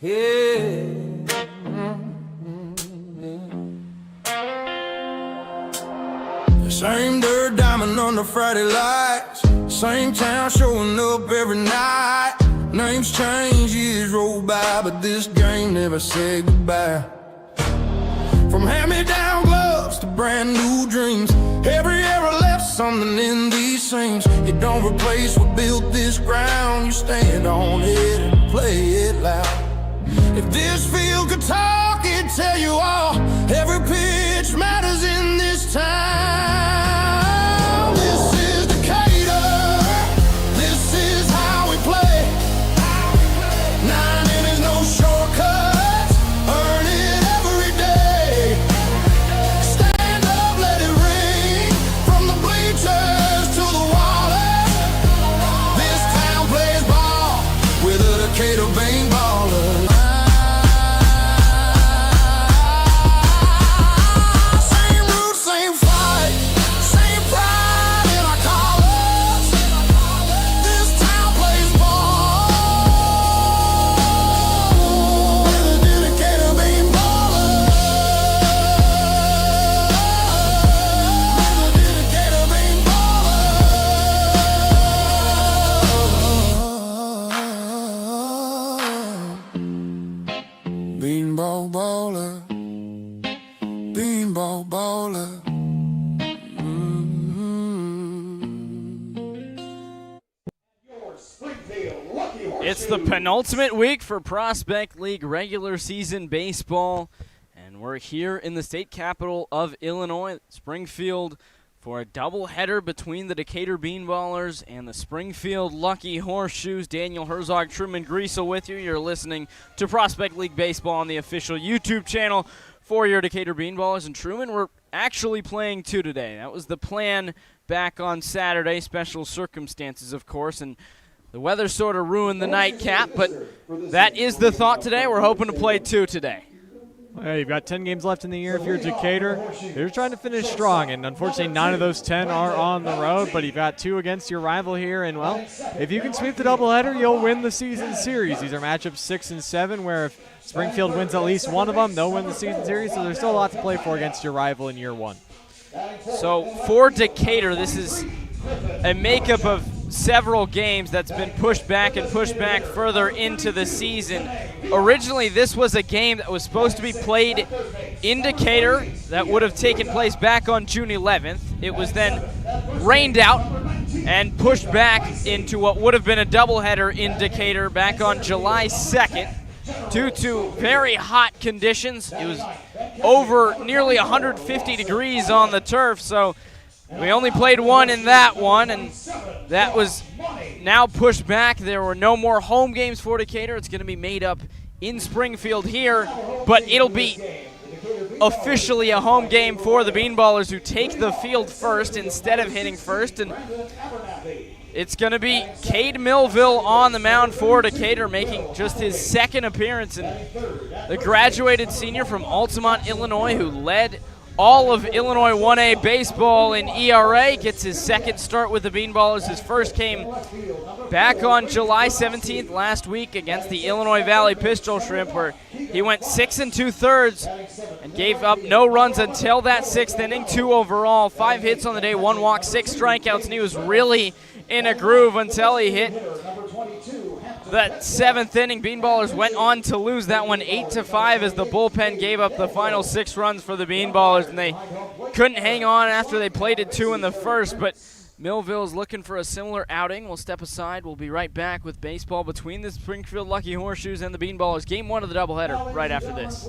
Yeah. Same dirt diamond under Friday lights, same town showing up every night. Names change, years roll by, but this game never said goodbye. From hand-me-down gloves to brand new dreams, every era left something in these seams. You don't replace what built this ground, you stand on it and play it loud. If this field could talk, it'd tell you all. Every pitch matters in this town. This is Decatur, this is how we play. 9 innings, no shortcuts, earn it every day. Stand up, let it ring, from the bleachers to the water. This town plays ball with a Decatur vein ballers. Beanball baller, beanball baller. It's the penultimate week for Prospect League regular season baseball, and we're here in the state capital of Illinois, Springfield, for a doubleheader between the Decatur Beanballers and the Springfield Lucky Horseshoes. Daniel Herzog, Truman, Griessel with you. You're listening to Prospect League Baseball on the official YouTube channel for your Decatur Beanballers. And Truman, we're actually playing 2 today. That was the plan back on Saturday. Special circumstances, of course, and the weather sort of ruined the nightcap, but that is the thought today. We're hoping to play 2 today. Well, you've got 10 games left in the year if you're Decatur. You're trying to finish strong, and unfortunately 9 of those 10 are on the road, but you've got 2 against your rival here, and, well, if you can sweep the doubleheader, you'll win the season series. These are matchups 6 and 7, where if Springfield wins at least one of them, they'll win the season series, so there's still a lot to play for against your rival in year 1. So for Decatur, this is a makeup of several games that's been pushed back and pushed back further into the season. Originally, this was a game that was supposed to be played in Decatur that would have taken place back on June 11th. It was then rained out and pushed back into what would have been a doubleheader in Decatur back on July 2nd due to very hot conditions. It was over nearly 150 degrees on the turf, so we only played one in that one, and that was now pushed back. There were no more home games for Decatur. It's going to be made up in Springfield here, but it'll be officially a home game for the Beanballers, who take the field first instead of hitting first, and it's going to be Cade Millville on the mound for Decatur, making just his 2nd appearance, and the graduated senior from Altamont, Illinois, who led all of Illinois 1A baseball in ERA, gets his 2nd start with the Beanballers. His first came back on July 17th last week against the Illinois Valley Pistol Shrimp, where he went 6 2/3 and gave up no runs until that 6th inning, 2 overall, 5 hits on the day, 1 walk, 6 strikeouts, and he was really in a groove until he hit that 7th inning. Beanballers went on to lose that one 8-5 as the bullpen gave up the final 6 runs for the Beanballers, and they couldn't hang on after they plated 2 in the first. But Millville is looking for a similar outing. We'll step aside. We'll be right back with baseball between the Springfield Lucky Horseshoes and the Beanballers. Game 1 of the doubleheader right after this.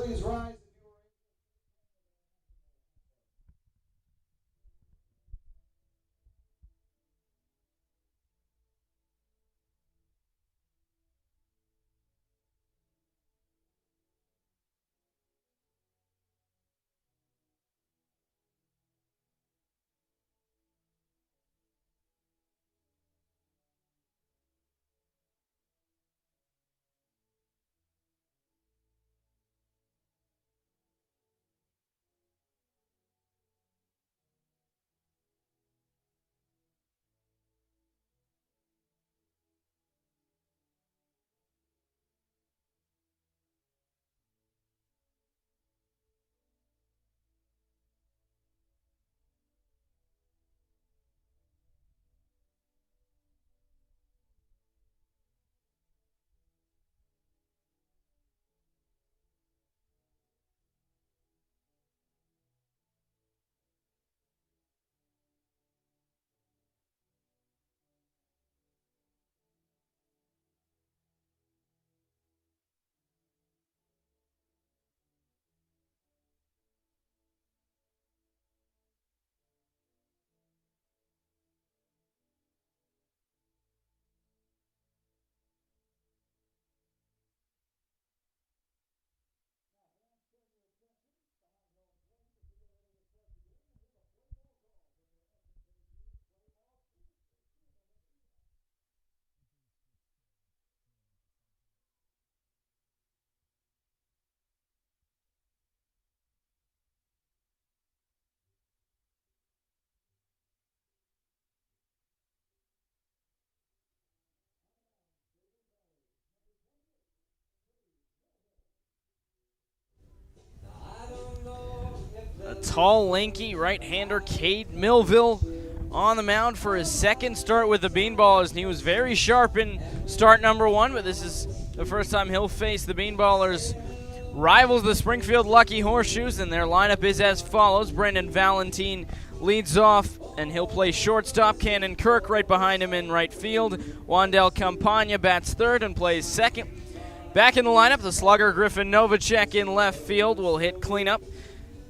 tall, lanky right-hander Cade Millville on the mound for his second start with the Beanballers, and he was very sharp in start number 1, but this is the first time he'll face the Beanballers. Rivals the Springfield Lucky Horseshoes, and their lineup is as follows. Brendan Valentine leads off, and he'll play shortstop. Cannon Kirk right behind him in right field. Wandel Campagna bats third and plays second. Back in the lineup, the slugger Griffin Novacek in left field will hit cleanup.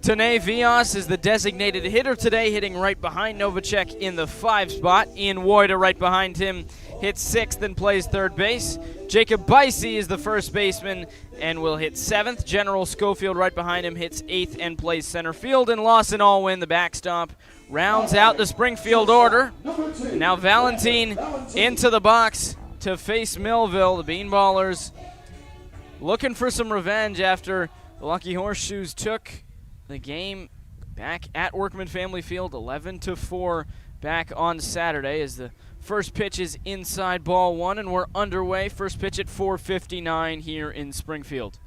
Tane Vias is the designated hitter today, hitting right behind Novacek in the 5 spot. Ian Woida right behind him hits 6th and plays third base. Jacob Bicey is the first baseman and will hit 7th. General Schofield right behind him hits 8th and plays center field. And Lawson Allwin, the backstop, rounds out the Springfield order. And now Valentine into the box to face Millville. The Beanballers looking for some revenge after the Lucky Horseshoes took the game back at Workman Family Field 11-4 back on Saturday, as the first pitch is inside ball 1, and we're underway. First pitch at 4:59 here in Springfield.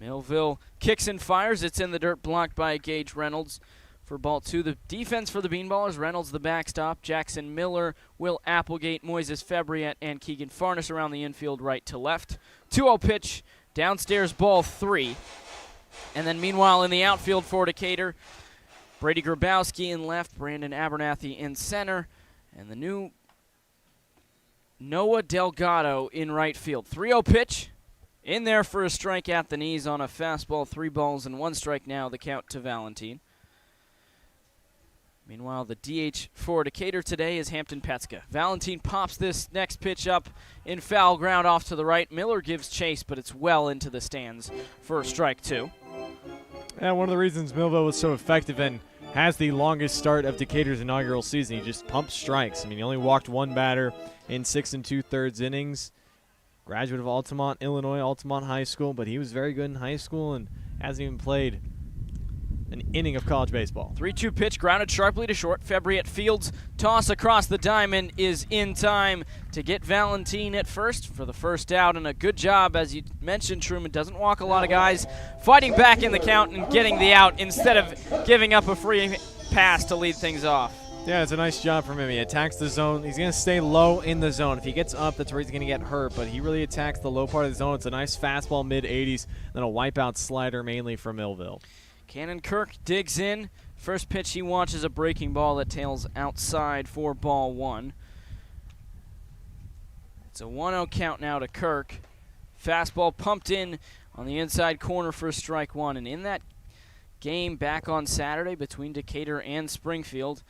Millville kicks and fires. It's in the dirt, blocked by Gage Reynolds for ball 2. The defense for the Beanballers: Reynolds the backstop, Jackson Miller, Will Applegate, Moises Febriet, and Keegan Farniss around the infield right to left. 2-0 pitch, downstairs, ball 3. And then meanwhile in the outfield for Decatur, Brady Grabowski in left, Brandon Abernathy in center, and the new Noah Delgado in right field. 3-0 pitch, in there for a strike at the knees on a fastball. 3 balls and 1 strike now, the count to Valentine. Meanwhile, the DH for Decatur today is Hampton Petska. Valentine pops this next pitch up in foul ground off to the right. Miller gives chase, but it's well into the stands for strike 2. Yeah, one of the reasons Millville was so effective and has the longest start of Decatur's inaugural season, he just pumped strikes. I mean, he only walked 1 batter in 6 2/3 innings. Graduate of Altamont, Illinois, Altamont High School, but he was very good in high school and hasn't even played an inning of college baseball. 3-2 pitch, grounded sharply to short. Febriet fields, toss across the diamond is in time to get Valentine at first for the first out, and a good job, as you mentioned, Truman doesn't walk a lot of guys, fighting back in the count and getting the out instead of giving up a free pass to lead things off. Yeah, it's a nice job from him. He attacks the zone. He's going to stay low in the zone. If he gets up, that's where he's going to get hurt, but he really attacks the low part of the zone. It's a nice fastball, mid-80s, then a wipeout slider mainly from Millville. Cannon Kirk digs in. First pitch he watches a breaking ball that tails outside for ball 1. It's a 1-0 count now to Kirk. Fastball pumped in on the inside corner for strike 1. And in that game back on Saturday between Decatur and Springfield,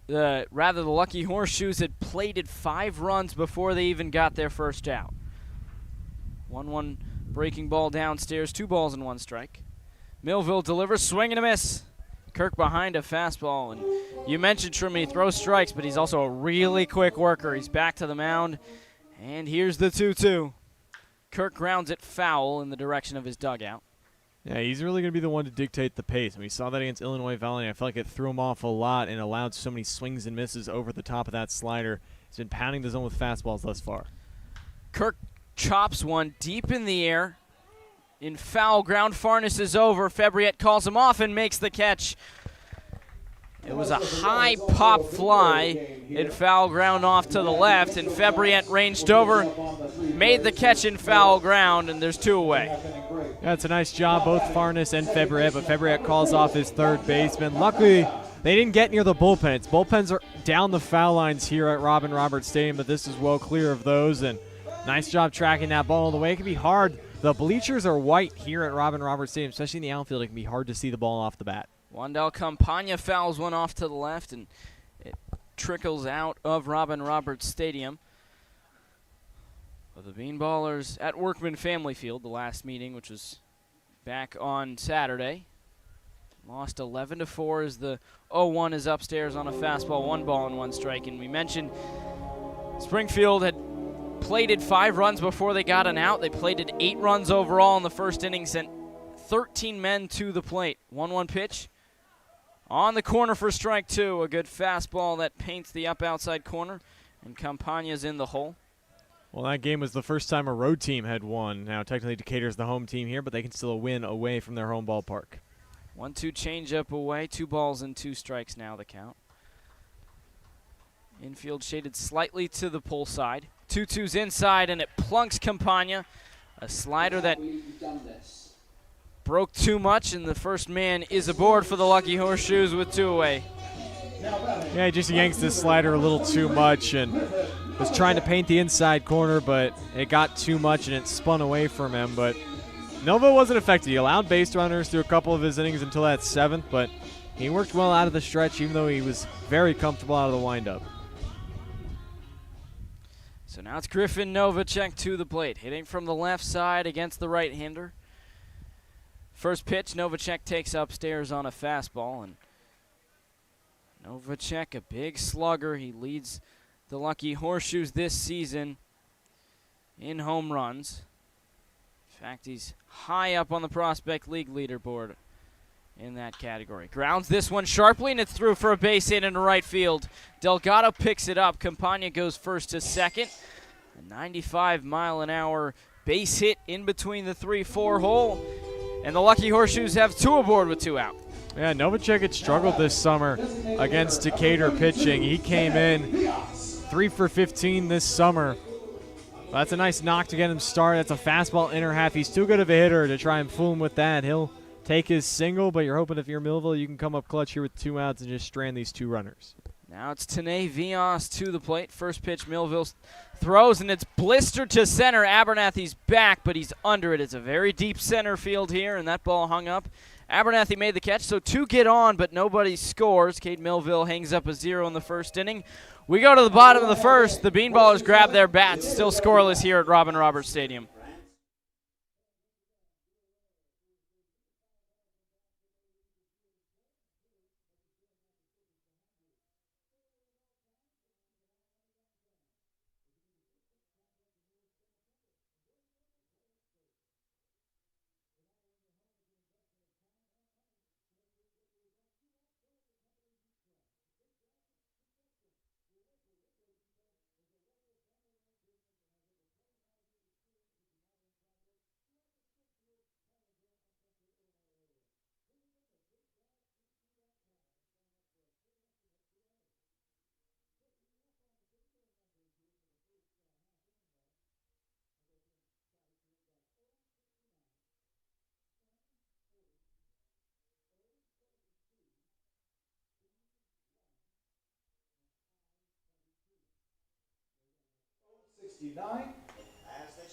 the Lucky Horseshoes had plated 5 runs before they even got their first out. 1-1 breaking ball downstairs, 2 balls and 1 strike. Millville delivers, swing and a miss. Kirk behind a fastball, and you mentioned Truman, he throws strikes, but he's also a really quick worker. He's back to the mound, and here's the 2-2. Kirk grounds it foul in the direction of his dugout. Yeah, he's really going to be the one to dictate the pace. We saw that against Illinois Valley. I felt like it threw him off a lot and allowed so many swings and misses over the top of that slider. He's been pounding the zone with fastballs thus far. Kirk chops one deep in the air. In foul ground, Farniss is over. Febriet calls him off and makes the catch. It was a high pop fly in foul ground off to the left, and Febriet ranged over, made the catch in foul ground, and there's 2 away. Yeah, it's a nice job, both Farniss and Febriet, but Febriet calls off his third baseman. Luckily, they didn't get near the bullpens. Bullpens are down the foul lines here at Robin Roberts Stadium, but this is well clear of those, and nice job tracking that ball all the way. It can be hard. The bleachers are white here at Robin Roberts Stadium, especially in the outfield. It can be hard to see the ball off the bat. Wandel Campagna fouls one off to the left, and it trickles out of Robin Roberts Stadium. But the Beanballers at Workman Family Field, the last meeting, which was back on Saturday, lost 11-4 as the 0-1 is upstairs on a fastball, 1 ball and 1 strike. And we mentioned Springfield had plated 5 runs before they got an out. They plated 8 runs overall in the first inning, sent 13 men to the plate. 1-1 pitch on the corner for strike 2. A good fastball that paints the up outside corner, and Campagna's in the hole. Well, that game was the first time a road team had won. Now, technically, Decatur's the home team here, but they can still win away from their home ballpark. 1-2 changeup away. 2 balls and 2 strikes now the count. Infield shaded slightly to the pull side. 2-2's inside, and it plunks Campagna. A slider that broke too much, and the first man is aboard for the Lucky Horseshoes with 2 away. Yeah, he just yanks this slider a little too much and was trying to paint the inside corner, but it got too much and it spun away from him. But Nova wasn't affected. He allowed base runners through a couple of his innings until that 7th, but he worked well out of the stretch, even though he was very comfortable out of the windup. So now it's Griffin Novacek to the plate, hitting from the left side against the right-hander. First pitch, Novacek takes upstairs on a fastball, and Novacek, a big slugger. He leads the Lucky Horseshoes this season in home runs. In fact, he's high up on the Prospect League leaderboard in that category. Grounds this one sharply, and it's through for a base hit into right field. Delgado picks it up. Campagna goes first to second. A 95-mile-an-hour base hit in between the 3-4 hole. And the Lucky Horseshoes have 2 aboard with 2 out. Yeah, Novacek had struggled this summer against Decatur pitching. He came in 3 for 15 this summer. That's a nice knock to get him started. That's a fastball inner half. He's too good of a hitter to try and fool him with that. He'll take his single, but you're hoping if you're Millville, you can come up clutch here with 2 outs and just strand these 2 runners. Now it's Tane Vias to the plate. First pitch, Millville throws, and it's blistered to center. Abernathy's back, but he's under it. It's a very deep center field here, and that ball hung up. Abernathy made the catch, so 2 get on, but nobody scores. Cade Millville hangs up a 0 in the first inning. We go to the bottom of the first. The Beanballers grab their bats. Still scoreless here at Robin Roberts Stadium.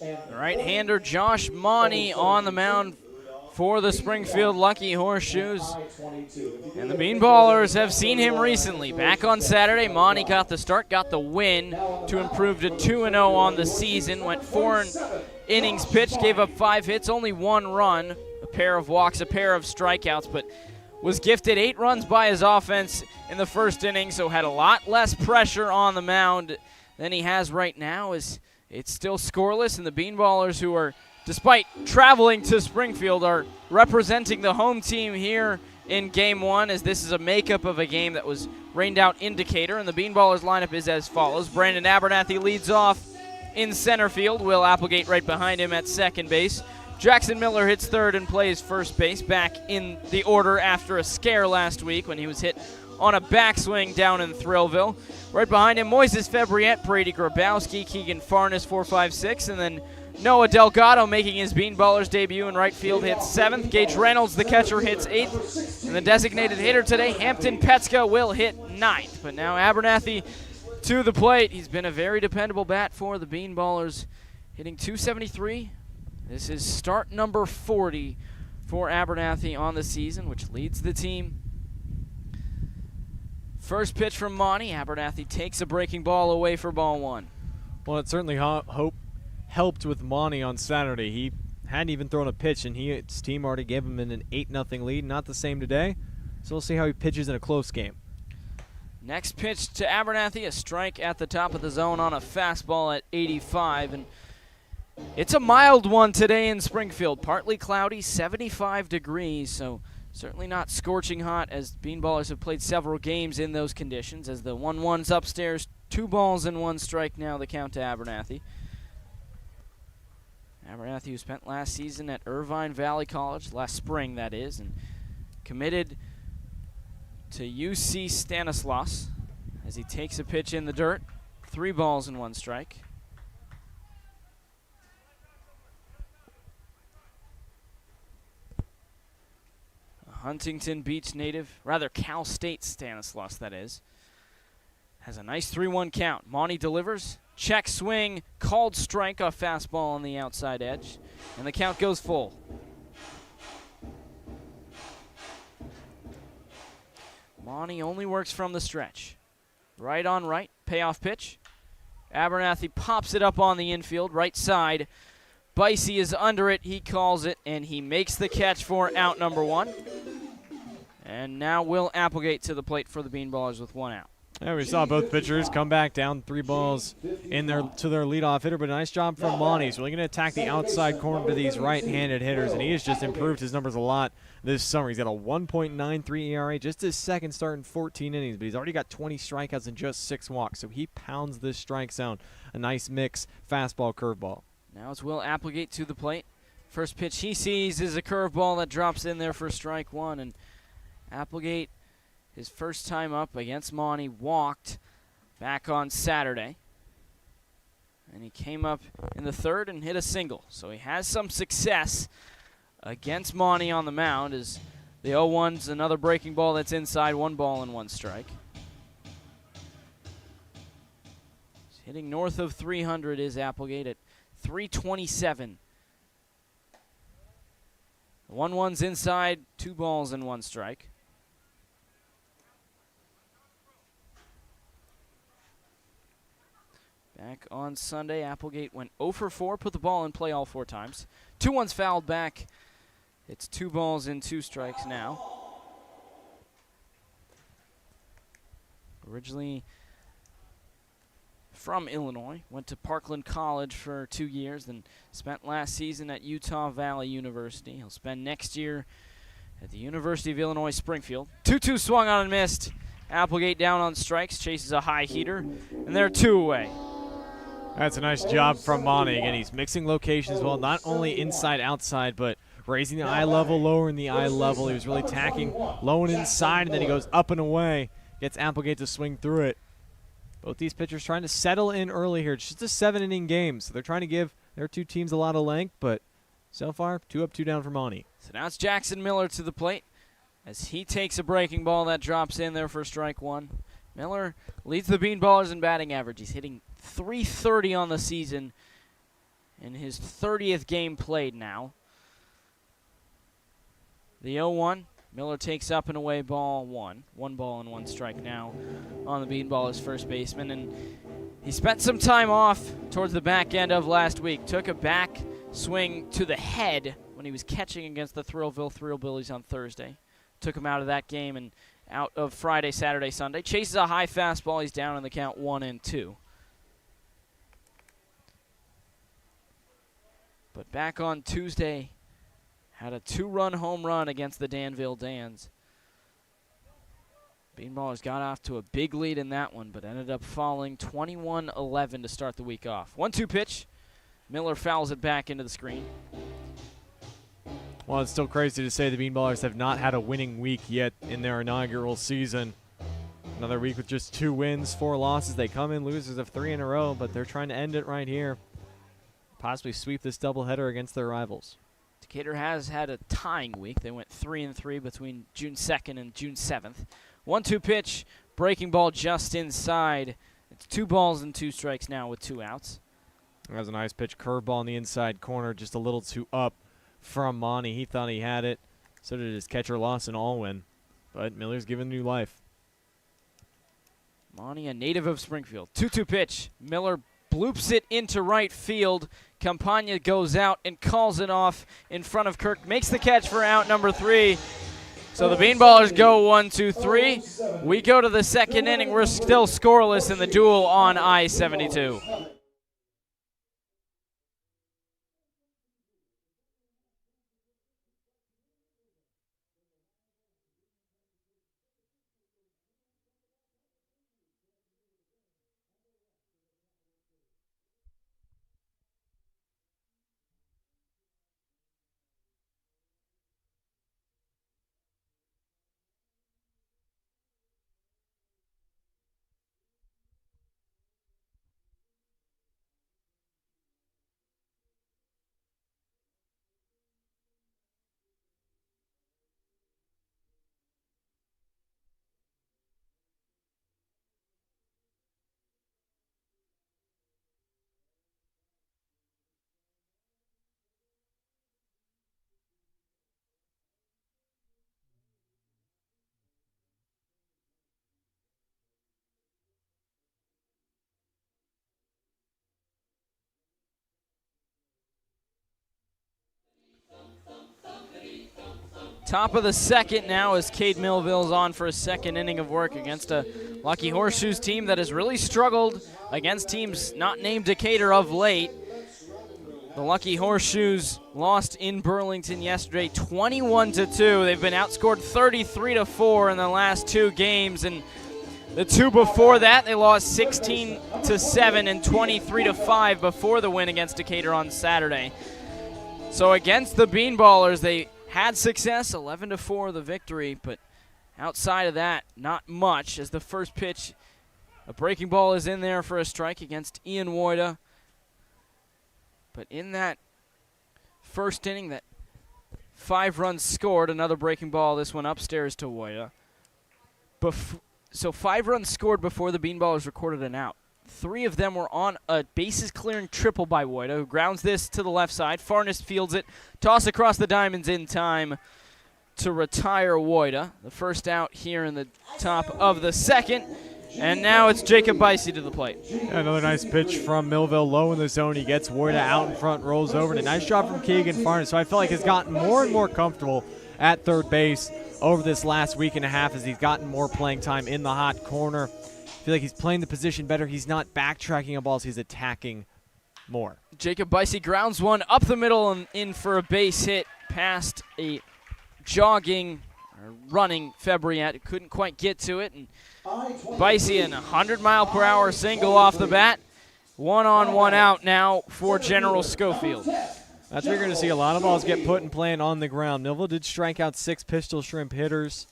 The right-hander Josh Monty on the mound for the Springfield Lucky Horseshoes. And the Beanballers have seen him recently. Back on Saturday, Monty got the start, got the win to improve to 2-0 on the season. Went 4 innings pitched, gave up 5 hits, only 1 run, a pair of walks, a pair of strikeouts, but was gifted 8 runs by his offense in the first inning, so had a lot less pressure on the mound than he has right now. It's still scoreless, and the Beanballers, who are, despite traveling to Springfield, are representing the home team here in Game 1, as this is a makeup of a game that was rained out in Decatur. And the Beanballers lineup is as follows. Brandon Abernathy leads off in center field. Will Applegate right behind him at second base. Jackson Miller hits third and plays first base, back in the order after a scare last week when he was hit on a backswing down in Thrillville. Right behind him, Moises Febriette, Brady Grabowski, Keegan Farnes, 4-5-6, and then Noah Delgado making his Beanballers debut in right field hits 7th. Gage Reynolds, the catcher, hits 8th. And the designated hitter today, Hampton Petska, will hit 9th. But now Abernathy to the plate. He's been a very dependable bat for the Beanballers, hitting .273. This is start number 40 for Abernathy on the season, which leads the team. First pitch from Monty. Abernathy takes a breaking ball away for ball 1. Well, it certainly helped with Monty on Saturday. He hadn't even thrown a pitch, and his team already gave him an 8-0 lead. Not the same today, so we'll see how he pitches in a close game. Next pitch to Abernathy, a strike at the top of the zone on a fastball at 85. And it's a mild one today in Springfield. Partly cloudy, 75 degrees, so certainly not scorching hot, as Beanballers have played several games in those conditions. As the 1-1's upstairs, 2 balls and 1 strike now, the count to Abernathy. Abernathy, who spent last season at Irvine Valley College, last spring that is, and committed to UC Stanislaus as he takes a pitch in the dirt. 3 balls and 1 strike. A Huntington Beach native, rather Cal State Stanislaus that is, has a nice 3-1 count. Monty delivers, check swing, called strike off fastball on the outside edge, and the count goes full. Monty only works from the stretch. Right on right, payoff pitch. Abernathy pops it up on the infield, right side. Bicey is under it, he calls it, and he makes the catch for out number 1. And now Will Applegate to the plate for the Beanballers with 1 out. Yeah, we saw both pitchers come back down 3 balls in to their leadoff hitter, but a nice job from Monty. He's really going to attack the outside corner to these right-handed hitters, and he has just improved his numbers a lot this summer. He's got a 1.93 ERA, just his second start in 14 innings, but he's already got 20 strikeouts and just 6 walks, so he pounds this strike zone. A nice mix, fastball, curveball. Now it's Will Applegate to the plate. First pitch he sees is a curveball that drops in there for strike 1, and Applegate, his first time up against Monty, walked back on Saturday. And he came up in the 3rd and hit a single. So he has some success against Monty on the mound as the 0-1's another breaking ball that's inside, 1 ball and 1 strike. He's hitting north of 300 is Applegate at 327. The 1-1's inside, 2 balls and 1 strike. Back on Sunday, Applegate went 0 for 4, put the ball in play all 4 times. 2-1's fouled back. It's 2 balls and 2 strikes now. Originally from Illinois, went to Parkland College for 2 years, then spent last season at Utah Valley University. He'll spend next year at the University of Illinois Springfield. 2-2 swung on and missed. Applegate down on strikes, chases a high heater, and they're 2 away. That's a nice job from Monty. Again, he's mixing locations well, not only inside, outside, but raising the eye level, lowering the eye level. He was really tacking low and inside, and then he goes up and away, gets Applegate to swing through it. Both these pitchers trying to settle in early here. It's just a 7-inning game, so they're trying to give their 2 teams a lot of length, but so far, 2 up, 2 down for Monty. So now it's Jackson Miller to the plate as he takes a breaking ball that drops in there for strike 1. Miller leads the Beanballers in batting average. He's hitting .330 on the season in his 30th game played now. The 0-1, Miller takes up and away ball 1. 1 ball and 1 strike now on the Beanballers first baseman. And he spent some time off towards the back end of last week. Took a back swing to the head when he was catching against the Thrillville Thrillbillies on Thursday. Took him out of that game and out of Friday, Saturday, Sunday. Chases a high fastball. He's down in the count 1-2. But back on Tuesday, had a 2-run home run against the Danville Dans. Beanballers got off to a big lead in that one, but ended up falling 21-11 to start the week off. 1-2 pitch. Miller fouls it back into the screen. Well, it's still crazy to say the Beanballers have not had a winning week yet in their inaugural season. Another week with just 2 wins, 4 losses. They come in losers of 3 in a row, but they're trying to end it right here. Possibly sweep this doubleheader against their rivals. Decatur has had a tying week. They went 3-3 between June 2nd and June 7th. 1-2 pitch, breaking ball just inside. It's 2 balls and 2 strikes now with 2 outs. That was a nice pitch, curveball in the inside corner, just a little too up from Monty. He thought he had it. So did his catcher Lawson Allwin. But Miller's given new life. Monty, a native of Springfield. 2-2 pitch. Miller bloops it into right field. Campagna goes out and calls it off in front of Kirk. Makes the catch for out number 3. So the Beanballers go 1-2-3. We go to the 2nd inning. We're still scoreless in the duel on I-72. Top of the second now as Cade Millville's on for a second inning of work against a Lucky Horseshoes team that has really struggled against teams not named Decatur of late. The Lucky Horseshoes lost in Burlington yesterday 21-2. They've been outscored 33-4 in the last 2 games, and the 2 before that they lost 16-7 and 23-5 before the win against Decatur on Saturday. So against the Beanballers, they had success, 11-4 the victory, but outside of that, not much, as the first pitch, a breaking ball is in there for a strike against Ian Woida. But in that first inning, that 5 runs scored, another breaking ball, this one upstairs to Woida. So 5 runs scored before the Beanballers recorded an out. 3 of them were on a bases-clearing triple by Woida, who grounds this to the left side. Farnes fields it, toss across the diamonds in time to retire Woida. The first out here in the top of the second. And now it's Jacob Bicey to the plate. Yeah, another nice pitch from Millville, low in the zone. He gets Woida out in front, rolls over, and a nice shot from Keegan Farnes. So I feel like he's gotten more and more comfortable at third base over this last week and a half as he's gotten more playing time in the hot corner. I feel like he's playing the position better. He's not backtracking on balls. He's attacking more. Jacob Bicey grounds one up the middle and in for a base hit past a jogging or running Fabriette. Couldn't quite get to it. And Bicey in a 100-mile-per-hour single off the bat. 1 on, 1 out now for General Schofield. That's where you're going to see a lot of balls get put and playing on the ground. Millville did strike out 6 pistol shrimp hitters,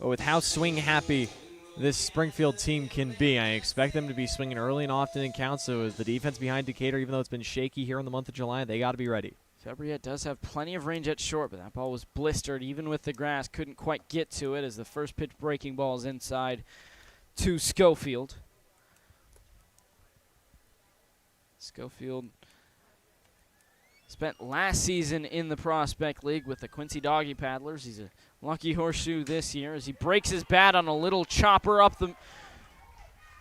but with how swing happy this Springfield team can be, I expect them to be swinging early and often in counts. So as the defense behind Decatur, even though it's been shaky here in the month of July, they got to be ready. Fabriette does have plenty of range at short, but that ball was blistered even with the grass. Couldn't quite get to it as the first pitch breaking ball is inside to Schofield. Schofield spent last season in the Prospect League with the Quincy Doggy Paddlers. He's a Lucky Horseshoe this year as he breaks his bat on a little chopper up the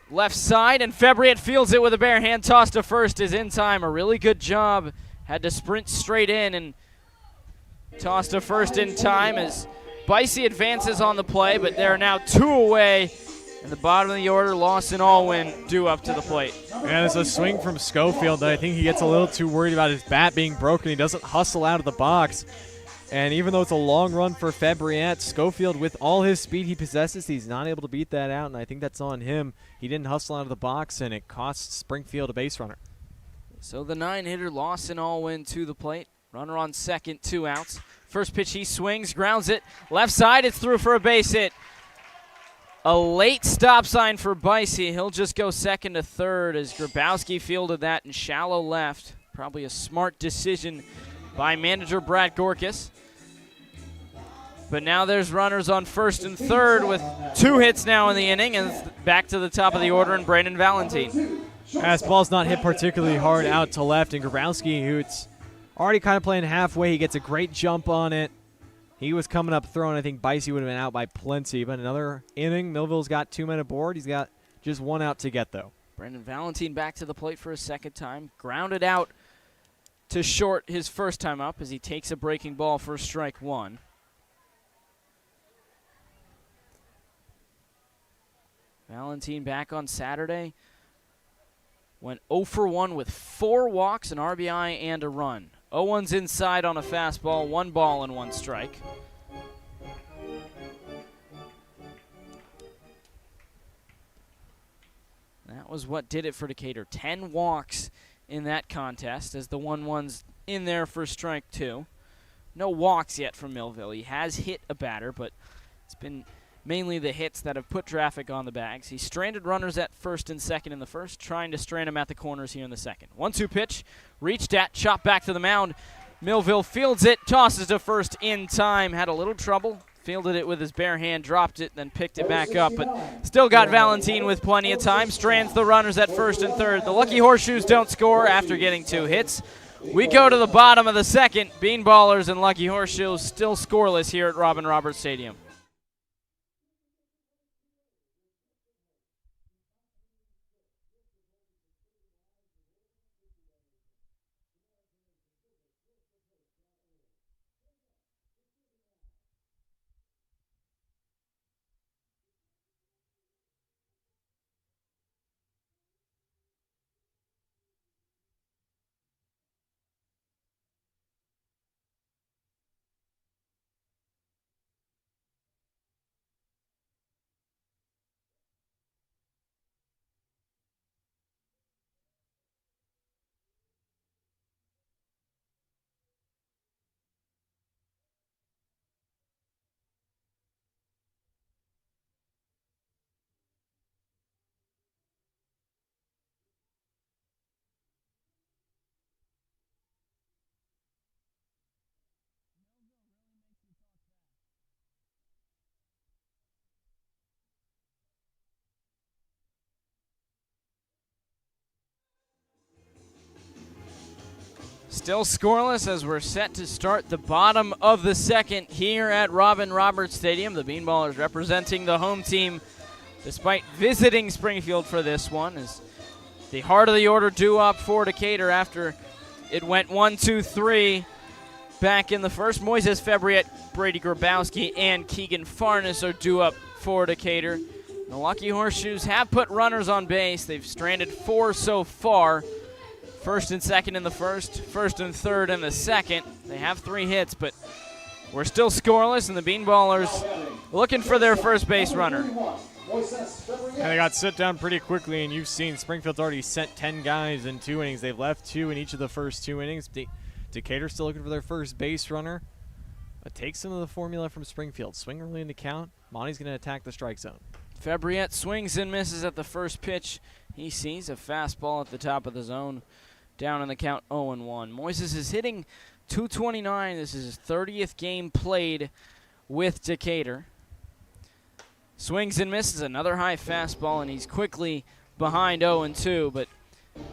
left side, and Fabriette fields it with a bare hand. Toss to first is in time. A really good job. Had to sprint straight in and toss to first in time as Bicey advances on the play, but they're now 2 away. In the bottom of the order, Lawson Allwin due up to the plate. And it's a swing from Schofield that I think he gets a little too worried about his bat being broken. He doesn't hustle out of the box. And even though it's a long run for Fabriette, Schofield, with all his speed he possesses, he's not able to beat that out, and I think that's on him. He didn't hustle out of the box, and it costs Springfield a base runner. So the 9-hitter Lawson Allwin to the plate. Runner on second, 2 outs. First pitch he swings, grounds it. Left side, it's through for a base hit. A late stop sign for Bicey. He'll just go second to third as Grabowski fielded that in shallow left. Probably a smart decision by manager Brad Gorkas. But now there's runners on first and third with 2 hits now in the inning, and back to the top of the order and Brandon Valentine. As ball's not hit particularly hard out to left, and Grabowski, who's already kind of playing halfway, he gets a great jump on it. He was coming up throwing. I think Bicey would have been out by plenty, but another inning. Millville's got 2 men aboard. He's got just 1 out to get, though. Brandon Valentine back to the plate for a second time. Grounded out to short his first time up as he takes a breaking ball for strike 1. Valentine back on Saturday. Went 0 for 1 with 4 walks, an RBI, and a run. 0-1's inside on a fastball, 1 ball and 1 strike. That was what did it for Decatur. 10 walks in that contest as the 1-1's in there for strike 2. No walks yet from Millville. He has hit a batter, but it's been mainly the hits that have put traffic on the bags. He stranded runners at first and second in the first, trying to strand them at the corners here in the second. 1-2 pitch, reached at, chopped back to the mound. Millville fields it, tosses to first in time. Had a little trouble, fielded it with his bare hand, dropped it, then picked it back up, but still got Valentine with plenty of time. Strands the runners at first and third. The Lucky Horseshoes don't score after getting 2 hits. We go to the bottom of the second. Beanballers and Lucky Horseshoes still scoreless here at Robin Roberts Stadium. Still scoreless as we're set to start the bottom of the second here at Robin Roberts Stadium. The Beanballers representing the home team despite visiting Springfield for this one, as the heart of the order due up for Decatur after it went 1-2-3 back in the first. Moises Febriet, Brady Grabowski, and Keegan Farnes are due up for Decatur. The Lucky Horseshoes have put runners on base. They've stranded 4 so far. First and second in the first and third in the second. They have 3 hits, but we're still scoreless, and the Beanballers looking for their first base runner. And they got sit down pretty quickly, and you've seen Springfield's already sent 10 guys in 2 innings. They've left 2 in each of the first 2 innings. Decatur still looking for their first base runner. But take some of the formula from Springfield. Swing early in the count. Monty's going to attack the strike zone. Febriet swings and misses at the first pitch. He sees a fastball at the top of the zone. Down in the count 0-1. Moises is hitting .229. This is his 30th game played with Decatur. Swings and misses, another high fastball, and he's quickly behind 0-2, but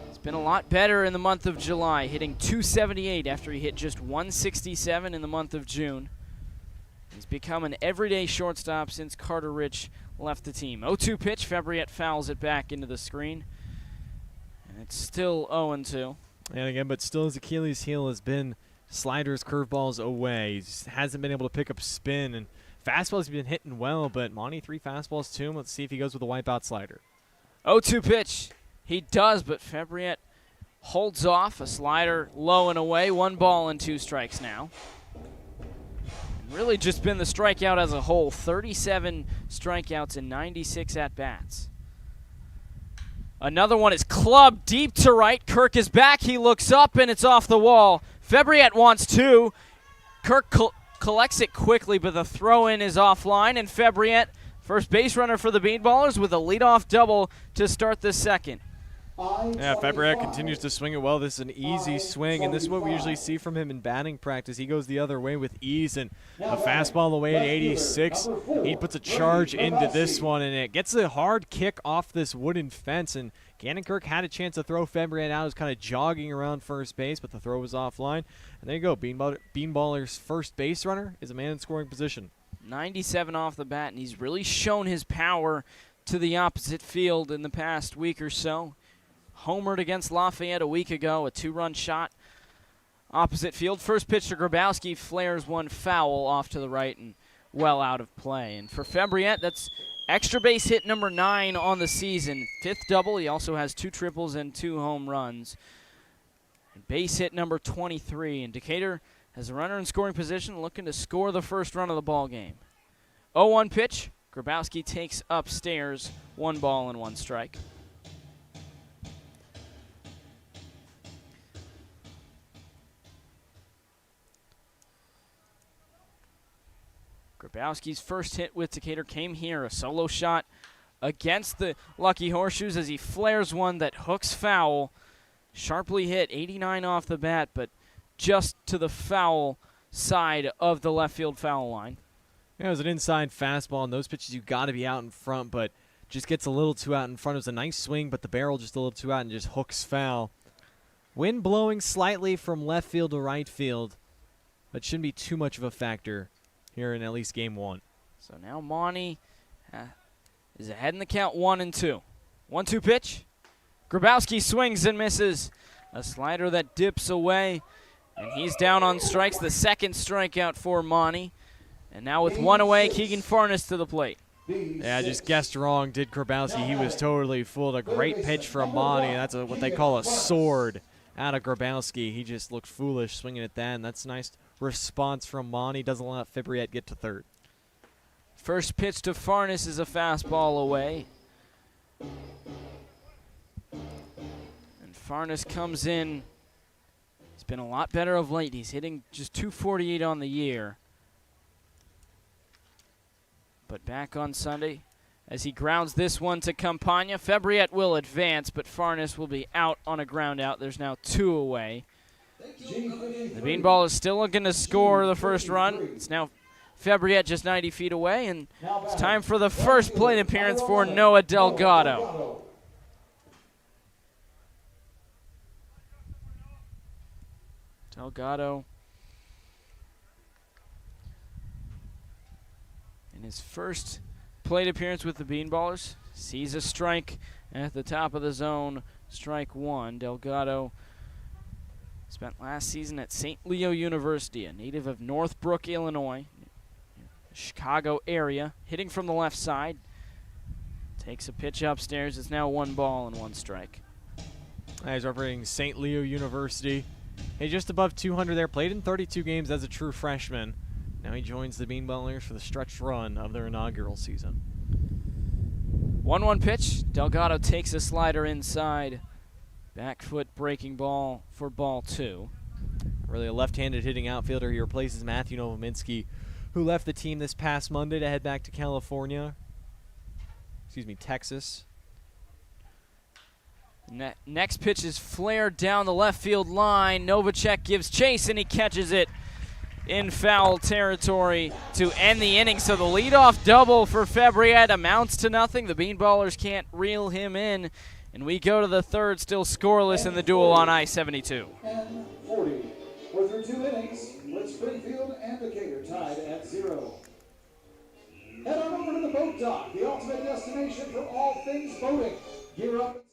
it's been a lot better in the month of July, hitting .278 after he hit just .167 in the month of June. He's become an everyday shortstop since Carter Rich left the team. 0-2 pitch, Febriet fouls it back into the screen, and it's still 0-2. And again, but still his Achilles heel has been sliders, curveballs away. He just hasn't been able to pick up spin, and fastballs have been hitting well, but Monty 3 fastballs to him. Let's see if he goes with a wipeout slider. 0-2 pitch. He does, but Febriet holds off. A slider low and away. 1 ball and 2 strikes now. And really just been the strikeout as a whole. 37 strikeouts and 96 at-bats. Another one is clubbed deep to right. Kirk is back. He looks up, and it's off the wall. Febriet wants 2. Kirk collects it quickly, but the throw-in is offline, and Febriet, first base runner for the Beanballers, with a leadoff double to start the second. Yeah, Febriet continues to swing it well. This is an easy swing, and this is what we usually see from him in batting practice. He goes the other way with ease, and a fastball away at 86. He puts a charge into this one, and it gets a hard kick off this wooden fence, and Gannon Kirk had a chance to throw Febriet out. He was kind of jogging around first base, but the throw was offline. And there you go. Beanballer's first base runner is a man in scoring position. 97 off the bat, and he's really shown his power to the opposite field in the past week or so. Homered against Lafayette a week ago, a 2-run shot opposite field. First pitch to Grabowski, flares one foul off to the right and well out of play. And for Febriet, that's extra base hit number 9 on the season. 5th double. He also has 2 triples and 2 home runs. And base hit number 23. And Decatur has a runner in scoring position looking to score the first run of the ball game. 0-1 pitch. Grabowski takes upstairs. 1 ball and 1 strike. Grabowski's first hit with Decatur came here, a solo shot against the Lucky Horseshoes as he flares one that hooks foul. Sharply hit, 89 off the bat, but just to the foul side of the left field foul line. Yeah, it was an inside fastball, and those pitches you got to be out in front, but just gets a little too out in front. It was a nice swing, but the barrel just a little too out and just hooks foul. Wind blowing slightly from left field to right field, but shouldn't be too much of a factor here in at least game 1. So now Monty is ahead in the count 1-2. 1-2 pitch. Grabowski swings and misses. A slider that dips away, and he's down on strikes. The second strikeout for Monty. And now with 1 away, Keegan Farnes to the plate. Yeah, I just guessed wrong, did Grabowski. He was totally fooled. A great pitch from Monty. That's what they call a sword out of Grabowski. He just looked foolish swinging at that, and that's nice response from Monty. Doesn't let Febriet get to third. First pitch to Farnes is a fastball away. And Farnes comes in. He's been a lot better of late. He's hitting just .248 on the year. But back on Sunday as he grounds this one to Campagna. Febriet will advance, but Farnes will be out on a ground out. There's now 2 away. The Beanball is still looking to score the first run. It's now Febriet just 90 feet away, and it's time for the first plate appearance for Noah Delgado. Delgado, in his first plate appearance with the Beanballers, sees a strike at the top of the zone. Strike one. Delgado spent last season at St. Leo University, a native of Northbrook, Illinois, Chicago area, hitting from the left side. Takes a pitch upstairs. It's now 1 ball and 1 strike. He's representing St. Leo University. He's just above 200 there. Played in 32 games as a true freshman. Now he joins the Beanballers for the stretch run of their inaugural season. 1-1 pitch. Delgado takes a slider inside. Back foot breaking ball for ball 2. Really a left-handed hitting outfielder. He replaces Matthew Novominski, who left the team this past Monday to head back to Texas. Next pitch is flared down the left field line. Novacek gives chase, and he catches it in foul territory to end the inning. So the leadoff double for Fabriette amounts to nothing. The Beanballers can't reel him in, and we go to the third, still scoreless in the duel on I-72. And 40. We're through 2 innings, with Springfield and Decatur tied at 0. Head on over to the boat dock, the ultimate destination for all things boating. Gear up.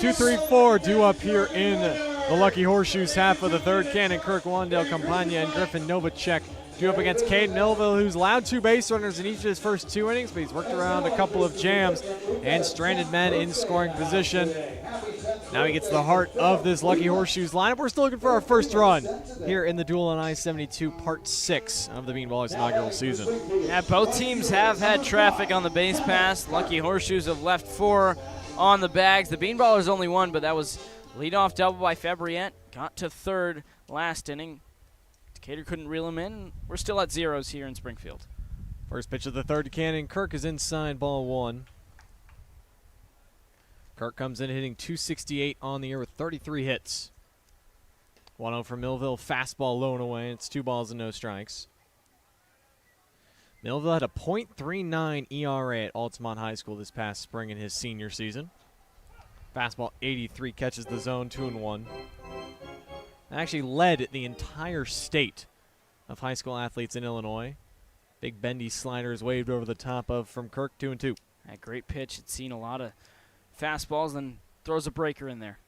Two, three, four due up here in the Lucky Horseshoes half of the third. Cannon Kirk, Wandale Campagna, and Griffin Novacek due up against Cade Millville, who's allowed 2 base runners in each of his first 2 innings, but he's worked around a couple of jams and stranded men in scoring position. Now he gets the heart of this Lucky Horseshoes lineup. We're still looking for our first run here in the Duel on I-72, Part 6 of the Beanballers' inaugural season. Yeah, both teams have had traffic on the base pass. Lucky Horseshoes have left 4 on the bags. The Beanballers only 1, but that was leadoff double by Fabriette. Got to third last inning. Decatur couldn't reel him in. We're still at zeros here in Springfield. First pitch of the third to Cannon Kirk is inside, ball 1. Kirk comes in hitting .268 on the year with 33 hits. 1-0 for Millville, fastball low and away. It's 2 balls and no strikes. Millville had a .39 ERA at Altamont High School this past spring in his senior season. Fastball 83 catches the zone, 2-1. Actually led the entire state of high school athletes in Illinois. Big bendy slider is waved over the top of from Kirk, 2-2. That great pitch. It's seen a lot of fastballs, then throws a breaker in there.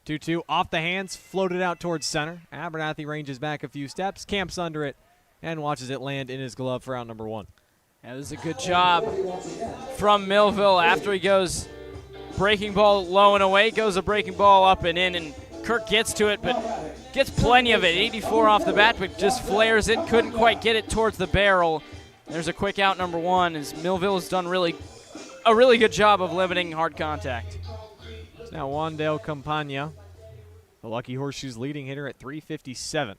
2-2 off the hands, floated out towards center. Abernathy ranges back a few steps, camps under it, and watches it land in his glove for out number 1. That was a good job from Millville. After he goes breaking ball low and away, goes a breaking ball up and in, and Kirk gets to it, but gets plenty of it. 84 off the bat, but just flares it. Couldn't quite get it towards the barrel. There's a quick out number 1, as Millville has done a really good job of limiting hard contact. It's now Wandale Campagna, the Lucky Horseshoes leading hitter at .357.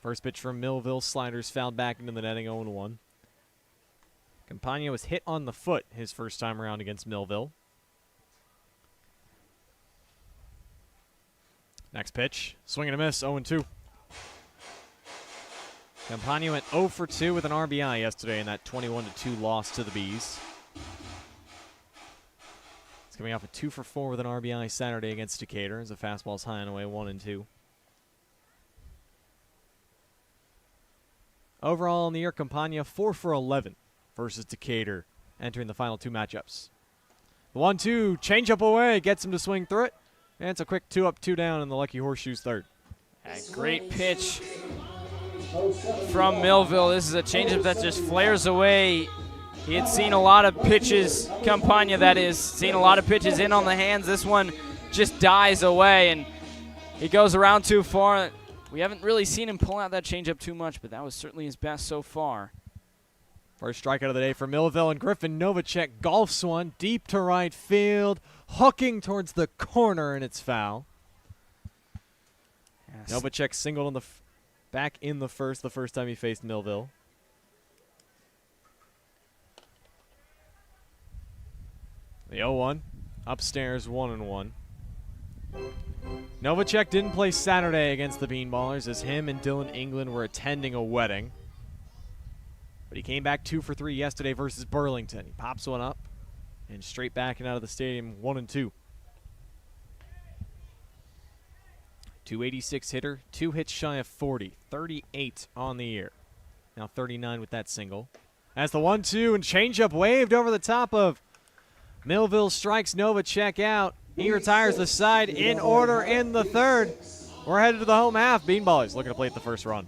First pitch from Millville, sliders fouled back into the netting, 0-1. Campagna was hit on the foot his first time around against Millville. Next pitch, swing and a miss, 0-2. Campagna went 0 for 2 with an RBI yesterday in that 21-2 loss to the Bees. He's coming off a 2 for 4 with an RBI Saturday against Decatur as the fastball's high and away, 1-2. Overall in the year, Campagna 4 for 11 versus Decatur, entering the final 2 matchups. The 1-2, changeup away, gets him to swing through it, and it's a quick 2 up, 2 down in the Lucky Horseshoes third. A great pitch from Millville. This is a changeup that just flares away. He had seen a lot of pitches, Campagna that is, seen a lot of pitches in on the hands. This one just dies away, and he goes around too far. We haven't really seen him pull out that changeup too much, but that was certainly his best so far. First strikeout of the day for Millville, and Griffin Novacek golfs one deep to right field, hooking towards the corner, and it's foul. Yes. Novacek singled on the back in the first time he faced Millville. The 0-1, upstairs 1-1. Novacek didn't play Saturday against the Beanballers as him and Dylan England were attending a wedding. But he came back 2 for 3 yesterday versus Burlington. He pops one up and straight back and out of the stadium, 1-2. 286 hitter, 2 hits shy of 40, 38 on the year. Now 39 with that single. As the 1-2 and changeup waved over the top of Millville, strikes Novacek out. He retires the side in order in the third. We're headed to the home half. Beanballers looking to play at the first run.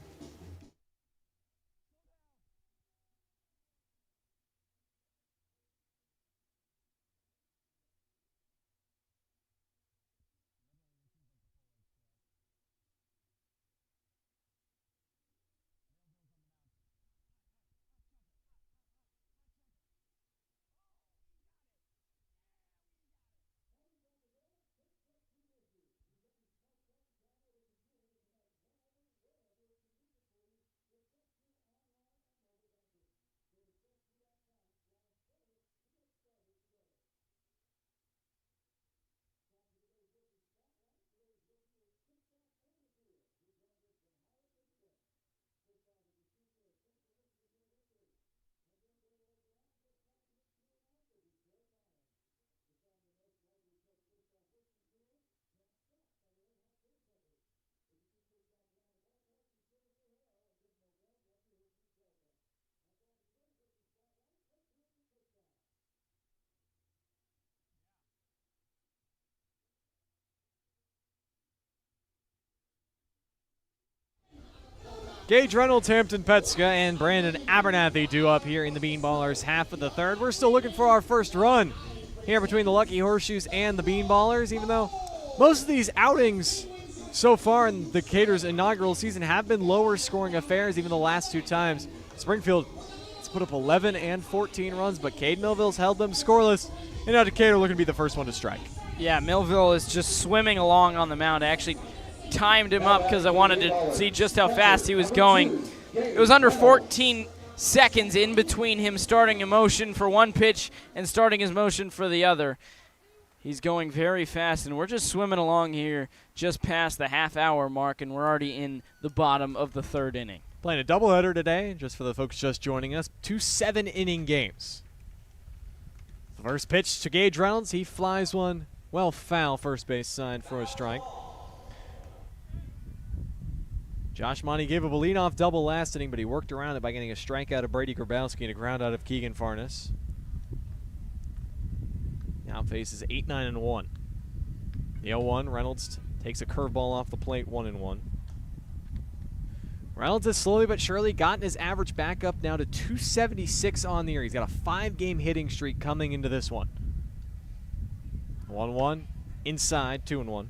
Gage Reynolds, Hampton Petska, and Brandon Abernathy do up here in the Beanballers half of the third. We're still looking for our first run here between the Lucky Horseshoes and the Beanballers, even though most of these outings so far in Decatur's inaugural season have been lower scoring affairs, even the last 2 times. Springfield has put up 11 and 14 runs, but Cade Millville's held them scoreless, and now Decatur looking to be the first one to strike. Yeah, Millville is just swimming along on the mound. I actually timed him up because I wanted to see just how fast he was going. It was under 14 seconds in between him starting a motion for one pitch and starting his motion for the other. He's going very fast, and we're just swimming along here just past the half-hour mark, and we're already in the bottom of the third inning. Playing a doubleheader today, just for the folks just joining us, 2 7-inning games. The first pitch to Gage Reynolds. He flies one well foul first base side for a strike. Josh Monty gave up a leadoff double last inning, but he worked around it by getting a strikeout of Brady Grabowski and a ground out of Keegan Farnes. Now faces 8-9-1. The 0-1, Reynolds takes a curveball off the plate, 1-1. Reynolds has slowly but surely gotten his average back up now to 276 on the year. He's got a 5-game hitting streak coming into this one. 1-1, inside, 2-1.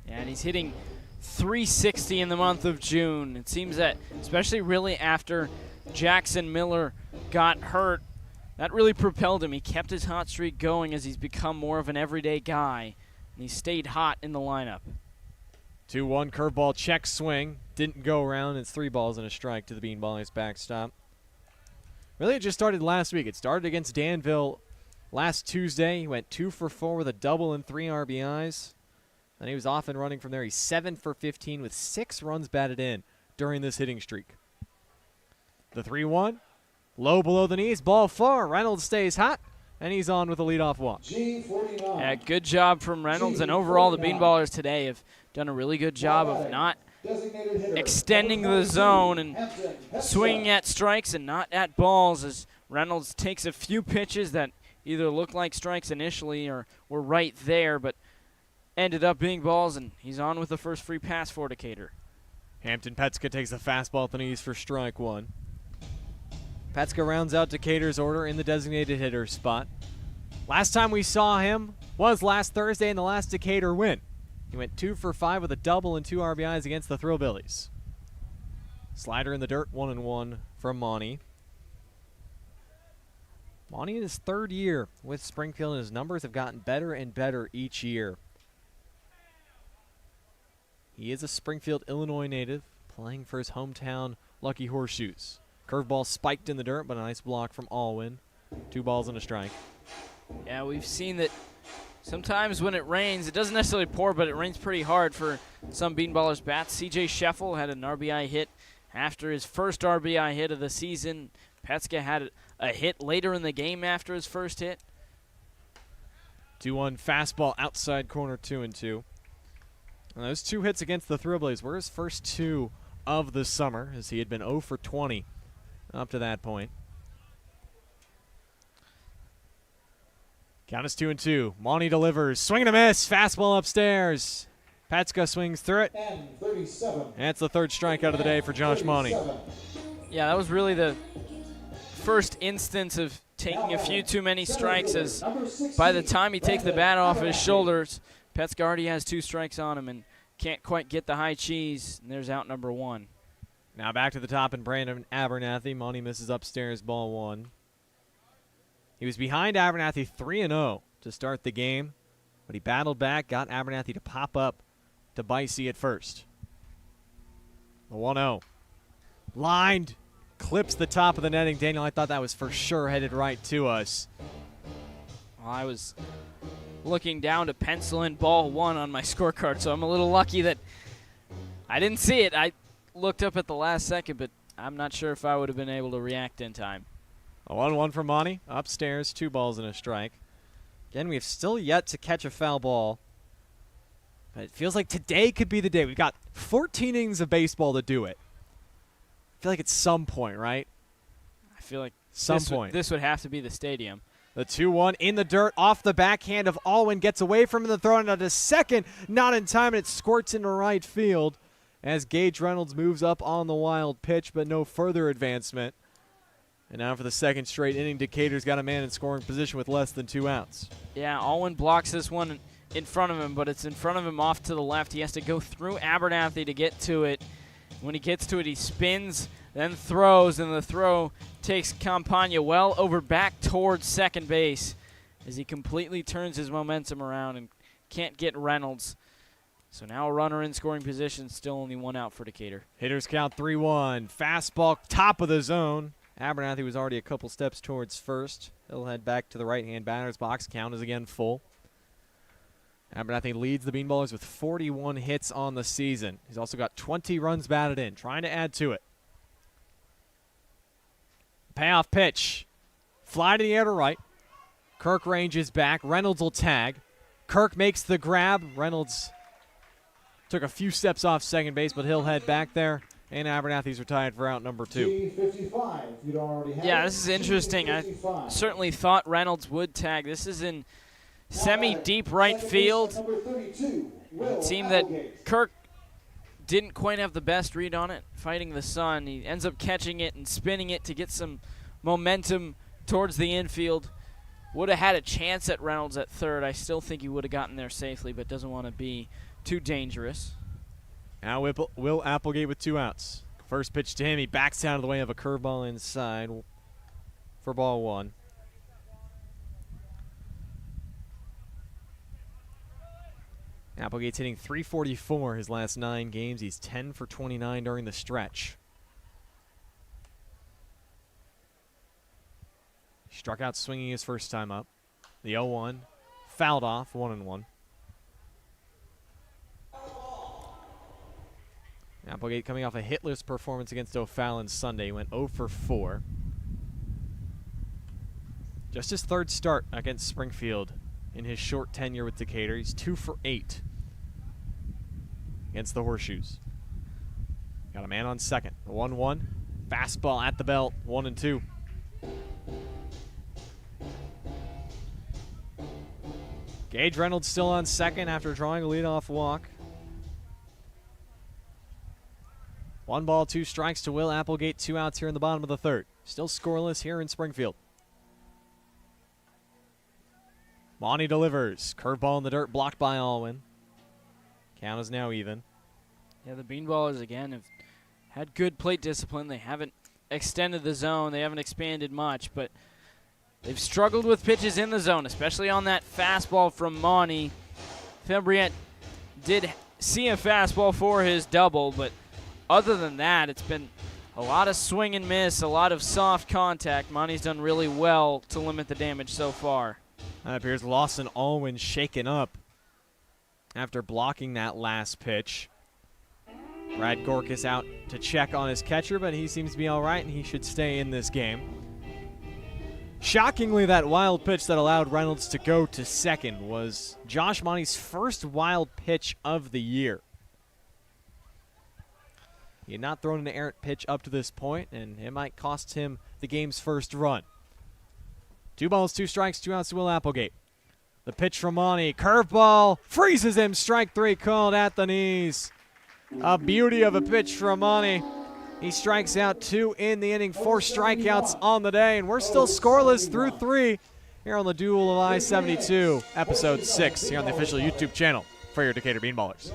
Yeah, and he's hitting 360 in the month of June. It seems that, especially really after Jackson Miller got hurt, that really propelled him. He kept his hot streak going as he's become more of an everyday guy, and he stayed hot in the lineup. 2-1 curveball check swing. Didn't go around. It's 3 balls and a strike to the Beanballers backstop. Really, it just started last week. It started against Danville last Tuesday. He went 2 for 4 with a double and 3 RBIs. And he was off and running from there. He's 7 for 15 with 6 runs batted in during this hitting streak. The 3-1, low below the knees, ball 4. Reynolds stays hot, and he's on with a leadoff walk. Yeah, good job from Reynolds, and overall the Beanballers today have done a really good job of not extending the zone and swinging at strikes and not at balls, as Reynolds takes a few pitches that either looked like strikes initially or were right there, but ended up being balls, and he's on with the first free pass for Decatur. Hampton Petska takes the fastball at the knees for strike one. Petska rounds out Decatur's order in the designated hitter spot. Last time we saw him was last Thursday in the last Decatur win. He went 2 for 5 with a double and 2 RBIs against the Thrillbillies. Slider in the dirt, 1-1 from Monty. Monty in his 3rd year with Springfield, and his numbers have gotten better and better each year. He is a Springfield, Illinois native, playing for his hometown Lucky Horseshoes. Curveball spiked in the dirt, but a nice block from Alwyn. 2 balls and a strike. Yeah, we've seen that sometimes when it rains, it doesn't necessarily pour, but it rains pretty hard for some beanballers' bats. C.J. Scheffel had an RBI hit after his first RBI hit of the season. Petska had a hit later in the game after his first hit. 2-1 fastball outside corner, 2-2. And those 2 hits against the Thrillbillies were his first 2 of the summer, as he had been 0 for 20 up to that point. Count is 2-2. Monty delivers. Swing and a miss. Fastball upstairs. Petska swings through it. And it's the 3rd strikeout of the day for Josh Monty. Yeah, that was really the first instance of taking a few too many strikes, as by the time he takes the bat off his shoulders, Petska already has 2 strikes on him and can't quite get the high cheese, and there's out number 1. Now back to the top and Brandon Abernathy. Monty misses upstairs, ball 1. He was behind Abernathy 3-0 to start the game, but he battled back, got Abernathy to pop up to Bicey at first. The 1-0. Lined, clips the top of the netting. Daniel, I thought that was for sure headed right to us. Well, I was looking down to pencil in ball 1 on my scorecard, so I'm a little lucky that I didn't see it. I looked up at the last second, but I'm not sure if I would have been able to react in time. A 1-1 from Monty. Upstairs, 2 balls and a strike. Again, we have still yet to catch a foul ball. But it feels like today could be the day. We've got 14 innings of baseball to do it. I feel like at some point, right? I feel like this would have to be the stadium. The 2-1 in the dirt off the backhand of Alwyn. Gets away from him. The throw into the second. Not in time, and it squirts into right field as Gage Reynolds moves up on the wild pitch, but no further advancement. And now for the 2nd straight inning, Decatur's got a man in scoring position with less than 2 outs. Yeah, Alwyn blocks this one in front of him, but it's in front of him off to the left. He has to go through Abernathy to get to it. When he gets to it, he spins, then throws, and the throw takes Campagna well over back towards second base as he completely turns his momentum around and can't get Reynolds. So now a runner in scoring position, still only 1 out for Decatur. Hitters count 3-1. Fastball top of the zone. Abernathy was already a couple steps towards first. He'll head back to the right-hand batter's box. Count is again full. Abernathy leads the Beanballers with 41 hits on the season. He's also got 20 runs batted in, trying to add to it. Payoff pitch. Fly to the air to right. Kirk ranges back. Reynolds will tag. Kirk makes the grab. Reynolds took a few steps off second base, but he'll head back there. And Abernathy's retired for out number 2. Yeah, this is interesting. I certainly thought Reynolds would tag. This is in semi-deep right field. It seemed that Kirk didn't quite have the best read on it, fighting the sun. He ends up catching it and spinning it to get some momentum towards the infield. Would have had a chance at Reynolds at third. I still think he would have gotten there safely, but doesn't want to be too dangerous. Now Will Applegate with 2 outs. First pitch to him. He backs out of the way of a curveball inside for ball 1. Applegate's hitting .344 his last 9 games. He's 10 for 29 during the stretch. He struck out swinging his first time up. The 0-1 fouled off, 1-1. Applegate coming off a hitless performance against O'Fallon Sunday. He went 0 for 4. Just his 3rd start against Springfield in his short tenure with Decatur. He's 2 for 8 against the Horseshoes. Got a man on second. The 1-1. Fastball at the belt. 1-2. Gage Reynolds still on second after drawing a leadoff walk. 1 ball, 2 strikes to Will Applegate, 2 outs here in the bottom of the third. Still scoreless here in Springfield. Monty delivers. Curveball in the dirt, blocked by Alwyn. Count is now even. Yeah, the Beanballers, again, have had good plate discipline. They haven't extended the zone. They haven't expanded much, but they've struggled with pitches in the zone, especially on that fastball from Monty. Fabriette did see a fastball for his double, but other than that, it's been a lot of swing and miss, a lot of soft contact. Monty's done really well to limit the damage so far. That appears Lawson Alwyn shaken up after blocking that last pitch. Brad Gorkas out to check on his catcher, but he seems to be all right, and he should stay in this game. Shockingly, that wild pitch that allowed Reynolds to go to second was Josh Monty's first wild pitch of the year. He had not thrown an errant pitch up to this point, and it might cost him the game's first run. 2 balls, 2 strikes, 2 outs to Will Applegate. The pitch from Monty, curveball, freezes him, strike 3 called at the knees. A beauty of a pitch from Monty. He strikes out 2 in the inning, 4 strikeouts on the day, and we're still scoreless through 3 here on the Duel of I-72, episode 6 here on the official YouTube channel for your Decatur Beanballers.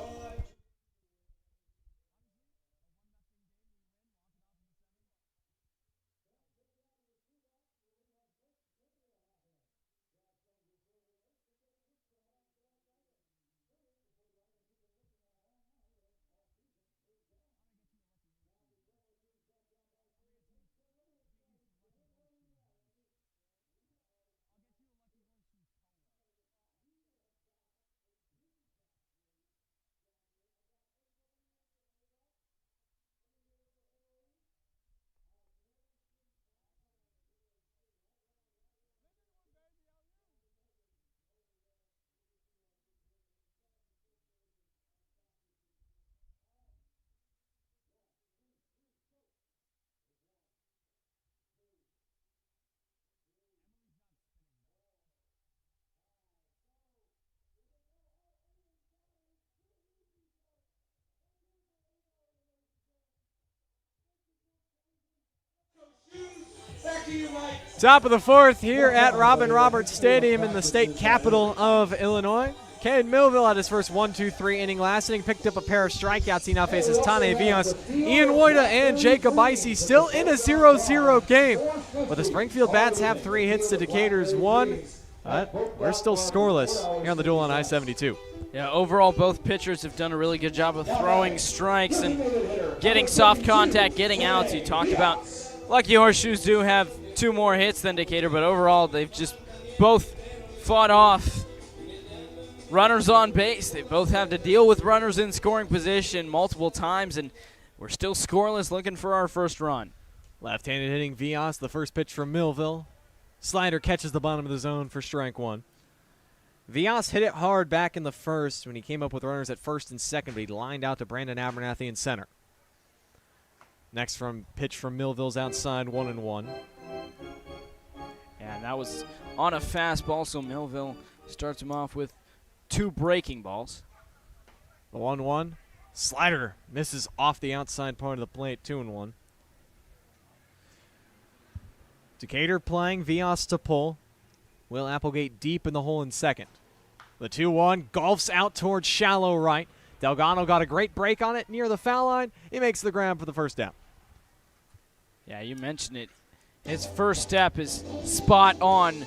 Top of the 4th here at Robin Roberts Stadium in the state capital of Illinois. Caden Millville had his first 1-2-3 inning last inning, picked up a pair of strikeouts. He now faces Tane Villas, Ian Woida, and Jacob Icey, still in a 0-0 game. But the Springfield Bats have 3 hits to Decatur's 1. But we're still scoreless here on the Duel on I-72. Yeah, overall, both pitchers have done a really good job of throwing strikes and getting soft contact, getting outs. You talked about Lucky Horseshoes do have 2 more hits than Decatur, but overall, they've just both fought off runners on base. They both have to deal with runners in scoring position multiple times, and we're still scoreless, looking for our first run. Left-handed hitting Villas, the first pitch from Millville. Slider catches the bottom of the zone for strike 1. Villas hit it hard back in the first when he came up with runners at first and second, but he lined out to Brandon Abernathy in center. Next pitch from Millville's outside, 1-1. Yeah, and that was on a fastball, so Millville starts him off with 2 breaking balls. The 1-1. Slider misses off the outside part of the plate, 2-1. Decatur playing Villas to pull. Will Applegate deep in the hole in second. The 2-1 golfs out towards shallow right. Delgado got a great break on it near the foul line. He makes the grab for the first down. Yeah, you mentioned it. His first step is spot on,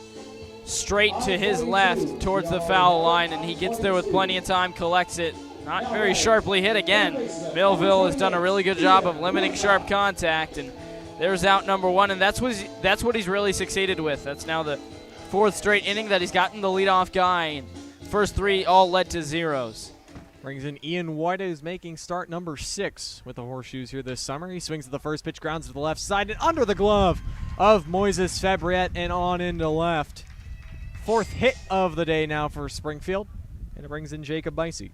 straight to his left towards the foul line, and he gets there with plenty of time, collects it. Not very sharply hit again. Millville has done a really good job of limiting sharp contact, and there's out number 1, and that's what he's really succeeded with. That's now the 4th straight inning that he's gotten the leadoff guy, and first 3 all led to zeros. Brings in Ian White, who's making start number 6 with the Horseshoes here this summer. He swings at the first pitch, grounds to the left side, and under the glove of Moises Fabriette and on into left. 4th hit of the day now for Springfield, and it brings in Jacob Icey.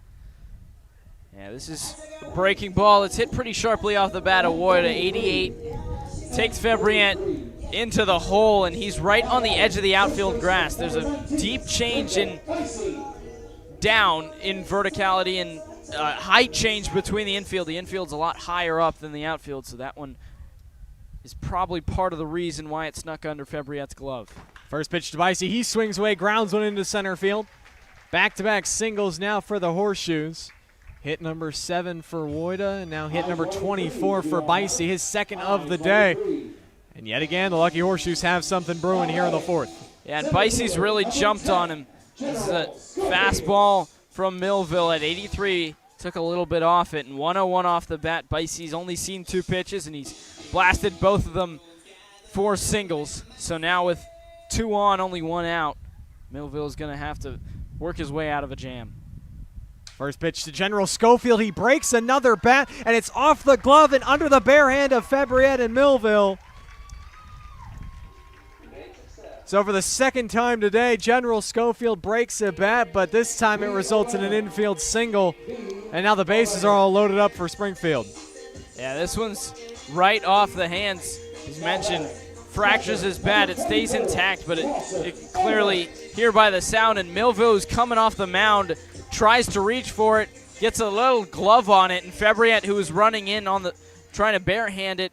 Yeah, this is a breaking ball. It's hit pretty sharply off the bat of Woida. 88 takes Fabriette into the hole, and he's right on the edge of the outfield grass. There's a deep change in down in verticality, and height change between the infield. The infield's a lot higher up than the outfield, so that one is probably part of the reason why it snuck under Fabriette's glove. First pitch to Bicey. He swings away, grounds one into center field. Back-to-back singles now for the Horseshoes. Hit number 7 for Woida, and now hit number 24 for Bicey, his second of the day. And yet again, the Lucky Horseshoes have something brewing here in the fourth. Yeah, and Bicey's really jumped on him. This is a fastball from Millville at 83. Took a little bit off it, and 101 off the bat. Bicey's only seen 2 pitches, and he's blasted both of them for singles. So now with 2 on, only 1 out, Millville's going to have to work his way out of a jam. First pitch to General Schofield. He breaks another bat, and it's off the glove and under the bare hand of Fabriette and Millville. So for the second time today, General Schofield breaks a bat, but this time it results in an infield single. And now the bases are all loaded up for Springfield. Yeah, this one's right off the hands. As mentioned, fractures his bat. It stays intact, but it clearly hear by the sound. And Millville, who's coming off the mound, tries to reach for it, gets a little glove on it, and Fabriette, who is running in on the trying to barehand it,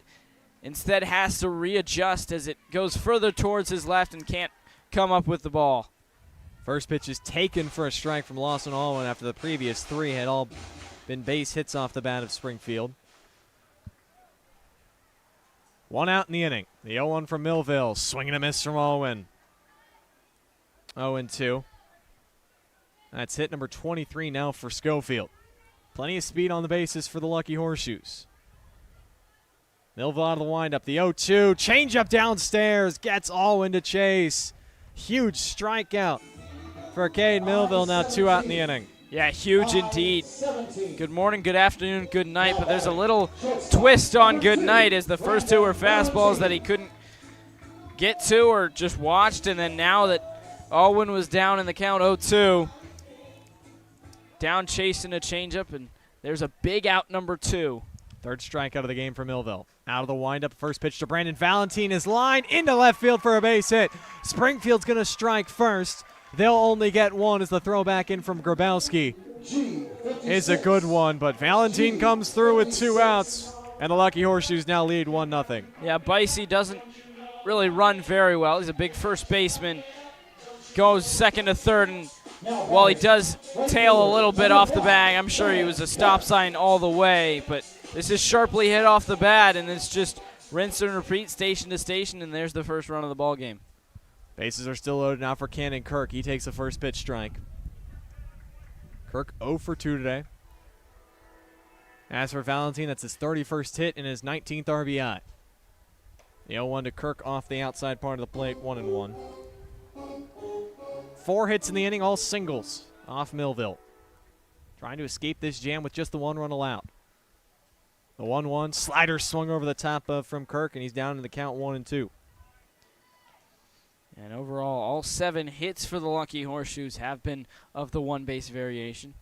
instead has to readjust as it goes further towards his left and can't come up with the ball. First pitch is taken for a strike from Lawson Allwin after the previous 3 had all been base hits off the bat of Springfield. 1 out in the inning. The 0-1 from Millville. Swing and a miss from Allwin. 0-2. That's hit number 23 now for Schofield. Plenty of speed on the bases for the Lucky Horseshoes. Millville out of the windup. The 0-2. Changeup downstairs. Gets Allwin to chase. Huge strikeout for Cade Millville. Now 2 out in the inning. Yeah, huge indeed. Good morning, good afternoon, good night. But there's a little twist on good night as the first 2 were fastballs that he couldn't get to or just watched. And then now that Allwin was down in the count 0-2, down chasing a changeup, and there's a big out number 2. Third strikeout of the game for Millville. Out of the windup, first pitch to Brandon Valentine is lined into left field for a base hit. Springfield's going to strike first. They'll only get 1 as the throw back in from Grabowski is a good one, but Valentine comes through with 2 outs, and the Lucky Horseshoes now lead 1-0. Yeah, Bicey doesn't really run very well. He's a big first baseman. Goes second to third, and while he does tail a little bit off the bag, I'm sure he was a stop sign all the way, but this is sharply hit off the bat, and it's just rinse and repeat, station to station, and there's the first run of the ball game. Bases are still loaded now for Cannon Kirk. He takes a first pitch strike. Kirk 0 for 2 today. As for Valentine, that's his 31st hit and his 19th RBI. The 0-1 to Kirk off the outside part of the plate, 1-1. 4 hits in the inning, all singles off Millville. Trying to escape this jam with just the 1 run allowed. The 1-1 slider swung over the top of from Kirk, and he's down in the count 1-2. And overall, all 7 hits for the Lucky Horseshoes have been of the 1 base variation.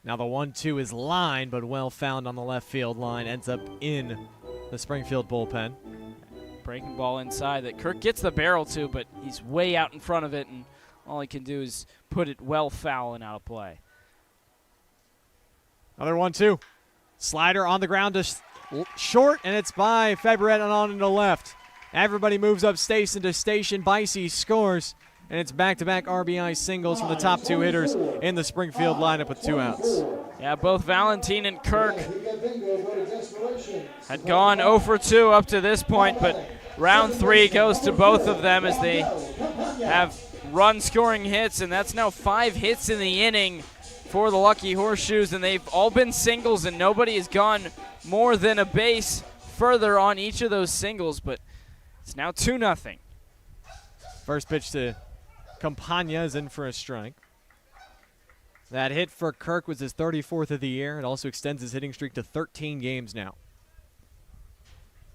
Now the 1-2 is lined, but well found on the left field line. Ends up in the Springfield bullpen. Breaking ball inside that Kirk gets the barrel to, but he's way out in front of it, and all he can do is put it well foul and out of play. Another 1-2. Slider on the ground to short, and it's by Fabriette and on into left. Everybody moves up station to station. Bicey scores, and it's back-to-back RBI singles from the top 2 hitters in the Springfield lineup with 2 outs. Yeah, both Valentine and Kirk had gone 0 for 2 up to this point, but round 3 goes to both of them as they have run-scoring hits, and that's now 5 hits in the inning for the Lucky Horseshoes, and they've all been singles, and nobody has gone more than a base further on each of those singles, but it's now 2-0. First pitch to Campagna is in for a strike. That hit for Kirk was his 34th of the year. It also extends his hitting streak to 13 games now.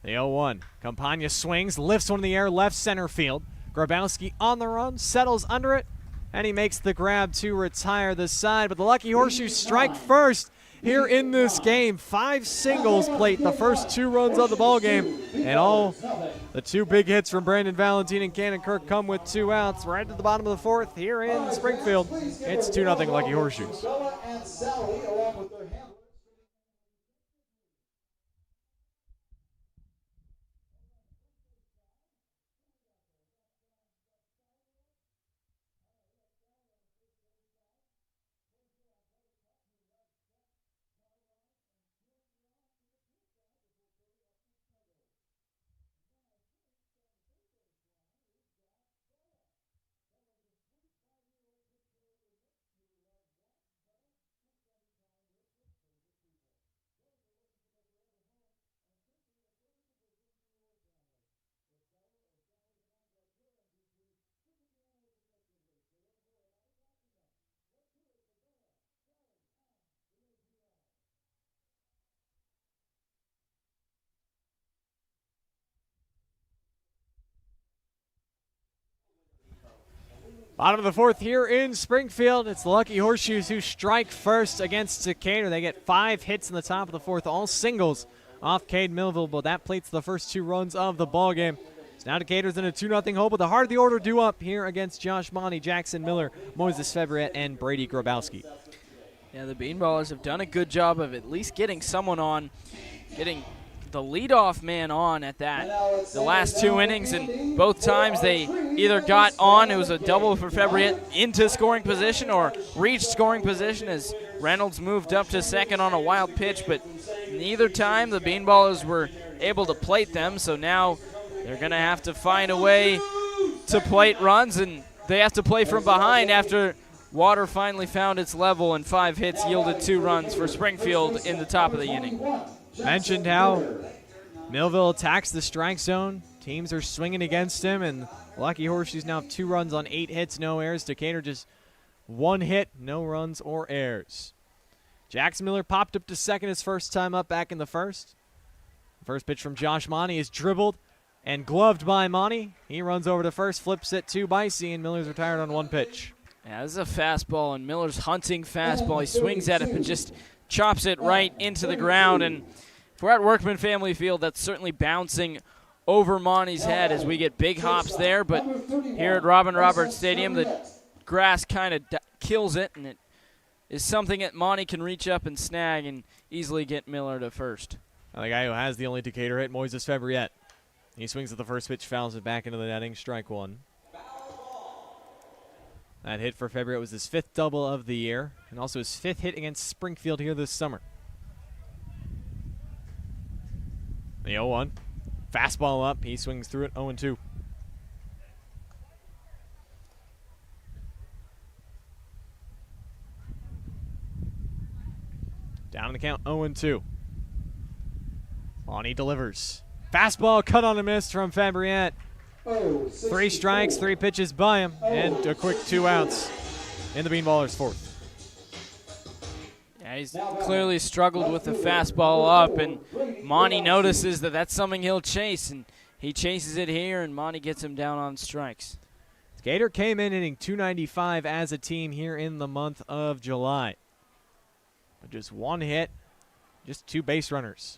The 0-1. Campagna swings, lifts one in the air, left center field. Grabowski on the run, settles under it, and he makes the grab to retire the side. But the Lucky Horseshoes strike first here in this game. 5 singles plate the first 2 runs of the ball game, and all the 2 big hits from Brandon Valentine and Cannon Kirk come with 2 outs. Right at the bottom of the 4th here in Springfield. It's 2-0 Lucky Horseshoes. Bottom of the fourth here in Springfield. It's the Lucky Horseshoes who strike first against Decatur. They get 5 hits in the top of the fourth, all singles off Cade Millville, but that plates the first 2 runs of the ball game. So now Decatur's in a 2-0 hole, but the heart of the order due up here against Josh Monty, Jackson Miller, Moses Fevriet, and Brady Grabowski. Yeah, the Beanballers have done a good job of at least getting someone on, getting the leadoff man on at that. The last 2 innings, and both times they either got on, it was a double for Fevriet, into scoring position or reached scoring position as Reynolds moved up to second on a wild pitch, but neither time the Beanballers were able to plate them, so now they're going to have to find a way to plate runs, and they have to play from behind after water finally found its level, and 5 hits yielded 2 runs for Springfield in the top of the inning. Mentioned how Millville attacks the strike zone. Teams are swinging against him, and Lucky Horseshoes now have 2 runs on 8 hits, no errors. Decatur just 1 hit, no runs or errors. Jackson Miller popped up to second his first time up back in the first. First pitch from Josh Monty is dribbled and gloved by Monty. He runs over to first, flips it to Bicey, and Miller's retired on 1 pitch. Yeah, this is a fastball, and Miller's hunting fastball. He swings at it and just chops it right into the ground, and if we're at Workman Family Field, that's certainly bouncing over Monty's head as we get big hops there, but here at Robin Roberts Stadium, the grass kind of kills it, and it is something that Monty can reach up and snag and easily get Miller to first. Now the guy who has the only Decatur hit, Moses Fevriet. He swings at the first pitch, fouls it back into the netting, strike 1. That hit for Fevriet was his 5th double of the year, and also his 5th hit against Springfield here this summer. The 0-1. Fastball up. He swings through it, 0-2. Down in the count, 0-2. Monty delivers. Fastball cut on a miss from Fevriet. 3 strikes, 3 pitches by him, and a quick 2 outs in the Beanballers' 4th. Yeah, he's clearly struggled with the fastball up, and Monty notices that that's something he'll chase, and he chases it here, and Monty gets him down on strikes. Decatur came in hitting .295 as a team here in the month of July. But just 1 hit, just 2 base runners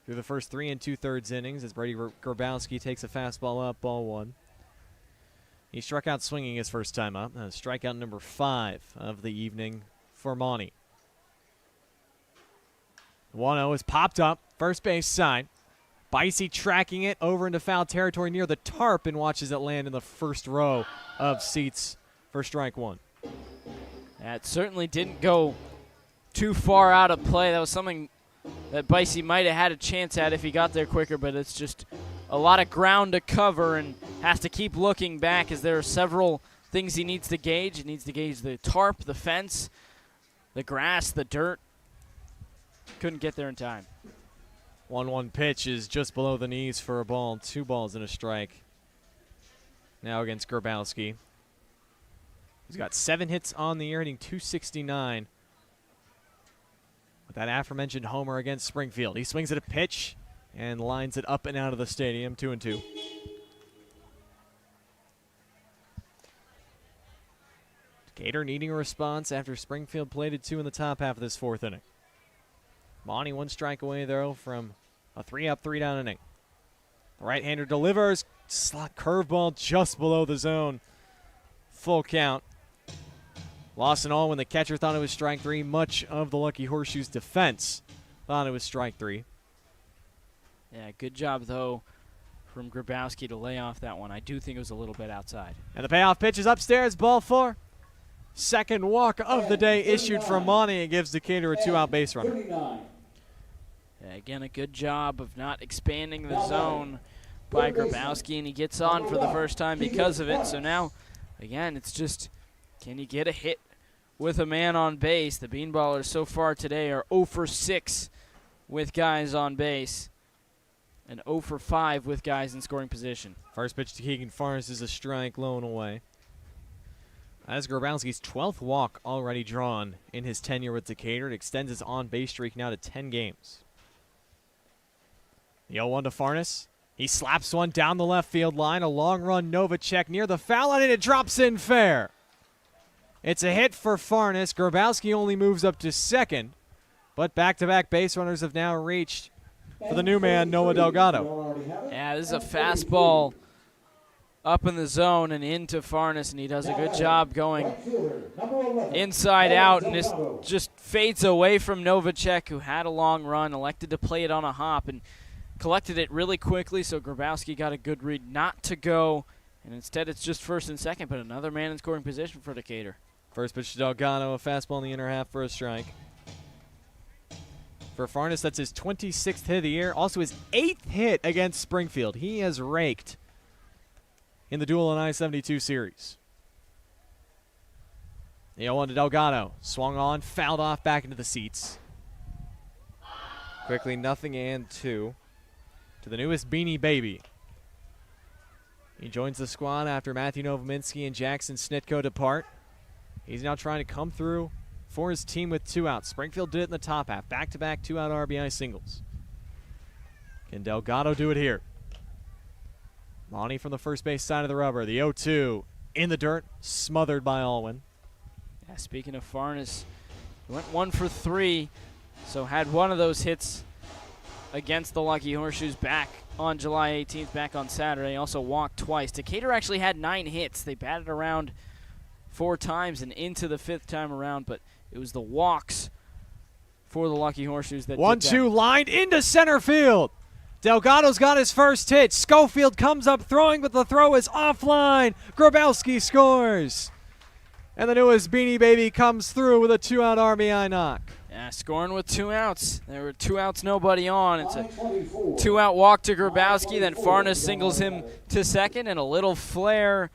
through the first 3 2/3 innings as Brady Grabowski takes a fastball up, ball 1. He struck out swinging his first time up. Strikeout number 5 of the evening for Monty. 1-0 is popped up, first base side. Bicey tracking it over into foul territory near the tarp and watches it land in the first row of seats for strike 1. That certainly didn't go too far out of play. That was something that Bicey might have had a chance at if he got there quicker, but it's just a lot of ground to cover and has to keep looking back as there are several things he needs to gauge. He needs to gauge the tarp, the fence, the grass, the dirt. Couldn't get there in time. 1-1 pitch is just below the knees for a ball. 2 balls and a strike. Now against Grabowski. He's got 7 hits on the year, hitting .269. With that aforementioned homer against Springfield. He swings at a pitch and lines it up and out of the stadium, 2-2. Decatur needing a response after Springfield plated 2 in the top half of this 4th inning. Monty 1 strike away, though, from a 3-up, 3-down inning. The right-hander delivers. Slot curveball just below the zone. Full count. Lost and all when the catcher thought it was strike 3. Much of the Lucky Horseshoes defense thought it was strike 3. Yeah, good job, though, from Grabowski to lay off that one. I do think it was a little bit outside. And the payoff pitch is upstairs, ball 4. Second walk of the day issued from Monty. It gives Decatur a 2-out base runner. Yeah, again, a good job of not expanding the zone by Grabowski, and he gets on for the first time because of it. So now, again, it's just, can you get a hit with a man on base? The Beanballers so far today are 0 for 6 with guys on base and 0 for 5 with guys in scoring position. First pitch to Keegan Forrest is a strike, low and away. That's Grabowski's 12th walk already drawn in his tenure with Decatur. It extends his on-base streak now to 10 games. The 0-1 to Farnes. He slaps one down the left field line. A long run, Novacek near the foul line, and it drops in fair. It's a hit for Farnes. Grabowski only moves up to second, but back-to-back base runners have now reached for the new man, Noah Delgado. Yeah, this is a fastball up in the zone and into Farnes, and he does a good job going inside out, and this just fades away from Novacek, who had a long run, elected to play it on a hop, and collected it really quickly, so Grabowski got a good read not to go, and instead it's just first and second, but another man in scoring position for Decatur. First pitch to Delgado, a fastball in the inner half for a strike. For Farnes, that's his 26th hit of the year, also his 8th hit against Springfield. He has raked in the Duel and I-72 series. The 0-1 to Delgado, swung on, fouled off back into the seats. Quickly, 0-2. To the newest Beanie Baby. He joins the squad after Matthew Novominski and Jackson Snitko depart. He's now trying to come through for his team with 2 outs. Springfield did it in the top half. Back-to-back 2-out RBI singles. Can Delgado do it here? Monty from the first base side of the rubber. The 0-2 in the dirt, smothered by Alwyn. Yeah, speaking of Farnes, he went 1 for 3, so had one of those hits against the Lucky Horseshoes back on July 18th, back on Saturday. He also walked twice. Decatur actually had 9 hits. They batted around 4 times and into the 5th time around, but it was the walks for the Lucky Horseshoes that 1-2 lined into center field. Delgado's got his first hit. Schofield comes up throwing, but the throw is offline. Grabowski scores. And the newest Beanie Baby comes through with a 2-out RBI knock. Yeah, scoring with 2 outs. There were 2 outs, nobody on. It's a 2-out walk to Grabowski. Then Farnes singles him to second, and a little flare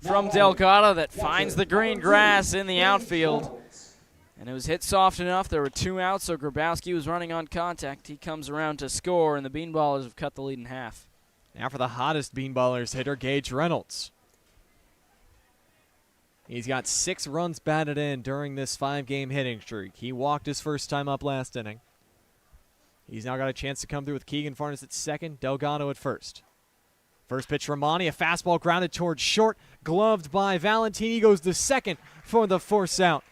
from Delgado that finds the green grass in the outfield. And it was hit soft enough. There were 2 outs, so Grabowski was running on contact. He comes around to score, and the Beanballers have cut the lead in half. Now for the hottest Beanballers hitter, Gage Reynolds. He's got 6 runs batted in during this 5-game hitting streak. He walked his first time up last inning. He's now got a chance to come through with Keegan Farnes at second, Delgado at first. First pitch from Monty, a fastball grounded towards short, gloved by Valentini, goes to second for the force out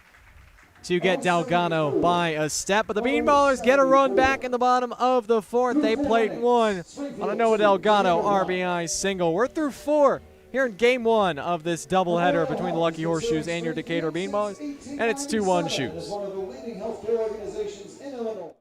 to get Delgado by a step. But the Beanballers get a run back in the bottom of the 4th. They plate 1 on a Noah Delgado RBI single. We're through 4 here in Game 1 of this doubleheader between the Lucky Horseshoes and your Decatur Beanballers, and it's 2-1 Shoes. One of the leading healthcare organizations in Illinois.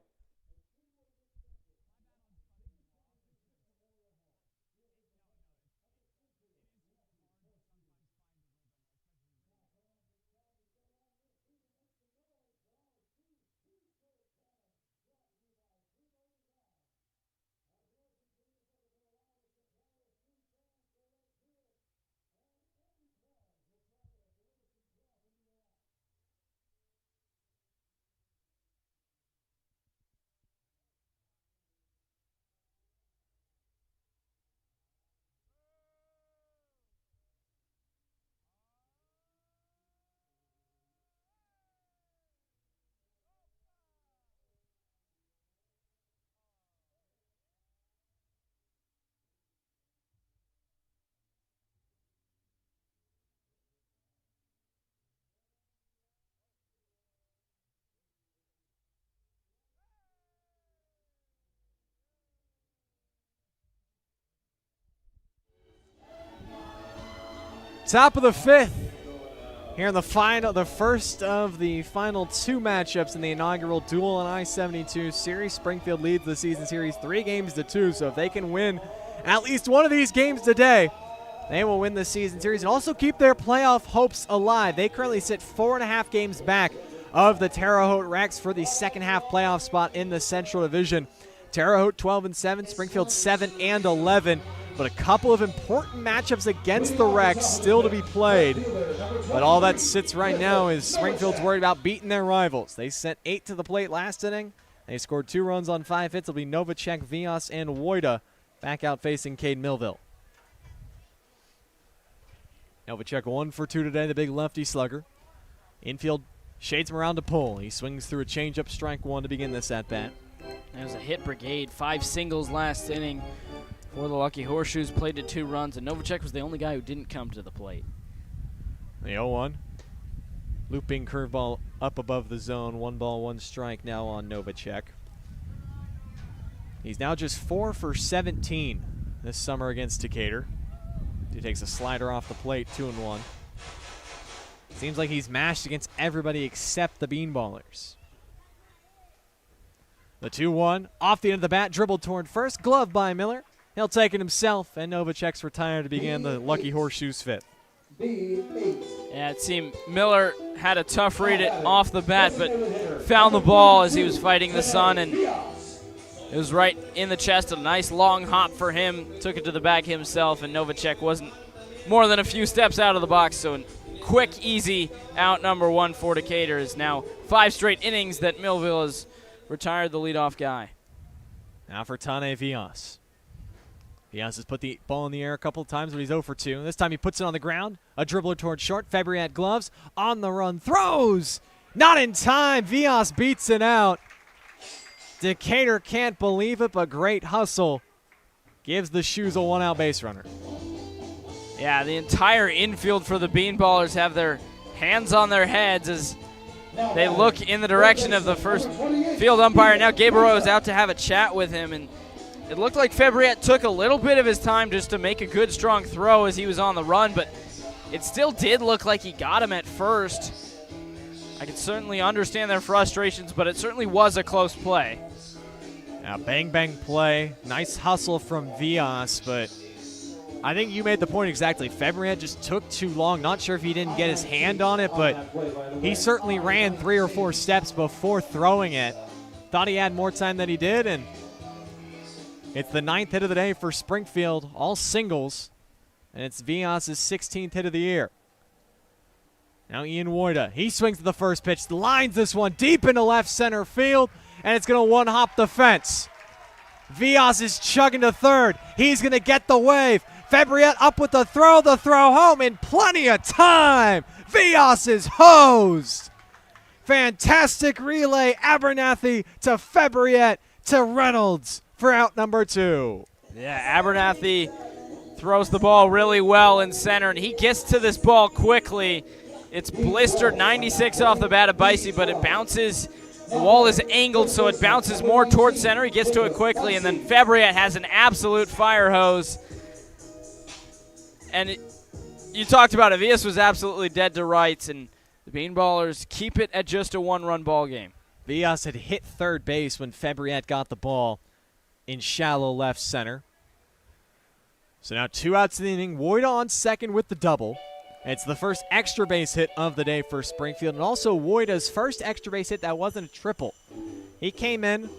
Top of the 5th. Here in the first of the final 2 matchups in the inaugural Duel and I-72 series. Springfield leads the season series 3-2, so if they can win at least one of these games today, they will win the season series and also keep their playoff hopes alive. They currently sit 4.5 games back of the Terre Haute Rex for the second half playoff spot in the Central Division. Terre Haute 12-7, Springfield 7-11. But a couple of important matchups against the Rex still to be played. But all that sits right now is Springfield's worried about beating their rivals. They sent 8 to the plate last inning. They scored 2 runs on 5 hits. It'll be Novacek, Vias, and Wojda back out facing Cade Millville. Novacek 1 for 2 today, the big lefty slugger. Infield shades him around to pull. He swings through a changeup, strike 1 to begin this at-bat. There's a hit brigade, 5 singles last inning For the Lucky Horseshoes, played to 2 runs, and Novacek was the only guy who didn't come to the plate. The 0-1. Looping curveball up above the zone. 1 ball, 1 strike now on Novacek. He's now just 4 for 17 this summer against Decatur. He takes a slider off the plate, 2-1. Seems like he's mashed against everybody except the Beanballers. The 2-1, off the end of the bat, dribbled toward first, glove by Miller. He'll take it himself, and Novacek's retired to begin the Lucky Horseshoes 5th. Yeah, it seemed Miller had a tough read it off the bat, but found the ball as he was fighting the sun, and it was right in the chest. A nice long hop for him. Took it to the bag himself, and Novacek wasn't more than a few steps out of the box. So a quick, easy out number 1 for Decatur is now 5 straight innings that Millville has retired the leadoff guy. Now for Tane Villas. Villas has put the ball in the air a couple of times, but he's 0 for 2. This time he puts it on the ground. A dribbler toward short. Febriat gloves. On the run. Throws. Not in time. Villas beats it out. Decatur can't believe it, but great hustle. Gives the Shoes a 1-out base runner. Yeah, the entire infield for the Beanballers have their hands on their heads as they look in the direction of the first field umpire. Now Gabriel is out to have a chat with him, and it looked like Febriat took a little bit of his time just to make a good, strong throw as he was on the run, but it still did look like he got him at first. I can certainly understand their frustrations, but it certainly was a close play. Now bang play. Nice hustle from Villas, but I think you made the point exactly. Febriat just took too long. Not sure if he didn't get his hand on it, but he certainly ran 3 or 4 steps before throwing it. Thought he had more time than he did, and it's the 9th hit of the day for Springfield, all singles, and it's Villas' 16th hit of the year. Now Ian Woida, he swings to the first pitch, lines this one deep into left center field, and it's going to one-hop the fence. Villas is chugging to third. He's going to get the wave. Febriat up with the throw home in plenty of time. Villas is hosed. Fantastic relay, Abernathy to Febriat to Reynolds for out number 2. Yeah, Abernathy throws the ball really well in center, and he gets to this ball quickly. It's blistered 96 off the bat of Bicey, but it bounces. The wall is angled, so it bounces more towards center. He gets to it quickly, and then Febriat has an absolute fire hose. And you talked about it. Villas was absolutely dead to rights, and the Beanballers keep it at just a 1-run ball game. Villas had hit third base when Febriat got the ball in shallow left center. So now 2 outs in the inning. Woida on second with the double. It's the first extra base hit of the day for Springfield, and also Woida's first extra base hit that wasn't a triple. He came in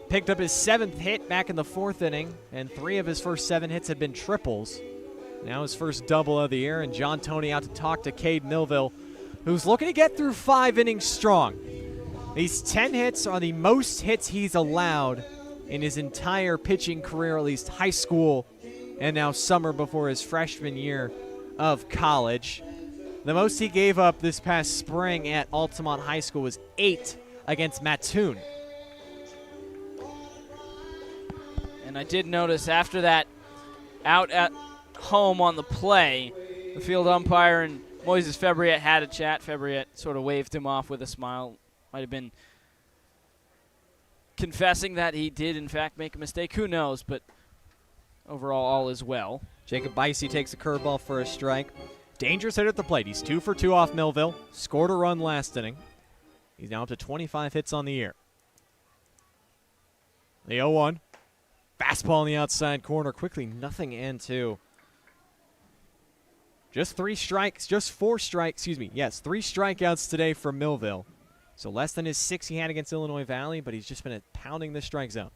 picked up his 7th hit back in the 4th inning, and 3 of his first 7 hits had been triples. Now his first double of the year, and John Toney out to talk to Cade Millville, who's looking to get through 5 innings strong. These 10 hits are the most hits he's allowed in his entire pitching career, at least high school, and now summer before his freshman year of college. The most he gave up this past spring at Altamont High School was 8 against Mattoon. And I did notice after that out at home on the play, the field umpire and Moises Febriat had a chat. Febriat sort of waved him off with a smile. Might have been confessing that he did, in fact, make a mistake. Who knows? But overall, all is well. Jacob Bicey takes a curveball for a strike. Dangerous hit at the plate. He's 2 for 2 off Millville. Scored a run last inning. He's now up to 25 hits on the year. The 0-1. Fastball in the outside corner. Quickly, nothing and 2. Just 3 strikes. Just 4 strikes. Excuse me. Yes, 3 strikeouts today for Millville. So less than his 6 he had against Illinois Valley, but he's just been pounding the strike zone.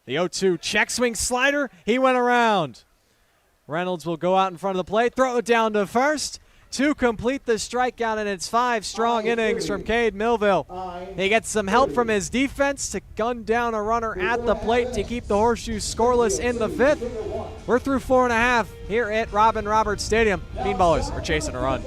The 0-2. Check swing slider. He went around. Reynolds will go out in front of the plate, throw it down to first to complete the strikeout, and it's 5 strong innings from Cade Millville. He gets some help from his defense to gun down a runner at the plate to keep the Horseshoes scoreless in the 5th. We're through 4.5 here at Robin Roberts Stadium. Beanballers are chasing a run.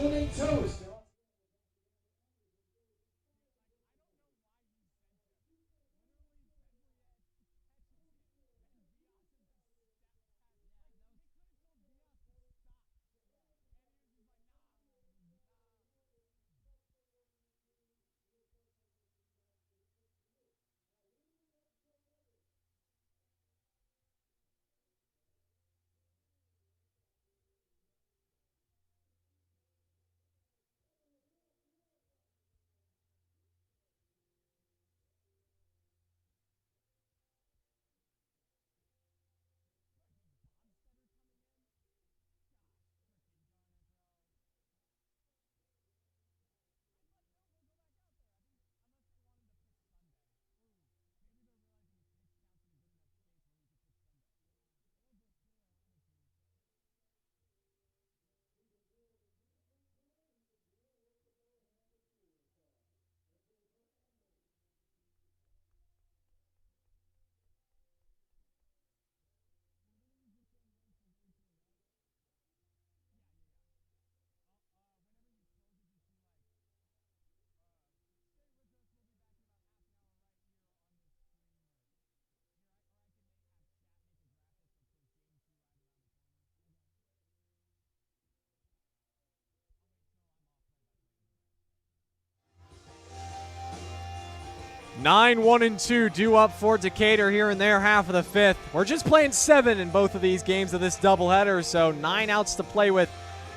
9-1-2 due up for Decatur here in their half of the fifth. We're just playing 7 in both of these games of this doubleheader, so 9 outs to play with.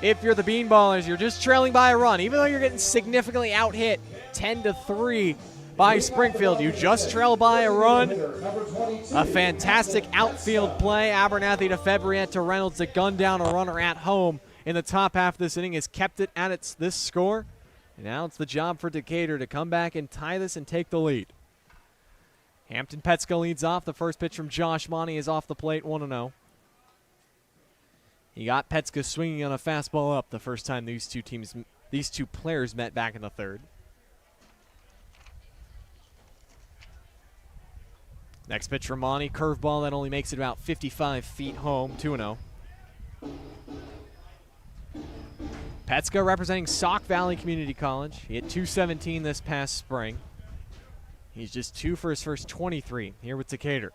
If you're the Beanballers, you're just trailing by a run. Even though you're getting significantly out-hit 10-3 by Springfield, you just trail by a run. A fantastic outfield play. Abernathy to Febriette to Reynolds to gun down a runner at home in the top half of this inning has kept it at this score. And now it's the job for Decatur to come back and tie this and take the lead. Hampton Petska leads off. The first pitch from Josh Monty is off the plate, 1-0. He got Petska swinging on a fastball up the first time these two players met back in the third. Next pitch from Monty, curveball that only makes it about 55 feet home, 2-0. Petska representing Sauk Valley Community College. He hit .217 this past spring. He's just 2 for his first 23 here with Decatur.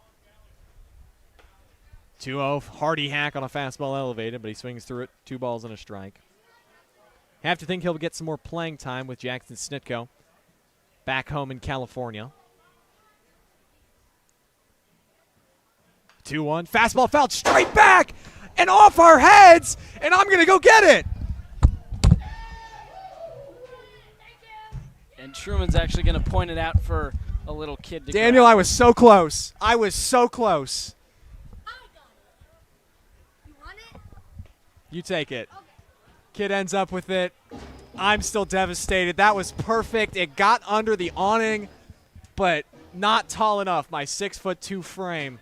2-0, hardy hack on a fastball elevated, but he swings through it. 2 balls and a strike. Have to think he'll get some more playing time with Jackson Snitko back home in California. 2-1, fastball fouled straight back and off our heads, and I'm going to go get it. And Truman's actually going to point it out for a little kid to Daniel, grab. I was so close. I was so close. I got it. You want it? You take it. Okay. Kid ends up with it. I'm still devastated. That was perfect. It got under the awning, but not tall enough. My 6'2" frame,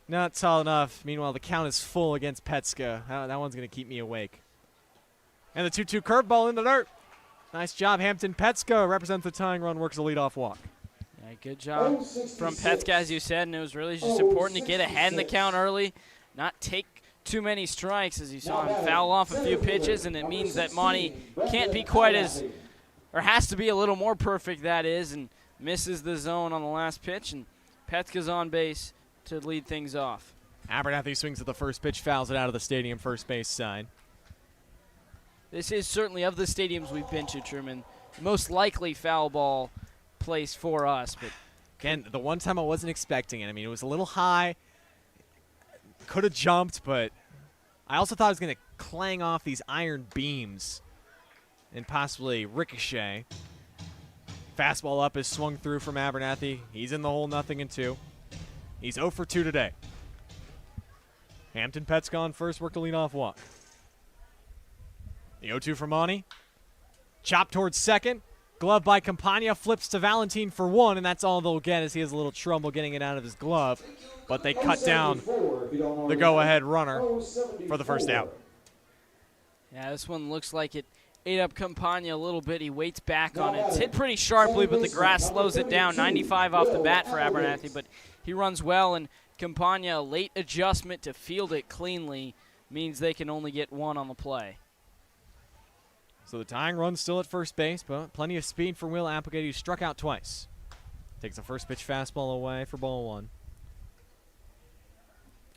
not tall enough. Meanwhile, the count is full against Petska. That one's going to keep me awake. And the 2-2 curveball in the dirt. Nice job. Hampton Petska represents the tying run, works a leadoff walk. Yeah, good job from Petska, as you said, and it was really just important to get ahead in the count early, not take too many strikes, as you saw him foul off a few pitches, and it means that Monty can't be quite as, or has to be a little more perfect, that is, and misses the zone on the last pitch, and Petska's on base to lead things off. Abernathy swings at the first pitch, fouls it out of the stadium first base side. This is certainly, of the stadiums we've been to, Truman, most likely foul ball place for us. But again, the one time I wasn't expecting it. I mean, it was a little high. Could have jumped, but I also thought it was going to clang off these iron beams and possibly ricochet. Fastball up is swung through from Abernathy. He's in the hole, 0-2. He's 0 for 2 today. Hampton Petska on first, worked a leadoff walk. The 0-2 from Monty. Chop towards second. Glove by Campagna, flips to Valentine for 1, and that's all they'll get as he has a little trouble getting it out of his glove. But they cut down the go-ahead runner for the first out. yeah, this one looks like it ate up Campagna a little bit. He waits back on it. It's hit pretty sharply, but the grass slows it down. 95 off the bat for Abernathy, but he runs well, and Campagna, a late adjustment to field it cleanly, means they can only get 1 on the play. So the tying run's still at first base, but plenty of speed for Will Applegate, who struck out twice. Takes the first pitch fastball away for ball 1.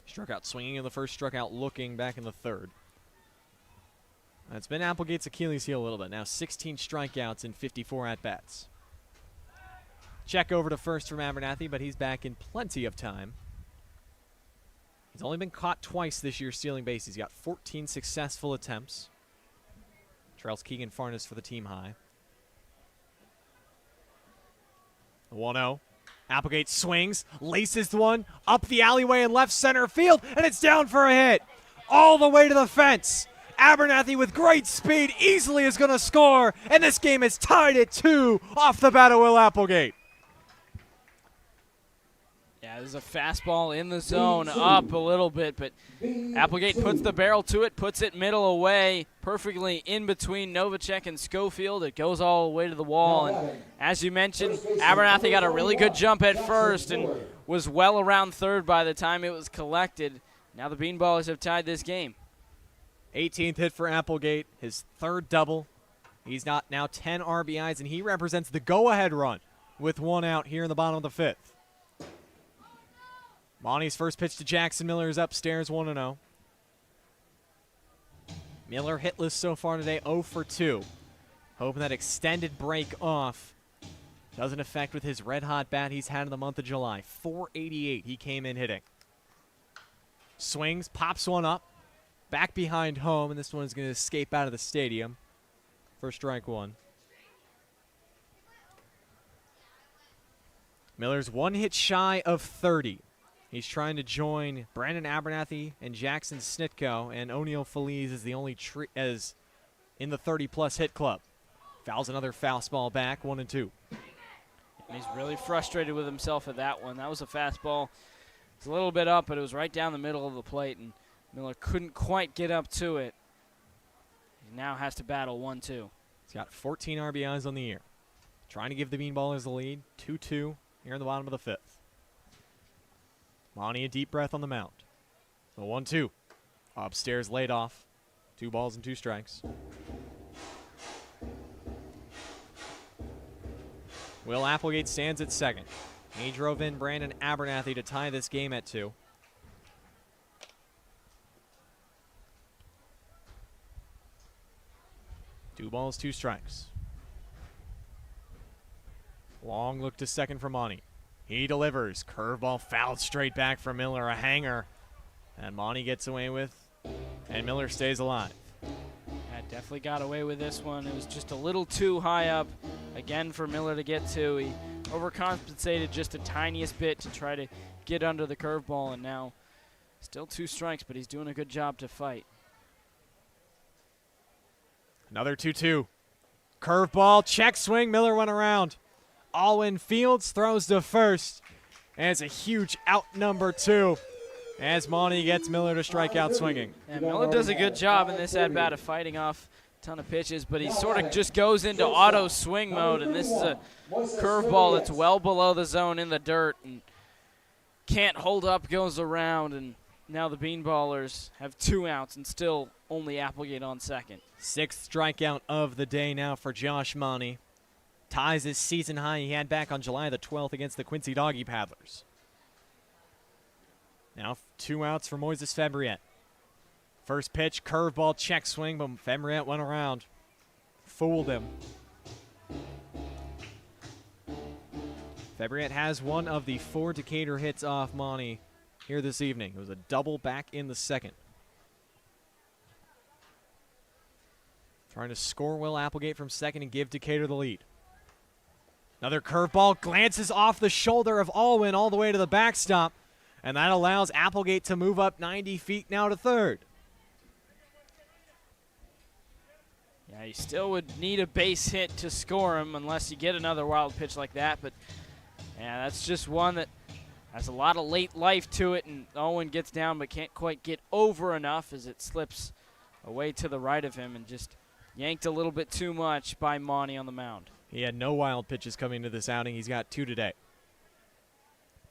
Struck out swinging in the first, struck out looking back in the third. It's been Applegate's Achilles heel a little bit. Now 16 strikeouts in 54 at-bats. Check over to first from Abernathy, but he's back in plenty of time. He's only been caught twice this year stealing bases. He's got 14 successful attempts. Trails Keegan Farnes for the team high. The 1-0. Applegate swings, laces one, up the alleyway in left center field, and it's down for a hit. All the way to the fence. Abernathy with great speed easily is going to score, and this game is tied at 2 off the bat of Will Applegate. Yeah, there's a fastball in the zone, up a little bit, but Applegate puts the barrel to it, puts it middle away, perfectly in between Novacek and Schofield. It goes all the way to the wall, and as you mentioned, Abernathy got a really good jump at first and was well around third by the time it was collected. Now the Beanballers have tied this game. 18th hit for Applegate, his third double. He's got now 10 RBIs, and he represents the go-ahead run with 1 out here in the bottom of the 5th. Monty's first pitch to Jackson Miller is upstairs, 1-0. Miller hitless so far today, 0 for 2. Hoping that extended break off Doesn't affect with his red-hot bat he's had in the month of July. 488 he came in hitting. Swings, pops one up, back behind home, and this one is going to escape out of the stadium for strike one. Miller's one hit shy of 30. He's trying to join Brandon Abernathy and Jackson Snitko, and O'Neal Feliz is the only as in the 30-plus hit club. Fouls another fastball back, 1-2. And he's really frustrated with himself at that one. That was a fastball. It's a little bit up, but it was right down the middle of the plate, and Miller couldn't quite get up to it. He now has to battle 1-2. He's got 14 RBIs on the year. Trying to give the Beanballers the lead, 2-2 here in the bottom of the fifth. Monty a deep breath on the mound. The 1-2. Upstairs laid off. 2 balls and 2 strikes. Will Applegate stands at second. He drove in Brandon Abernathy to tie this game at 2. Two balls, 2 strikes. Long look to second for Monty. He delivers. Curveball fouled straight back from Miller. A hanger. And Monty gets away with. And Miller stays alive. Yeah, definitely got away with this one. It was just a little too high up, again, for Miller to get to. He overcompensated just the tiniest bit to try to get under the curveball, and now still 2 strikes, but he's doing a good job to fight. Another 2-2. Curveball, check swing. Miller went around. Alwyn Fields throws to first. And it's a huge out, number 2. As Monty gets Miller to strike out swinging. And Miller does a good job in this at-bat of fighting off a ton of pitches, but he sort of just goes into auto swing mode, and this is a curveball that's well below the zone in the dirt and can't hold up, goes around, and now the Beanballers have 2 outs and still only Applegate on second. 6th strikeout of the day now for Josh Monty. Ties his season high he had back on July the 12th against the Quincy Doggy Paddlers. Now 2 outs for Moises Fabriette. First pitch, curveball, check swing, but Fabriette went around. Fooled him. Fabriette has one of the 4 Decatur hits off Monty here this evening. It was a double back in the second. Trying to score Will Applegate from second and give Decatur the lead. Another curveball glances off the shoulder of Alwyn all the way to the backstop, and that allows Applegate to move up 90 feet now to third. Yeah, you still would need a base hit to score him unless you get another wild pitch like that, but yeah, that's just one that has a lot of late life to it, and Owen gets down but can't quite get over enough as it slips away to the right of him and just yanked a little bit too much by Monty on the mound. He had no wild pitches coming into this outing. He's got 2 today.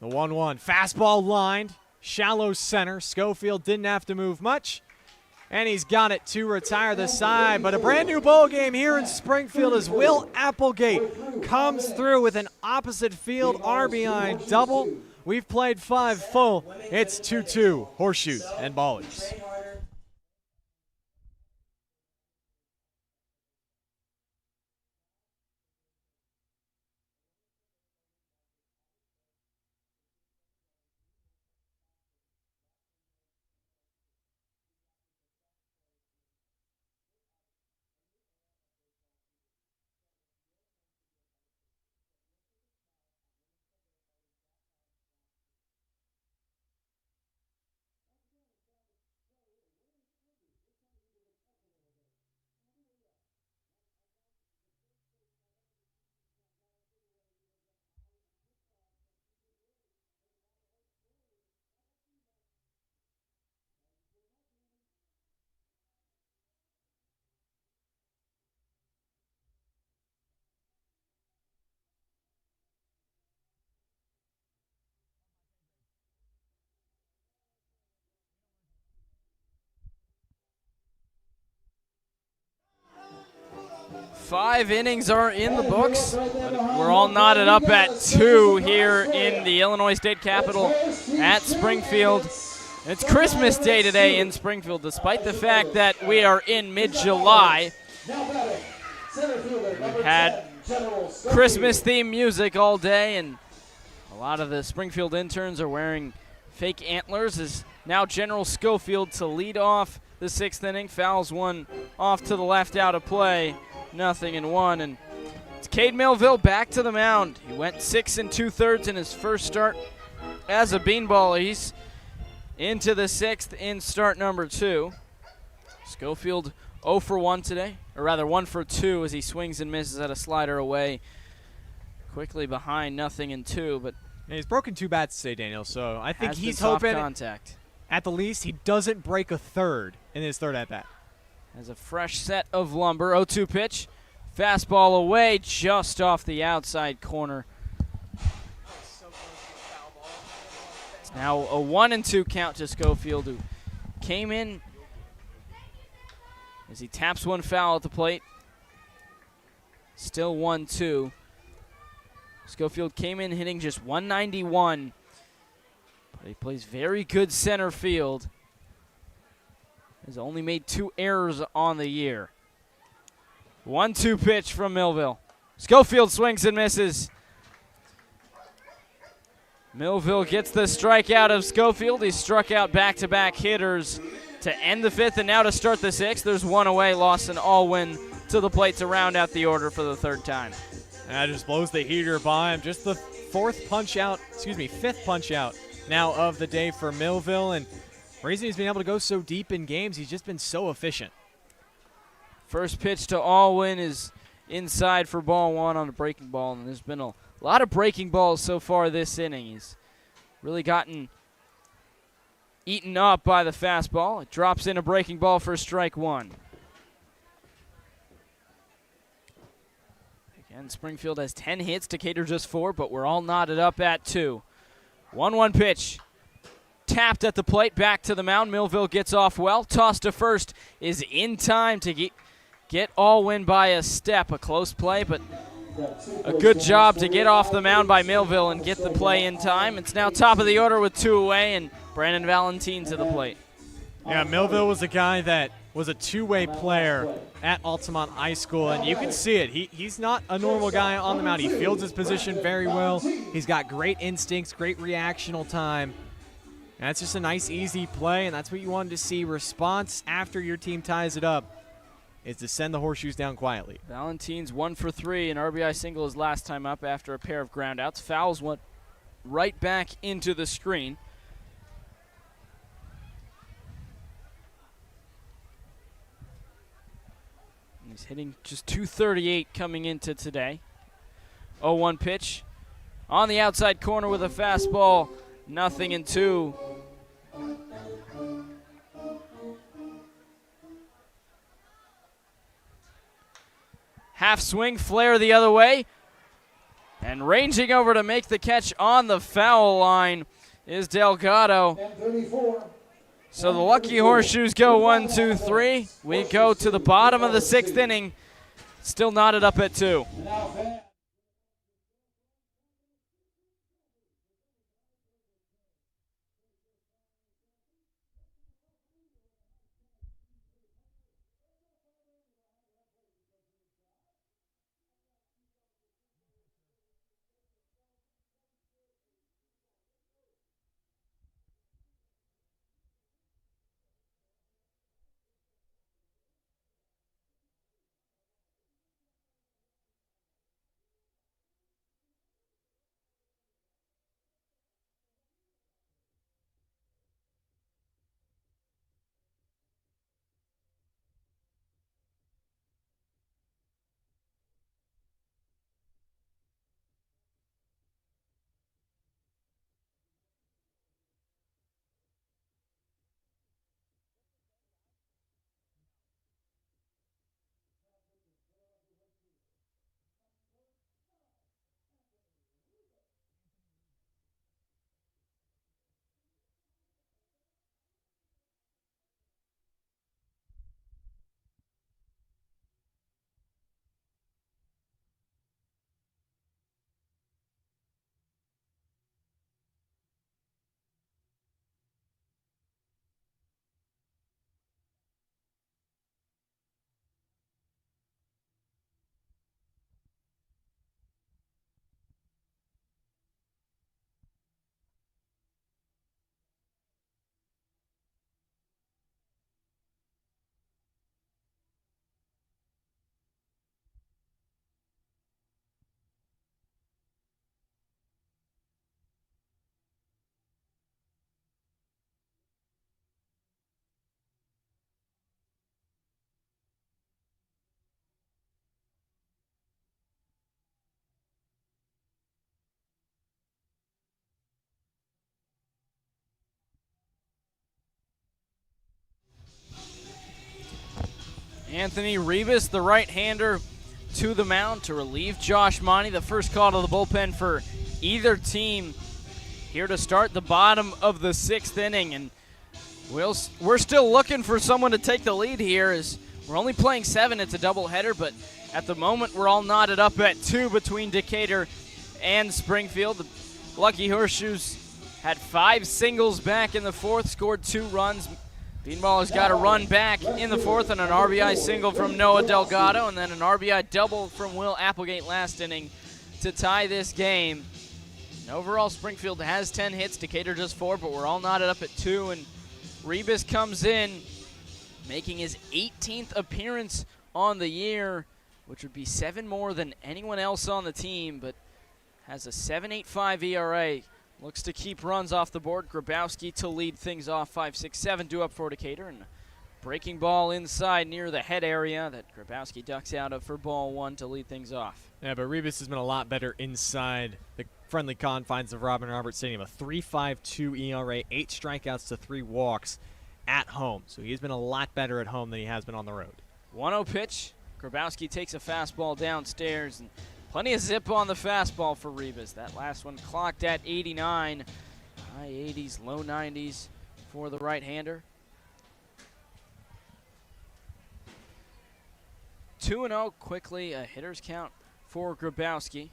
The 1-1. Fastball lined. Shallow center. Schofield didn't have to move much. And he's got it to retire the side. But a brand new bowl game here in Springfield as Will Applegate comes through with an opposite field RBI double. We've played 5 full. It's 2-2. Horseshoes and Ballers. Five innings are in the books. We're all knotted up at 2 here in the Illinois State Capitol at Springfield. It's Christmas Day today in Springfield, despite the fact that we are in mid-July. We've had General Schofield. Christmas theme music all day, and a lot of the Springfield interns are wearing fake antlers. As now General Schofield to lead off the 6th inning. Fouls one off to the left out of play. 0-1, and it's Cade Millville back to the mound. He went 6 2/3 in his first start as a beanball. He's into the 6th in start number 2. Schofield 0 for 1 today, or rather 1 for 2 as he swings and misses at a slider away. Quickly behind 0-2, but And he's broken 2 bats today, Daniel, so I think has he's been soft hoping contact. at the least he doesn't break a third in his third at-bat. Has a fresh set of lumber. 0-2 pitch. Fastball away just off the outside corner. It's now a 1-2 count to Schofield, who came in as he taps one foul at the plate. Still 1-2. Schofield came in hitting just 191, but he plays very good center field. Has only made 2 errors on the year. 1-2 pitch from Millville. Schofield swings and misses. Millville gets the strikeout of Schofield. He struck out back-to-back hitters to end the 5th, and now to start the 6th. There's one away. Lawson Allwin to the plate to round out the order for the 3rd time. And that just blows the heater by him. Just the 5th punch out now of the day for Millville. And the reason he's been able to go so deep in games, he's just been so efficient. First pitch to Allwin is inside for ball 1 on a breaking ball. And there's been a lot of breaking balls so far this inning. He's really gotten eaten up by the fastball. It drops in a breaking ball for strike 1. And Springfield has 10 hits, Decatur just 4, but we're all knotted up at 2. 1-1 pitch. Tapped at the plate, back to the mound. Millville gets off well. Toss to first is in time to get Allwin by a step. A close play, but a good job to get off the mound by Millville and get the play in time. It's now top of the order with 2 away, and Brandon Valentin to the plate. Yeah, Millville was a guy that was a two-way player at Altamont High School, and you can see it. He's not a normal guy on the mound. He fields his position very well. He's got great instincts, great reactional time. And that's just a nice, easy play, and that's what you wanted to see. Response after your team ties it up is to send the Horseshoes down quietly. Valentin's 1 for 3, an RBI single his last time up after a pair of groundouts. Fouls one right back into the screen. He's hitting just 238 coming into today. 0-1 pitch. On the outside corner with a fastball. 0-2. Half swing, flare the other way. And ranging over to make the catch on the foul line is Delgado. So the Lucky Horseshoes go 1, 2, 3. We go to the bottom of the 6th inning. Still knotted up at 2. Anthony Rebus, the right-hander, to the mound to relieve Josh Monty. The first call to the bullpen for either team here to start the bottom of the 6th inning. And we're still looking for someone to take the lead here, as we're only playing 7. It's a doubleheader, but at the moment we're all knotted up at 2 between Decatur and Springfield. The Lucky Horseshoes had 5 singles back in the 4th, scored 2 runs. Beanballers got a run back in the 4th and an RBI single from Noah Delgado, and then an RBI double from Will Applegate last inning to tie this game. And overall, Springfield has 10 hits, Decatur just 4, but we're all knotted up at 2, and Rebus comes in, making his 18th appearance on the year, which would be 7 more than anyone else on the team, but has a 7.85 ERA. Looks to keep runs off the board. Grabowski to lead things off. 5-6-7 due up for Decatur, and breaking ball inside near the head area that Grabowski ducks out of for ball 1 to lead things off. Yeah, but Rebus has been a lot better inside the friendly confines of Robin Roberts Stadium. A 3.52 ERA, 8 strikeouts to 3 walks at home. So he's been a lot better at home than he has been on the road. 1-0 pitch. Grabowski takes a fastball downstairs, and plenty of zip on the fastball for Rebus. That last one clocked at 89. High 80s, low 90s for the right-hander. 2-0 quickly, a hitter's count for Grabowski.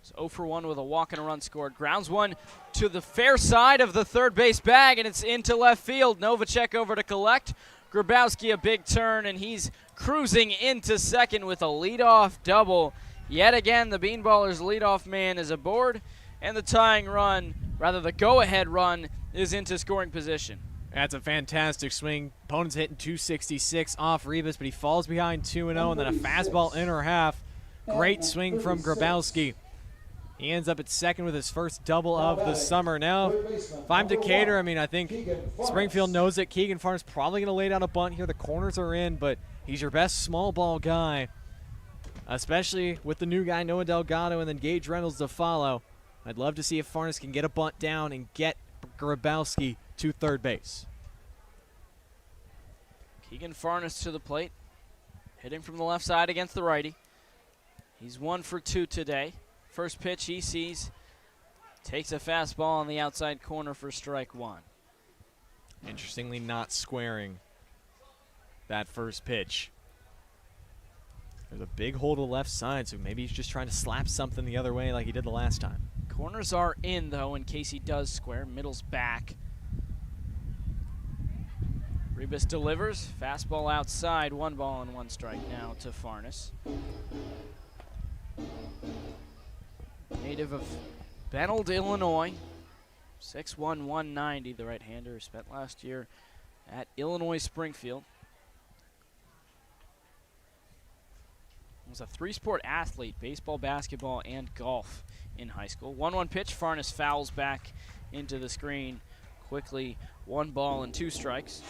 It's 0 for 1 with a walk and a run scored. Grounds one to the fair side of the third base bag, and it's into left field. Novacek over to collect. Grabowski a big turn, and he's cruising into second with a leadoff double. Yet again, the Beanballers' leadoff man is aboard, and the tying run, rather the go-ahead run, is into scoring position. That's a fantastic swing. Opponent's hitting 266 off Rebus, but he falls behind 2-0, and then a fastball inner half. Great swing from Grabowski. He ends up at second with his first double of the summer. Now, if I'm Decatur, I mean, I think Springfield knows that Keegan Farner's probably going to lay down a bunt here. The corners are in, but he's your best small ball guy, especially with the new guy, Noah Delgado, and then Gage Reynolds to follow. I'd love to see if Farnes can get a bunt down and get Grabowski to third base. Keegan Farnes to the plate, hitting from the left side against the righty. He's 1 for 2 today. First pitch he sees, takes a fastball on the outside corner for strike 1. Interestingly, not squaring that first pitch. There's a big hole to the left side, so maybe he's just trying to slap something the other way like he did the last time. Corners are in, though, in case he does square. Middle's back. Rebus delivers. Fastball outside. 1 ball and 1 strike now to Farnes. Native of Benald, Illinois. 6'1", 190, the right-hander. Spent last year at Illinois Springfield. Was a 3-sport athlete, baseball, basketball, and golf in high school. 1-1 pitch, Farnes fouls back into the screen. Quickly, 1 ball and 2 strikes.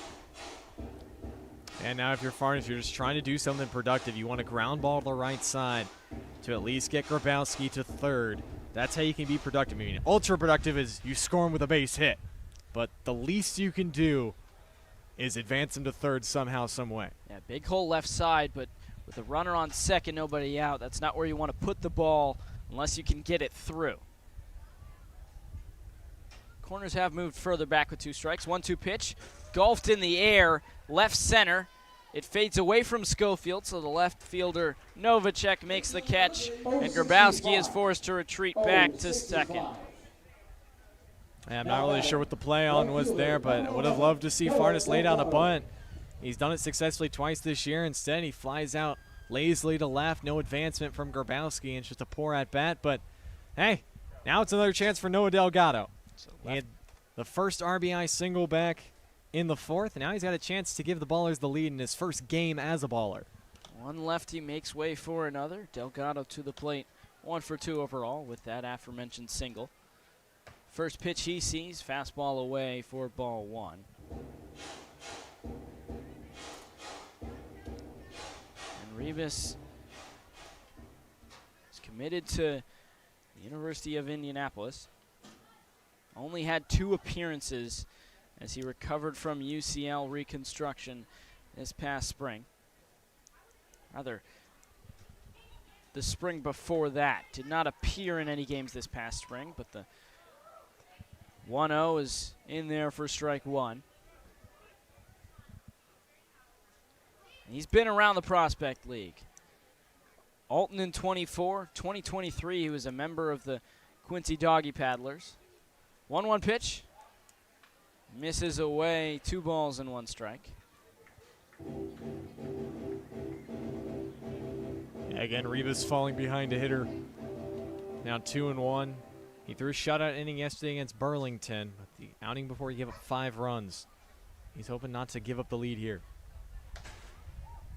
And now if you're Farnes, you're just trying to do something productive. You want a ground ball to the right side to at least get Grabowski to third. That's how you can be productive. I mean, ultra productive is you score him with a base hit. But the least you can do is advance him to third somehow, some way. Yeah, big hole left side, but with a runner on second, nobody out, that's not where you want to put the ball unless you can get it through. Corners have moved further back with 2 strikes. 1-2 pitch, golfed in the air, left center. It fades away from Schofield, so the left fielder Novacek makes the catch, and Grabowski is forced to retreat back to second. I'm not really sure what the play on was there, but I would have loved to see Farnes lay down a bunt. He's done it successfully twice this year. Instead, he flies out lazily to left. No advancement from Grabowski, and it's just a poor at-bat. But, hey, now it's another chance for Noah Delgado. He had the first RBI single back in the 4th, and now he's got a chance to give the Ballers the lead in his first game as a Baller. 1 lefty makes way for another. Delgado to the plate, 1 for 2 overall with that aforementioned single. First pitch he sees, fastball away for ball 1. And Rebus is committed to the University of Indianapolis. Only had 2 appearances as he recovered from UCL reconstruction this past spring. Rather, the spring before that. Did not appear in any games this past spring, but the 1-0 is in there for strike one. And he's been around the Prospect League. Alton in 24, 2023 he was a member of the Quincy Doggy Paddlers. 1-1 pitch. Misses away, 2 balls and 1 strike. Yeah, again, Rivas falling behind a hitter. Now 2-1. He threw a shutout inning yesterday against Burlington, but the outing before he gave up 5 runs. He's hoping not to give up the lead here.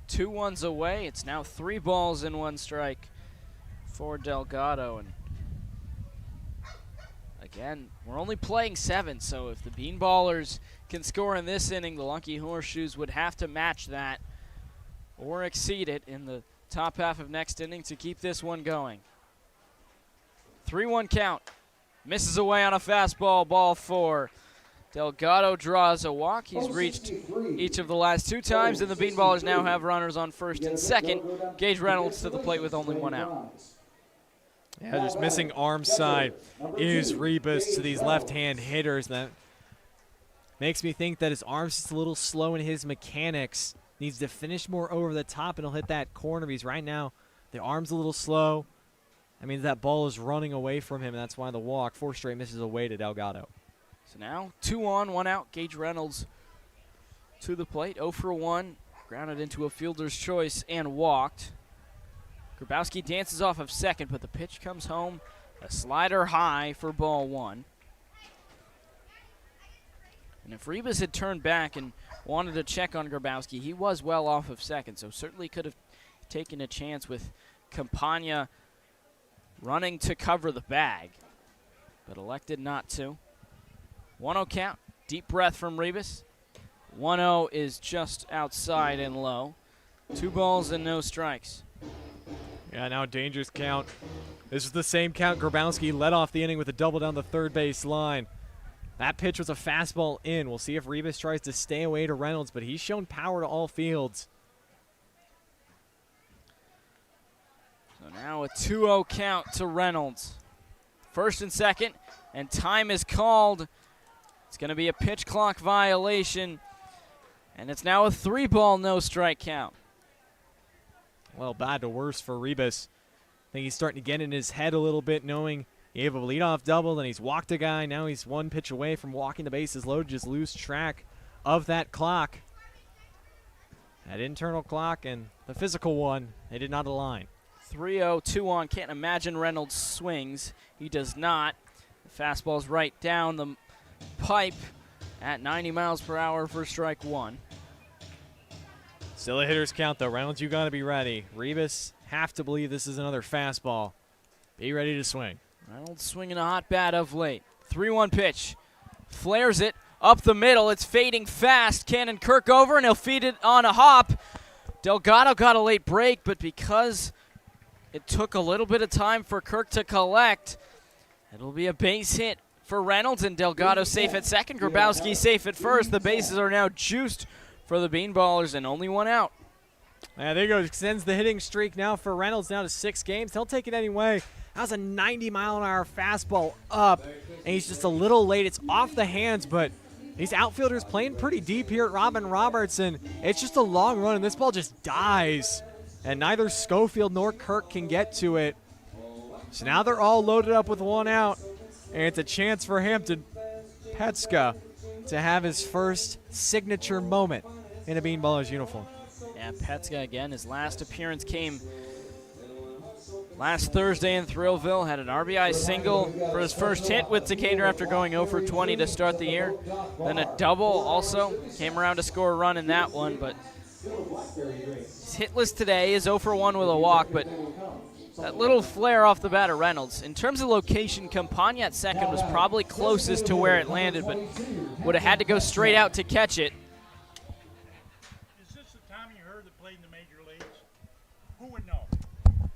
2 1s away. It's now 3 balls and 1 strike for Delgado. And again, we're only playing 7, so if the Beanballers can score in this inning, the Lucky Horseshoes would have to match that or exceed it in the top half of next inning to keep this one going. 3-1 count. Misses away on a fastball, ball 4. Delgado draws a walk. He's reached each of the last 2 times, and the Beanballers now have runners on first and second. Gage Reynolds to the plate with only 1 out. Yeah, just missing arm side is Rebus to these left-hand hitters. That makes me think that his arm's just a little slow in his mechanics. Needs to finish more over the top, and he'll hit that corner. Because right now, the arm's a little slow. I mean, that ball is running away from him, and that's why the walk. 4 straight misses away to Delgado. So now 2 on, 1 out. Gage Reynolds to the plate. 0 for 1. Grounded into a fielder's choice and walked. Grabowski dances off of second, but the pitch comes home. A slider high for ball 1. And if Rebus had turned back and wanted to check on Grabowski, he was well off of second, so certainly could have taken a chance with Campagna running to cover the bag, but elected not to. 1-0 count. Deep breath from Rebus. 1-0 is just outside and low. 2 balls and no strikes. Yeah, now dangerous count. This is the same count Grabowski led off the inning with a double down the third base line. That pitch was a fastball in. We'll see if Rebus tries to stay away to Reynolds, but he's shown power to all fields. So now a 2-0 count to Reynolds. First and second, and time is called. It's going to be a pitch clock violation, and it's now a 3-ball no-strike count. Well, bad to worse for Rebus. I think he's starting to get in his head a little bit, knowing he gave a leadoff double, then he's walked a guy. Now he's 1 pitch away from walking the bases loaded, just lose track of that clock. That internal clock and the physical one, they did not align. 3-0, 2 on. Can't imagine Reynolds swings. He does not. The fastball's right down the pipe at 90 miles per hour for strike 1. Still a hitter's count, though. Reynolds, you got to be ready. Rebus, have to believe this is another fastball. Be ready to swing. Reynolds swinging a hot bat of late. 3-1 pitch. Flares it up the middle. It's fading fast. Cannon Kirk over, and he'll feed it on a hop. Delgado got a late break, but because it took a little bit of time for Kirk to collect, it'll be a base hit for Reynolds, and Delgado safe at second. Grabowski safe at first. The bases are now juiced for the Beanballers, and only 1 out. Yeah, there you go. Extends the hitting streak now for Reynolds now to 6 games. He'll take it anyway. That was a 90-mile-an-hour fastball up, and he's just a little late. It's off the hands, but these outfielders playing pretty deep here at Robin Robertson. It's just a long run, and this ball just dies, and neither Schofield nor Kirk can get to it. So now they're all loaded up with 1 out, and it's a chance for Hampton Petska to have his first signature moment in a Beanballers uniform. Yeah, Petska again. His last appearance came last Thursday in Thrillville. Had an RBI single for his first hit with Decatur after going 0 for 20 to start the year. Then a double also. Came around to score a run in that one, but he's hitless today. Is 0 for 1 with a walk, but that little flare off the bat of Reynolds. In terms of location, Campagna at second was probably closest to where it landed, but would have had to go straight out to catch it. Is this the Tommy Herd that played in the major leagues? Who would know?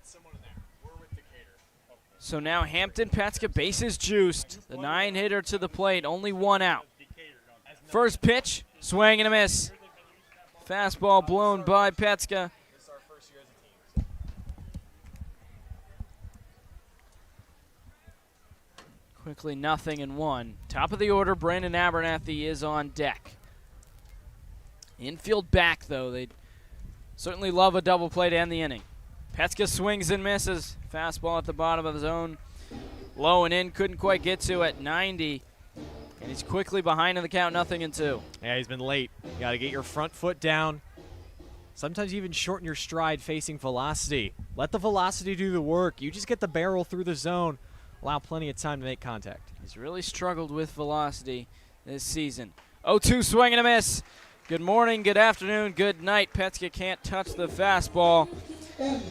Someone in there. We're with Decatur. Okay. So now Hampton Petska, bases juiced. The 9-hitter to the plate, only 1 out. First pitch, swing and a miss. Fastball blown by Petska. Quickly 0-1. Top of the order, Brandon Abernathy is on deck. Infield back, though. They'd certainly love a double play to end the inning. Petska swings and misses. Fastball at the bottom of the zone. Low and in, couldn't quite get to at 90. And he's quickly behind in the count, 0-2. Yeah, he's been late. You got to get your front foot down. Sometimes you even shorten your stride facing velocity. Let the velocity do the work. You just get the barrel through the zone. Allow plenty of time to make contact. He's really struggled with velocity this season. 0-2 swing and a miss. Good morning, good afternoon, good night. Petska can't touch the fastball.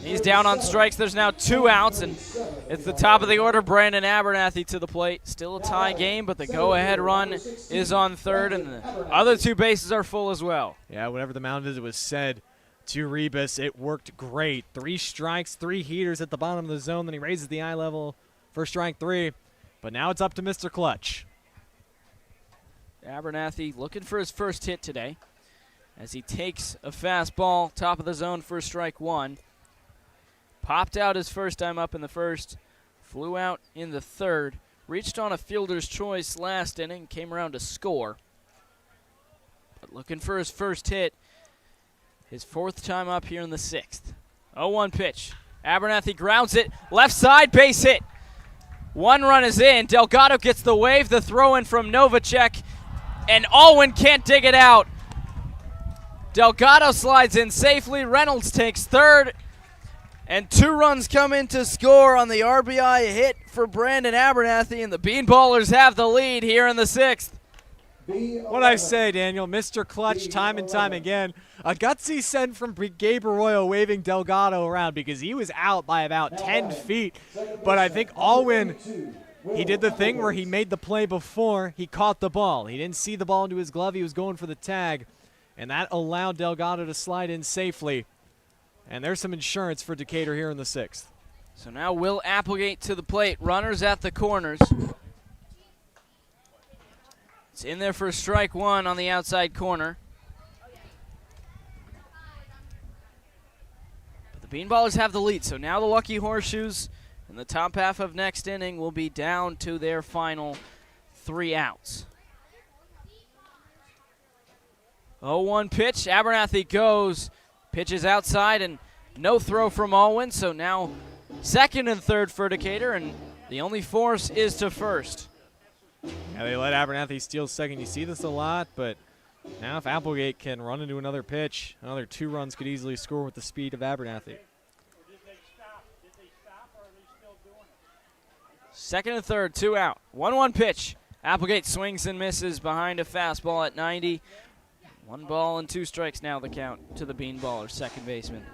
He's down on strikes. There's now 2 outs, and it's the top of the order, Brandon Abernathy to the plate. Still a tie game, but the go-ahead run is on third, and the other 2 bases are full as well. Yeah, whatever the mound is, it was said to Rebus. It worked great. 3 strikes, 3 heaters at the bottom of the zone. Then he raises the eye level for strike 3. But now it's up to Mr. Clutch. Abernathy looking for his first hit today as he takes a fastball, top of the zone for strike 1. Popped out his first time up in the first, flew out in the third, reached on a fielder's choice last inning, came around to score. But looking for his first hit, his 4th time up here in the 6th. 0-1 pitch. Abernathy grounds it, left side, base hit. 1 run is in. Delgado gets the wave, the throw in from Novacek, and Alwyn can't dig it out. Delgado slides in safely. Reynolds takes third. And 2 runs come in to score on the RBI hit for Brandon Abernathy, and the Beanballers have the lead here in the 6th. What I say, Daniel, Mr. Clutch, time and time again. A gutsy send from Gabe Arroyo waving Delgado around because he was out by about 10 feet. But I think Alwyn, he did the thing where he made the play before he caught the ball. He didn't see the ball into his glove. He was going for the tag, and that allowed Delgado to slide in safely. And there's some insurance for Decatur here in the 6th. So now Will Applegate to the plate. Runners at the corners. It's in there for strike 1 on the outside corner. But the Beanballers have the lead, so now the Lucky Horseshoes in the top half of next inning will be down to their final 3 outs. 0-1 pitch. Abernathy goes. Pitches outside and no throw from Alwyn, so now 2nd and 3rd for Decatur, and the only force is to first. Yeah, they let Abernathy steal second. You see this a lot, but now if Applegate can run into another pitch, another 2 runs could easily score with the speed of Abernathy. Did they stop, or are they still doing it? 2nd and 3rd, 2 out. 1-1 pitch. Applegate swings and misses behind a fastball at 90. 1 ball and 2 strikes now the count to the Beanballers, second baseman.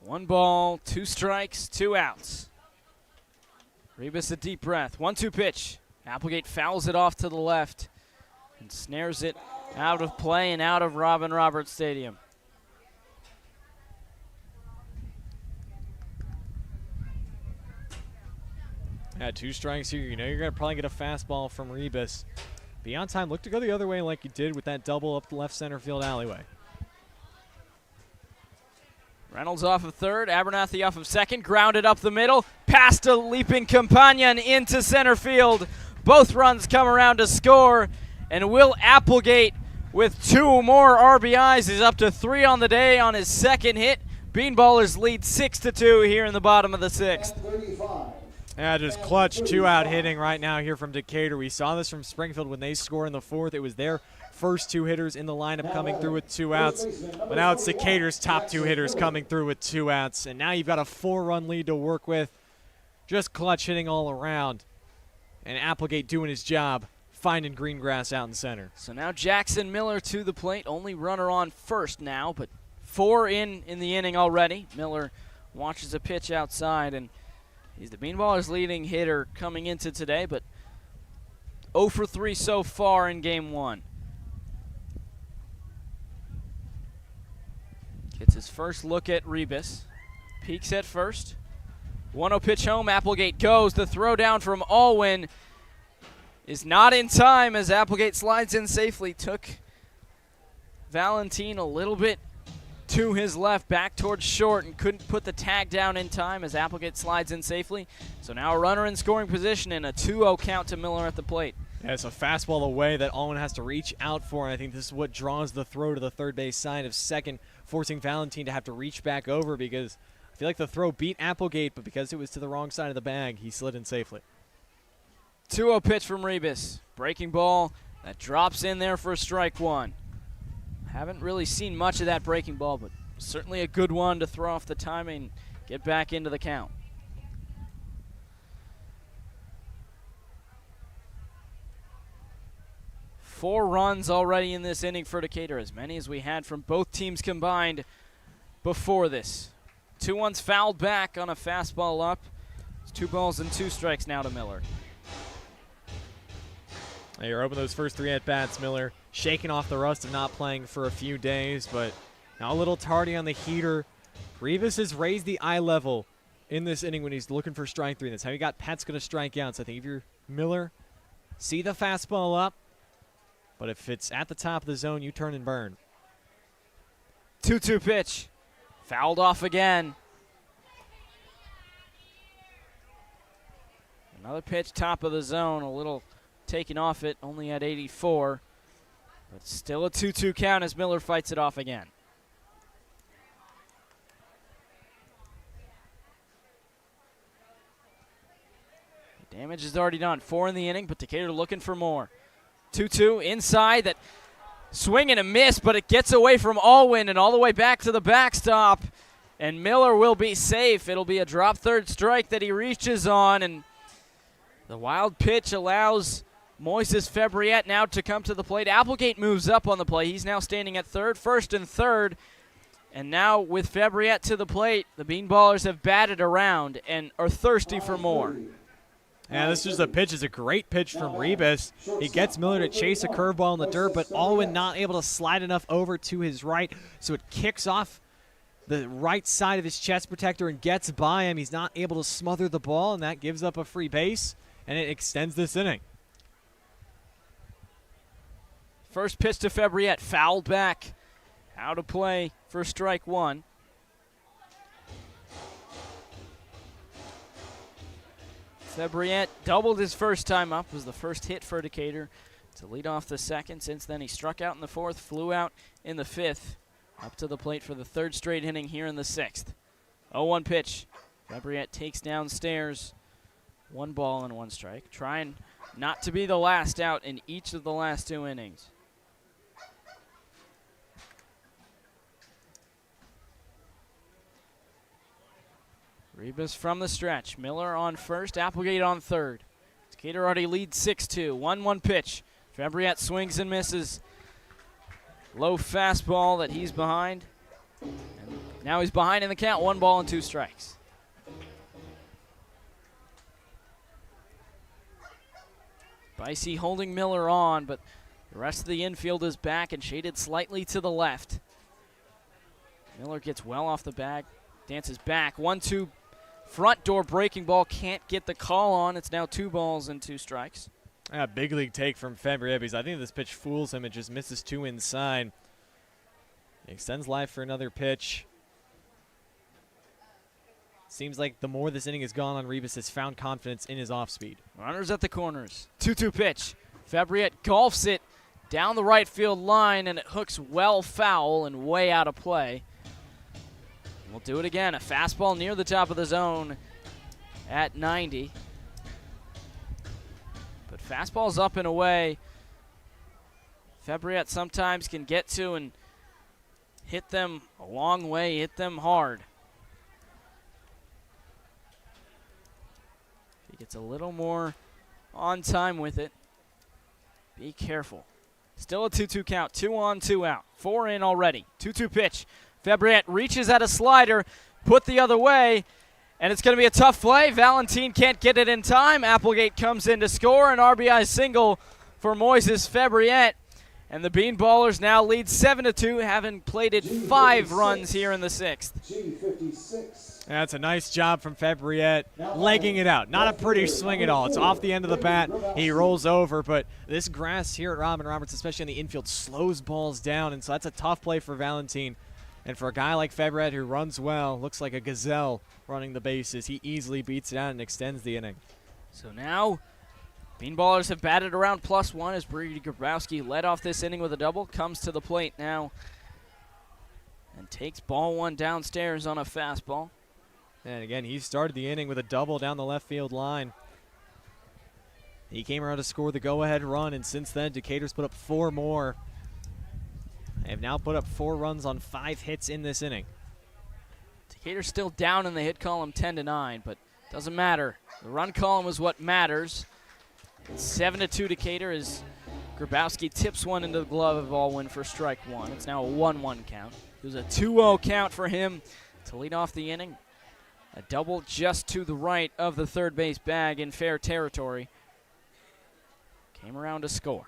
One ball, 2 strikes, 2 outs. Rebus a deep breath. 1-2 pitch. Applegate fouls it off to the left and snares it out of play and out of Robin Roberts Stadium. Yeah, 2 strikes here. You know you're going to probably get a fastball from Rebus. Be on time. Look to go the other way like you did with that double up the left center field alleyway. Reynolds off of 3rd. Abernathy off of 2nd. Grounded up the middle. Past a leaping companion into center field. Both runs come around to score. And Will Applegate with 2 more RBIs is up to 3 on the day on his 2nd hit. Beanballers lead 6-2 here in the bottom of the 6th. Yeah, just clutch 2-out hitting right now here from Decatur. We saw this from Springfield when they score in the 4th. It was their first 2 hitters in the lineup coming through with 2 outs. But now it's Decatur's top 2 hitters coming through with 2 outs. And now you've got a 4-run lead to work with. Just clutch hitting all around. And Applegate doing his job, finding green grass out in center. So now Jackson Miller to the plate. Only runner on first now, but 4 in the inning already. Miller watches a pitch outside, and he's the Beanballers' leading hitter coming into today, but 0 for 3 so far in game 1. Gets his first look at Rebus. peeks at first. 1-0 pitch home. Applegate goes. The throw down from Alwyn is not in time as Applegate slides in safely. Took Valentine a little bit to his left, back towards short, and couldn't put the tag down in time as Applegate slides in safely. So now a runner in scoring position and a 2-0 count to Miller at the plate. Yeah, it's a fastball away that Alwyn has to reach out for, and I think this is what draws the throw to the third base side of second, forcing Valentine to have to reach back over because I feel like the throw beat Applegate, but because it was to the wrong side of the bag, he slid in safely. 2-0 pitch from Rebus. Breaking ball that drops in there for strike one. Haven't really seen much of that breaking ball, but certainly a good one to throw off the timing, get back into the count. Four runs already in this inning for Decatur, as many as we had from both teams combined before this. 2-1's fouled back on a fastball up. It's 2 balls and 2 strikes now to Miller. Hey, you're open those first 3 at-bats, Miller. Shaking off the rust of not playing for a few days, but now a little tardy on the heater. Rebus has raised the eye level in this inning when he's looking for strike 3. That's how he got Pet's going to strike out. So I think if you're Miller, see the fastball up, but if it's at the top of the zone, you turn and burn. 2-2 pitch. Fouled off again. Another pitch, top of the zone, a little taken off it, only at 84. But still a 2-2 count as Miller fights it off again. The damage is already done. 4 in the inning, but Decatur looking for more. 2-2 inside, that swing and a miss, but it gets away from Alwyn and all the way back to the backstop. And Miller will be safe. It'll be a drop third strike that he reaches on, and the wild pitch allows Moises Febriette now to come to the plate. Applegate moves up on the play. He's now standing at third, first and third. And now with Febriette to the plate, the Beanballers have batted around and are thirsty for more. Yeah, this is a pitch. It's a great pitch from Rebus. He gets Miller to chase a curveball in the dirt, but Alwyn not able to slide enough over to his right, so it kicks off the right side of his chest protector and gets by him. He's not able to smother the ball, and that gives up a free base, and it extends this inning. First pitch to Febriette, fouled back. Out of play for strike one. Febriette doubled his first time up, was the first hit for Decatur to lead off the second. Since then, he struck out in the fourth, flew out in the fifth, up to the plate for the third straight inning here in the sixth. 0-1 pitch. Febriette takes downstairs. 1 ball and 1 strike. Trying not to be the last out in each of the last 2 innings. Rebus from the stretch. Miller on first, Applegate on third. Decatur already leads 6-2. 1-1 pitch. Febriette swings and misses. Low fastball that he's behind. And now he's behind in the count. 1 ball and 2 strikes. Bicey holding Miller on, but the rest of the infield is back and shaded slightly to the left. Miller gets well off the bag, dances back. 1-2 front door breaking ball, can't get the call on. It's now 2 balls and 2 strikes. Yeah, big league take from Febriette because I think this pitch fools him. It just misses 2 inside. He extends life for another pitch. Seems like the more this inning has gone on, Rebus has found confidence in his off speed. Runners at the corners. 2-2 pitch. Febriette golfs it down the right field line, and it hooks well foul and way out of play. We'll do it again. A fastball near the top of the zone at 90. But fastballs up and away. Febriette sometimes can get to and hit them a long way, hit them hard. If he gets a little more on time with it, be careful. Still a 2-2 count. 2 on, 2 out. 4 in already. 2-2 pitch. Febriette reaches at a slider, put the other way, and it's going to be a tough play. Valentine can't get it in time. Applegate comes in to score, an RBI single for Moises Febriette. And the Beanballers now lead 7-2, having plated 5 runs here in the 6th. That's a nice job from Fabriette, legging it out. Not a pretty swing at all. It's off the end of the bat. He rolls over, but this grass here at Robin Roberts, especially in the infield, slows balls down, and so that's a tough play for Valentine. And for a guy like Fabriette who runs well, looks like a gazelle running the bases, he easily beats it out and extends the inning. So now Beanballers have batted around +1 as Brady Grabowski led off this inning with a double, comes to the plate now and takes ball 1 downstairs on a fastball. And again, he started the inning with a double down the left field line. He came around to score the go-ahead run, and since then, Decatur's put up 4 more. They have now put up 4 runs on 5 hits in this inning. Decatur's still down in the hit column 10-9, but doesn't matter. The run column is what matters. It's 7-2 Decatur as Grabowski tips one into the glove of Allwyn for strike 1. It's now a 1-1 count. It was a 2-0 count for him to lead off the inning. A double just to the right of the third base bag in fair territory. Came around to score.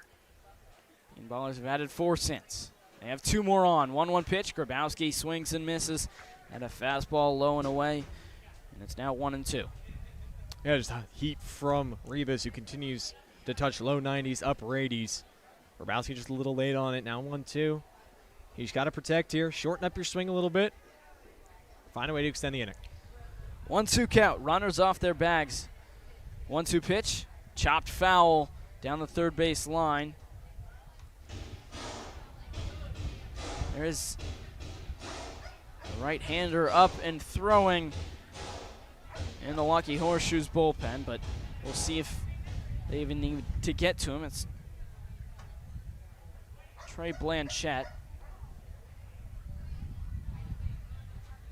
Beanballers have added 4 since. They have 2 more on. 1-1 pitch. Grabowski swings and misses at a fastball low and away. And it's now 1-2. Yeah, just heat from Rivas, who continues to touch low 90s, upper 80s. Grabowski just a little late on it. Now 1-2. He's got to protect here. Shorten up your swing a little bit. Find a way to extend the inning. 1-2 count. Runners off their bags. 1-2 pitch. Chopped foul down the third base line. There is a right-hander up and throwing in the Lucky Horseshoes bullpen, but we'll see if they even need to get to him. It's Trey Blanchette.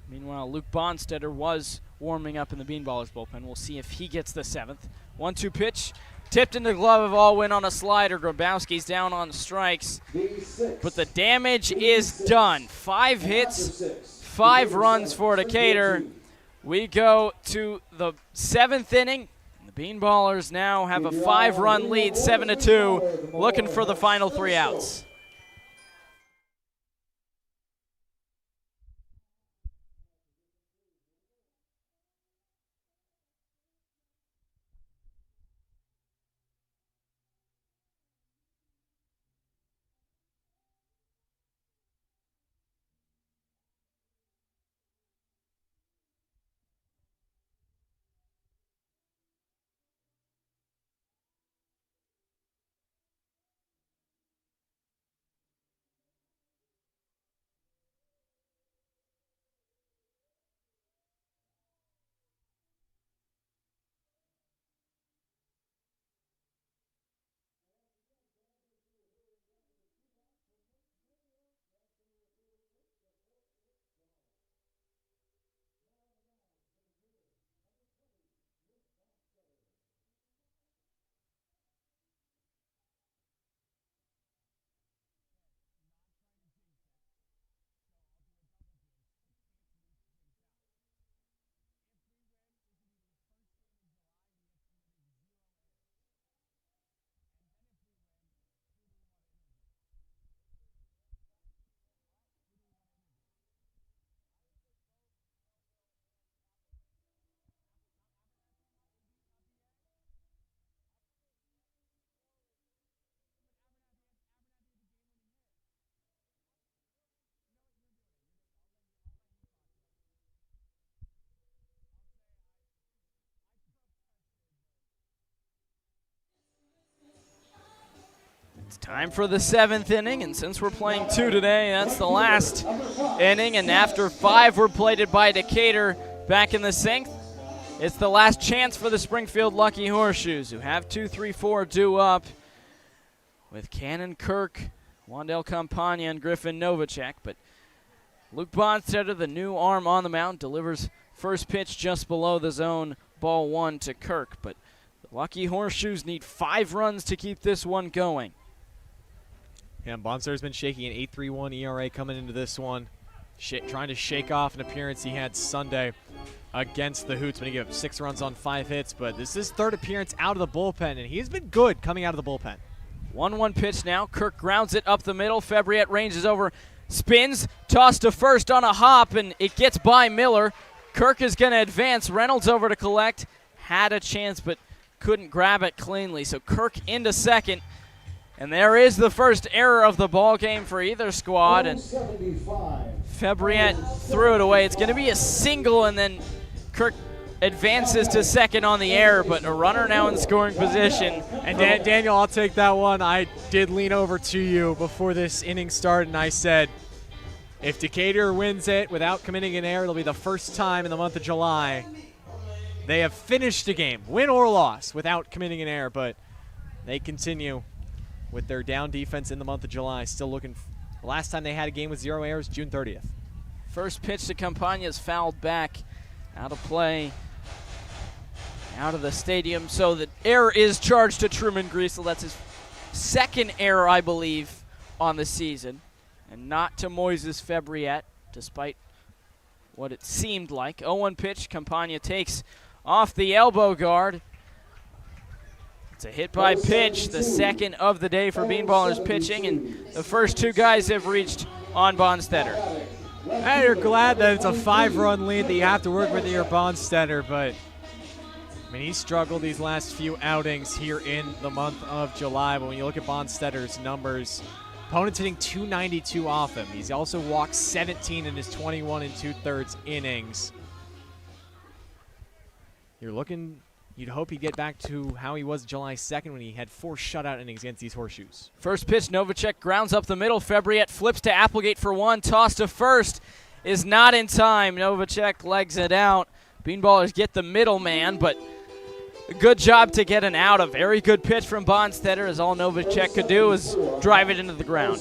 Meanwhile, Luke Bonstetter was warming up in the Beanballers bullpen. We'll see if he gets the 7th. 1-2 pitch. Tipped into the glove of Allwyn on a slider. Grabowski's down on strikes. But the damage is done. 5 hits, 5 runs for Decatur. We go to the 7th inning. The Beanballers now have a 5-run lead, 7-2, looking for the final 3 outs. It's time for the 7th inning, and since we're playing 2 today, that's the last inning. And after 5 were plated by Decatur back in the 6th, it's the last chance for the Springfield Lucky Horseshoes, who have 2-3-4 due up with Cannon Kirk, Wandell Campagna, and Griffin Novacek. But Luke Bonstetter, the new arm on the mound, delivers first pitch just below the zone, ball 1 to Kirk. But the Lucky Horseshoes need 5 runs to keep this one going. Yeah, Bonstetter's been shaking an 8.31 ERA coming into this one, trying to shake off an appearance he had Sunday against the Hoots when he gave up 6 runs on 5 hits. But this is his 3rd appearance out of the bullpen, and he's been good coming out of the bullpen. 1-1 pitch now. Kirk grounds it up the middle. Fabriette ranges over, spins, toss to first on a hop, and it gets by Miller. Kirk is going to advance. Reynolds over to collect. Had a chance, but couldn't grab it cleanly. So Kirk into second. And there is the first error of the ball game for either squad. And Fabriette threw it away. It's going to be a single, and then Kirk advances to second on the air, but a runner now in scoring position. And Daniel, I'll take that one. I did lean over to you before this inning started, and I said, if Decatur wins it without committing an error, it'll be the first time in the month of July they have finished a game, win or loss, without committing an error, but they continue with their down defense in the month of July. Still looking. The last time they had a game with 0 errors, June 30th. First pitch to Campagna is fouled back, out of play, out of the stadium. So the error is charged to Truman Griessel. That's his second error, I believe, on the season, and not to Moises Fabriette, despite what it seemed like. 0-1 pitch, Campagna takes off the elbow guard. It's a hit by pitch, the second of the day for Beanballers pitching, and the first two guys have reached on Bonstetter. Hey, you're glad that it's a 5-run lead that you have to work with your Bonstetter, but I mean, he struggled these last few outings here in the month of July, but when you look at Bonstetter's numbers, opponents hitting .292 off him. He's also walked 17 in his 21 2/3 innings. You'd hope he'd get back to how he was July 2nd when he had 4 shutout innings against these Horseshoes. First pitch, Novacek grounds up the middle. Fabriette flips to Applegate for one. Toss to first is not in time. Novacek legs it out. Beanballers get the middleman, but a good job to get an out. A very good pitch from Bonstetter, as all Novacek could do is drive it into the ground.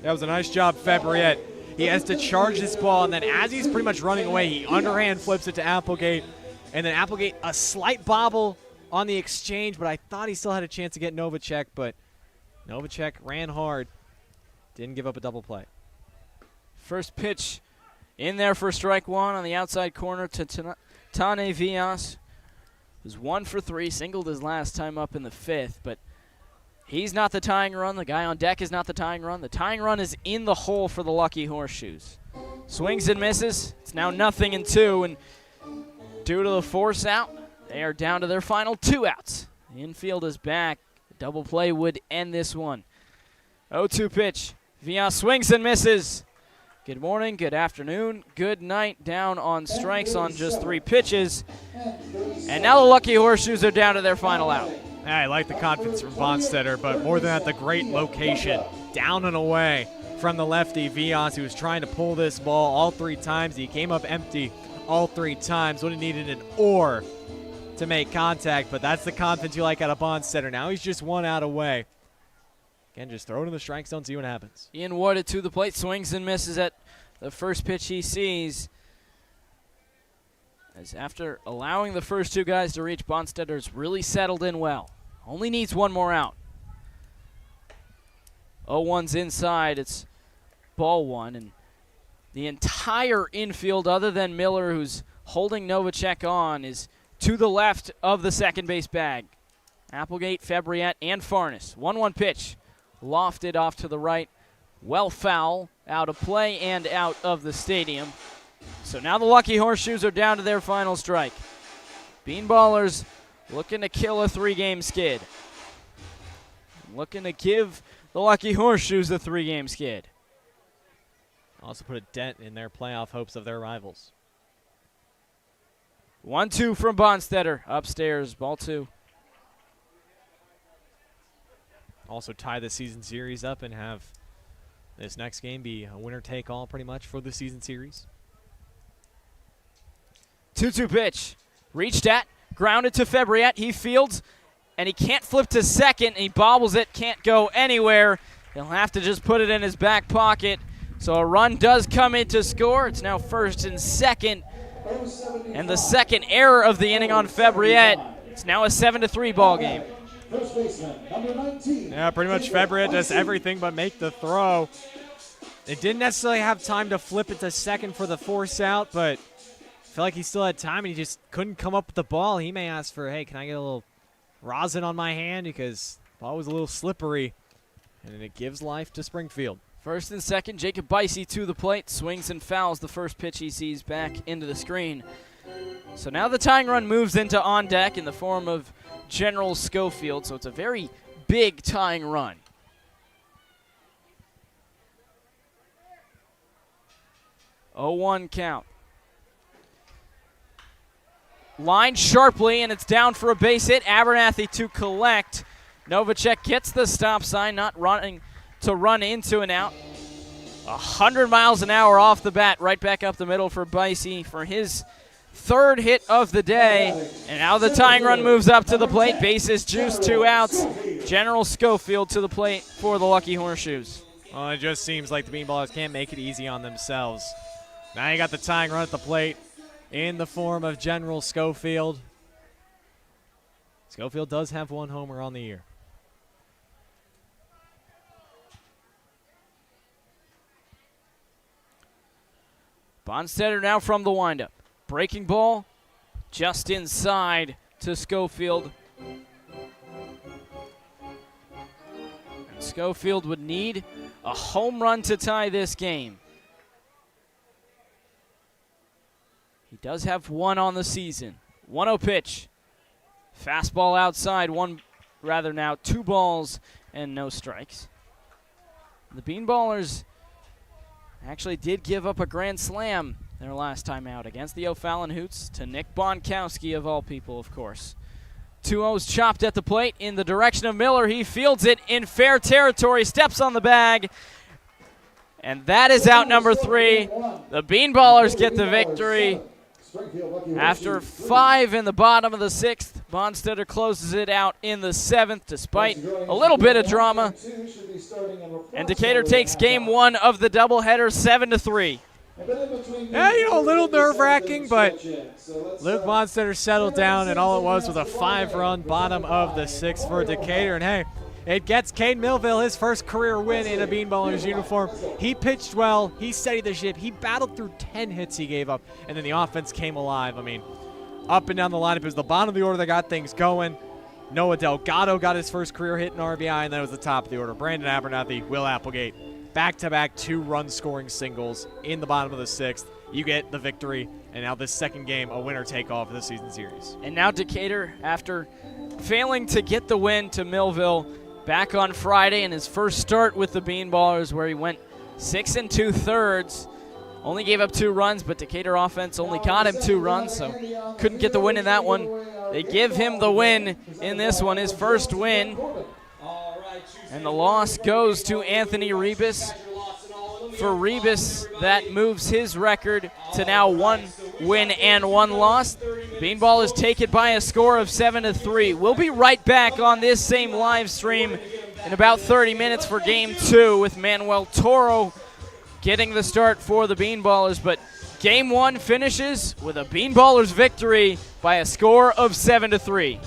That was a nice job, Fabriette. He has to charge this ball, and then as he's pretty much running away, he underhand flips it to Applegate. And then Applegate, a slight bobble on the exchange, but I thought he still had a chance to get Novacek, but Novacek ran hard, didn't give up a double play. First pitch in there for strike one on the outside corner to Tane Villas. Was 1 for 3, singled his last time up in the 5th, but he's not the tying run. The guy on deck is not the tying run. The tying run is in the hole for the Lucky Horseshoes. Swings and misses. It's now 0-2, and due to the force out, they are down to their final 2 outs. The infield is back. A double play would end this one. 0-2 pitch. Villas swings and misses. Good morning, good afternoon, good night. Down on strikes on just 3 pitches. And now the Lucky Horseshoes are down to their final out. I like the confidence from Bonstetter, but more than that, the great location. Down and away from the lefty, Villas, who was trying to pull this ball all 3 times. He came up empty all 3 times. Would have needed an or to make contact, but that's the confidence you like out of Bonstetter. Now he's just 1 out away. Again, just throw it in the strike zone, see what happens. Ian Wooded to the plate, swings and misses at the first pitch he sees. As after allowing the first 2 guys to reach, Bonstetter's really settled in well. Only needs 1 more out. 0-1's inside, it's ball 1, and the entire infield, other than Miller, who's holding Novacek on, is to the left of the second base bag. Applegate, Fabriette, and Farnes. 1-1 pitch. Lofted off to the right. Well foul. Out of play and out of the stadium. So now the Lucky Horseshoes are down to their final strike. Beanballers looking to kill a 3-game skid. Looking to give the Lucky Horseshoes a 3-game skid. Also put a dent in their playoff hopes of their rivals. 1-2 from Bonstetter. Upstairs, ball 2. Also tie the season series up and have this next game be a winner-take-all pretty much for the season series. 2-2 pitch. Reached at, grounded to Fabriette. He fields, and he can't flip to second. And he bobbles it, can't go anywhere. He'll have to just put it in his back pocket. So a run does come in to score. It's now first and second. And the second error of the inning on Fabriette. It's now a 7-3 ball game. First baseman, number 19. Yeah, pretty much Fabriette does everything but make the throw. It didn't necessarily have time to flip it to second for the force out, but I feel like he still had time and he just couldn't come up with the ball. He may ask for, hey, can I get a little rosin on my hand because the ball was a little slippery, and it gives life to Springfield. First and second, Jacob Bicey to the plate, swings and fouls the first pitch he sees back into the screen. So now the tying run moves into on deck in the form of General Schofield, so it's a very big tying run. Oh-1 count. Lined sharply, and it's down for a base hit. Abernathy to collect. Novacek gets the stop sign, not running to run into an out. 100 miles an hour off the bat, right back up the middle for Bicey for his third hit of the day. And now the tying run moves up to the plate. Bases juice, 2 outs. General Schofield to the plate for the Lucky Horseshoes. Well, it just seems like the Beanballers can't make it easy on themselves. Now you got the tying run at the plate in the form of General Schofield. Schofield does have 1 homer on the year. Bonstetter now from the windup. Breaking ball just inside to Schofield. And Schofield would need a home run to tie this game. He does have 1 on the season. 1-0 pitch. Fastball outside, 2 balls and no strikes. The Beanballers actually did give up a grand slam their last time out against the O'Fallon Hoots to Nick Bonkowski, of all people, of course. 2-0's chopped at the plate in the direction of Miller. He fields it in fair territory, steps on the bag, and that is out number 3. The Beanballers get the victory. After 5 in the bottom of the 6th, Bonstetter closes it out in the 7th despite a little bit of drama. And Decatur takes game 1 of the doubleheader 7-3. Yeah, a little nerve-wracking, but Luke Bonstetter settled down, and all it was a 5-run bottom of the 6th for Decatur. And hey, it gets Cade Millville his first career win in a Beanballers uniform. He pitched well. He steadied the ship. He battled through 10 hits he gave up, and then the offense came alive. I mean, up and down the lineup, it was the bottom of the order that got things going. Noah Delgado got his first career hit in RBI, and then it was the top of the order. Brandon Abernathy, Will Applegate, back-to-back 2-run scoring singles in the bottom of the 6th. You get the victory, and now this second game, a winner-take-all for the season series. And now Decatur, after failing to get the win to Millville, back on Friday in his first start with the Beanballers, where he went 6 2/3. Only gave up 2 runs, but Decatur offense only got him 2 runs, so couldn't get the win in that one. They give him the win in this one, his first win. And the loss goes to Anthony Rebus. For Rebus, that moves his record to now 1 win and 1 loss. Beanballers take it by a score of 7-3. We'll be right back on this same live stream in about 30 minutes for Game 2 with Manuel Toro getting the start for the Beanballers. But Game 1 finishes with a Beanballers victory by a score of 7-3.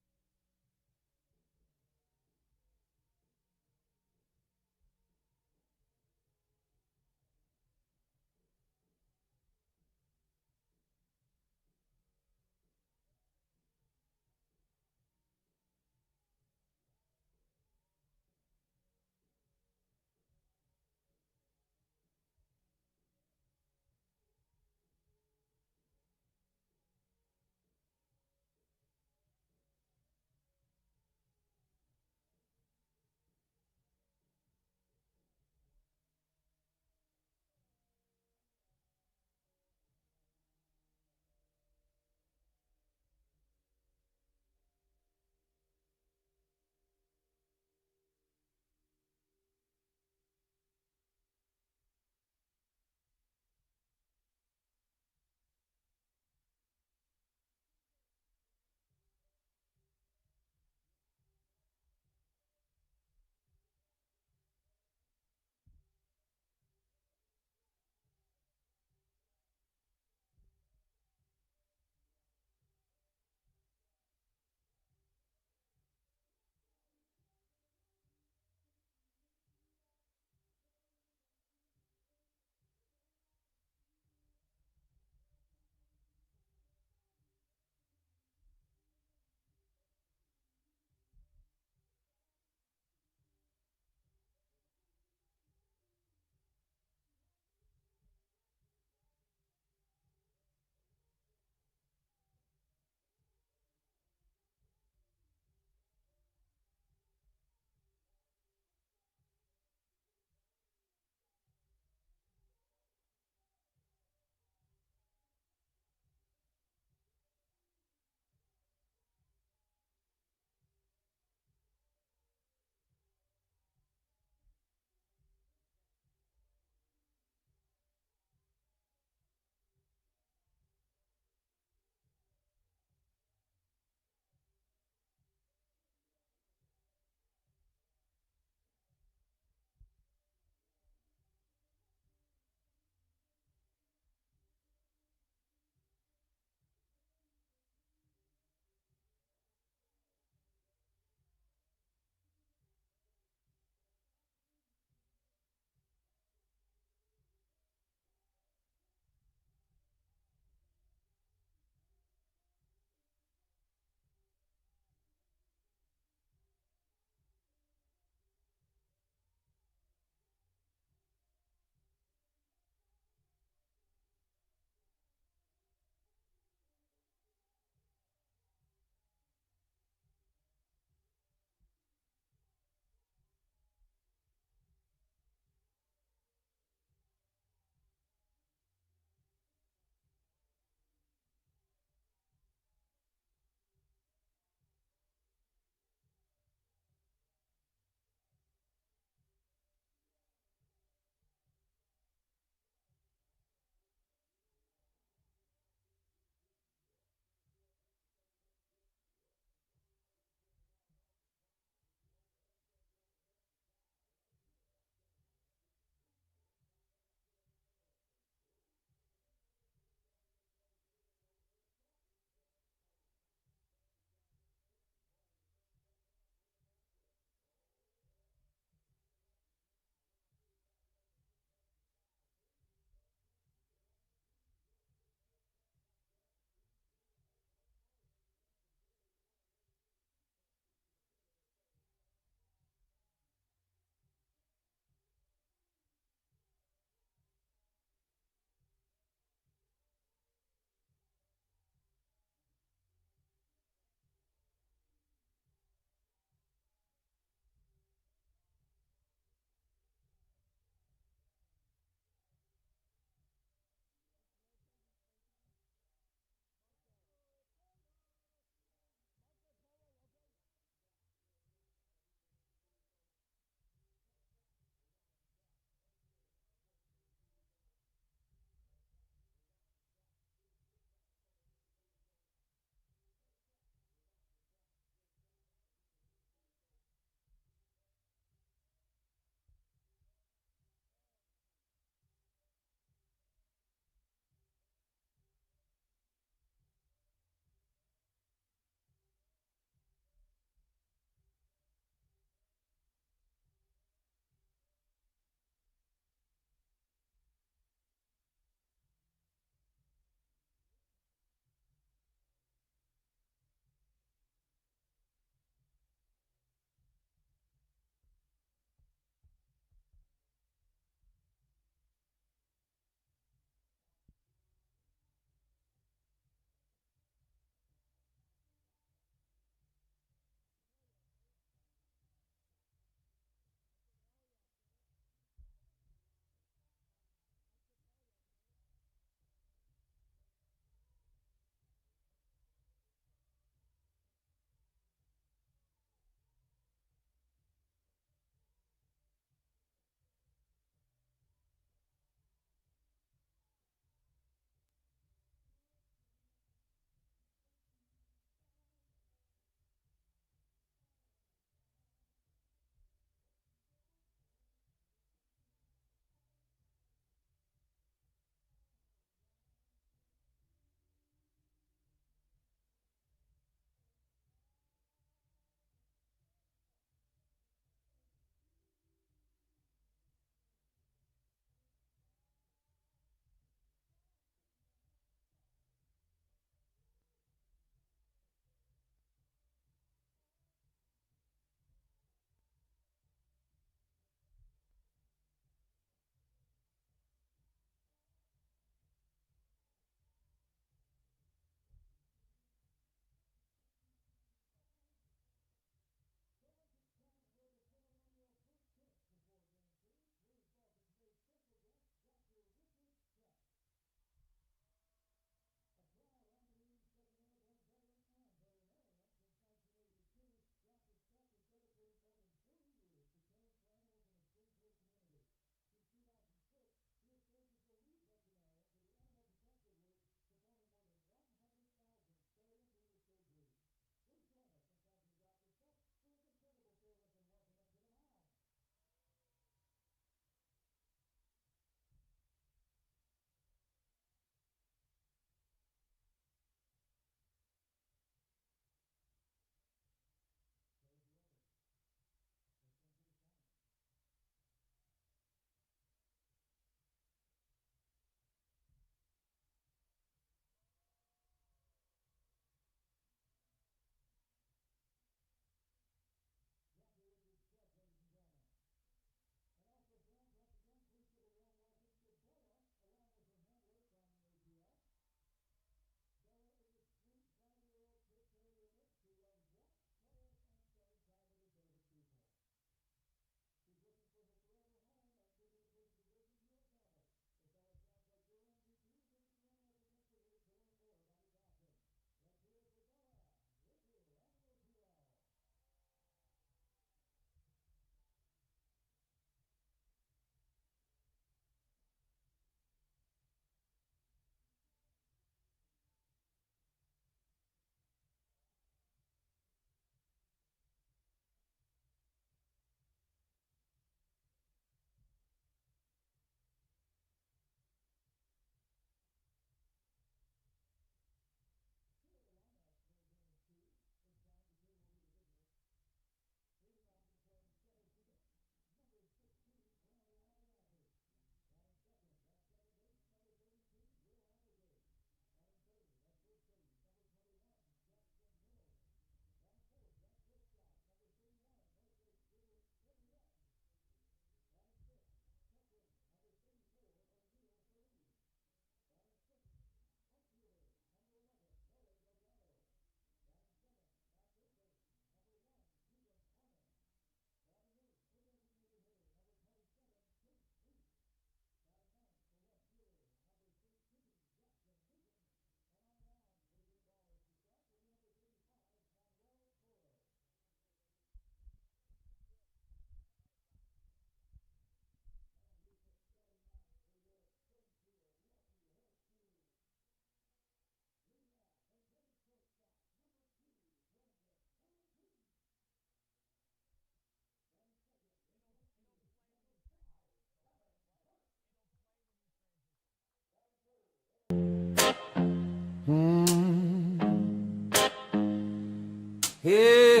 Yeah.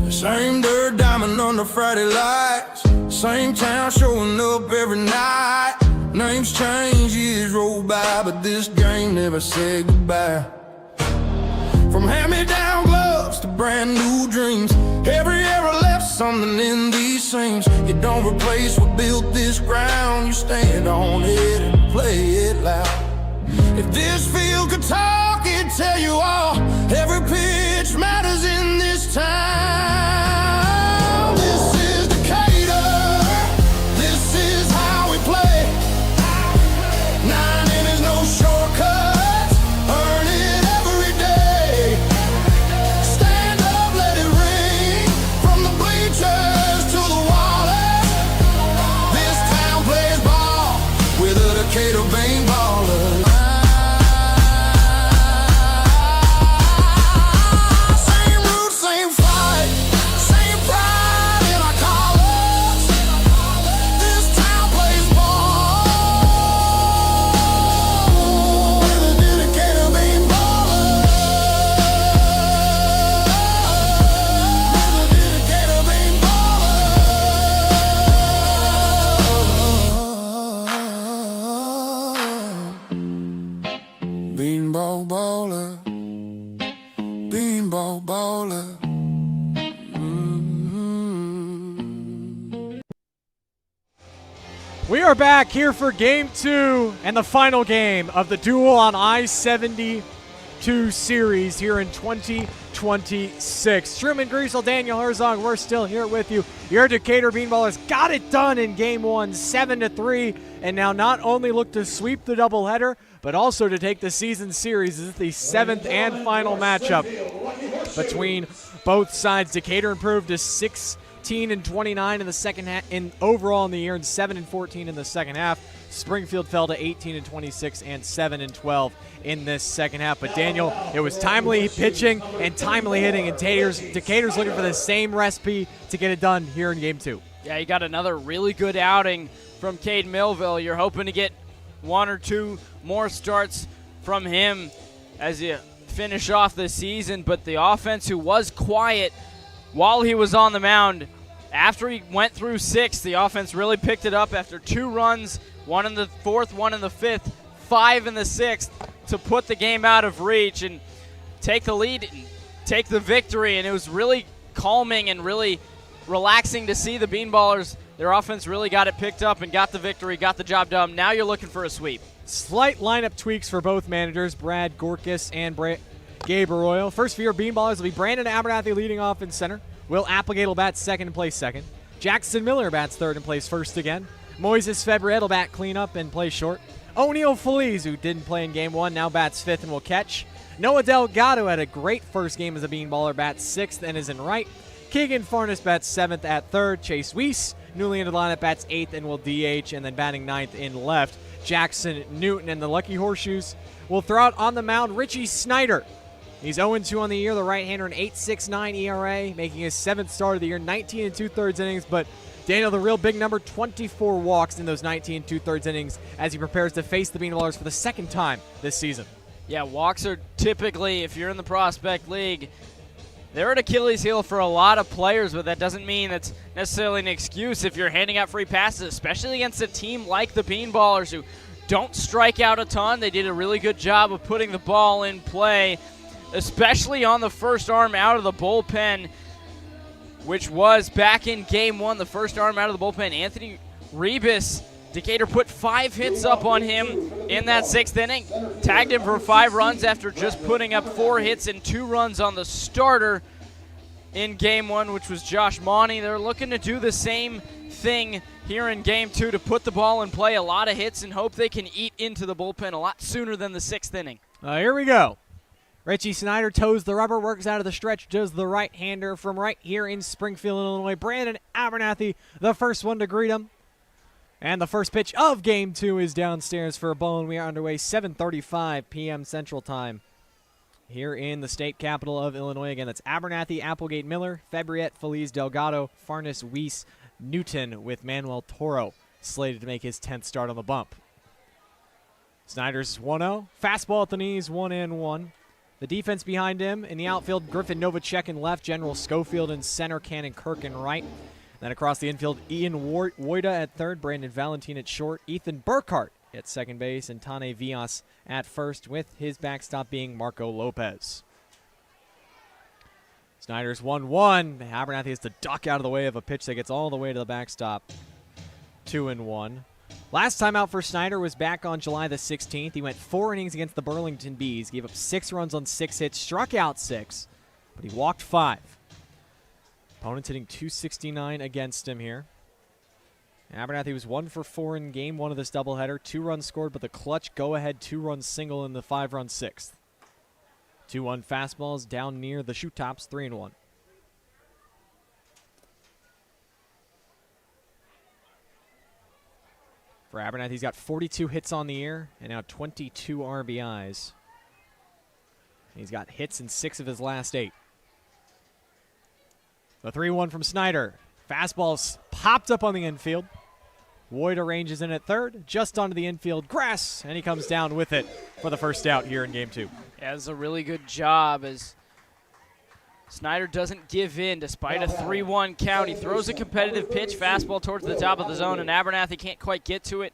The same dirt diamond on the Friday lights, same town showing up every night. Names change, years roll by, but this game never said goodbye. From hand-me-down gloves to brand new dreams, every era left something in these seams. You don't replace what built this ground, you stand on it and play it loud. If this field could talk, it'd tell you all. Every pitch matters in this town. This is Decatur, this is how we play. 9 innings, no shortcuts, earn it every day. Stand up, let it ring, from the bleachers to the wall. This town plays ball with a Decatur vein baller. Same roots, same fight, same pride in our colors. This town plays ball with a Decatur vein baller. With a Decatur vein baller. Beanball baller, beanball baller. We are back here for Game 2 and the final game of the Duel on I-72 series here in 2026. Truman, Griessel, Daniel, Herzog, we're still here with you. Your Decatur Beanballers got it done in Game 1, 7-3, and now not only look to sweep the doubleheader, but also to take the season series. This is the 7th and final matchup between both sides. Decatur improved to 16-29 in the second half, in overall in the year, and 7-14 in the second half. Springfield fell to 18-26 and 7-12 in this second half. But Daniel, it was timely pitching and timely hitting, and Decatur's looking for the same recipe to get it done here in Game 2. Yeah, you got another really good outing from Cade Millville. You're hoping to get 1 or 2 more starts from him as you finish off the season. But the offense, who was quiet while he was on the mound, after he went through 6, the offense really picked it up after 2 runs, 1 in the 4th, 1 in the 5th, 5 in the 6th, to put the game out of reach and take the lead, take the victory. And it was really calming and really relaxing to see the Beanballers. Their offense really got it picked up and got the victory, got the job done. Now you're looking for a sweep. Slight lineup tweaks for both managers, Brad Gorkis and Gabe Arroyo. First for your Beanballers will be Brandon Abernathy leading off in center. Will Applegate will bat second and play second. Jackson Miller bats third and plays first again. Moises Febriet will bat cleanup and play short. O'Neal Feliz, who didn't play in Game 1, now bats fifth and will catch. Noah Delgado had a great first game as a Beanballer, bats sixth and is in right. Keegan Farnes bats seventh at third. Chase Weiss, newly into the lineup, bats eighth and will DH, and then batting ninth in left. Jackson Newton and the Lucky Horseshoes will throw out on the mound Richie Snyder. He's 0-2 on the year, the right-hander, an 8.69 ERA, making his 7th start of the year, 19 2/3 innings. But Daniel, the real big number, 24 walks in those 19 2/3 innings as he prepares to face the Beanballers for the second time this season. Yeah, walks are typically, if you're in the Prospect League, they're an Achilles heel for a lot of players, but that doesn't mean that's necessarily an excuse if you're handing out free passes, especially against a team like the Beanballers, who don't strike out a ton. They did a really good job of putting the ball in play, especially on the first arm out of the bullpen, which was back in Game 1, the first arm out of the bullpen. Anthony Rebus, Decatur put 5 hits up on him in that 6th inning, tagged him for 5 runs after just putting up 4 hits and 2 runs on the starter in Game 1, which was Josh Mauney. They're looking to do the same thing here in Game 2 to put the ball in play, a lot of hits, and hope they can eat into the bullpen a lot sooner than the 6th inning. Here we go. Richie Snyder toes the rubber, works out of the stretch, does the right-hander from right here in Springfield, Illinois. Brandon Abernathy, the first one to greet him. And the first pitch of Game 2 is downstairs for a ball, and we are underway 7:35 p.m. Central Time here in the state capital of Illinois. Again, that's Abernathy, Applegate, Miller, Febriet, Feliz, Delgado, Farnes, Weiss, Newton, with Manuel Toro slated to make his 10th start on the bump. Snyder's 1-0. Fastball at the knees, 1-1. The defense behind him in the outfield, Griffin Novacek in left, General Schofield in center, Cannon Kirk in right. Then across the infield, Ian Woida at third, Brandon Valentin at short, Ethan Burkhart at second base, and Tane Villas at first, with his backstop being Marco Lopez. Snyder's 1-1. Abernathy has to duck out of the way of a pitch that gets all the way to the backstop. 2-1. Last time out for Snyder was back on July the 16th. He went 4 innings against the Burlington Bees, gave up 6 runs on 6 hits, struck out 6, but he walked 5. Opponents hitting .269 against him here. Abernathy was 1 for 4 in game 1 of this doubleheader. 2 runs scored, but the clutch go-ahead 2-run single in the 5-run 6th. 2-1 fastballs down near the shoe tops, 3-1. For Abernathy, he's got 42 hits on the year and now 22 RBIs. He's got hits in 6 of his last 8. The 3-1 from Snyder. Fastball's popped up on the infield. Woida ranges in at third, just onto the infield grass, and he comes down with it for the first out here in game 2. Yeah, it's a really good job as Snyder doesn't give in despite a 3-1 count. He throws a competitive pitch, fastball towards the top of the zone, and Abernathy can't quite get to it.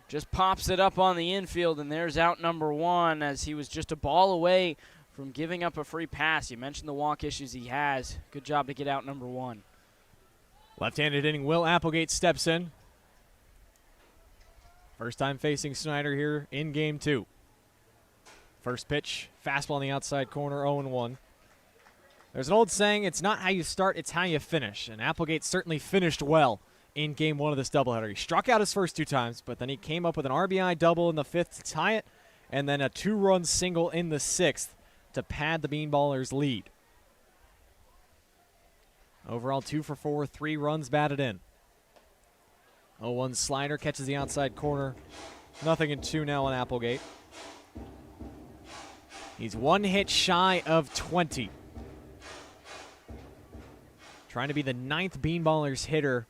Just pops it up on the infield, and there's out number 1 as he was just a ball away from giving up a free pass. You mentioned the walk issues he has. Good job to get out number 1. Left-handed hitting Will Applegate steps in. First time facing Snyder here in game 2. First pitch, fastball on the outside corner, 0-1. There's an old saying, it's not how you start, it's how you finish. And Applegate certainly finished well in game 1 of this doubleheader. He struck out his first 2 times, but then he came up with an RBI double in the 5th to tie it, and then a 2-run single in the 6th to pad the Beanballers' lead. Overall, 2 for 4, 3 runs batted in. 0-1 slider catches the outside corner. 0-2 now on Applegate. He's 1 hit shy of 20. Trying to be the 9th Beanballers hitter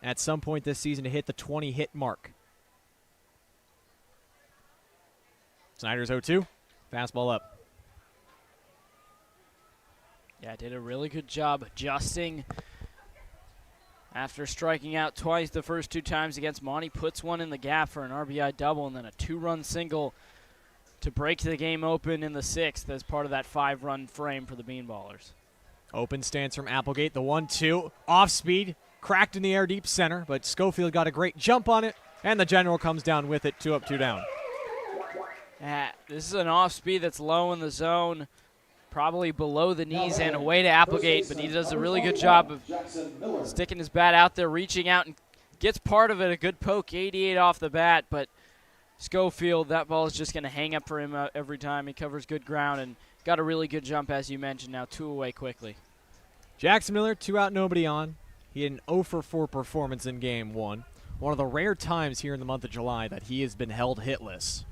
at some point this season to hit the 20-hit mark. Snyder's 0-2. Fastball up. Yeah, did a really good job adjusting after striking out twice the first 2 times against Monty. Puts one in the gap for an RBI double and then a 2-run single to break the game open in the 6th as part of that 5-run frame for the Beanballers. Open stance from Applegate. The 1-2. Off speed. Cracked in the air deep center, but Schofield got a great jump on it, and the General comes down with it. 2 up, 2 down. This is an off speed that's low in the zone, probably below the knees and away to Applegate, but he does a really good job of sticking his bat out there, reaching out, and gets part of it. A good poke, 88 off the bat, but Schofield, that ball is just going to hang up for him every time. He covers good ground and got a really good jump, as you mentioned. Now 2 away quickly. Jackson Miller, 2 out, nobody on. He had an 0 for 4 performance in game 1. One of the rare times here in the month of July that he has been held hitless.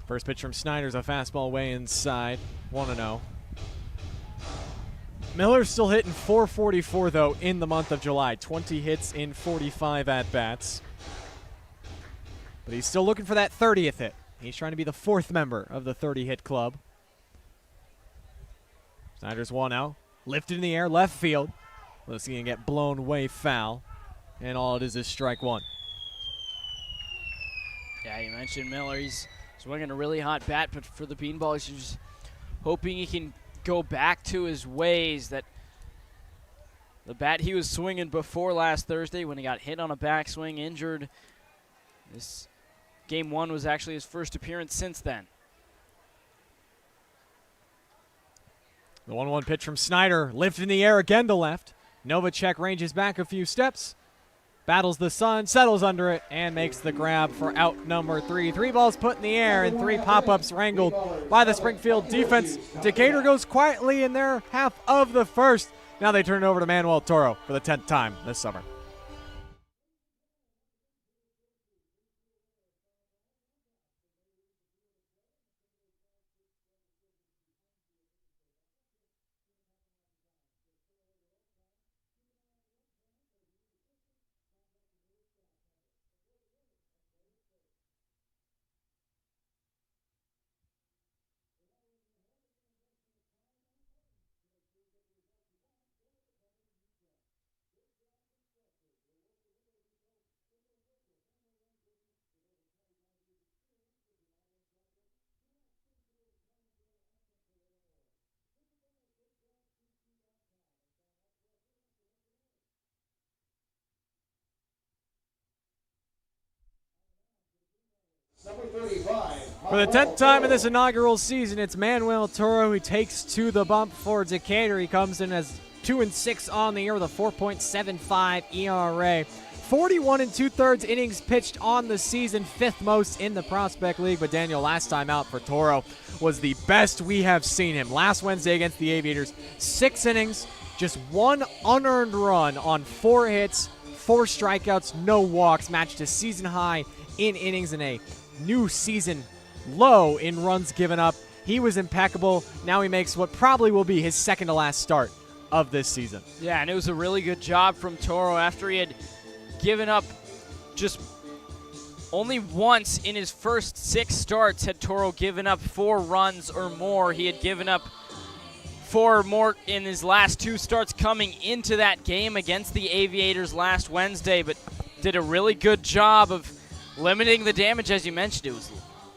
First pitch from Snyder's a fastball way inside, 1-0. Miller's still hitting .444 though in the month of July. 20 hits in 45 at-bats. But he's still looking for that 30th hit. He's trying to be the 4th member of the 30-hit club. Snyder's 1-0. Lifted in the air, left field. Let's see him get blown way foul. And all it is strike 1. Yeah, you mentioned Miller. He's swinging a really hot bat, but for the Beanballers, he's just hoping he can go back to his ways, that the bat he was swinging before last Thursday when he got hit on a backswing, injured. This game 1 was actually his first appearance since then. The 1-1 pitch from Snyder, lifted in the air again to left. Novacek ranges back a few steps, battles the sun, settles under it, and makes the grab for out number 3. 3 balls put in the air and 3 pop-ups wrangled by the Springfield defense. Decatur goes quietly in their half of the first. Now they turn it over to Manuel Toro for the 10th time this summer. Number 35. For the 10th time in this inaugural season, it's Manuel Toro who takes to the bump for Decatur. He comes in as 2-6 on the year with a 4.75 ERA. 41 2/3 innings pitched on the season, 5th most in the Prospect League. But Daniel, last time out for Toro was the best we have seen him. Last Wednesday against the Aviators, 6 innings, just 1 unearned run on 4 hits, 4 strikeouts, no walks, matched a season high in innings and a new season low in runs given up. He was impeccable. Now he makes what probably will be his second to last start of this season. Yeah, and it was a really good job from Toro after he had given up just only once in his first 6 starts had Toro given up 4 runs or more. He had given up 4 or more in his last 2 starts coming into that game against the Aviators last Wednesday, but did a really good job of limiting the damage. As you mentioned, it was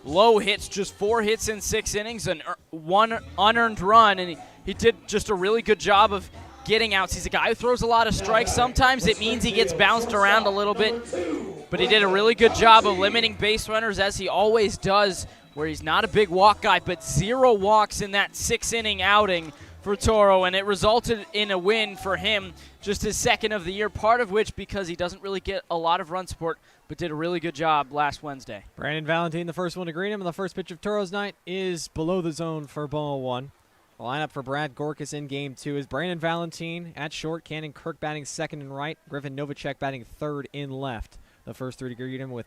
low hits, just 4 hits in 6 innings and 1 unearned run, and he did just a really good job of getting outs. He's a guy who throws a lot of strikes. Sometimes it means he gets bounced around a little bit, but he did a really good job of limiting base runners, as he always does, where he's not a big walk guy, but 0 walks in that 6-inning outing for Toro, and it resulted in a win for him, just his 2nd of the year, part of which because he doesn't really get a lot of run support, but did a really good job last Wednesday. Brandon Valentine, the first one to greet him, and the first pitch of Toro's night is below the zone for ball 1. The lineup for Brad Gorkas in game 2 is Brandon Valentine at short, Cannon Kirk batting 2nd and right, Griffin Novacek batting 3rd in left. The first 3 to greet him with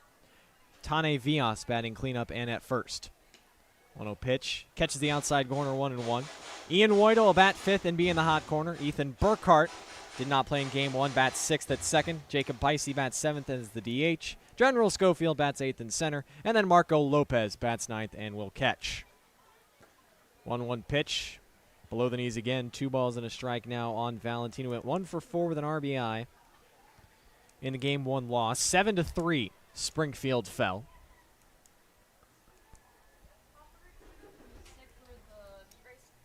Tane Villas batting cleanup and at first. 1-0 pitch, catches the outside corner 1-1. Ian Whittle will bat 5th and be in the hot corner. Ethan Burkhart did not play in game 1, bats 6th at 2nd. Jacob Picey bats 7th as the DH. General Schofield bats 8th in center. And then Marco Lopez bats 9th and will catch. 1-1 pitch. Below the knees again. 2 balls and a strike now on Valentino. Went 1 for 4 with an RBI in the game 1 loss. 7-3, Springfield fell.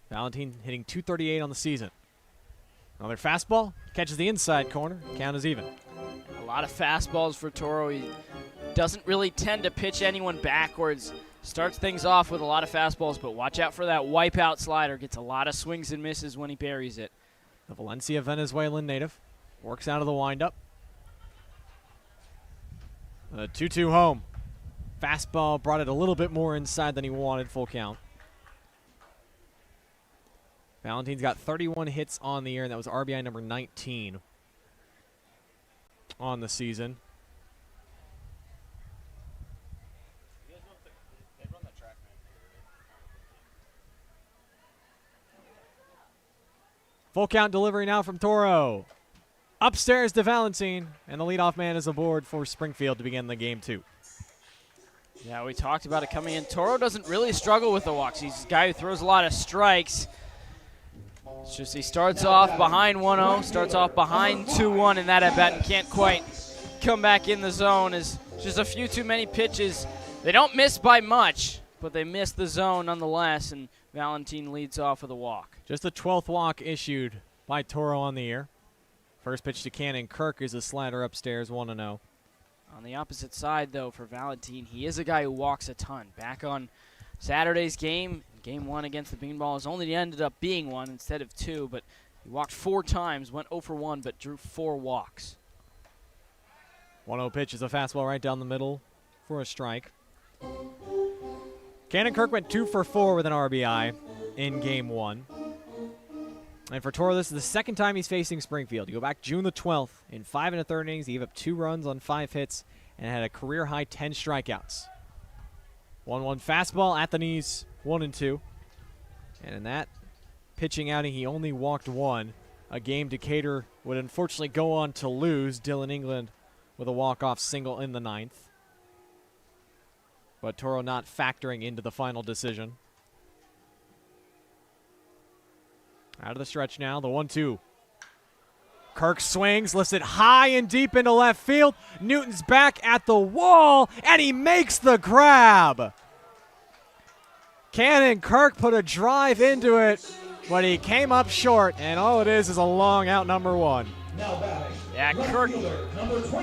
Valentine hitting .238 on the season. Another fastball. Catches the inside corner. Count is even. A lot of fastballs for Toro. He doesn't really tend to pitch anyone backwards. Starts things off with a lot of fastballs, but watch out for that wipeout slider. Gets a lot of swings and misses when he buries it. The Valencia Venezuelan native works out of the windup. A 2-2 home. Fastball brought it a little bit more inside than he wanted. Full count. Valentine's got 31 hits on the year, and that was RBI number 19 on the season. Full count delivery now from Toro. Upstairs to Valentine, and the leadoff man is aboard for Springfield to begin the game 2. Yeah, we talked about it coming in. Toro doesn't really struggle with the walks. He's a guy who throws a lot of strikes. It's just he starts off behind 1-0, starts off behind 2-1 in that at-bat and can't quite come back in the zone. Is just a few too many pitches. They don't miss by much, but they miss the zone nonetheless, and Valentine leads off with a walk. Just the 12th walk issued by Toro on the year. First pitch to Cannon Kirk is a slider upstairs, 1-0. On the opposite side, though, for Valentine, he is a guy who walks a ton. Back on Saturday's game, game 1 against the Beanballs, only ended up being 1 instead of 2, but he walked 4 times, went 0 for 1, but drew 4 walks. 1-0 pitch is a fastball right down the middle for a strike. Cannon Kirk went 2 for 4 with an RBI in game 1. And for Toro, this is the second time he's facing Springfield. You go back June the 12th. In 5 1/3 innings, he gave up 2 runs on 5 hits and had a career-high 10 strikeouts. 1-1 fastball at the knees, 1-2. And in that pitching outing, he only walked 1. A game Decatur would unfortunately go on to lose. Dylan England with a walk-off single in the 9th. But Toro not factoring into the final decision. Out of the stretch now, the 1-2. Kirk swings, lifts it high and deep into left field. Newton's back at the wall, and he makes the grab. Cannon Kirk put a drive into it, but he came up short, and all it is a long out number 1. Yeah, Kirk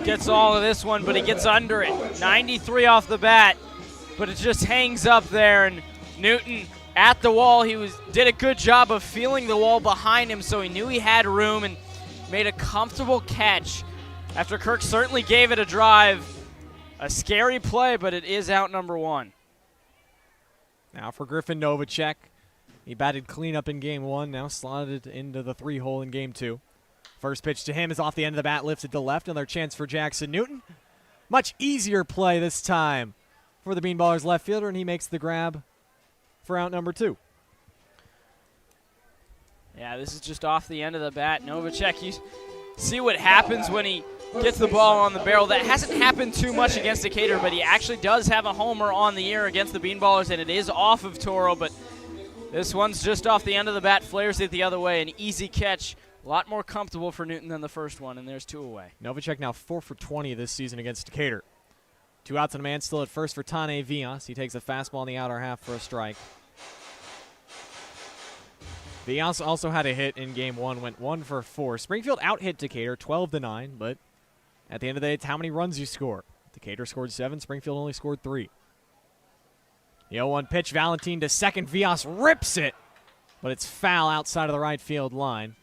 gets all of this one, but he gets under it. 93 off the bat. but it just hangs up there, and Newton at the wall. He did a good job of feeling the wall behind him, so he knew he had room and made a comfortable catch after Kirk certainly gave it a drive. A scary play, but it is out number one. Now for Griffin Novacek. He batted cleanup in game one, now slotted into the 3-hole in game two. First pitch to him is off the end of the bat, lifted to left. Another chance for Jackson Newton. Much easier play this time for the Beanballers left fielder, and he makes the grab for out number two. Yeah, this is just off the end of the bat. Novacek, you see what happens when he gets the ball on the barrel. That hasn't happened too much against Decatur, but he actually does have a homer on the year against the Beanballers, and it is off of Toro, but this one's just off the end of the bat, flares it the other way. An easy catch, a lot more comfortable for Newton than the first one, and there's 2 away. Novacek now 4 for 20 this season against Decatur. 2 outs and a man still at first for Tane Villas. He takes a fastball in the outer half for a strike. Villas also had a hit in game one, went 1 for 4. Springfield out-hit Decatur 12-9, but at the end of the day, it's how many runs you score. Decatur scored 7, Springfield only scored 3. The 0-1 pitch, Valentin to second. Villas rips it, but it's foul outside of the right field line.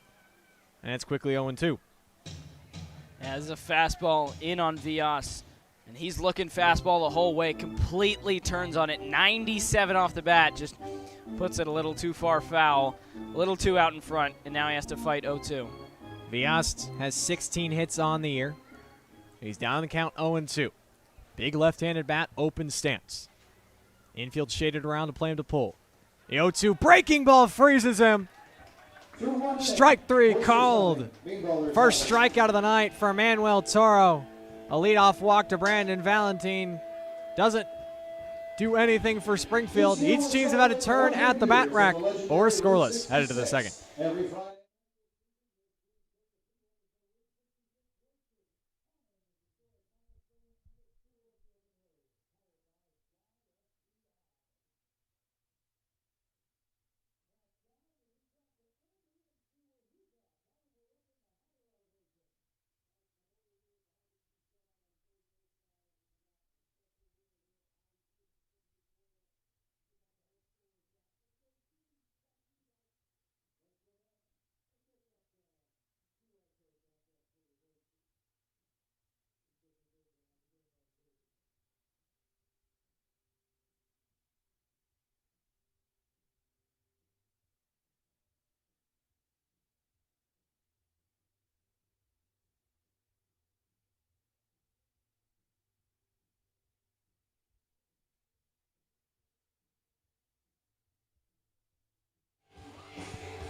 And it's quickly 0-2. Yeah, this is a fastball in on Villas, and he's looking fastball the whole way, completely turns on it. 97 off the bat, just puts it a little too far foul, a little too out in front, and now he has to fight 0-2. Villas has 16 hits on the year. He's down the count 0-2. Big left-handed bat, open stance. Infield shaded around to play him to pull. The 0-2 breaking ball freezes him. Strike 3 called. First strikeout of the night for Manuel Toro. A leadoff walk to Brandon Valentin. Doesn't do anything for Springfield. Each team's about to turn at the bat rack, but we're scoreless headed to the second.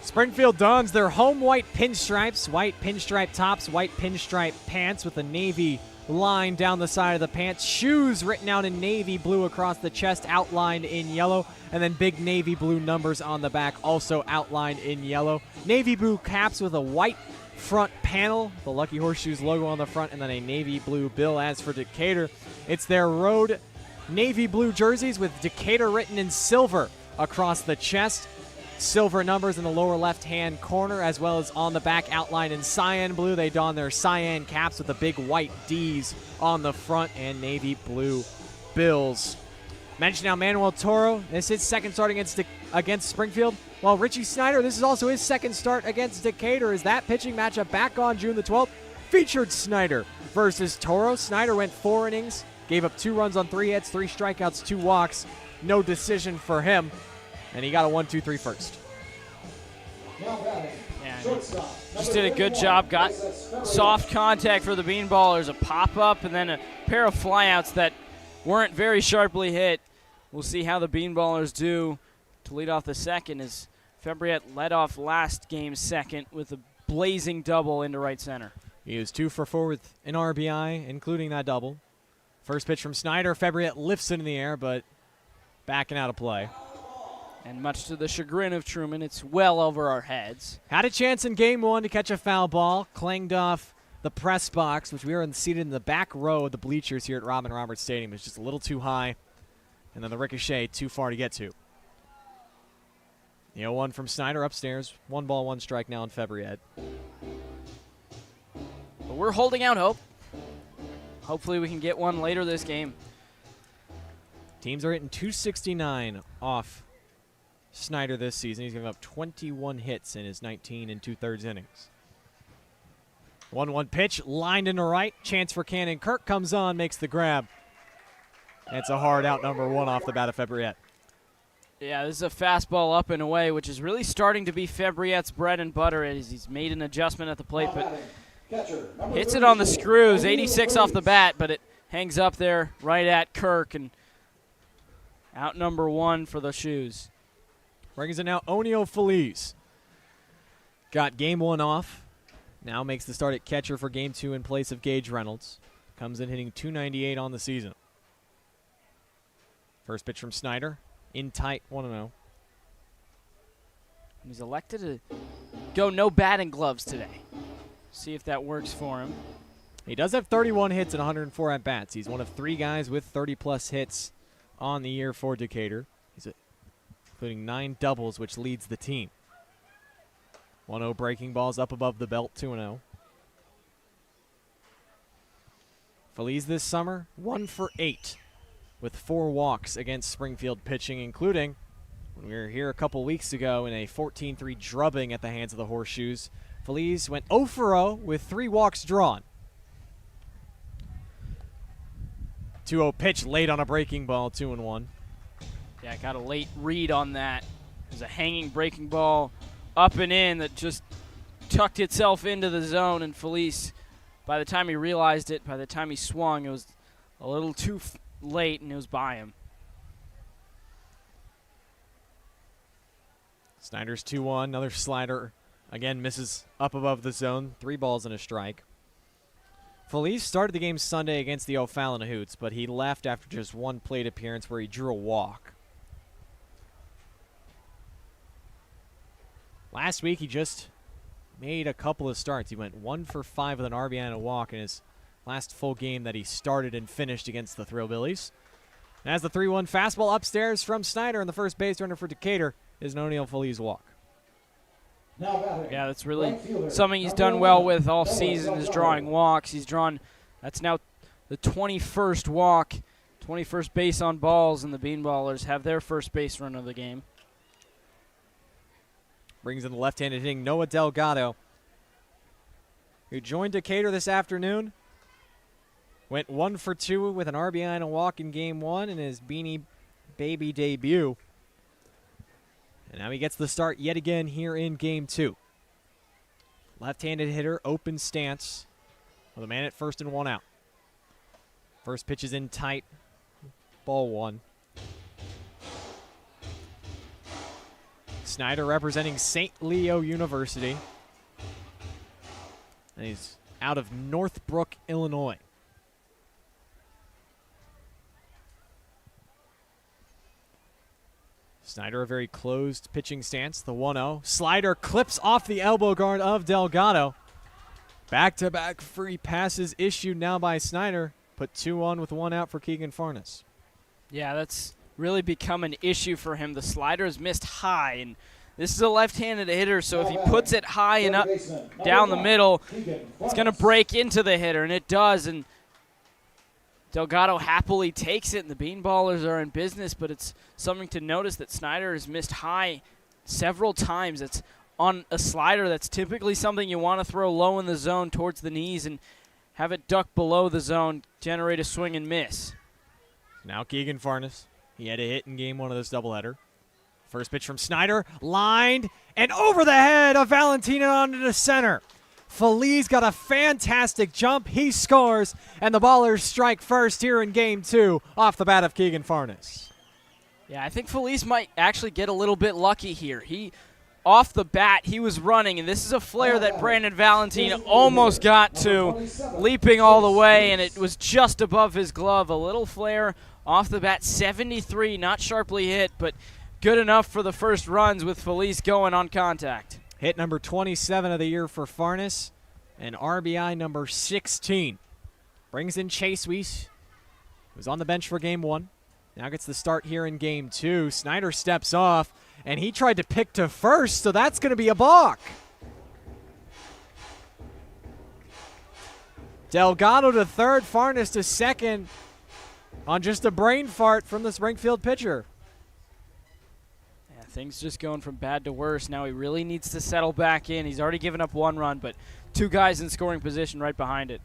Springfield dons their home white pinstripes, white pinstripe tops, white pinstripe pants with a navy line down the side of the pants. Shoes written out in navy blue across the chest, outlined in yellow, and then big navy blue numbers on the back, also outlined in yellow. Navy blue caps with a white front panel, the Lucky Horseshoes logo on the front, and then a navy blue bill. As for Decatur, it's their road navy blue jerseys with Decatur written in silver across the chest. Silver numbers in the lower left-hand corner, as well as on the back outlined in cyan blue. They don their cyan caps with the big white D's on the front and navy blue bills. Mention now Manuel Toro. This is his second start against Springfield. While Richie Snyder, this is also his second start against Decatur, as that pitching matchup back on June the 12th featured Snyder versus Toro. Snyder went 4 innings, gave up 2 runs on 3 hits, 3 strikeouts, 2 walks. No decision for him. And he got a 1-2-3 first. Yeah, just did a good job. Got soft contact for the Beanballers, a pop-up, and then a pair of flyouts that weren't very sharply hit. We'll see how the Beanballers do to lead off the second, as Fabriette led off last game's second with a blazing double into right center. He was 2 for 4 with an RBI, including that double. First pitch from Snyder. Fabriette lifts it in the air, but backing out of play. And much to the chagrin of Truman, it's well over our heads. Had a chance in game 1 to catch a foul ball. Clanged off the press box, which we were seated in the back row of the bleachers here at Robin Roberts Stadium. It was just a little too high. And then the ricochet too far to get to. The 0-1 from Snyder upstairs. 1 ball, 1 strike now in Fabriette. But we're holding out hope. Hopefully we can get one later this game. Teams are hitting 269 off Snyder this season. He's given up 21 hits in his 19 2/3 innings. 1-1 pitch, lined into right. Chance for Cannon. Kirk comes on, makes the grab. It's a hard out, number 1 off the bat of Fabriette. Yeah, this is a fastball up and away, which is really starting to be Fabriette's bread and butter as he's made an adjustment at the plate, but hits it on the screws. 86 off the bat, but it hangs up there right at Kirk, and out number 1 for the Shoes. Brings in now O'Neal Feliz. Got game 1 off. Now makes the start at catcher for game 2 in place of Gage Reynolds. Comes in hitting .298 on the season. First pitch from Snyder. In tight, 1-0. He's elected to go no batting gloves today. See if that works for him. He does have 31 hits and 104 at-bats. He's one of 3 guys with 30-plus hits on the year for Decatur. He's including 9 doubles, which leads the team. 1-0 breaking balls up above the belt, 2-0. Feliz this summer, 1 for 8 with 4 walks against Springfield pitching, including when we were here a couple weeks ago in a 14-3 drubbing at the hands of the Horseshoes. Feliz went 0 for 0 with 3 walks drawn. 2-0 pitch late on a breaking ball, 2-1. Yeah, got a late read on that. It was a hanging breaking ball up and in that just tucked itself into the zone, and Feliz, by the time he realized it, by the time he swung, it was a little too late, and it was by him. Snyder's 2-1, another slider. Again, misses up above the zone. 3 balls and a strike. Feliz started the game Sunday against the O'Fallon Hoots, but he left after just 1 plate appearance where he drew a walk. Last week, he just made a couple of starts. He went 1 for 5 with an RBI and a walk in his last full game that he started and finished against the Thrillbillies. And as the 3-1 fastball upstairs from Snyder, and the first base runner for Decatur is an O'Neal Feliz walk. Yeah, that's really something he's done well with all season, is drawing walks. He's drawn, that's now the 21st walk, 21st base on balls, and the Beanballers have their first base run of the game. Brings in the left-handed hitting Noah Delgado, who joined Decatur this afternoon. Went 1 for 2 with an RBI and a walk in game 1 in his Beanie Baby debut. And now he gets the start yet again here in game 2. Left-handed hitter, open stance, with a man at first and 1 out. First pitch is in tight, ball 1. Snyder representing St. Leo University. And he's out of Northbrook, Illinois. Snyder, a very closed pitching stance, the 1-0. Slider clips off the elbow guard of Delgado. Back-to-back free passes issued now by Snyder. Put 2 on with 1 out for Keegan Farnes. Yeah, that's really become an issue for him. The slider is missed high, and this is a left-handed hitter, so if he puts it high and up down the middle, it's going to break into the hitter, and it does. And Delgado happily takes it, and the Beanballers are in business, but it's something to notice that Snyder has missed high several times. It's on a slider that's typically something you want to throw low in the zone towards the knees and have it duck below the zone, generate a swing and miss. Now Keegan Farnes. He had a hit in game 1 of this doubleheader. First pitch from Snyder, lined and over the head of Valentina onto the center. Feliz got a fantastic jump. He scores, and the Ballers strike first here in game 2 off the bat of Keegan Farnes. Yeah, I think Feliz might actually get a little bit lucky here. Off the bat, he was running, and this is a flare that Brandon Valentina almost got to, leaping all the way, and it was just above his glove. A little flare off the bat, 73, not sharply hit, but good enough for the first runs with Feliz going on contact. Hit number 27 of the year for Farnes, and RBI number 16. Brings in Chase Weiss, who was on the bench for game 1. Now gets the start here in game 2. Snyder steps off, and he tried to pick to first, so that's going to be a balk. Delgado to third, Farnes to second. on just a brain fart from the Springfield pitcher. Yeah, things just going from bad to worse. Now he really needs to settle back in. He's already given up 1 run, but 2 guys in scoring position right behind it.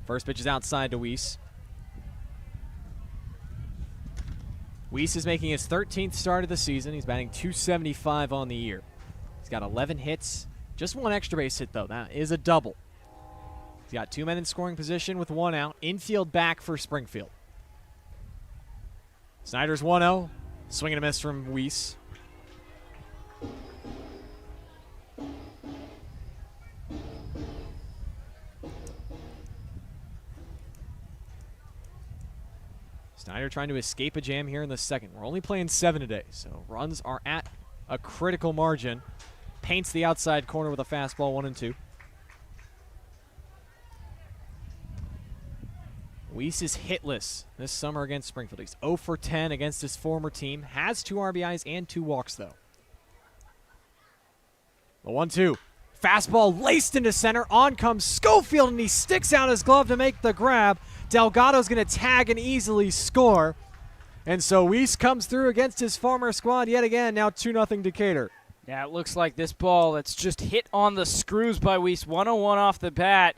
First pitch is outside to Weiss. Weiss is making his 13th start of the season. He's batting .275 on the year. He's got 11 hits. Just 1 extra base hit, though. That is a double. He's got 2 men in scoring position with 1 out. Infield back for Springfield. Snyder's 1-0. Swing and a miss from Weiss. Snyder trying to escape a jam here in the second. We're only playing 7 today, so runs are at a critical margin. Paints the outside corner with a fastball, 1-2. Weiss is hitless this summer against Springfield. He's 0 for 10 against his former team. Has 2 RBIs and 2 walks, though. The 1-2. Fastball laced into center. On comes Schofield, and he sticks out his glove to make the grab. Delgado's going to tag and easily score. And so Weiss comes through against his former squad yet again. Now 2-0 Decatur. Yeah, it looks like this ball that's just hit on the screws by Weiss. 101 off the bat.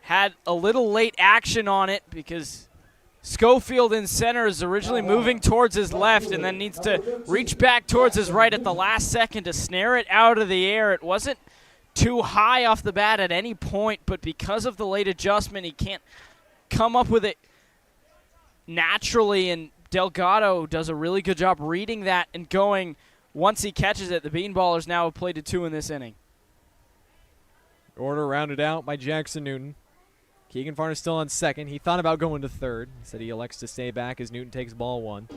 Had a little late action on it because Schofield in center is originally moving towards his left and then needs to reach back towards his right at the last second to snare it out of the air. It wasn't too high off the bat at any point, but because of the late adjustment, he can't come up with it naturally, and Delgado does a really good job reading that and going. Once he catches it, the Beanballers now have played to 2 in this inning. Order rounded out by Jackson Newton. Keegan Farner still on second. He thought about going to third. He said he elects to stay back as Newton takes ball 1.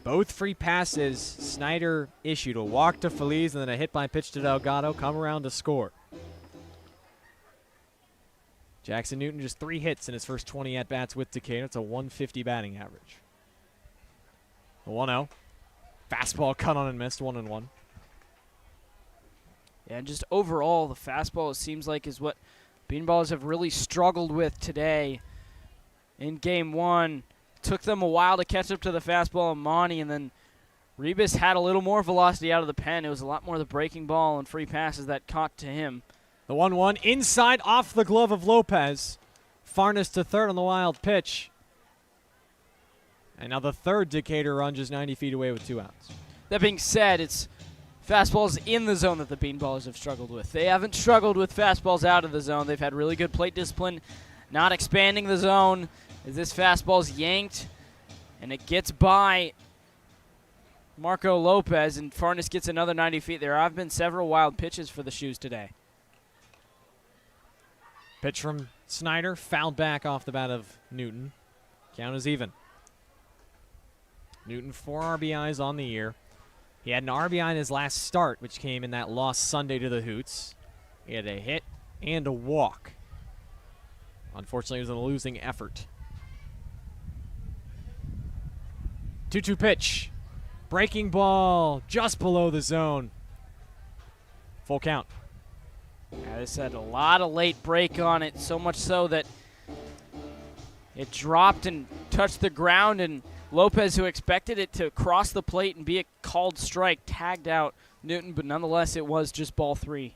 Both free passes Snyder issued. A walk to Feliz and then a hit by pitch to Delgado. Come around to score. Jackson Newton just 3 hits in his first 20 at-bats with Decatur. It's a 150 batting average. The 1-0. Fastball cut on and missed, 1-1. Yeah, and just overall, the fastball, it seems like, is what Beanballers have really struggled with today. In game 1, took them a while to catch up to the fastball of Monty, and then Rebus had a little more velocity out of the pen. It was a lot more the breaking ball and free passes that caught to him. The 1-1 inside off the glove of Lopez. Farnes to third on the wild pitch. And now the third Decatur run just 90 feet away with 2 outs. That being said, it's fastballs in the zone that the Beanballers have struggled with. They haven't struggled with fastballs out of the zone. They've had really good plate discipline, not expanding the zone. As this fastball's yanked, and it gets by Marco Lopez, and Farnes gets another 90 feet. There have been several wild pitches for the Shoes today. Pitch from Snyder, fouled back off the bat of Newton. Count is even. Newton 4 RBIs on the year. He had an RBI in his last start, which came in that loss Sunday to the Hoots. He had a hit and a walk. Unfortunately, it was a losing effort. 2-2 pitch. Breaking ball just below the zone. Full count. Yeah, this had a lot of late break on it, so much so that it dropped and touched the ground, and Lopez, who expected it to cross the plate and be a called strike, tagged out Newton, but nonetheless it was just ball 3.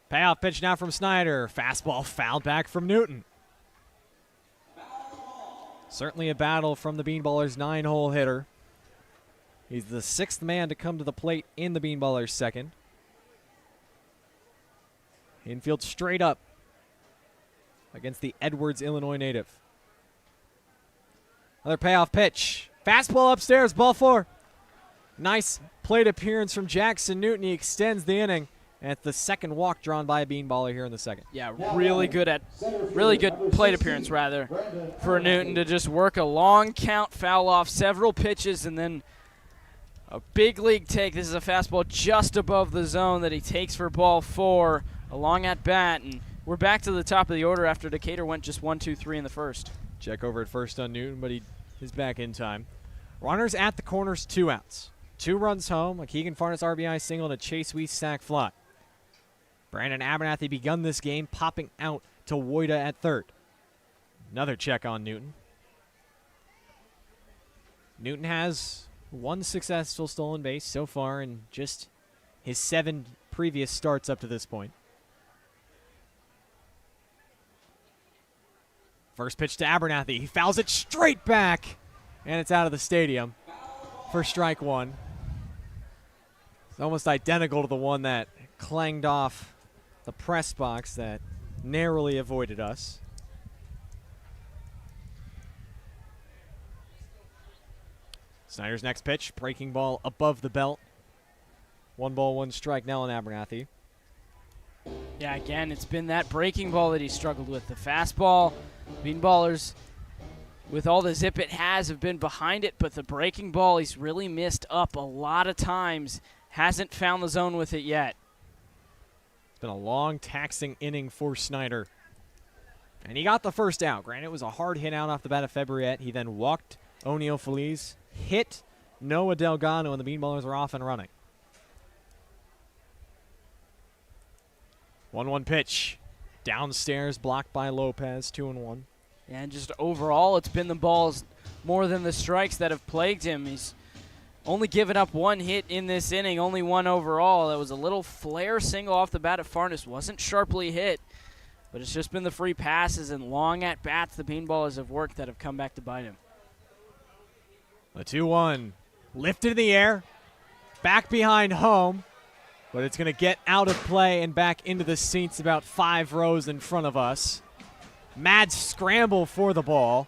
Payoff pitch now from Snyder. Fastball fouled back from Newton. Certainly a battle from the Beanballers' 9-hole hitter. He's the 6th man to come to the plate in the Beanballers' second. Infield straight up against the Edwards, Illinois native. Another payoff pitch. Fastball upstairs, ball 4. Nice plate appearance from Jackson Newton. He extends the inning. And it's the second walk drawn by a Beanballer here in the second. Yeah, really good plate appearance, rather, for Newton to just work a long count, foul off several pitches, and then a big league take. This is a fastball just above the zone that he takes for ball 4, a long at bat, and we're back to the top of the order after Decatur went just 1-2-3 in the first. Check over at first on Newton, but he is back in time. Runners at the corners, 2 outs. 2 runs home, a Keegan Farnes RBI single, and a Chase Weiss sac fly. Brandon Abernathy begun this game, popping out to Woida at third. Another check on Newton. Newton has one successful stolen base so far in just his 7 previous starts up to this point. First pitch to Abernathy. He fouls it straight back, and it's out of the stadium for strike 1. It's almost identical to the one that clanged off the press box that narrowly avoided us. Snyder's next pitch, breaking ball above the belt. 1 ball, 1 strike now on Abernathy. Yeah, again, it's been that breaking ball that he struggled with. The fastball, Beanballers, with all the zip it has, have been behind it, but the breaking ball he's really missed up a lot of times. Hasn't found the zone with it yet. It's been a long, taxing inning for Snyder. And he got the first out. Granted, it was a hard hit out off the bat of Februet. He then walked O'Neal Feliz, hit Noah Delgado, and the Beanballers are off and running. 1-1 pitch. Downstairs, blocked by Lopez, 2-1. And just overall, it's been the balls more than the strikes that have plagued him. He's only given up 1 hit in this inning, only 1 overall. That was a little flare single off the bat at Farnes. Wasn't sharply hit, but it's just been the free passes and long at-bats the Beanballers have worked that have come back to bite him. The 2-1 lifted in the air, back behind home, but it's going to get out of play and back into the seats about 5 rows in front of us. Mad scramble for the ball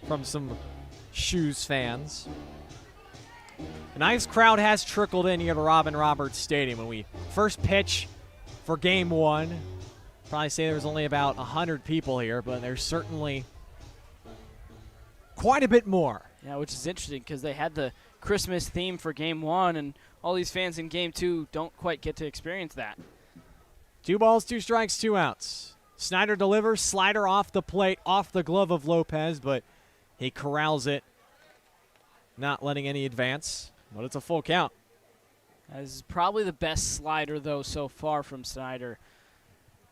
from some Shoes fans. A nice crowd has trickled in here to Robin Roberts Stadium. When we first pitch for Game 1, probably say there was only about 100 people here, but there's certainly quite a bit more. Yeah, which is interesting because they had the Christmas theme for Game 1, and all these fans in Game 2 don't quite get to experience that. 2 balls, 2 strikes, 2 outs. Snyder delivers, slider off the plate, off the glove of Lopez, but he corrals it, not letting any advance, but it's a full count. This is probably the best slider, though, so far from Snyder.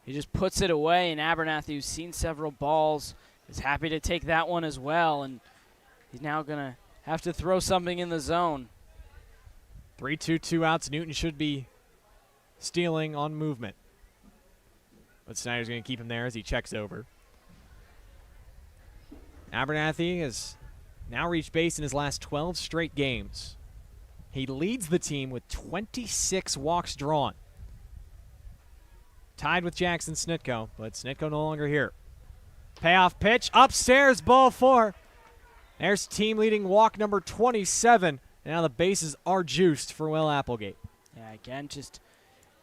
He just puts it away, and Abernathy, who's seen several balls, is happy to take that one as well, and he's now going to have to throw something in the zone. 3-2, 2 outs. Newton should be stealing on movement, but Snyder's going to keep him there as he checks over. Abernathy has now reached base in his last 12 straight games. He leads the team with 26 walks drawn. Tied with Jackson Snitko, but Snitko no longer here. Payoff pitch, upstairs, ball 4. There's team-leading walk number 27. Now the bases are juiced for Will Applegate. Yeah, again, just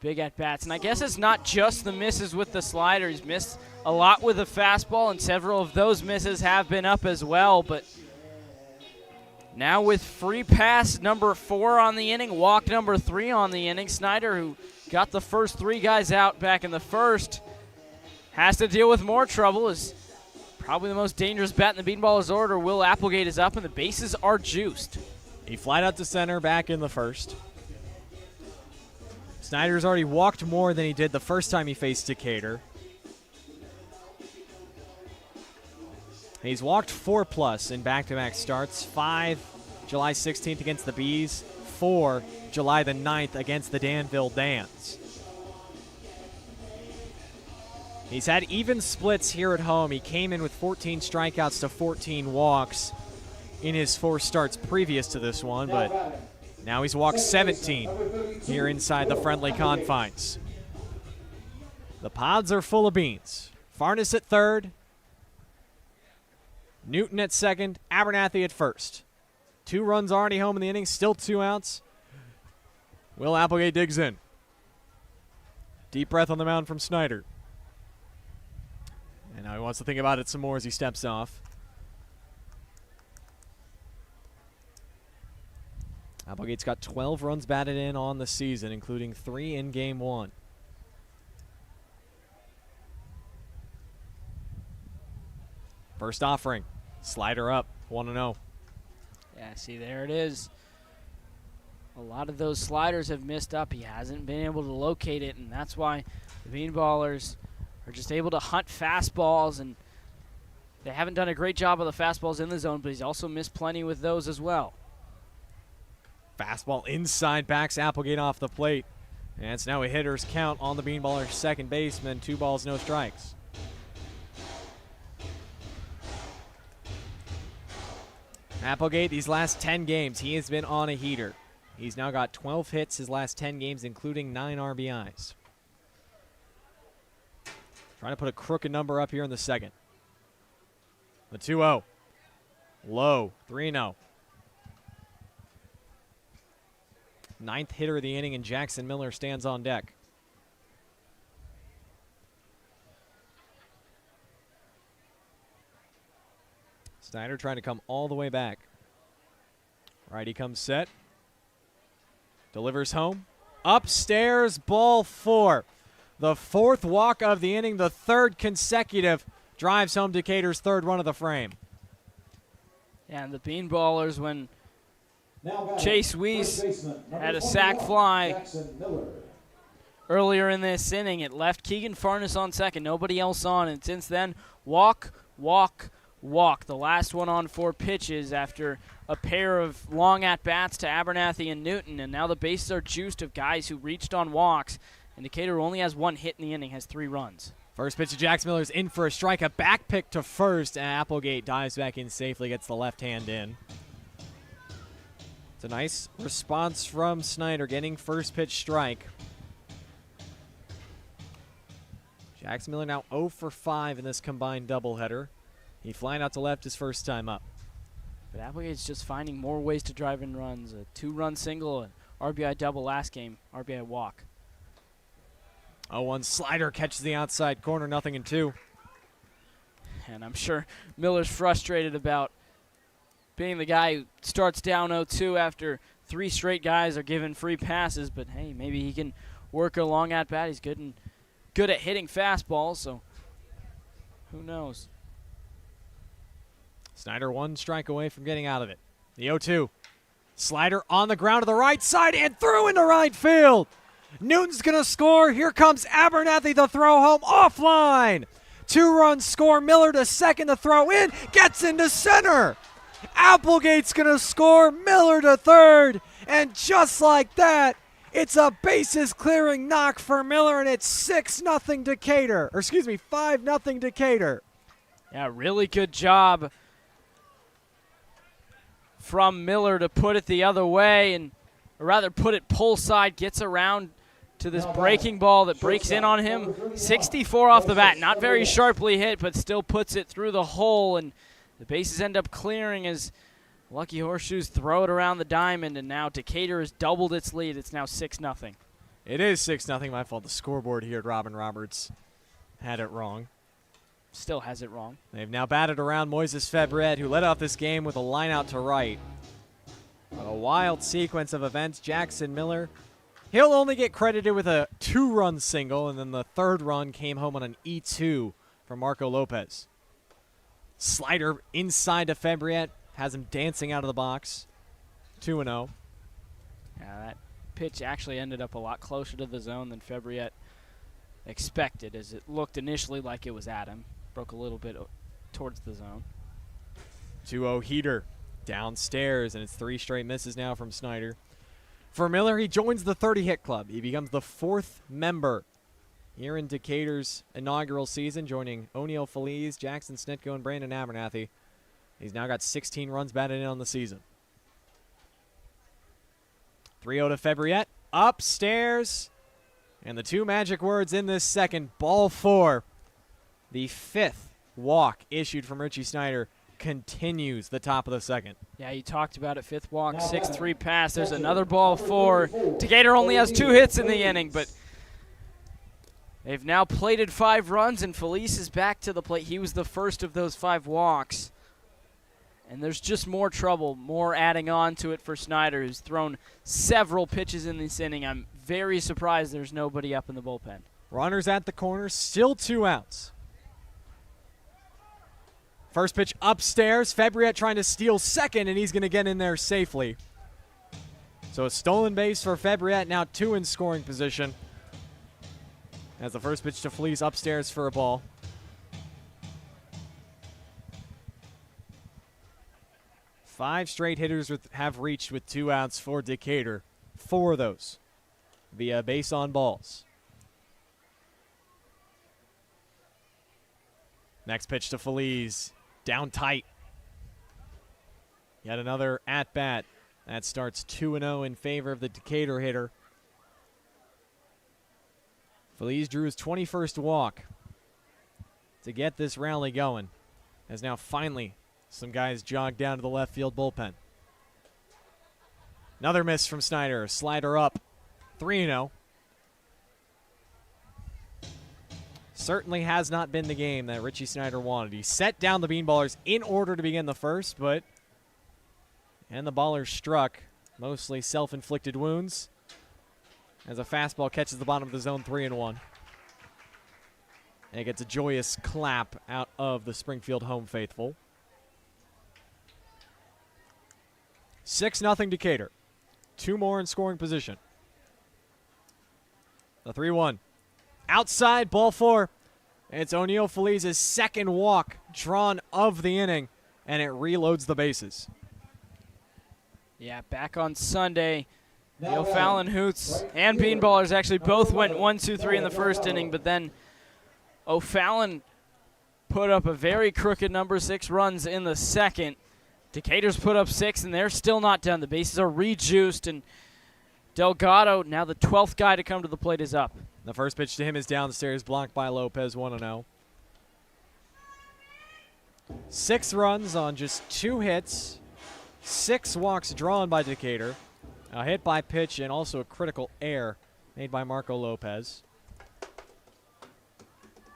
big at-bats. And I guess it's not just the misses with the slider. He's missed a lot with the fastball, and several of those misses have been up as well. But now with free pass number 4 on the inning, walk number 3 on the inning, Snyder, who got the first 3 guys out back in the first, has to deal with more trouble. Is probably the most dangerous bat in the Beanballers order. Will Applegate is up, and the bases are juiced. He flied out to center back in the first. Snyder's already walked more than he did the first time he faced Decatur. He's walked 4+ in back-to-back starts. 5 July 16th against the Bees. 4 July the 9th against the Danville Dans. He's had even splits here at home. He came in with 14 strikeouts to 14 walks in his 4 starts previous to this one, but now he's walked 17 here inside the friendly confines. The pods are full of beans. Farnes at third, Newton at second, Abernathy at first. 2 runs already home in the inning, still 2 outs. Will Applegate digs in. Deep breath on the mound from Snyder. And now he wants to think about it some more as he steps off. Applegate's got 12 runs batted in on the season, including 3 in Game 1. First offering, slider up, 1-0. Yeah, see, there it is. A lot of those sliders have missed up. He hasn't been able to locate it, and that's why the Beanballers are just able to hunt fastballs and They haven't done a great job of the fastballs in the zone, but he's also missed plenty with those as well. Fastball inside, backs Applegate off the plate. And it's now a hitter's count on the beanballer's second baseman. 2 balls, no strikes. Applegate, these last 10 games, he has been on a heater. He's now got 12 hits his last 10 games, including 9 RBIs. Trying to put a crooked number up here in the second. The 2-0. Low, 3-0. 9th hitter of the inning, and Jackson Miller stands on deck. Snyder trying to come all the way back. Righty comes set. Delivers home. Upstairs, ball 4. The 4th walk of the inning, the 3rd consecutive, drives home Decatur's 3rd run of the frame. Yeah, and the Beanballers, when Chase Weiss had a sac fly earlier in this inning, it left Keegan Farnes on second, nobody else on, and since then, walk, walk, walk. The last one on 4 pitches after a pair of long at-bats to Abernathy and Newton, and now the bases are juiced of guys who reached on walks, and Decatur only has 1 hit in the inning, has 3 runs. First pitch to Jackson Miller's in for a strike, a back pick to first, and Applegate dives back in safely, gets the left hand in. It's a nice response from Snyder, getting first pitch strike. Jackson Miller now 0 for 5 in this combined doubleheader. He flying out to left his first time up. But Applegate's just finding more ways to drive in runs. A 2-run single, an RBI double last game, RBI walk. 0-1 slider catches the outside corner, 0-2. And I'm sure Miller's frustrated about being the guy who starts down 0-2 after 3 straight guys are given free passes. But hey, maybe he can work a long at bat. He's good at hitting fastballs, so who knows? Snyder 1 strike away from getting out of it. The 0-2. Slider on the ground to the right side and through into right field. Newton's going to score. Here comes Abernathy, the throw home offline. 2-run score. Miller to second, the throw in. Gets into center. Applegate's going to score. Miller to third. And just like that, it's a bases clearing knock for Miller, and it's 6-0 Decatur. Or excuse me, 5-0 Decatur. Yeah, really good job from Miller to put it the other way, and or rather put it pull side, gets around to this breaking ball that breaks in on him. 64 off the bat, not very sharply hit, but still puts it through the hole, and the bases end up clearing as Lucky Horseshoes throw it around the diamond, and now Decatur has doubled its lead. It's now 6-0. It is 6-0. My fault. The scoreboard here at Robin Roberts had it wrong. Still has it wrong. They've now batted around Moises Febret, who led off this game with a line out to right. A wild sequence of events. Jackson Miller, he'll only get credited with a 2-run single, and then the 3rd run came home on an E2 from Marco Lopez. Slider inside to Febret, has him dancing out of the box. 2-0. Yeah, that pitch actually ended up a lot closer to the zone than Febret expected, as it looked initially like it was at him. Broke a little bit towards the zone. 2-0 heater downstairs, and it's 3 straight misses now from Snyder. For Miller, he joins the 30-hit club. He becomes the 4th member here in Decatur's inaugural season, joining O'Neal Feliz, Jackson Snitko, and Brandon Abernathy. He's now got 16 runs batted in on the season. 3-0 to Febret. Upstairs. And the 2 magic words in this second, ball 4. The 5th walk issued from Richie Snyder continues the top of the second. Yeah, you talked about it. 5th walk, 6-3 pass. There's another ball 4. Decatur only has 2 hits in the inning, but they've now plated 5 runs, and Feliz is back to the plate. He was the first of those 5 walks. And there's just more trouble, more adding on to it for Snyder, who's thrown several pitches in this inning. I'm very surprised there's nobody up in the bullpen. Runners at the corner, still 2 outs. First pitch upstairs. Febret trying to steal second, and he's going to get in there safely. So a stolen base for Febret, now 2 in scoring position. As the first pitch to Feliz upstairs for a ball. 5 straight hitters have reached with 2 outs for Decatur. 4 of those via base on balls. Next pitch to Feliz. Down tight. Yet another at-bat. That starts 2-0 in favor of the Decatur hitter. Feliz drew his 21st walk to get this rally going, as now finally some guys jog down to the left field bullpen. Another miss from Snyder. Slider up. 3-0. Certainly has not been the game that Richie Snyder wanted. He set down the Beanballers in order to begin the first, and the Ballers struck. Mostly self-inflicted wounds as a fastball catches the bottom of the zone, 3-1. And it gets a joyous clap out of the Springfield home faithful. 6-0 Decatur. 2 more in scoring position. The 3-1. Outside, ball 4. It's O'Neal Feliz's second walk drawn of the inning, and it reloads the bases. Yeah, back on Sunday, the O'Fallon Hoots and Beanballers actually both went 1-2-3 in the first inning, but then O'Fallon put up a very crooked number, 6 runs in the second. Decatur's put up 6, and they're still not done. The bases are rejuiced, and Delgado, now the 12th guy to come to the plate, is up. The first pitch to him is downstairs, blocked by Lopez, 1-0. 6 runs on just 2 hits. 6 walks drawn by Decatur. A hit by pitch and also a critical error made by Marco Lopez.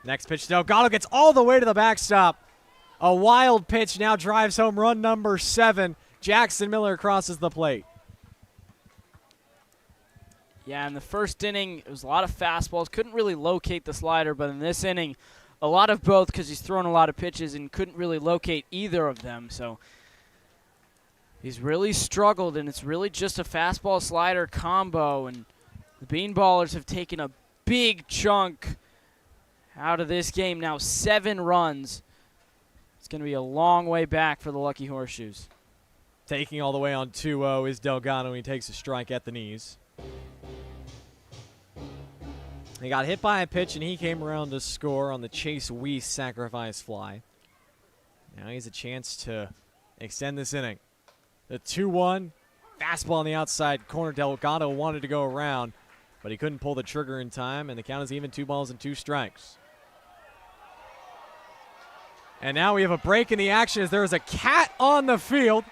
Next pitch, Delgado gets all the way to the backstop. A wild pitch now drives home run number 7. Jackson Miller crosses the plate. Yeah, in the first inning, it was a lot of fastballs. Couldn't really locate the slider, but in this inning, a lot of both because he's thrown a lot of pitches and couldn't really locate either of them. So he's really struggled, and it's really just a fastball-slider combo, and the Beanballers have taken a big chunk out of this game now, 7 runs. It's going to be a long way back for the Lucky Horseshoes. Taking all the way on 2-0 is Delgado. He takes a strike at the knees. He got hit by a pitch, and he came around to score on the Chase Weiss sacrifice fly. Now he has a chance to extend this inning. The 2-1, fastball on the outside corner. Delgado wanted to go around, but he couldn't pull the trigger in time, and the count is even, 2 balls and 2 strikes. And now we have a break in the action as there is a cat on the field.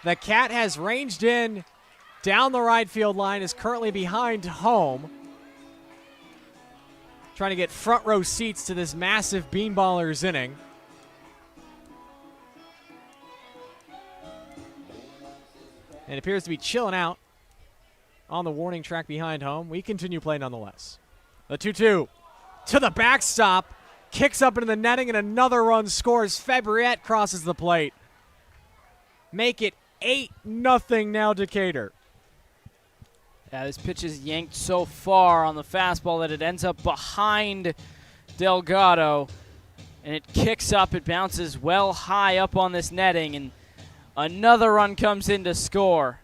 The cat has ranged in down the right field line, is currently behind home, trying to get front row seats to this massive Beanballers inning. And appears to be chilling out on the warning track behind home. We continue play nonetheless. The 2-2 to the backstop. Kicks up into the netting, and another run scores. Fabriette crosses the plate. Make it 8-0 now Decatur. Yeah, this pitch is yanked so far on the fastball that it ends up behind Delgado, and it kicks up. It bounces well high up on this netting, and another run comes in to score.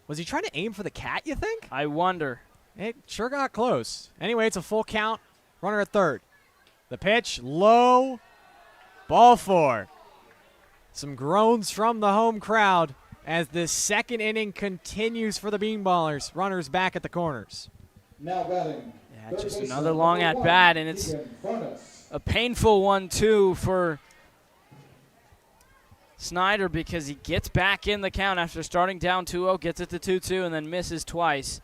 Was he trying to aim for the cat, you think? I wonder. It sure got close. Anyway, it's a full count. Runner at third. The pitch, low, ball 4. Some groans from the home crowd as this second inning continues for the Beanballers. Runners back at the corners. Now batting. Yeah, just another long at-bat, and it's a painful one, too, for Snyder because he gets back in the count after starting down 2-0, gets it to 2-2, and then misses twice.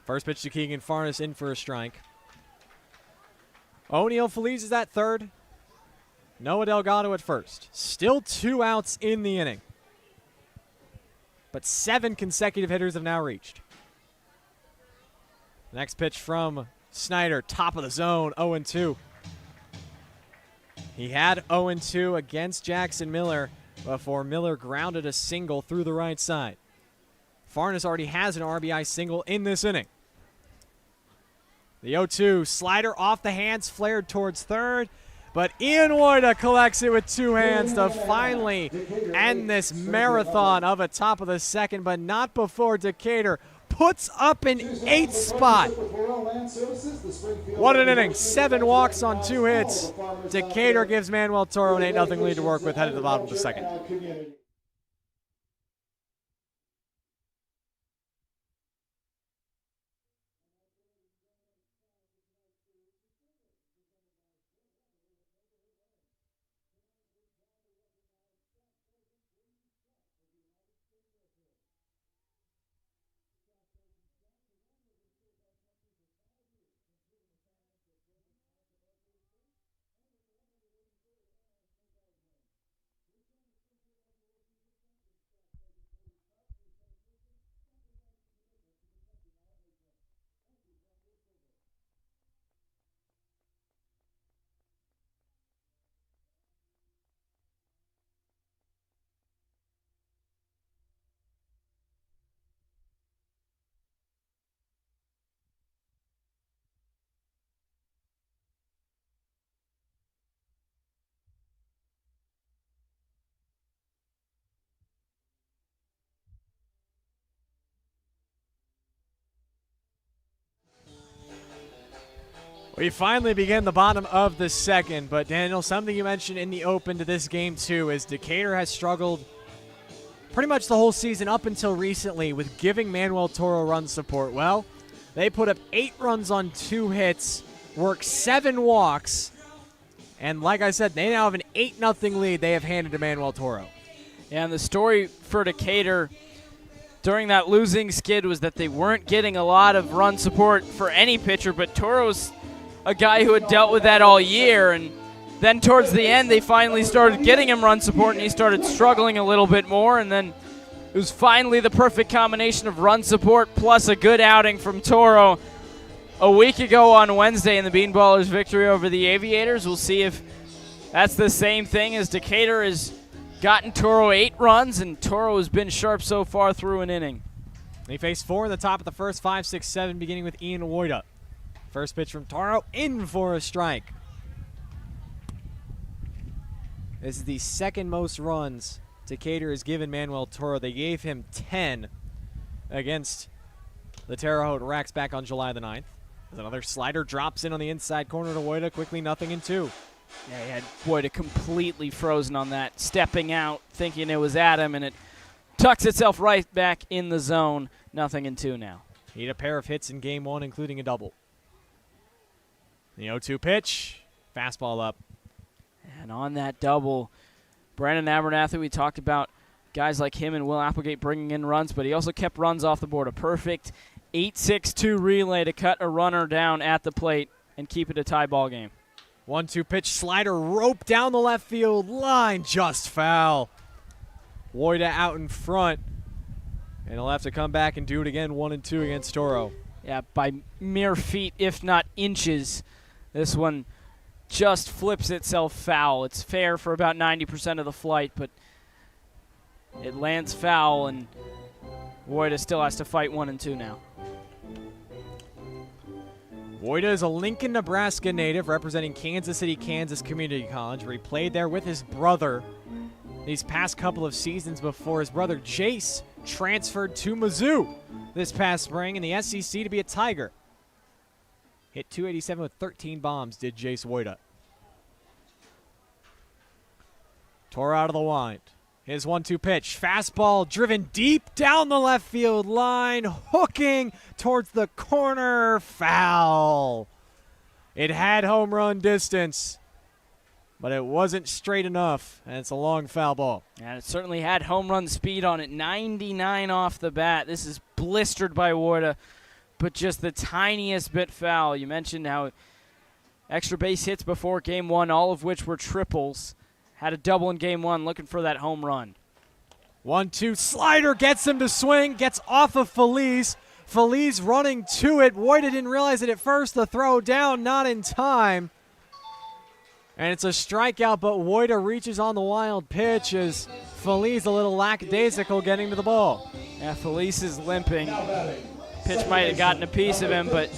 First pitch to Keegan Farnes, in for a strike. O'Neal Feliz is at third. Noah Delgado at first. Still 2 outs in the inning. But 7 consecutive hitters have now reached. Next pitch from Snyder, top of the zone, 0-2. He had 0-2 against Jackson Miller before Miller grounded a single through the right side. Farnes already has an RBI single in this inning. The 0-2 slider off the hands, flared towards third, But Ian Woida collects it with 2 hands to finally end this marathon of a top of the second, but not before Decatur puts up an 8th spot. What an inning. 7 walks on 2 hits. Decatur gives Manuel Toro an 8-0 lead to work with headed to the bottom of the second. We finally begin the bottom of the second, but Daniel, something you mentioned in the open to this game too is Decatur has struggled pretty much the whole season up until recently with giving Manuel Toro run support. Well, they put up 8 runs on 2 hits, worked 7 walks, and like I said, they now have an 8-0 lead they have handed to Manuel Toro. Yeah, and the story for Decatur during that losing skid was that they weren't getting a lot of run support for any pitcher, but Toro's a guy who had dealt with that all year, and then towards the end they finally started getting him run support and he started struggling a little bit more, and then it was finally the perfect combination of run support plus a good outing from Toro a week ago on Wednesday in the Beanballers' victory over the Aviators. We'll see if that's the same thing, as Decatur has gotten Toro 8 runs and Toro has been sharp so far through an inning. They face 4 in the top of the first, 5, 6, 7, beginning with Ian Woida. First pitch from Toro, in for a strike. This is the second most runs Decatur has given Manuel Toro. They gave him 10 against the Terre Haute Rex back on July the 9th. As another slider drops in on the inside corner to Woida, quickly 0-2. Yeah, he had Woida completely frozen on that, stepping out, thinking it was at him, and it tucks itself right back in the zone. 0-2 now. He had a pair of hits in game 1, including a double. The 0-2 pitch, fastball up. And on that double, Brandon Abernathy, we talked about guys like him and Will Applegate bringing in runs, but he also kept runs off the board. A perfect 8-6-2 relay to cut a runner down at the plate and keep it a tie ball game. 1-2 pitch, slider rope down the left field line, just foul. Woida out in front, and he'll have to come back and do it again, 1-2 against Toro. Yeah, by mere feet, if not inches. This one just flips itself foul. It's fair for about 90% of the flight, but it lands foul, and Woida still has to fight 1-2 now. Woida is a Lincoln, Nebraska native representing Kansas City, Kansas Community College, where he played there with his brother these past couple of seasons before his brother Jace transferred to Mizzou this past spring in the SEC to be a Tiger. Hit .287 with 13 bombs, did Jace Woida. Tore out of the wind. His 1-2 pitch. Fastball driven deep down the left field line, hooking towards the corner. Foul. It had home run distance, but it wasn't straight enough, and it's a long foul ball. And it certainly had home run speed on it. 99 off the bat. This is blistered by Woida, but just the tiniest bit foul. You mentioned how extra base hits before game 1, all of which were triples. Had a double in game 1, looking for that home run. 1-2 slider gets him to swing, gets off of Feliz. Feliz running to it. Woida didn't realize it at first. The throw down, not in time. And it's a strikeout, but Woida reaches on the wild pitch as Feliz a little lackadaisical getting to the ball. Yeah, Feliz is limping. Pitch might have gotten a piece of him, but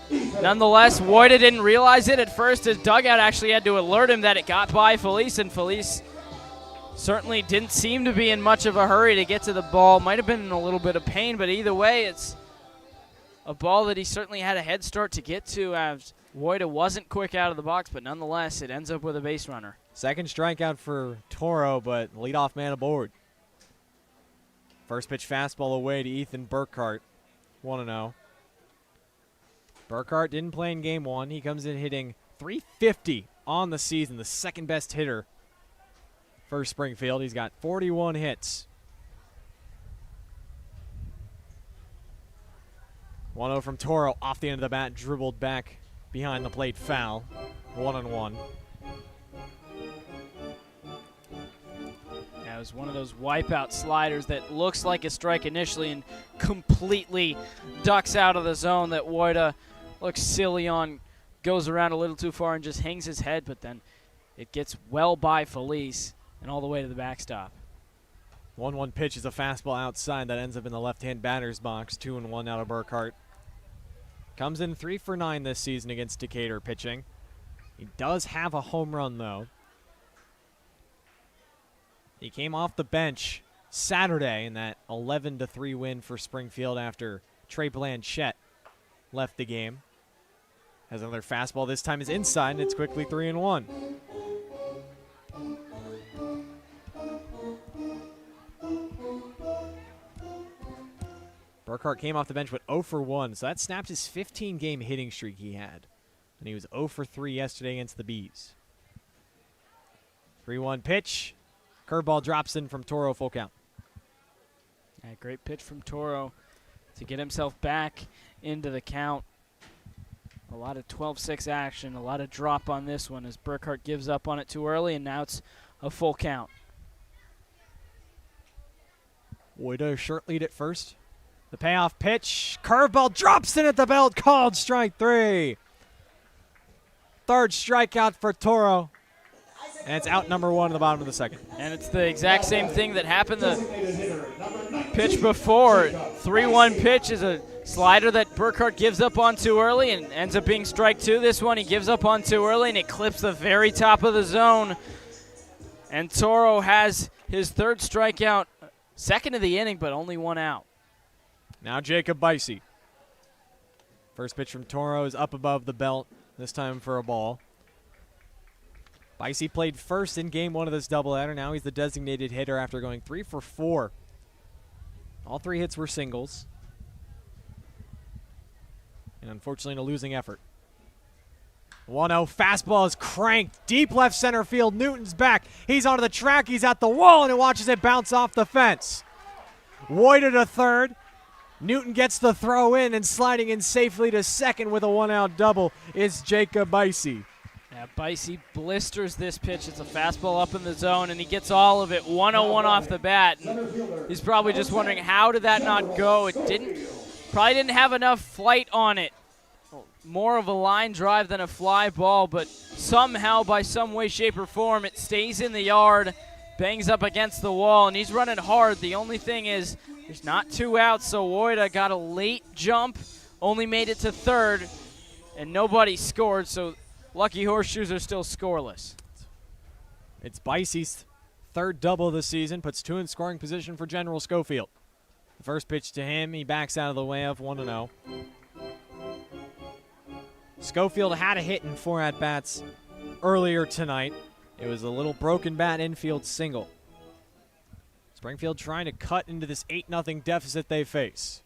Nonetheless, Wojda didn't realize it at first. His dugout actually had to alert him that it got by Felice, and Felice certainly didn't seem to be in much of a hurry to get to the ball. Might have been in a little bit of pain, but either way, it's a ball that he certainly had a head start to get to, as Wojda wasn't quick out of the box, but nonetheless, it ends up with a base runner. Second strikeout for Toro, but leadoff man aboard. First pitch fastball away to Ethan Burkhart, 1-0. Burkhart didn't play in game one. He comes in hitting .350 on the season, the second best hitter for Springfield. He's got 41 hits. 1-0 from Toro, off the end of the bat, dribbled back behind the plate, foul. 1-1. Yeah, it was one of those wipeout sliders that looks like a strike initially and completely ducks out of the zone that Wojda looks silly on, goes around a little too far and just hangs his head, but then it gets well by Felice and all the way to the backstop. 1-1 pitch is a fastball outside that ends up in the left-hand batter's box. 2-1 out of Burkhart. Comes in 3 for 9 this season against Decatur pitching. He does have a home run, though. He came off the bench Saturday in that 11-3 win for Springfield after Trey Blanchette left the game. Has another fastball. This time is inside, and it's quickly 3-1. Burkhart came off the bench with 0 for 1, so that snapped his 15-game hitting streak he had. And he was 0 for 3 yesterday against the Bees. 3-1 pitch. Curveball drops in from Toro, full count. Yeah, great pitch from Toro to get himself back into the count. A lot of 12-6 action, a lot of drop on this one as Burkhart gives up on it too early, and now it's a full count. Wojda short lead at first. The payoff pitch. Curveball drops in at the belt, called strike 3. Third strikeout for Toro. And it's out number 1 in the bottom of the second. And it's the exact same thing that happened the pitch before. 3-1 pitch is a slider that Burkhart gives up on too early and ends up being strike 2. This one he gives up on too early, and it clips the very top of the zone. And Toro has his third strikeout, second of the inning, but only 1 out. Now Jacob Bicey. First pitch from Toro is up above the belt, this time for a ball. Bicey played first in game 1 of this doubleheader. Now he's the designated hitter after going 3 for 4. All 3 hits were singles. And unfortunately, in a losing effort. 1-0 fastball is cranked. Deep left center field. Newton's back. He's onto the track. He's at the wall, and it watches it bounce off the fence. Wojda to third. Newton gets the throw in, and sliding in safely to second with a 1-out double is Jacob Bicey. Yeah, Bicey blisters this pitch. It's a fastball up in the zone, and he gets all of it. 101 off the bat. And he's probably just wondering, how did that not go? It probably didn't have enough flight on it. More of a line drive than a fly ball, but somehow, by some way, shape, or form, it stays in the yard, bangs up against the wall, and he's running hard. The only thing is, there's not 2 outs, so Wojda got a late jump, only made it to third, and nobody scored, so lucky Horseshoes are still scoreless. It's Bicey's third double of the season, puts 2 in scoring position for General Schofield. The first pitch to him, he backs out of the way of 1-0. Schofield had a hit in 4 at-bats earlier tonight. It was a little broken bat infield single. Springfield trying to cut into this 8-0 deficit they face.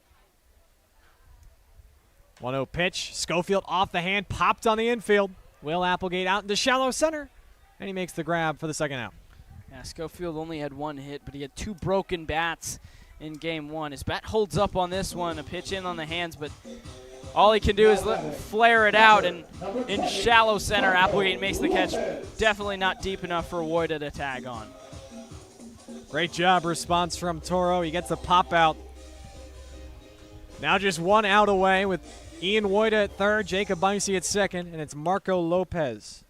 1-0 pitch. Schofield off the hand, popped on the infield. Will Applegate out into shallow center, and he makes the grab for the second out. Yeah, Schofield only had 1 hit, but he had 2 broken bats in game 1. His bat holds up on this one, a pitch in on the hands, but all he can do is flare it out, and in shallow center, Applegate makes the catch. Definitely not deep enough for Wojda to tag on. Great job response from Toro. He gets a pop out. Now just 1 out away with Ian Wojda at third, Jacob Bicey at second, and it's Marco Lopez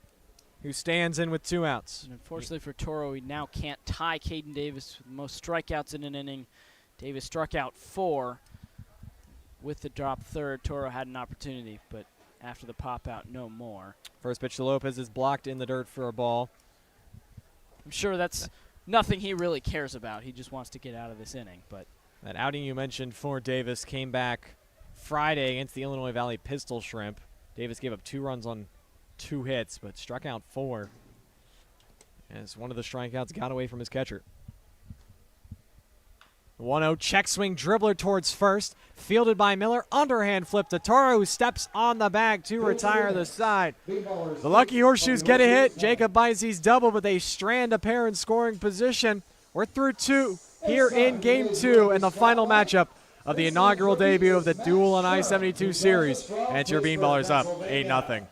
who stands in with 2 outs. And unfortunately for Toro, he now can't tie Caden Davis with the most strikeouts in an inning. Davis struck out 4 with the drop third. Toro had an opportunity, but after the pop out, no more. First pitch to Lopez is blocked in the dirt for a ball. I'm sure that's nothing he really cares about. He just wants to get out of this inning. But That outing you mentioned for Davis came back Friday against the Illinois Valley Pistol Shrimp. Davis gave up 2 runs on 2 hits, but struck out 4 as one of the strikeouts got away from his catcher. 1-0 check swing dribbler towards first, fielded by Miller. Underhand flip to Toro, who steps on the bag to retire the side. The Lucky Horseshoes get a hit. Jacob Bisey's double, but they strand a pair in scoring position. We're through 2 here in Game 2 and the final matchup of the inaugural debut of the Duel on I-72 series. And it's your Beanballers up 8-0.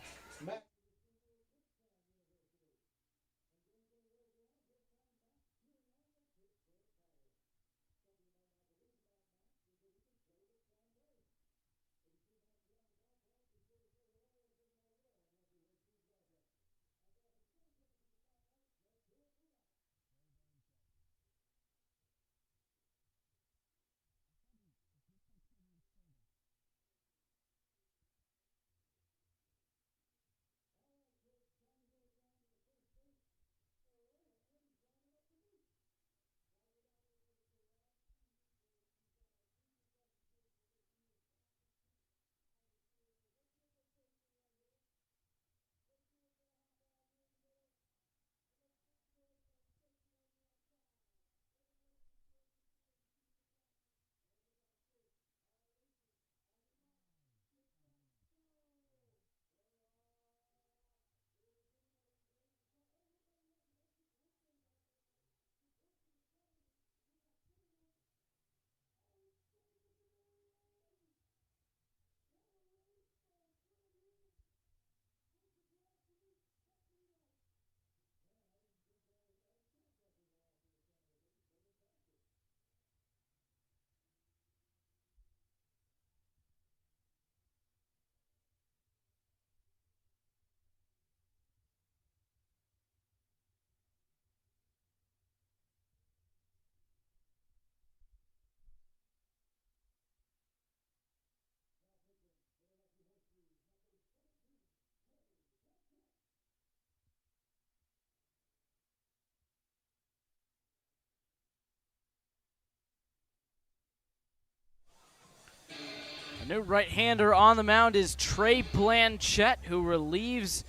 a new right-hander on the mound is Trey Blanchette, who relieves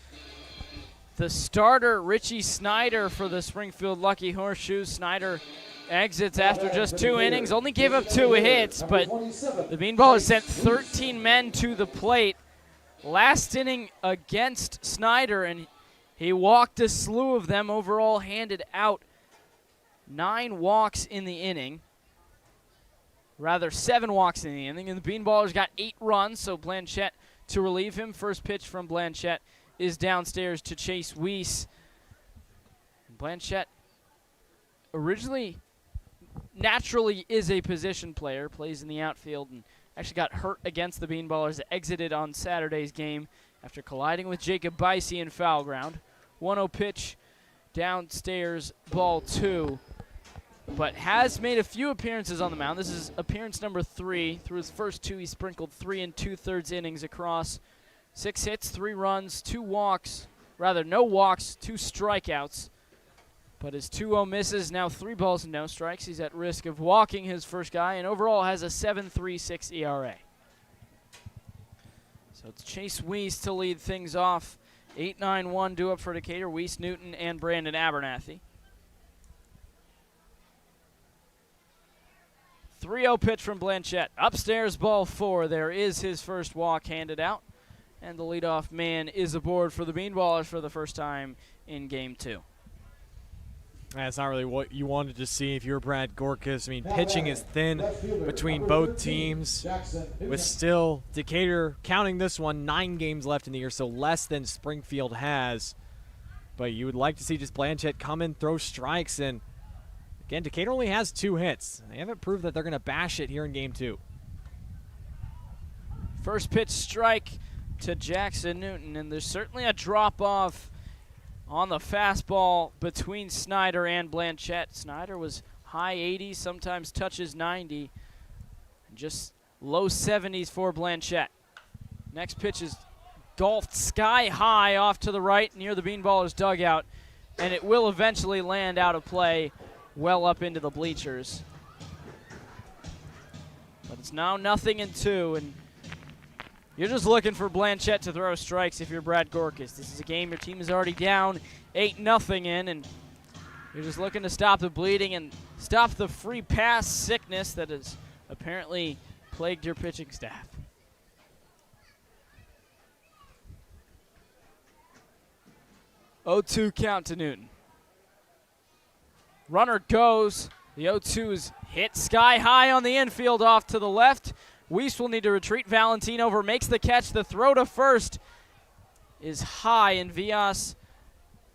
the starter Richie Snyder for the Springfield Lucky Horseshoes. Snyder exits after just 2 innings, only gave up 2 hits, but the Beanballers sent 13 men to the plate. Last inning against Snyder, and he walked a slew of them, overall handed out 9 walks in the inning. Rather, 7 walks in the inning, and the Beanballers got 8 runs, so Blanchette to relieve him. First pitch from Blanchette is downstairs to Chase Weiss. Blanchette originally naturally is a position player, plays in the outfield, and actually got hurt against the Beanballers, exited on Saturday's game after colliding with Jacob Bisey in foul ground. 1-0 pitch downstairs, ball 2. But has made a few appearances on the mound. This is appearance number 3. Through his first 2, he sprinkled 3 2/3 innings across 6 hits, 3 runs, 2 walks. Rather, no walks, 2 strikeouts. But his 2-0 misses, now 3 balls and no strikes. He's at risk of walking his first guy, and overall has a 7.36 ERA. So it's Chase Weiss to lead things off. 8-9-1 due up for Decatur. Weiss, Newton, and Brandon Abernathy. 3-0 pitch from Blanchette. Upstairs, ball 4. There is his first walk handed out. And the leadoff man is aboard for the Beanballers for the first time in Game 2. That's not really what you wanted to see if you were Brad Gorkas. I mean, pitching is thin between both teams, with still Decatur, counting this one, 9 games left in the year, so less than Springfield has. But you would like to see just Blanchette come in, throw strikes, and again, Decatur only has 2 hits. They haven't proved that they're going to bash it here in Game 2. First pitch strike to Jackson Newton, and there's certainly a drop-off on the fastball between Snyder and Blanchette. Snyder was high 80s, sometimes touches 90, and just low 70s for Blanchette. Next pitch is golfed sky high off to the right near the Beanballers dugout, and it will eventually land out of play well up into the bleachers. But it's now 0-2, and you're just looking for Blanchette to throw strikes if you're Brad Gorkas. This is a game your team is already down 8-0 in, and you're just looking to stop the bleeding and stop the free pass sickness that has apparently plagued your pitching staff. 0-2 count to Newton. Runner goes. The 0-2 is hit sky high on the infield off to the left. Weiss will need to retreat. Valentin over, makes the catch. The throw to first is high, and Villas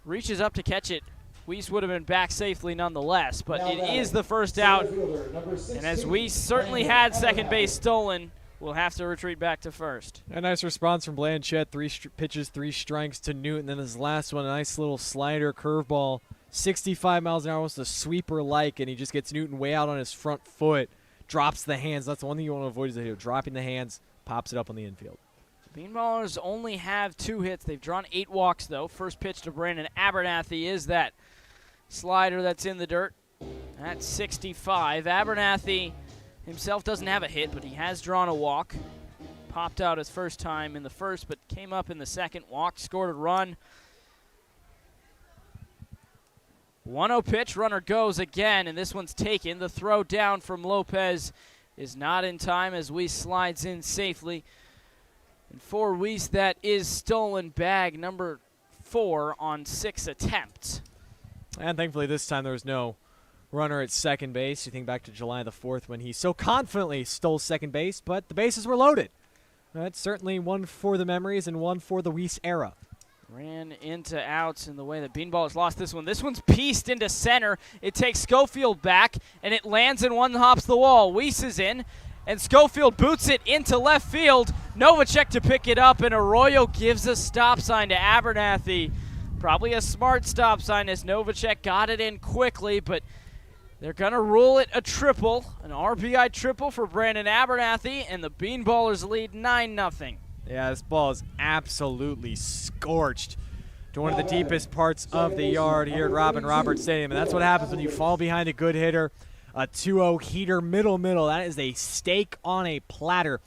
reaches up to catch it. Weiss would have been back safely nonetheless, but it is the first out. And as Weiss certainly had second base stolen, we'll have to retreat back to first. A nice response from Blanchette. 3 pitches, 3 strikes to Newton. Then his last one, a nice little slider curveball. 65 miles an hour, almost a sweeper-like, and he just gets Newton way out on his front foot. Drops the hands. That's the one thing you want to avoid is that dropping the hands, pops it up on the infield. Beanballers only have 2 hits. They've drawn 8 walks, though. First pitch to Brandon Abernathy is that slider that's in the dirt at 65. Abernathy himself doesn't have a hit, but he has drawn a walk. Popped out his first time in the first, but came up in the second. Walked, scored a run. 1-0 pitch, runner goes again, and this one's taken. The throw down from Lopez is not in time as Weiss slides in safely. And for Weiss, that is stolen bag number 4 on 6 attempts. And thankfully this time there was no runner at second base. You think back to July the 4th when he so confidently stole second base, but the bases were loaded. That's certainly one for the memories and one for the Weiss era. Ran into outs in the way that Beanballers lost this one. This one's pieced into center. It takes Schofield back, and it lands and one hops the wall. Weiss is in, and Schofield boots it into left field. Novacek to pick it up, and Arroyo gives a stop sign to Abernathy. Probably a smart stop sign as Novacek got it in quickly, but they're going to rule it a triple, an RBI triple for Brandon Abernathy, and the Beanballers lead 9-0. Yeah, this ball is absolutely scorched to one of the deepest parts of the yard here at Robin Roberts Stadium. And that's what happens when you fall behind a good hitter. A 2-0 heater middle. That is a steak on a platter.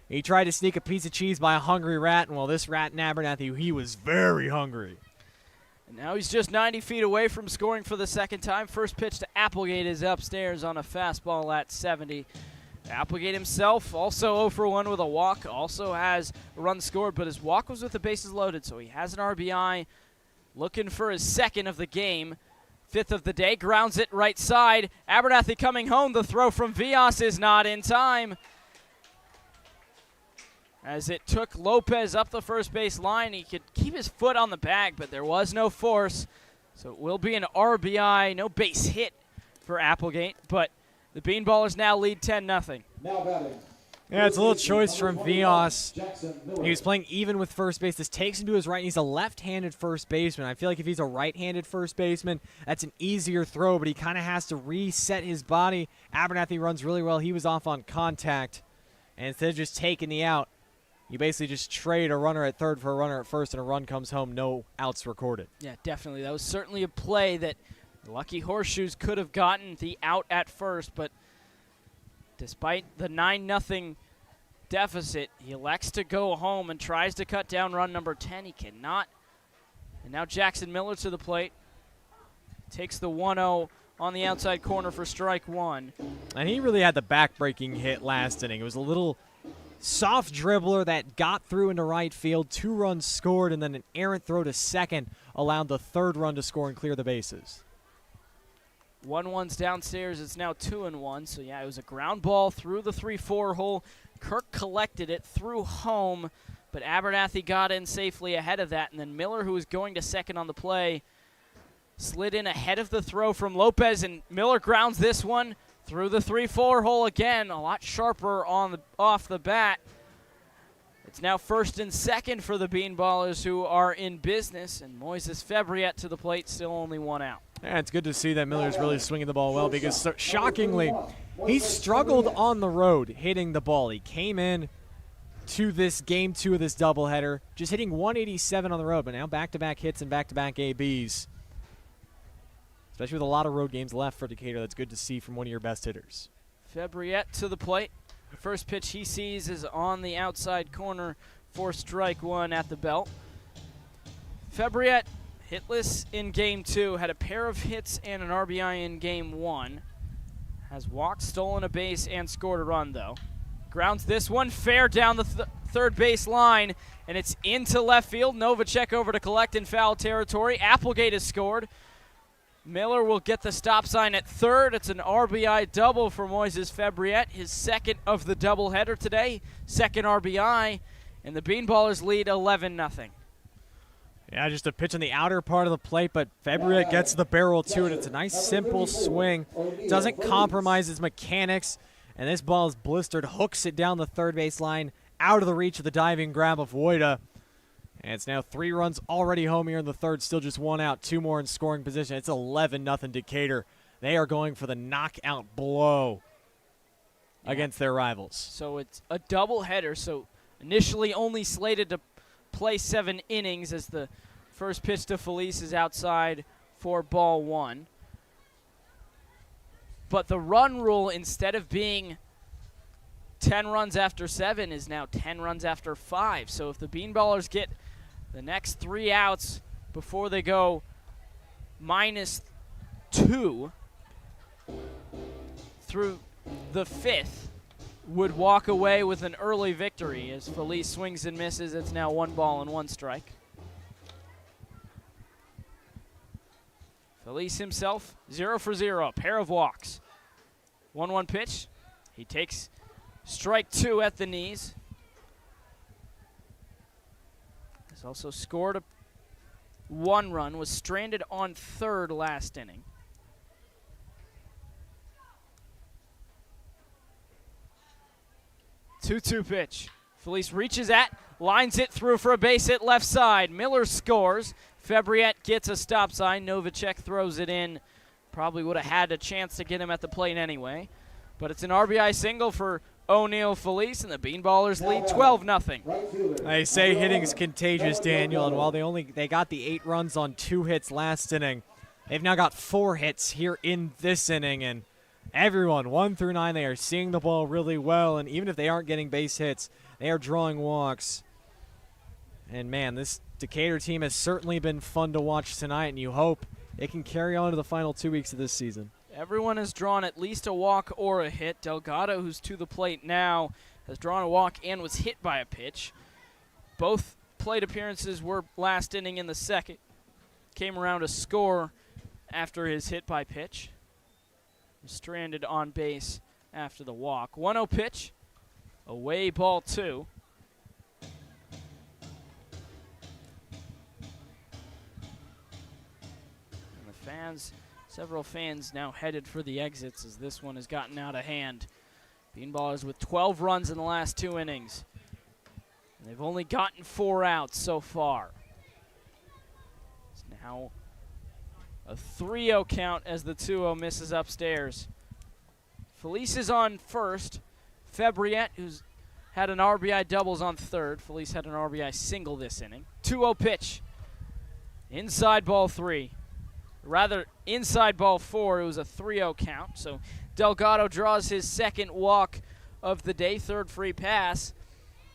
He tried to sneak a piece of cheese by a hungry rat, and well, this rat in Abernathy, he was very hungry. And now he's just 90 feet away from scoring for the second time. First pitch to Applegate is upstairs on a fastball at 70. Applegate himself also 0 for 1 with a walk, also has a run scored, but his walk was with the bases loaded, so he has an RBI. Looking for his second of the game. 5th of the day, grounds it right side. Abernathy coming home. The throw from Villas is not in time, as it took Lopez up the first base line. He could keep his foot on the bag, but there was no force, so it will be an RBI, no base hit for Applegate, but the Beanballers now lead 10-0. Yeah, it's a little choice from Villas. He was playing even with first base. This takes him to his right, and he's a left-handed first baseman. I feel like if he's a right-handed first baseman, that's an easier throw, but he kind of has to reset his body. Abernathy runs really well. He was off on contact, and instead of just taking the out, you basically just trade a runner at third for a runner at first, and a run comes home, no outs recorded. Yeah, definitely. That was certainly a play that the lucky Horseshoes could have gotten the out at first, but despite the 9-0 deficit, he elects to go home and tries to cut down run number 10. He cannot. And now Jackson Miller to the plate. Takes the 1-0 on the outside corner for strike 1. And he really had the back-breaking hit last inning. It was a little soft dribbler that got through into right field. 2 runs scored, and then an errant throw to second allowed the 3rd run to score and clear the bases. 1-1's downstairs. It's now 2-1. So, yeah, it was a ground ball through the 3-4 hole. Kirk collected it through home, but Abernathy got in safely ahead of that. And then Miller, who was going to second on the play, slid in ahead of the throw from Lopez, and Miller grounds this one through the 3-4 hole again. A lot sharper off the bat. It's now 1st and 2nd for the Beanballers, who are in business, and Moises Febriet to the plate, still only 1 out. Yeah, it's good to see that Miller's really swinging the ball well because, shockingly, he struggled on the road hitting the ball. He came in to this game 2 of this doubleheader. Just hitting 187 on the road, but now back-to-back hits and back-to-back ABs. Especially with a lot of road games left for Decatur. That's good to see from one of your best hitters. Fabriette to the plate. The first pitch he sees is on the outside corner for strike 1 at the belt. Fabriette hitless in game 2, had a pair of hits and an RBI in game 1. Has walked, stolen a base, and scored a run, though. Grounds this one fair down the third base line, and it's into left field. Novacek over to collect in foul territory. Applegate has scored. Miller will get the stop sign at third. It's an RBI double for Moises Fabriette, his second of the doubleheader today, second RBI, and the Beanballers lead 11-0. Yeah, just a pitch on the outer part of the plate, but Fabriette gets the barrel to it. It's a nice, simple swing. Doesn't compromise his mechanics, and this ball is blistered, hooks it down the third base line, out of the reach of the diving grab of Wojda. And it's now 3 runs already home here in the third, still just 1 out, 2 more in scoring position. It's 11-0 Decatur. They are going for the knockout blow against their rivals. So it's a doubleheader, so initially only slated to play 7 innings as the first pitch to Felice is outside for ball 1. But the run rule, instead of being 10 runs after 7, is now 10 runs after 5. So if the Beanballers get the next 3 outs before they go -2 through the 5th, would walk away with an early victory. As Felice swings and misses, it's now 1 ball and 1 strike. Felice himself, 0 for 0, a pair of walks. 1-1 pitch. He takes strike 2 at the knees. He's also scored 1 run, was stranded on third last inning. 2-2 pitch. Felice reaches at, lines it through for a base hit left side. Miller scores. Fabriette gets a stop sign. Novacek throws it in. Probably would have had a chance to get him at the plate anyway. But it's an RBI single for O'Neal Felice, and the Beanballers lead 12-0. They say hitting's contagious, Daniel, and while they got the 8 runs on 2 hits last inning, they've now got 4 hits here in this inning, and everyone, 1 through 9, they are seeing the ball really well, and even if they aren't getting base hits, they are drawing walks. And man, this Decatur team has certainly been fun to watch tonight, and you hope it can carry on to the final 2 weeks of this season. Everyone has drawn at least a walk or a hit. Delgado, who's to the plate now, has drawn a walk and was hit by a pitch. Both plate appearances were last inning in the second. Came around to score after his hit by pitch. Stranded on base after the walk. 1-0 pitch. Away ball 2. And the fans, several fans now headed for the exits as this one has gotten out of hand. Beanballers with 12 runs in the last 2 innings. And they've only gotten 4 outs so far. It's now a 3-0 count as the 2-0 misses upstairs. Felice is on first. Fabriette, who's had an RBI doubles on third. Felice had an RBI single this inning. 2-0 pitch. Inside ball 3. Rather, inside ball 4. It was a 3-0 count. So Delgado draws his second walk of the day, third free pass.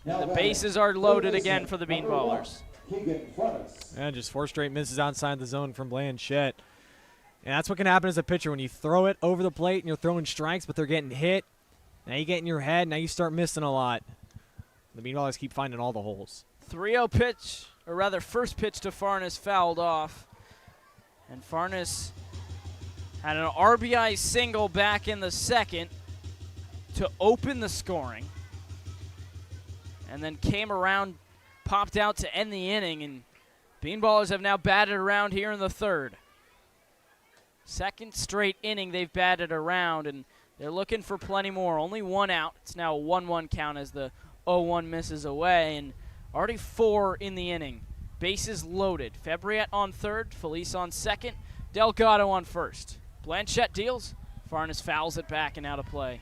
And the bases are loaded again for the Beanballers. And just 4 straight misses outside the zone from Blanchette. And that's what can happen as a pitcher when you throw it over the plate and you're throwing strikes, but they're getting hit. Now you get in your head, now you start missing a lot. The Beanballers keep finding all the holes. 3-0 pitch, or rather first pitch to Farnes fouled off. And Farnes had an RBI single back in the second to open the scoring. And then came around, popped out to end the inning, and Beanballers have now batted around here in the third. Second straight inning they've batted around, and they're looking for plenty more. Only 1 out. It's now a 1-1 count as the 0-1 misses away, and already 4 in the inning. Bases loaded. Fabriette on third, Felice on second, Delgado on first. Blanchette deals. Farnes fouls it back and out of play.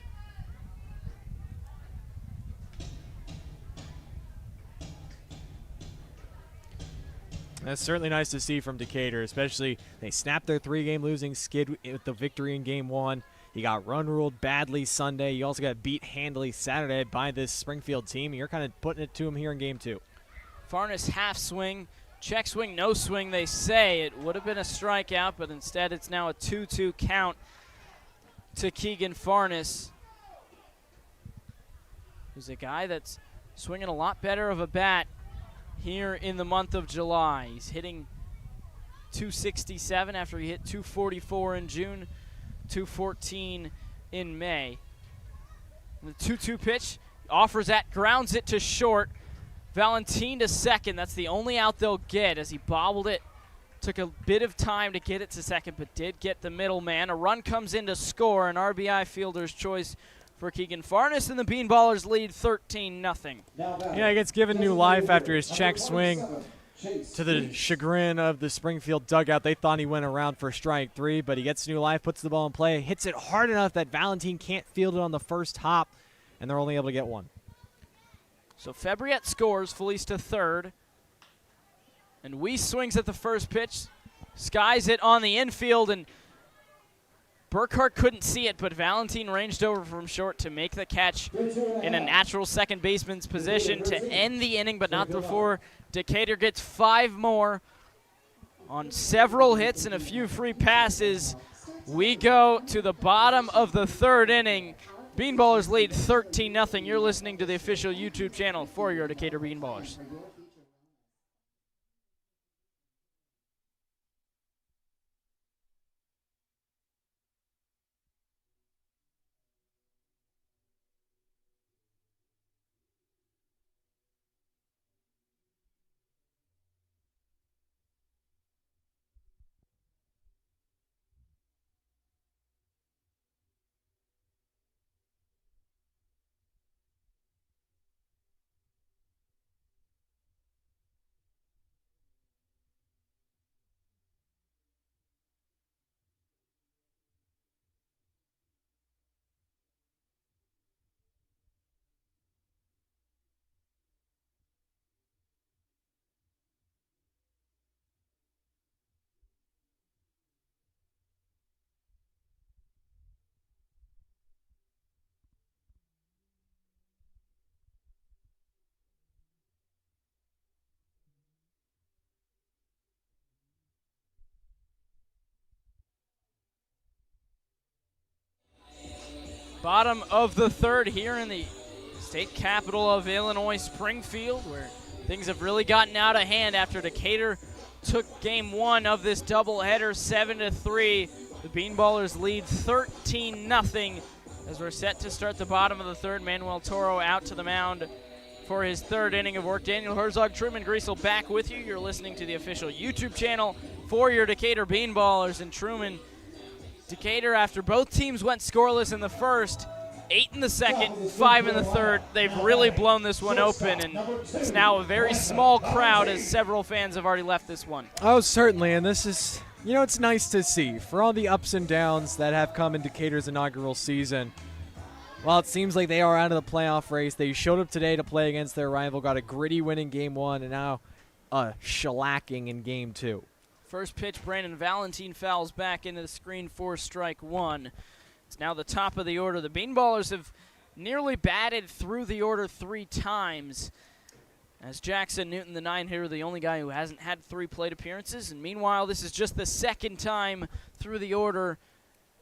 That's certainly nice to see from Decatur, especially they snapped their 3-game losing skid with the victory in Game 1. You got run-ruled badly Sunday. You also got beat handily Saturday by this Springfield team. You're kind of putting it to them here in Game 2. Farnes half swing, check swing, no swing. They say it would have been a strikeout, but instead it's now a 2-2 count to Keegan Farnes, who's a guy that's swinging a lot better of a bat here in the month of July. He's hitting 267 after he hit 244 in June, 214 in May. The 2-2 pitch, offers that, grounds it to short. Valentin to second. That's the only out they'll get as he bobbled it. Took a bit of time to get it to second, but did get the middleman. A run comes in to score, an RBI fielder's choice for Keegan Farnes, and the Beanballers lead 13-0. Yeah, he gets given new life after his check swing. To the chagrin of the Springfield dugout, they thought he went around for strike 3, but he gets new life, puts the ball in play, hits it hard enough that Valentin can't field it on the first hop, and they're only able to get one. So Fabriette scores, Felice to third. And Weiss swings at the first pitch, skies it on the infield, and Burkhart couldn't see it, but Valentin ranged over from short to make the catch in a natural second baseman's position to end the inning, but not before Decatur gets 5 more on several hits and a few free passes. We go to the bottom of the 3rd inning. Beanballers lead 13-0. You're listening to the official YouTube channel for your Decatur Beanballers. Bottom of the 3rd here in the state capital of Illinois, Springfield, where things have really gotten out of hand after Decatur took Game 1 of this doubleheader 7-3. The Beanballers lead 13-0 as we're set to start the bottom of the 3rd. Manuel Toro out to the mound for his 3rd inning of work. Daniel Herzog, Truman, Griessel back with you. You're listening to the official YouTube channel for your Decatur Beanballers. And Truman, Decatur, after both teams went scoreless in the first, 8 in the second, 5 in the third, they've really blown this one open, and it's now a very small crowd as several fans have already left this one. Oh, certainly, and this is, you know, it's nice to see. For all the ups and downs that have come in Decatur's inaugural season, while it seems like they are out of the playoff race, they showed up today to play against their rival, got a gritty win in Game 1, and now a shellacking in Game 2. First pitch, Brandon Valentin fouls back into the screen for strike 1. It's now the top of the order. The Beanballers have nearly batted through the order 3 times, as Jackson Newton, the 9-hitter, the only guy who hasn't had 3 plate appearances. And meanwhile, this is just the 2nd time through the order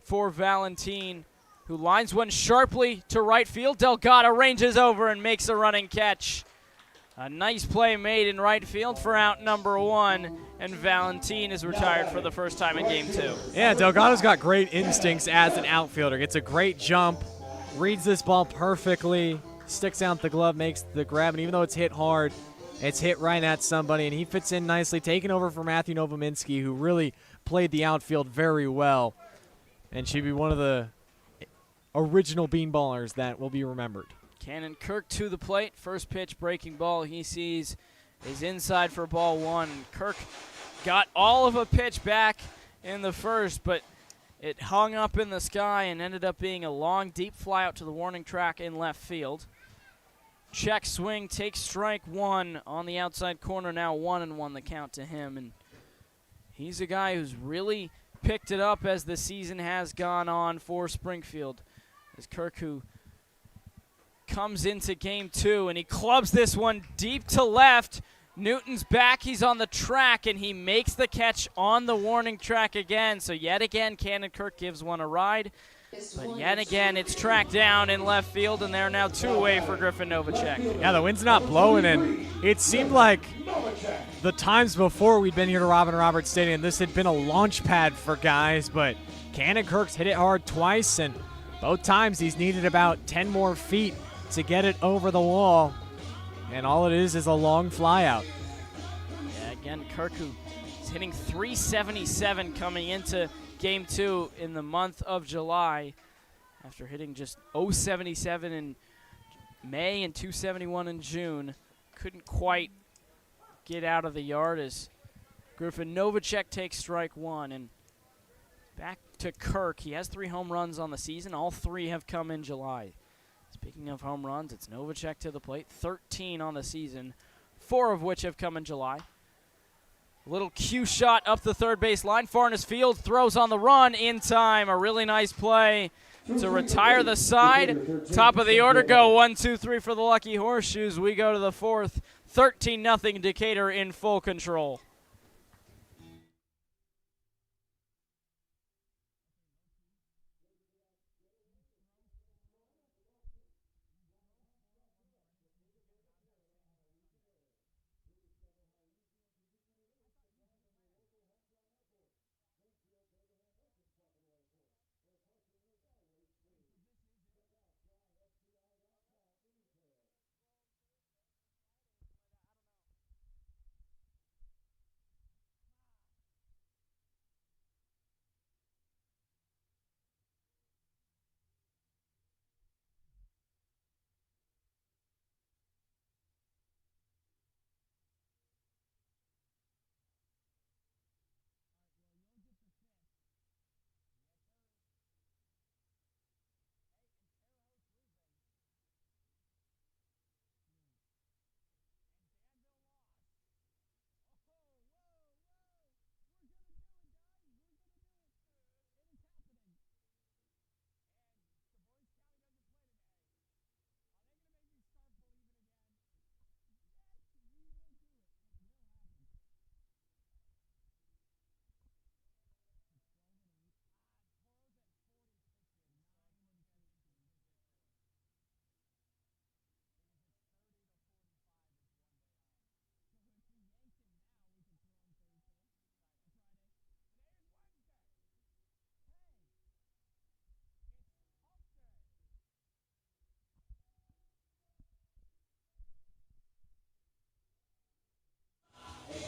for Valentin, who lines one sharply to right field. Delgado ranges over and makes a running catch. A nice play made in right field for out number 1, and Valentin is retired for the first time in Game 2. Yeah, Delgado's got great instincts as an outfielder. Gets a great jump, reads this ball perfectly, sticks out the glove, makes the grab, and even though it's hit hard, it's hit right at somebody, and he fits in nicely, taking over for Matthew Novominski, who really played the outfield very well, and should be one of the original Beanballers that will be remembered. Cannon Kirk to the plate. First pitch, breaking ball he sees is inside for ball 1. Kirk got all of a pitch back in the first, but it hung up in the sky and ended up being a long, deep fly out to the warning track in left field. check swing, takes strike one on the outside corner. Now 1-1 the count to him. And he's a guy who's really picked it up as the season has gone on for Springfield. As Kirk, who comes into game two, and he clubs this one deep to left. Newton's back, he's on the track, and he makes the catch on the warning track again. So yet again, Cannon Kirk gives one a ride. But yet again, it's tracked down in left field, and they're now 2 away for Griffin Novacek. Yeah, the wind's not blowing, and it seemed like the times before we'd been here to Robin Roberts Stadium, this had been a launch pad for guys, but Cannon Kirk's hit it hard twice, and both times he's needed about 10 more feet to get it over the wall. And all it is a long fly out. Yeah, again, Kirk, who is hitting .377 coming into game two in the month of July after hitting just .077 in May and .271 in June. Couldn't quite get out of the yard as Griffin Novacek takes strike one. And back to Kirk. He has 3 home runs on the season. All 3 have come in July. Speaking of home runs, it's Novacek to the plate, 13 on the season, 4 of which have come in July. A little cue shot up the third base line. Farnes Field throws on the run in time. A really nice play to retire the side. Top of the order go 1, 2, 3 for the Lucky Horseshoes. We go to the fourth. 13-0 Decatur in full control.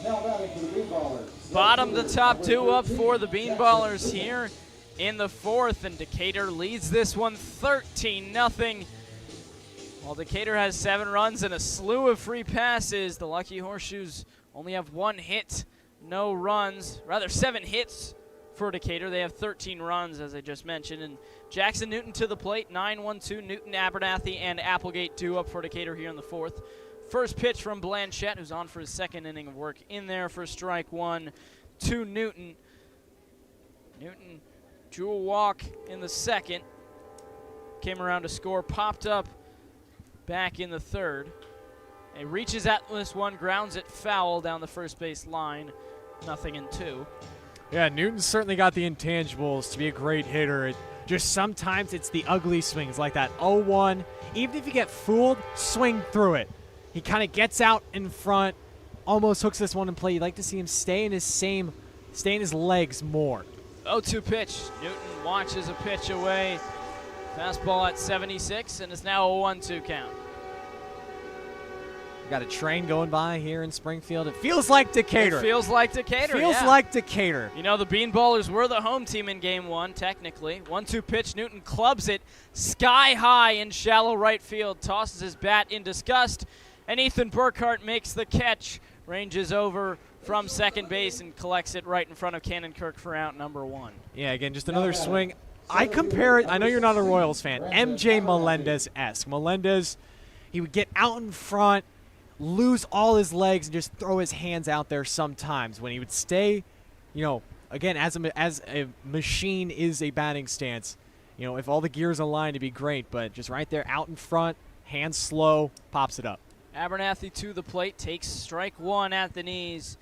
Now batting for the Beanballers. Bottom the top 2 up for the Beanballers here in the fourth, and Decatur leads this one 13-0. While Decatur has 7 runs and a slew of free passes, the Lucky Horseshoes only have 1 hit, no runs. Rather, 7 hits for Decatur. They have 13 runs, as I just mentioned. And Jackson Newton to the plate, 9-1-2. Newton, Abernathy, and Applegate due up for Decatur here in the fourth. First pitch from Blanchette, who's on for his 2nd inning of work in there for strike one to Newton. Newton drew a walk in the 2nd. Came around to score, popped up back in the 3rd. He reaches at this one, grounds it foul down the first base line. 0-2. Yeah, Newton's certainly got the intangibles to be a great hitter. Just sometimes it's the ugly swings like that 0-1. Even if you get fooled, swing through it. He kind of gets out in front, almost hooks this one in play. You'd like to see him stay in his legs more. 0-2 pitch. Newton watches a pitch away. Fastball at 76, and it's now a 1-2 count. Got a train going by here in Springfield. It feels like Decatur. It feels like Decatur, Feels like Decatur. You know, the Beanballers were the home team in game one, technically. 1-2 pitch. Newton clubs it sky high in shallow right field, tosses his bat in disgust, and Ethan Burkhart makes the catch, ranges over from second base, and collects it right in front of Cannon Kirk for out number 1. Yeah, again, just another swing. I compare it, I know you're not a Royals fan, MJ Melendez-esque. Melendez, he would get out in front, lose all his legs, and just throw his hands out there sometimes. When he would stay, again, as a machine is a batting stance, if all the gears align, it'd be great, but just right there out in front, hands slow, pops it up. Abernathy to the plate, takes strike one at the knees.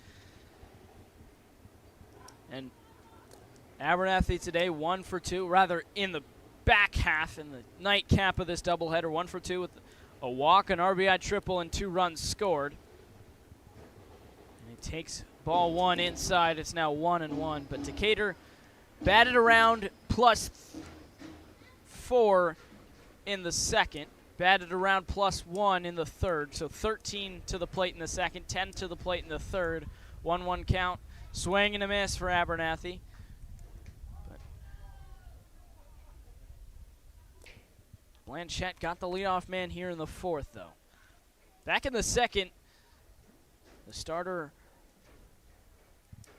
And Abernathy today 1 for 2, rather in the back half, in the nightcap of this doubleheader, 1 for 2 with a walk, an RBI triple, and 2 runs scored. And he takes ball one inside. It's now 1-1. But Decatur batted around +4 in the second, batted around +1 in the third. So 13 to the plate in the second, 10 to the plate in the third. 1-1 count. Swing and a miss for Abernathy. Blanchette got the leadoff man here in the fourth, though. Back in the second, the starter,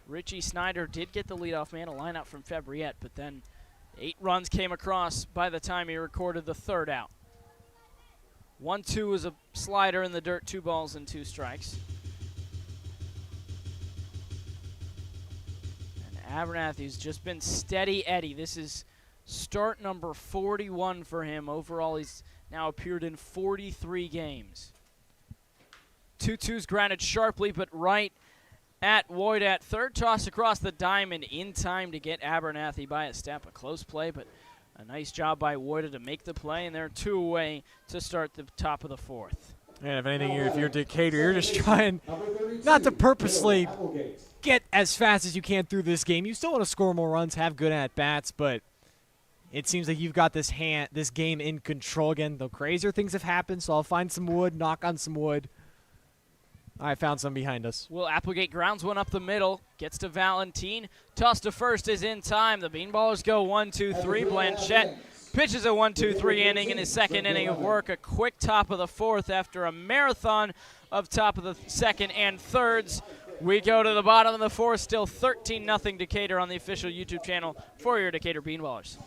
Richie Snyder, did get the leadoff man, a line out from Fabriette, but then 8 runs came across by the time he recorded the third out. 1-2 was a slider in the dirt, 2 balls and 2 strikes. And Abernathy's just been steady Eddie. This is start number 41 for him. Overall, he's now appeared in 43 games. 2-2's grounded sharply, but right at Woyd at third. Toss across the diamond in time to get Abernathy by a step. A close play, but a nice job by Woyd to make the play, and they're 2 away to start the top of the fourth. And if anything, if you're Decatur, you're just trying not to purposely get as fast as you can through this game. You still want to score more runs, have good at-bats, but it seems like you've got this game in control again. Though crazier things have happened, so I'll find some wood, knock on some wood. I found some behind us. Will Applegate grounds one up the middle, gets to Valentine. Toss to first is in time. The Beanballers go 1-2-3. Blanchette pitches a 1-2-3 inning in his second inning of work. A quick top of the fourth after a marathon of top of the second and thirds. We go to the bottom of the fourth, still 13-0 Decatur on the official YouTube channel for your Decatur Beanballers.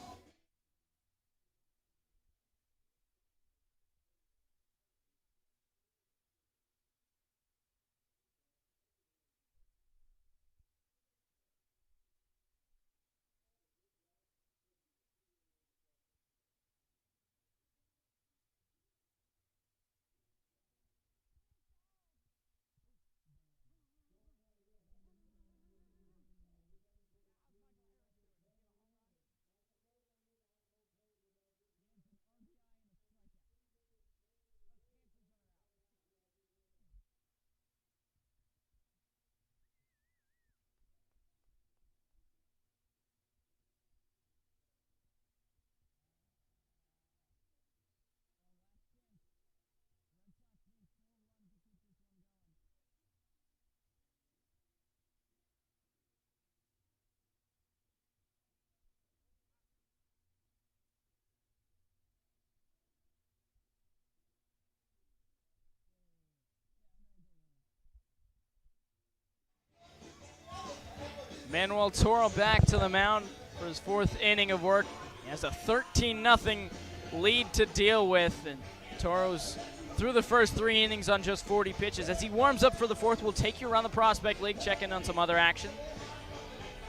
Manuel Toro back to the mound for his fourth inning of work. He has a 13-0 lead to deal with, and Toro's through the first 3 innings on just 40 pitches. As he warms up for the fourth, we'll take you around the Prospect League, check in on some other action.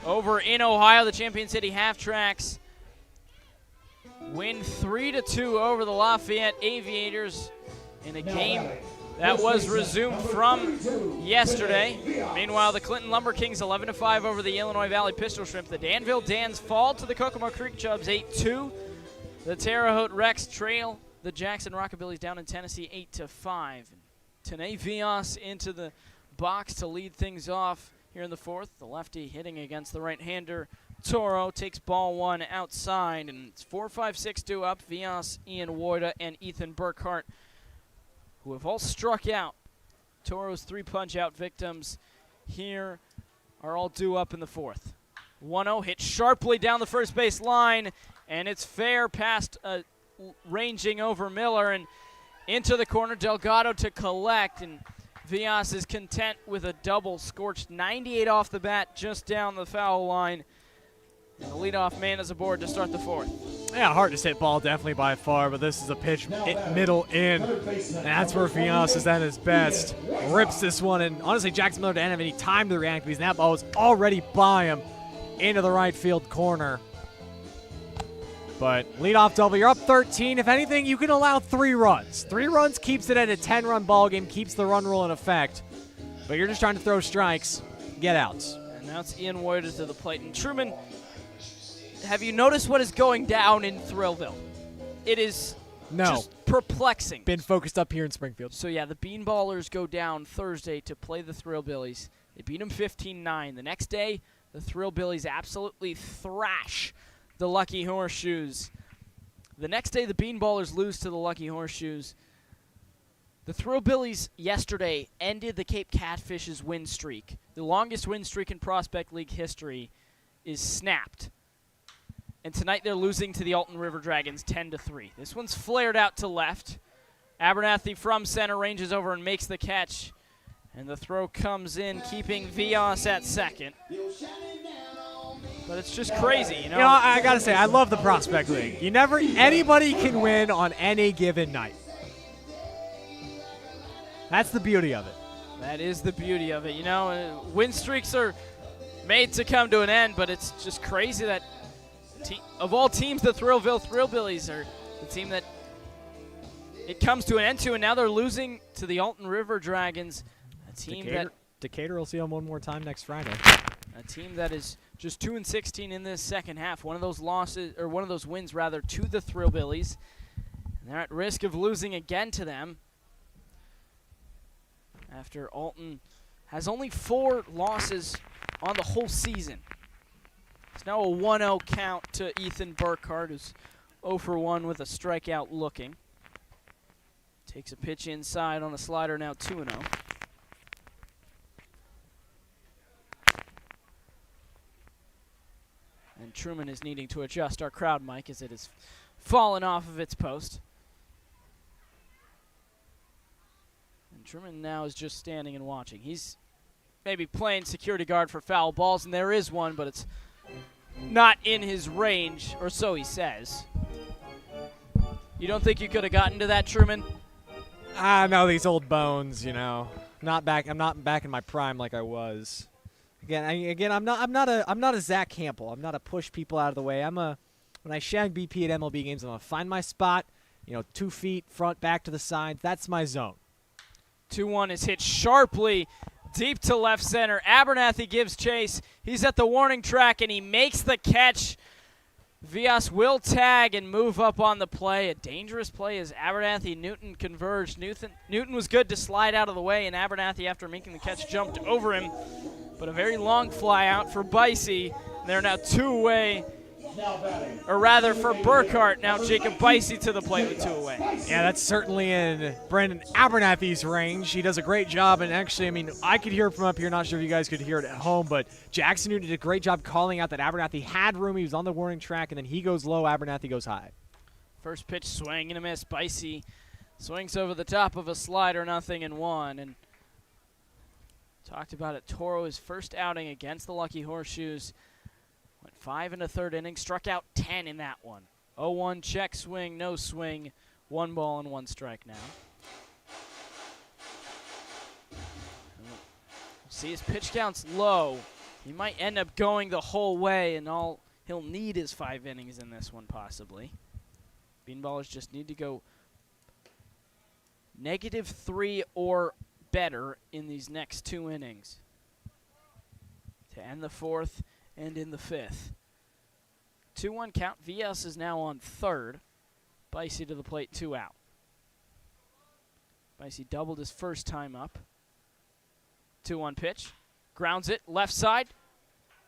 Over in Ohio, the Champion City Half-Tracks win 3-2 over the Lafayette Aviators in a game that was resumed from yesterday. Meanwhile, the Clinton Lumber Kings 11-5 over the Illinois Valley Pistol Shrimp. The Danville Dans fall to the Kokomo Creek Chubs 8-2. The Terre Haute Rex trail the Jackson Rockabillys down in Tennessee 8-5. Tanae Vias into the box to lead things off here in the fourth. The lefty hitting against the right-hander. Toro takes ball one outside, and it's 4-5-6 due up. Vias, Ian Woida, and Ethan Burkhart, who have all struck out. Toro's 3 punch-out victims here are all due up in the fourth. 1-0 hit sharply down the first base line, and it's fair past ranging over Miller and into the corner. Delgado to collect, and Vias is content with a double. Scorched 98 off the bat just down the foul line. And the leadoff man is aboard to start the fourth. Yeah, hardest hit ball definitely by far, but this is a pitch middle in. And that's where Vias is at his best. Rips this one, and honestly, Jackson Miller didn't have any time to react because that ball was already by him into the right field corner. But leadoff double, you're up 13. If anything, you can allow 3 runs. 3 runs keeps it at a 10-run ball game, keeps the run rule in effect. But you're just trying to throw strikes, get outs. And now it's Ian Warder to the plate. And Truman, have you noticed what is going down in Thrillville? It is just perplexing. Been focused up here in Springfield. So yeah, the Beanballers go down Thursday to play the Thrillbillies. They beat them 15-9. The next day, the Thrillbillies absolutely thrash the Lucky Horseshoes. The next day, the Beanballers lose to the Lucky Horseshoes. The Thrillbillies yesterday ended the Cape Catfish's win streak. The longest win streak in Prospect League history is snapped. And tonight they're losing to the Alton River Dragons 10-3. This one's flared out to left. Abernathy from center ranges over and makes the catch. And the throw comes in, keeping Vias at second. But it's just crazy, you know? I got to say, I love the Prospect League. Anybody can win on any given night. That's the beauty of it. That is the beauty of it. You know, win streaks are made to come to an end, but it's just crazy that of all teams, the Thrillville Thrillbillies are the team that it comes to an end to, and now they're losing to the Alton River Dragons, a team Decatur will see them one more time next Friday. A team that is just 2-16 in this second half. One of those wins rather, to the Thrillbillies, and they're at risk of losing again to them after Alton has only 4 losses on the whole season. It's now a 1-0 count to Ethan Burkhart, who's 0 for 1 with a strikeout looking. Takes a pitch inside on a slider, now 2-0. And Truman is needing to adjust our crowd mic as it has fallen off of its post. And Truman now is just standing and watching. He's maybe playing security guard for foul balls, and there is one, but it's not in his range, or so he says. You don't think you could have gotten to that, Truman? No, these old bones, you know. I'm not back in my prime like I was. I'm not a Zach Campbell. I'm not a push people out of the way. When I shag BP at MLB games, I'm gonna find my spot. 2 feet front, back to the sides. That's my zone. 2-1 is hit sharply deep to left center. Abernathy gives chase. He's at the warning track, and he makes the catch. Vias will tag and move up on the play. A dangerous play as Abernathy Newton converged. Newton was good to slide out of the way, and Abernathy, after making the catch, jumped over him. But a very long fly out for Bicey. They're now 2 away. Or rather, for Burkhart, now Jacob Bicey to the plate with 2 away. Yeah, that's certainly in Brandon Abernathy's range. He does a great job, and actually, I could hear it from up here. Not sure if you guys could hear it at home, but Jackson Newton did a great job calling out that Abernathy had room. He was on the warning track, and then he goes low, Abernathy goes high. First pitch, swing and a miss. Bicey swings over the top of a slider, 0-1, and talked about it. Toro, his first outing against the Lucky Horseshoes. Went 5 1/3 innings, struck out 10 in that one. 0-1 check swing, no swing, 1 ball and 1 strike now. We'll see his pitch count's low. He might end up going the whole way, and all he'll need is 5 innings in this one possibly. Beanballers just need to go -3 or better in these next 2 innings to end the 4th and in the 5th. 2-1 count. Vias is now on 3rd. Bicey to the plate, 2 out. Bicey doubled his first time up. 2-1 pitch. Grounds it, left side.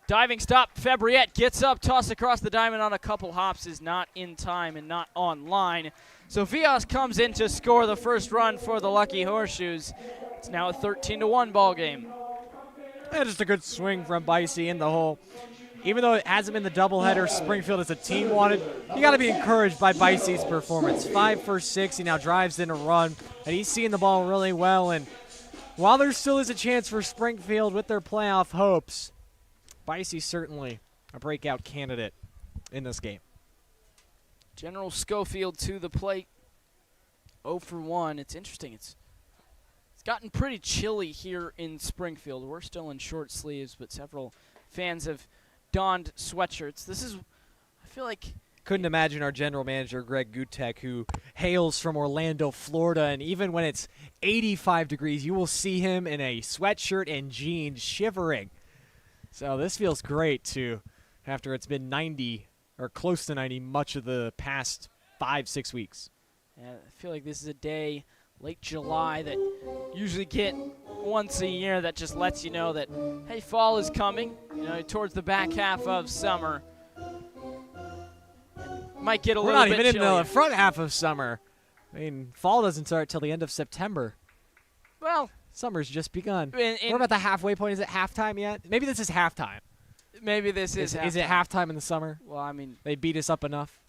Diving stop. Fabriette gets up, toss across the diamond on a couple hops, is not in time and not on line. So Vias comes in to score the first run for the Lucky Horseshoes. It's now a 13-1 ball game. Yeah, just a good swing from Bicey in the hole. Even though it hasn't been the doubleheader Springfield as a team wanted, you got to be encouraged by Bicey's performance. 5 for 6, he now drives in a run, and he's seeing the ball really well. And while there still is a chance for Springfield with their playoff hopes, Bicey's certainly a breakout candidate in this game. General Schofield to the plate. 0 for 1. It's interesting. It's gotten pretty chilly here in Springfield. We're still in short sleeves, but several fans have donned sweatshirts. This is, I feel like, couldn't imagine our general manager, Greg Gutek, who hails from Orlando, Florida, and even when it's 85 degrees, you will see him in a sweatshirt and jeans shivering. So this feels great, too, after it's been 90 or close to 90 much of the past 5-6 weeks. I feel like this is a day, late July, that usually get once a year that just lets you know that, hey, fall is coming, towards the back half of summer. Might get a little bit We're not even chillier. in the front half of summer. I mean, fall doesn't start till the end of September. Well, summer's just begun. We're about the halfway point. Is it halftime yet? Maybe this is halftime. Maybe this is halftime. Is it halftime in the summer? Well, I mean, they beat us up enough.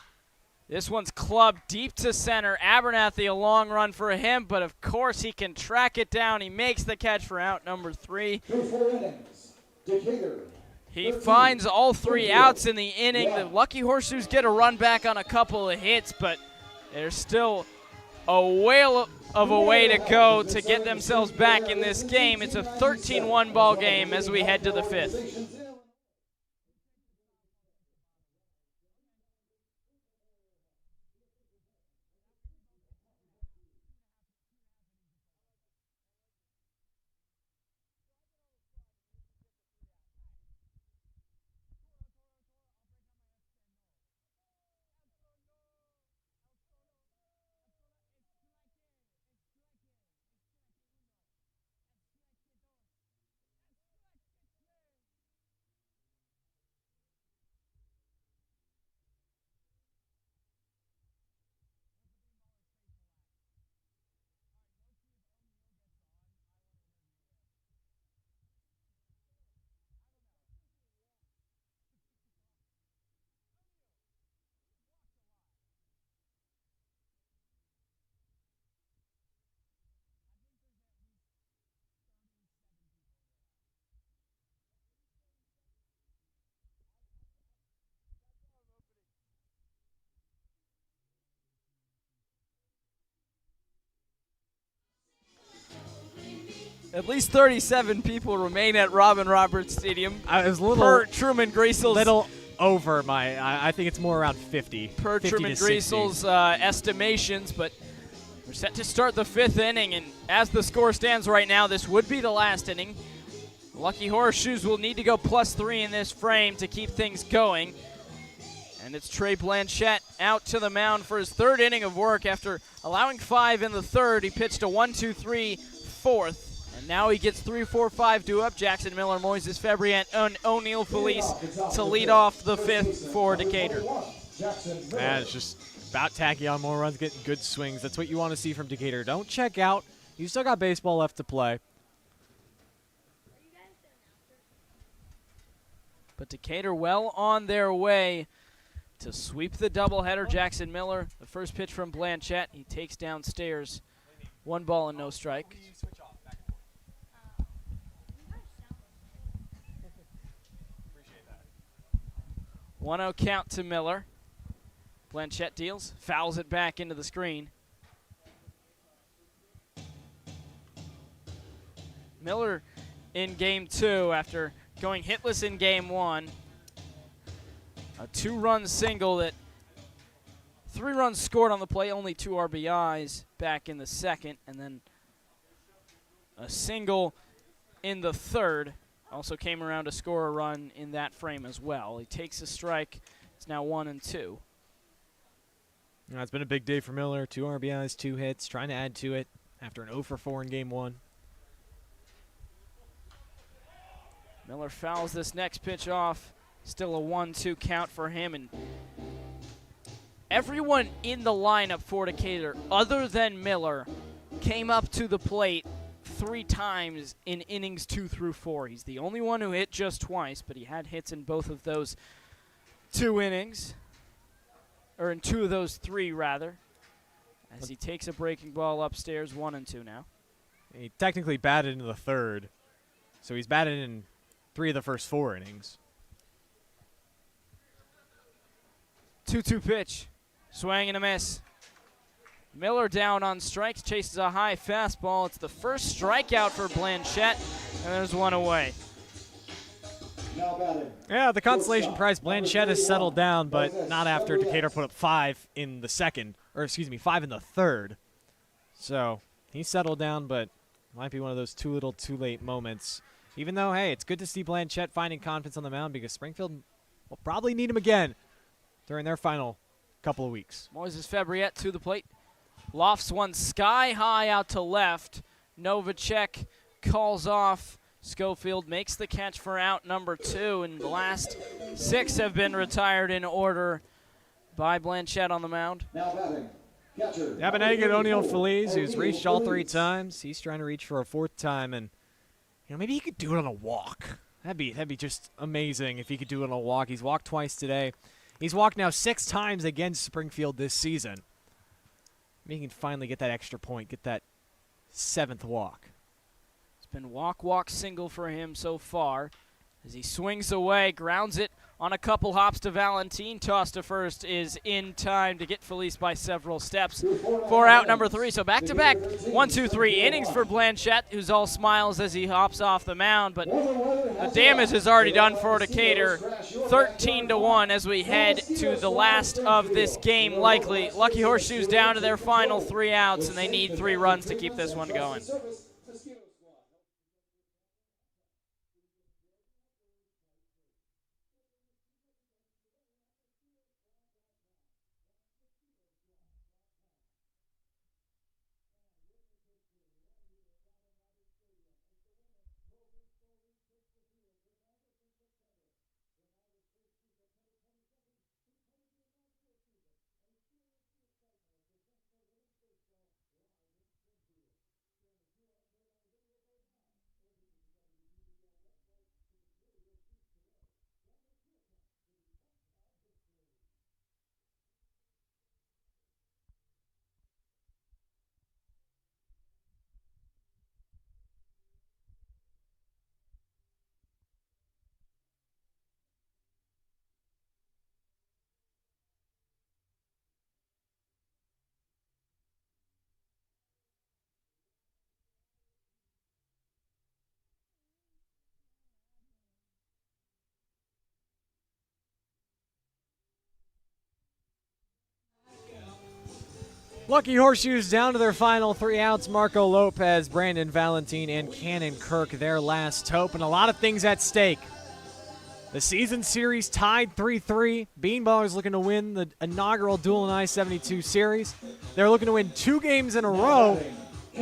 This one's clubbed deep to center. Abernathy, a long run for him, but of course he can track it down. He makes the catch for out number 3. Through 4 innings, Decatur. He finds all 3 outs in the inning. The Lucky Horseshoes get a run back on a couple of hits, but there's still a whale of a way to go to get themselves back in this game. It's a 13-1 ball game as we head to the 5th. At least 37 people remain at Robin Roberts Stadium. I was a little per Truman Griesel's little over my. I think it's more around 50. Per 50 Truman to 60. Griesel's estimations, but we're set to start the 5th inning, and as the score stands right now, this would be the last inning. Lucky Horseshoes will need to go +3 in this frame to keep things going. And it's Trey Blanchette out to the mound for his 3rd inning of work after allowing 5 in the 3rd. He pitched a 1-2-3 4th. And now he gets 3-4-5 due up. Jackson Miller, Moises Febri, and O'Neal Felice to lead off the 5th for Decatur. Yeah, it's just about tacking on more runs, getting good swings. That's what you want to see from Decatur. Don't check out. You still got baseball left to play. But Decatur well on their way to sweep the doubleheader. Jackson Miller, the first pitch from Blanchette. He takes downstairs. 1 ball and no strike. 1-0 count to Miller. Blanchette deals, fouls it back into the screen. Miller in game 2 after going hitless in game 1. A 2-run single that 3 runs scored on the play, only 2 RBIs back in the 2nd, and then a single in the 3rd. Also came around to score a run in that frame as well. He takes a strike. It's now 1-2. It's been a big day for Miller. 2 RBIs, 2 hits, trying to add to it after an 0 for 4 in game 1. Miller fouls this next pitch off. Still a 1-2 count for him. And everyone in the lineup for Decatur, other than Miller, came up to the plate 3 times in innings 2 through 4. He's the only one who hit just twice, but he had hits in both of those 2 innings. Or in 2 of those 3, rather. As he takes a breaking ball upstairs, 1-2 now. He technically batted in the 3rd, so he's batted in 3 of the first 4 innings. 2-2 pitch. Swing and a miss. Miller down on strikes, chases a high fastball. It's the first strikeout for Blanchette, and there's one away. Yeah, the consolation prize, Blanchette has settled down, but not after Decatur put up 5 in the second, or excuse me, 5 in the third. So he settled down, but might be one of those too little, too late moments. Even though, hey, it's good to see Blanchette finding confidence on the mound because Springfield will probably need him again during their final couple of weeks. Moises Fabriette to the plate. Lofts one sky high out to left. Novacek calls off. Schofield makes the catch for out number 2, and the last 6 have been retired in order by Blanchette on the mound. Now batting, catcher. Yabanega O'Neal Feliz, who's reached all 3 times. He's trying to reach for a 4th time, and maybe he could do it on a walk. That'd be just amazing if he could do it on a walk. He's walked twice today. He's walked now 6 times against Springfield this season. Maybe he can finally get that extra point, get that 7th walk. It's been walk, single for him so far. As he swings away, grounds it on a couple hops to Valentin. Toss to first is in time to get Felice by several steps for out number 3. So back-to-back 1, 2, 3 innings for Blanchette, who's all smiles as he hops off the mound. But the damage is already done for Decatur. 13-1 as we head to the last of this game likely. Lucky Horseshoes down to their final 3 outs, and they need 3 runs to keep this one going. Lucky Horseshoes down to their final 3 outs. Marco Lopez, Brandon Valentin, and Cannon Kirk, their last hope, and a lot of things at stake. The season series tied 3-3. Beanballers looking to win the inaugural Duel and I-72 series. They're looking to win 2 games in a row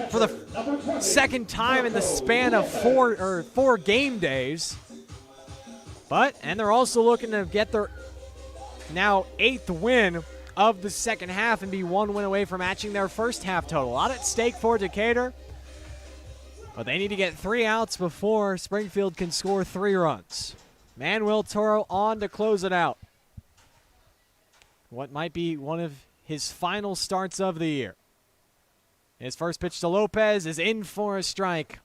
for the 2nd time in the span of 4 game days. And they're also looking to get their now 8th win of the second half and be 1 win away from matching their first half total. A lot at stake for Decatur, but they need to get 3 outs before Springfield can score 3 runs. Manuel Toro on to close it out. What might be one of his final starts of the year. His first pitch to Lopez is in for a strike.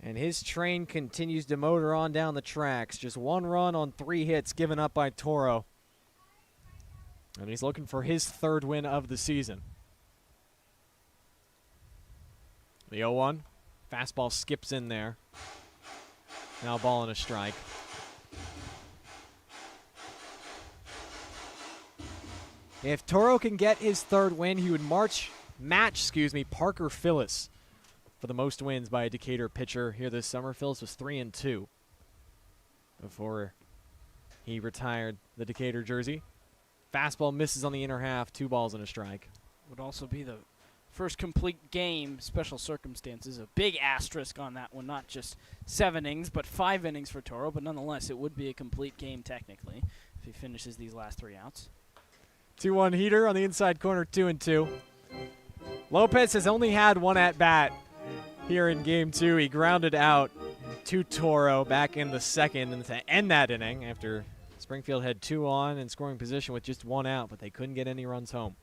And his train continues to motor on down the tracks. Just 1 run on 3 hits given up by Toro. And he's looking for his 3rd win of the season. The 0-1. Fastball skips in there. Now ball and a strike. If Toro can get his 3rd win, he would match Parker Phillips for the most wins by a Decatur pitcher here this summer. Phillips was 3-2 before he retired the Decatur jersey. Fastball misses on the inner half, 2 balls and a strike. Would also be the first complete game, special circumstances. A big asterisk on that one, not just 7 innings, but 5 innings for Toro. But nonetheless, it would be a complete game technically if he finishes these last 3 outs. 2-1 heater on the inside corner, 2-2. Lopez has only had 1 at-bat here in Game 2. He grounded out to Toro back in the 2nd and to end that inning after Springfield had 2 on in scoring position with just 1 out, but they couldn't get any runs home.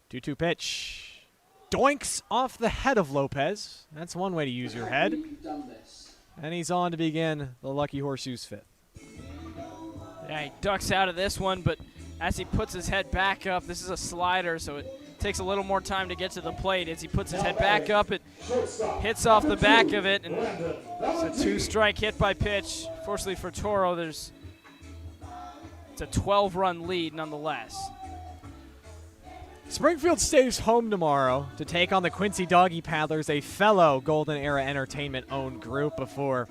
2-2 pitch. Doinks off the head of Lopez. That's one way to use your head. And he's on to begin the Lucky Horseshoes 5th. Yeah, he ducks out of this one, but as he puts his head back up, this is a slider, so it takes a little more time to get to the plate. As he puts his head back up, it hits off the back of it, and it's a 2-strike hit by pitch. Fortunately for Toro, it's a 12-run lead nonetheless. Springfield stays home tomorrow to take on the Quincy Doggy Paddlers, a fellow Golden Era Entertainment-owned group, before,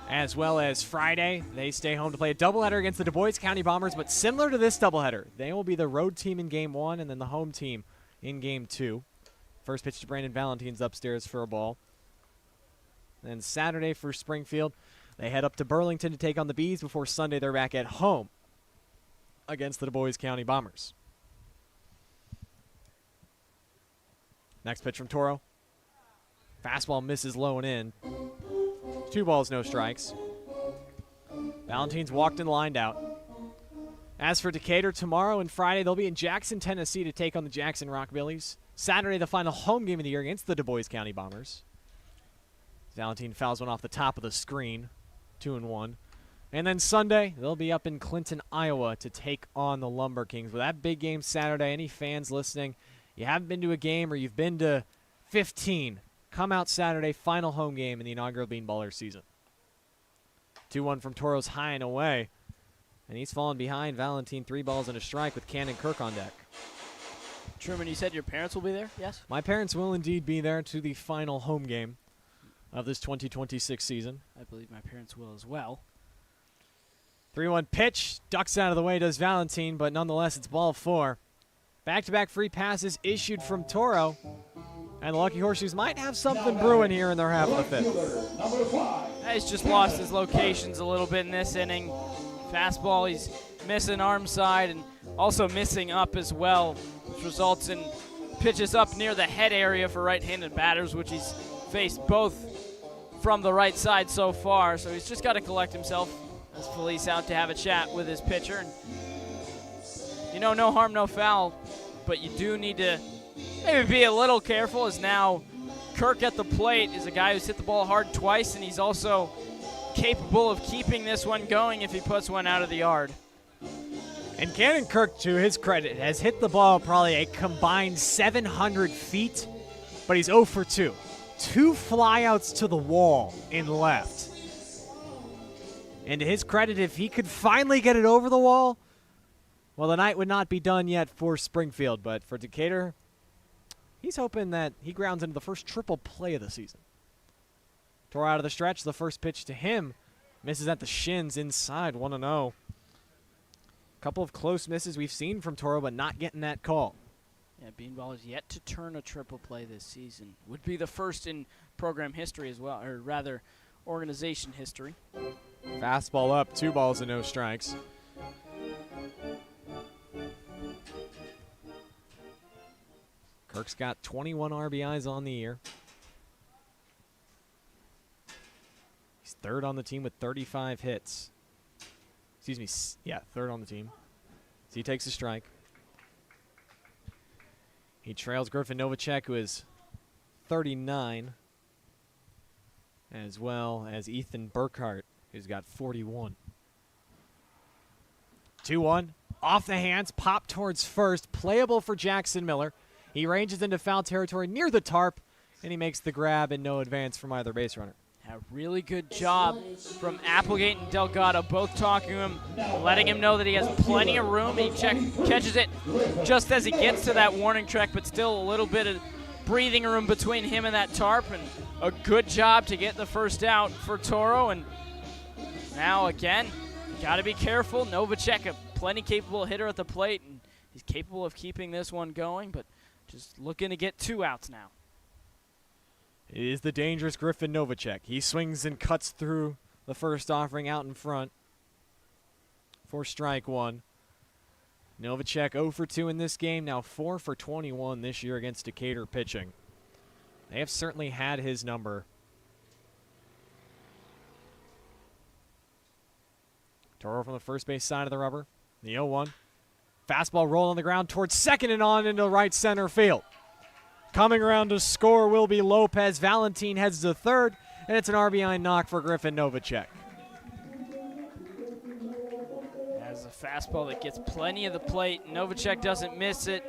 as well as Friday, they stay home to play a doubleheader against the Du Bois County Bombers, but similar to this doubleheader, they will be the road team in Game 1 and then the home team in Game 2. First pitch to Brandon Valentine's upstairs for a ball. Then Saturday for Springfield, they head up to Burlington to take on the Bees before Sunday they're back at home against the Du Bois County Bombers. Next pitch from Toro. Fastball misses low and in. 2 balls, no strikes. Valentine's walked and lined out. As for Decatur, tomorrow and Friday, they'll be in Jackson, Tennessee to take on the Jackson Rockbillies. Saturday, the final home game of the year against the Du Bois County Bombers. Valentine fouls one off the top of the screen. 2-1. And then Sunday, they'll be up in Clinton, Iowa to take on the Lumber Kings. With that big game Saturday, any fans listening, you haven't been to a game or you've been to 15, come out Saturday, final home game in the inaugural Beanballer season. 2-1 from Toro's high and away. And he's fallen behind Valentine 3 balls and a strike with Cannon Kirk on deck. Truman, you said your parents will be there? Yes? My parents will indeed be there to the final home game of this 2026 season. I believe my parents will as well. 3-1 pitch. Ducks out of the way does Valentine, but nonetheless it's ball 4. Back-to-back free passes issued from Toro. And the Lucky Horseshoes might have something brewing here in their half of the fifth. He's just lost his locations a little bit in this inning. Fastball, he's missing arm side and also missing up as well, which results in pitches up near the head area for right-handed batters, which he's faced both from the right side so far. So he's just got to collect himself as Felice out to have a chat with his pitcher. And, you know, no harm, no foul, but you do need to maybe be a little careful, as now Kirk at the plate is a guy who's hit the ball hard twice, and he's also capable of keeping this one going if he puts one out of the yard. And Cannon Kirk, to his credit, has hit the ball probably a combined 700 feet, but he's 0 for 2. 2 flyouts to the wall in left. And to his credit, if he could finally get it over the wall, well, the night would not be done yet for Springfield. But for Decatur, he's hoping that he grounds into the first triple play of the season. Tore out of the stretch. The first pitch to him misses at the shins inside, 1-0. Couple of close misses we've seen from Toro, but not getting that call. Yeah, Beanballer's yet to turn a triple play this season. Would be the first in program history as well, or rather organization history. Fastball up, 2 balls and no strikes. Kirk's got 21 RBIs on the year. He's third on the team with 35 hits. Excuse me, yeah, third on the team. So he takes a strike. He trails Griffin Novacek, who is 39, as well as Ethan Burkhart, who's got 41. 2-1, off the hands, pop towards first, playable for Jackson Miller. He ranges into foul territory near the tarp, and he makes the grab and no advance from either base runner. A really good job from Applegate and Delgado, both talking to him, letting him know that he has plenty of room. He catches it just as he gets to that warning track, but still a little bit of breathing room between him and that tarp, and a good job to get the first out for Toro. And now again, got to be careful. Novacek, a plenty capable hitter at the plate, and he's capable of keeping this one going, but just looking to get 2 outs now. It is the dangerous Griffin Novacek. He swings and cuts through the first offering out in front for strike 1. Novacek 0 for 2 in this game, now 4 for 21 this year against Decatur pitching. They have certainly had his number. Toro from the first base side of the rubber. The 0-1. Fastball roll on the ground towards second and on into right center field. Coming around to score will be Lopez. Valentine heads to third, and it's an RBI knock for Griffin Novacek. Fastball that gets plenty of the plate. Novacek doesn't miss it.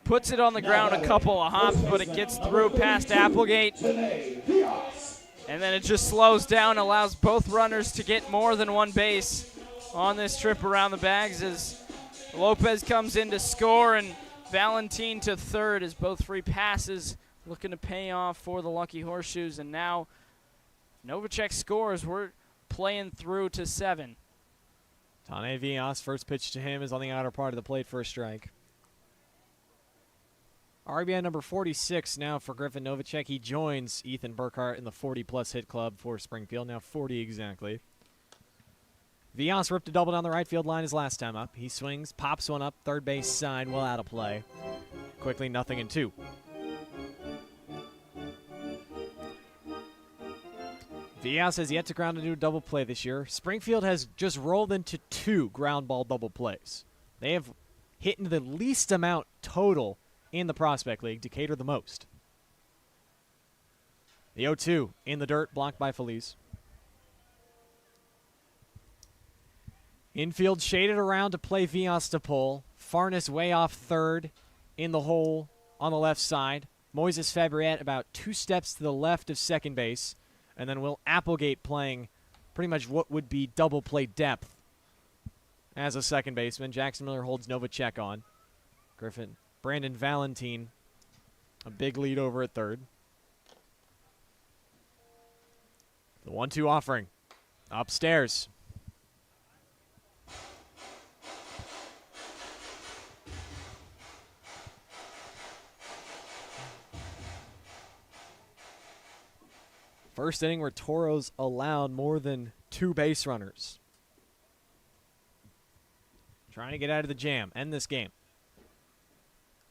Puts it on the ground a couple of hops, but it gets through past Applegate. And then it just slows down, allows both runners to get more than one base on this trip around the bags as Lopez comes in to score and Valentin to third as both free passes looking to pay off for the Lucky Horseshoes. And now Novacek scores. We're playing through to 7. Tane Villas, first pitch to him is on the outer part of the plate for a strike. RBI number 46 now for Griffin Novacek. He joins Ethan Burkhart in the 40-plus hit club for Springfield, now 40 exactly. Villas ripped a double down the right field line his last time up. He swings, pops one up, third base side, well out of play. Quickly 0-2. Villas has yet to ground into a double play this year. Springfield has just rolled into 2 ground ball double plays. They have hit into the least amount total in the Prospect League. Decatur the most. The 0-2 in the dirt, blocked by Feliz. Infield shaded around to play Villas to pull. Farnes way off third in the hole on the left side. Moises Fabriette about 2 steps to the left of second base. And then Will Applegate playing pretty much what would be double play depth as a second baseman. Jackson Miller holds Novacek on. Brandon Valentin, a big lead over at third. The 1-2 offering. Upstairs. First inning where Toros allowed more than 2 base runners. Trying to get out of the jam, end this game.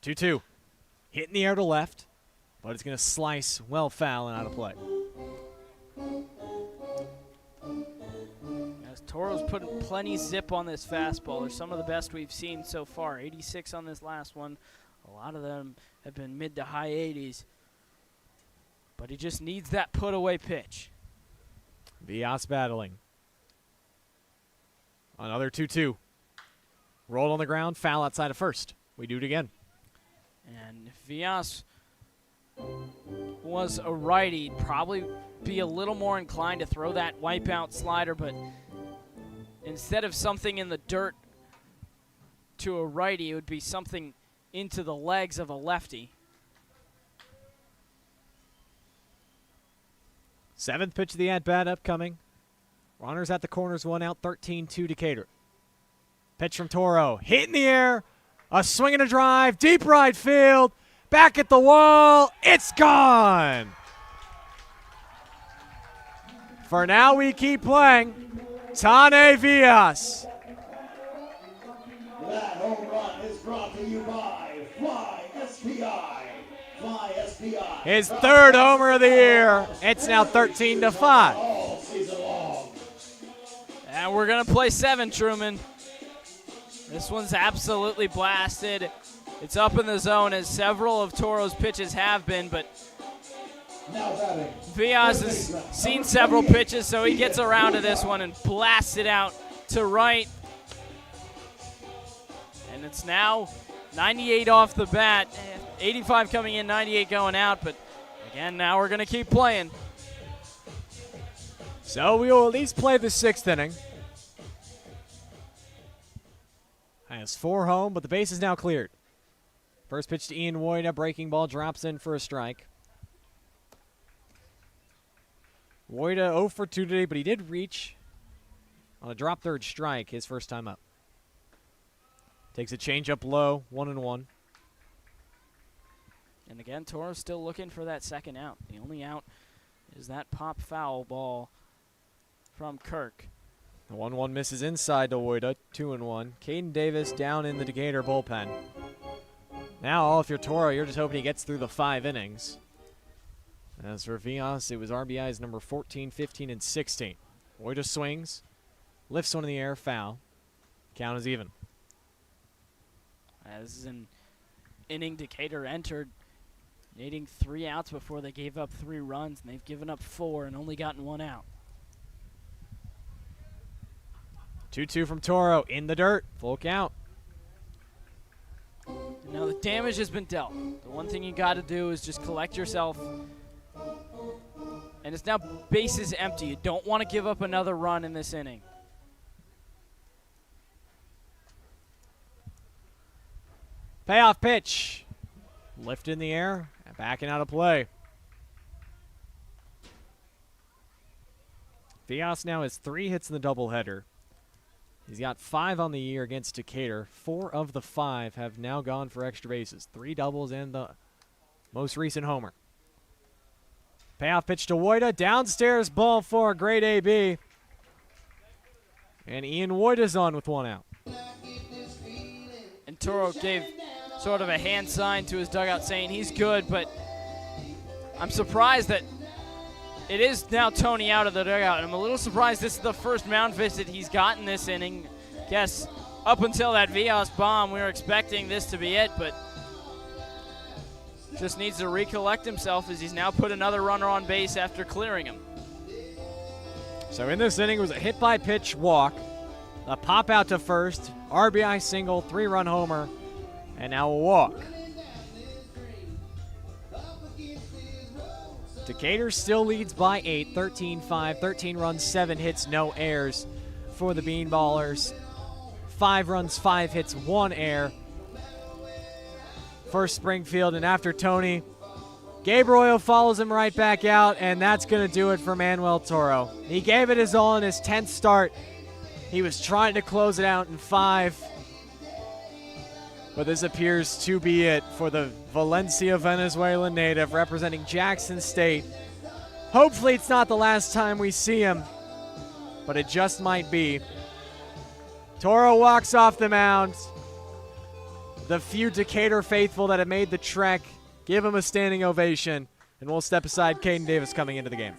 2-2. Hit in the air to left, but it's going to slice well foul and out of play. As Toro's putting plenty zip on this fastball. They're some of the best we've seen so far. 86 on this last one. A lot of them have been mid to high 80s. But he just needs that put-away pitch. Villas battling. Another 2-2. Rolled on the ground, foul outside of first. We do it again. And if Villas was a righty, he'd probably be a little more inclined to throw that wipeout slider, but instead of something in the dirt to a righty, it would be something into the legs of a lefty. 7th pitch of the at-bat upcoming. Runners at the corners, 1 out, 13-2 Decatur. Pitch from Toro. Hit in the air. A swing and a drive. Deep right field. Back at the wall. It's gone. For now, we keep playing. Tane Villas. That home run is brought to you by Fly SPI. His 3rd homer of the year. It's now 13-5. All season long. And we're going to play 7, Truman. This one's absolutely blasted. It's up in the zone as several of Toro's pitches have been, but Villas has seen several pitches, so he gets around to this one and blasts it out to right. And it's now 98 off the bat. 85 coming in, 98 going out, but again, now we're going to keep playing. So we will at least play the 6th inning. Has 4 home, but the base is now cleared. First pitch to Ian Woida, breaking ball, drops in for a strike. Woida 0 for 2 today, but he did reach on a drop third strike his first time up. Takes a changeup low, 1-1. And again, Toro's still looking for that second out. The only out is that pop foul ball from Kirk. The 1-1 misses inside to Woida, 2-1. Caden Davis down in the Decatur bullpen. Now, if you're Toro, you're just hoping he gets through the 5 innings. As for Villas, it was RBIs number 14, 15, and 16. Woida swings, lifts one in the air, foul. Count is even. This is an inning Decatur entered, needing 3 outs before they gave up 3 runs, and they've given up 4 and only gotten 1 out. 2-2 from Toro in the dirt. Full count. Now the damage has been dealt. The one thing you got to do is just collect yourself. And it's now bases empty. You don't want to give up another run in this inning. Payoff pitch. Lift in the air and backing out of play. Vias now has 3 hits in the doubleheader. He's got 5 on the year against Decatur. 4 of the 5 have now gone for extra bases. 3 doubles and the most recent homer. Payoff pitch to Woida. Downstairs ball for great AB. And Ian Woida's on with 1 out. And Toro gave sort of a hand sign to his dugout saying he's good, but I'm surprised that it is now Tony out of the dugout. And I'm a little surprised this is the first mound visit he's gotten this inning. Guess up until that Vias bomb, we were expecting this to be it, but just needs to recollect himself as he's now put another runner on base after clearing him. So in this inning, it was a hit by pitch walk, a pop out to first, RBI single, 3-run homer, and now a walk. Decatur still leads by 8, 13-5, 13 runs, 7 hits, no errors for the Beanballers. 5 runs, 5 hits, 1 error for Springfield. And after Tony, Gabe Royal follows him right back out, and that's going to do it for Manuel Toro. He gave it his all in his 10th start. He was trying to close it out in 5. But this appears to be it for the Valencia, Venezuelan native representing Jackson State. Hopefully it's not the last time we see him, but it just might be. Toro walks off the mound. The few Decatur faithful that have made the trek give him a standing ovation, and we'll step aside. Caden Davis coming into the game.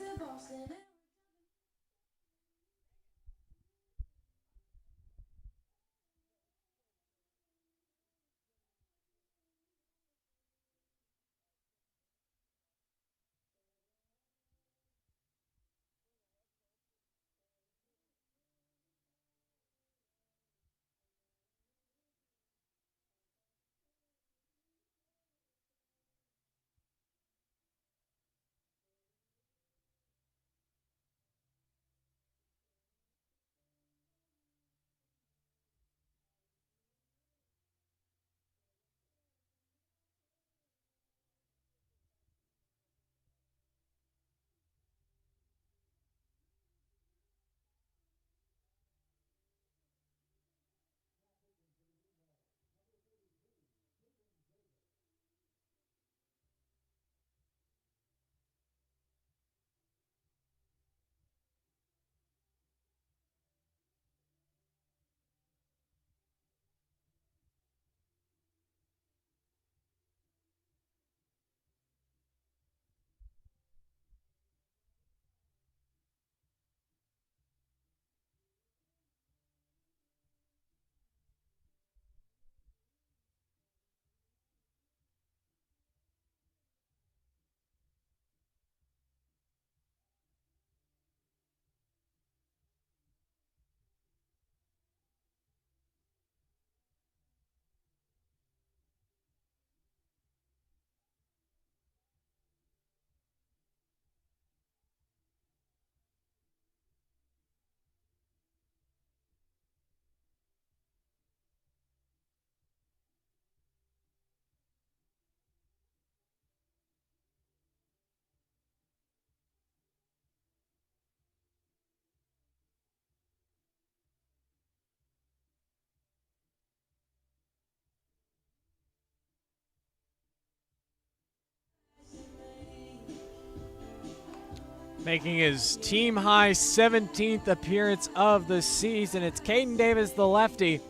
Making his team-high 17th appearance of the season, it's Caden Davis, the lefty,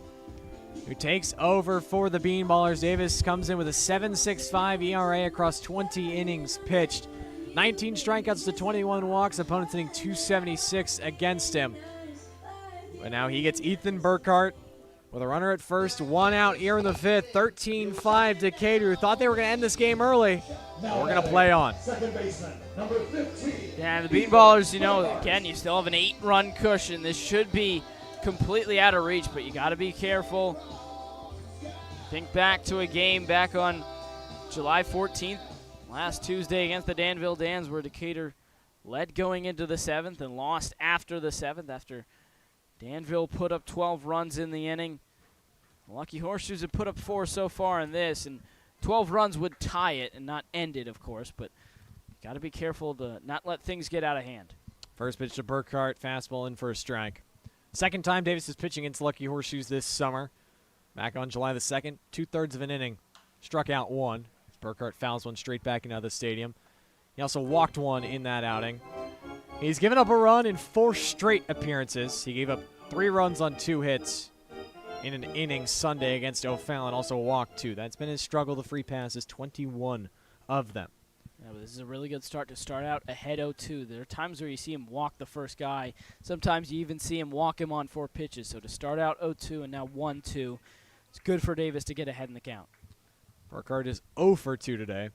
who takes over for the Beanballers. Davis comes in with a 7.65 ERA across 20 innings pitched. 19 strikeouts to 21 walks, opponents hitting .276 against him. But now he gets Ethan Burkhart with a runner at first, 1 out here in the 5th. 13-5 Decatur. Thought they were going to end this game early. But we're going to play on. Second baseman, number 15. Yeah, the Beanballers, you know, again, you still have an 8-run cushion. This should be completely out of reach, but you got to be careful. Think back to a game back on July 14th, last Tuesday against the Danville Dans, where Decatur led going into the 7th and lost after the 7th after Danville put up 12 runs in the inning. The Lucky Horseshoes have put up 4 so far in this, and 12 runs would tie it and not end it, of course, but got to be careful to not let things get out of hand. First pitch to Burkhart, fastball in for a strike. Second time Davis is pitching against Lucky Horseshoes this summer. Back on July the 2nd, 2/3 of an inning, struck out 1. Burkhart fouls one straight back into the stadium. He also walked 1 in that outing. He's given up a run in 4 straight appearances. He gave up 3 runs on 2 hits in an inning Sunday against O'Fallon, also walked 2. That's been his struggle. The free passes, 21 of them. Yeah, but this is a really good start to start out ahead 0-2. There are times where you see him walk the first guy. Sometimes you even see him walk him on 4 pitches. So to start out 0-2 and now 1-2, it's good for Davis to get ahead in the count. Burkhart is 0 for 2 today.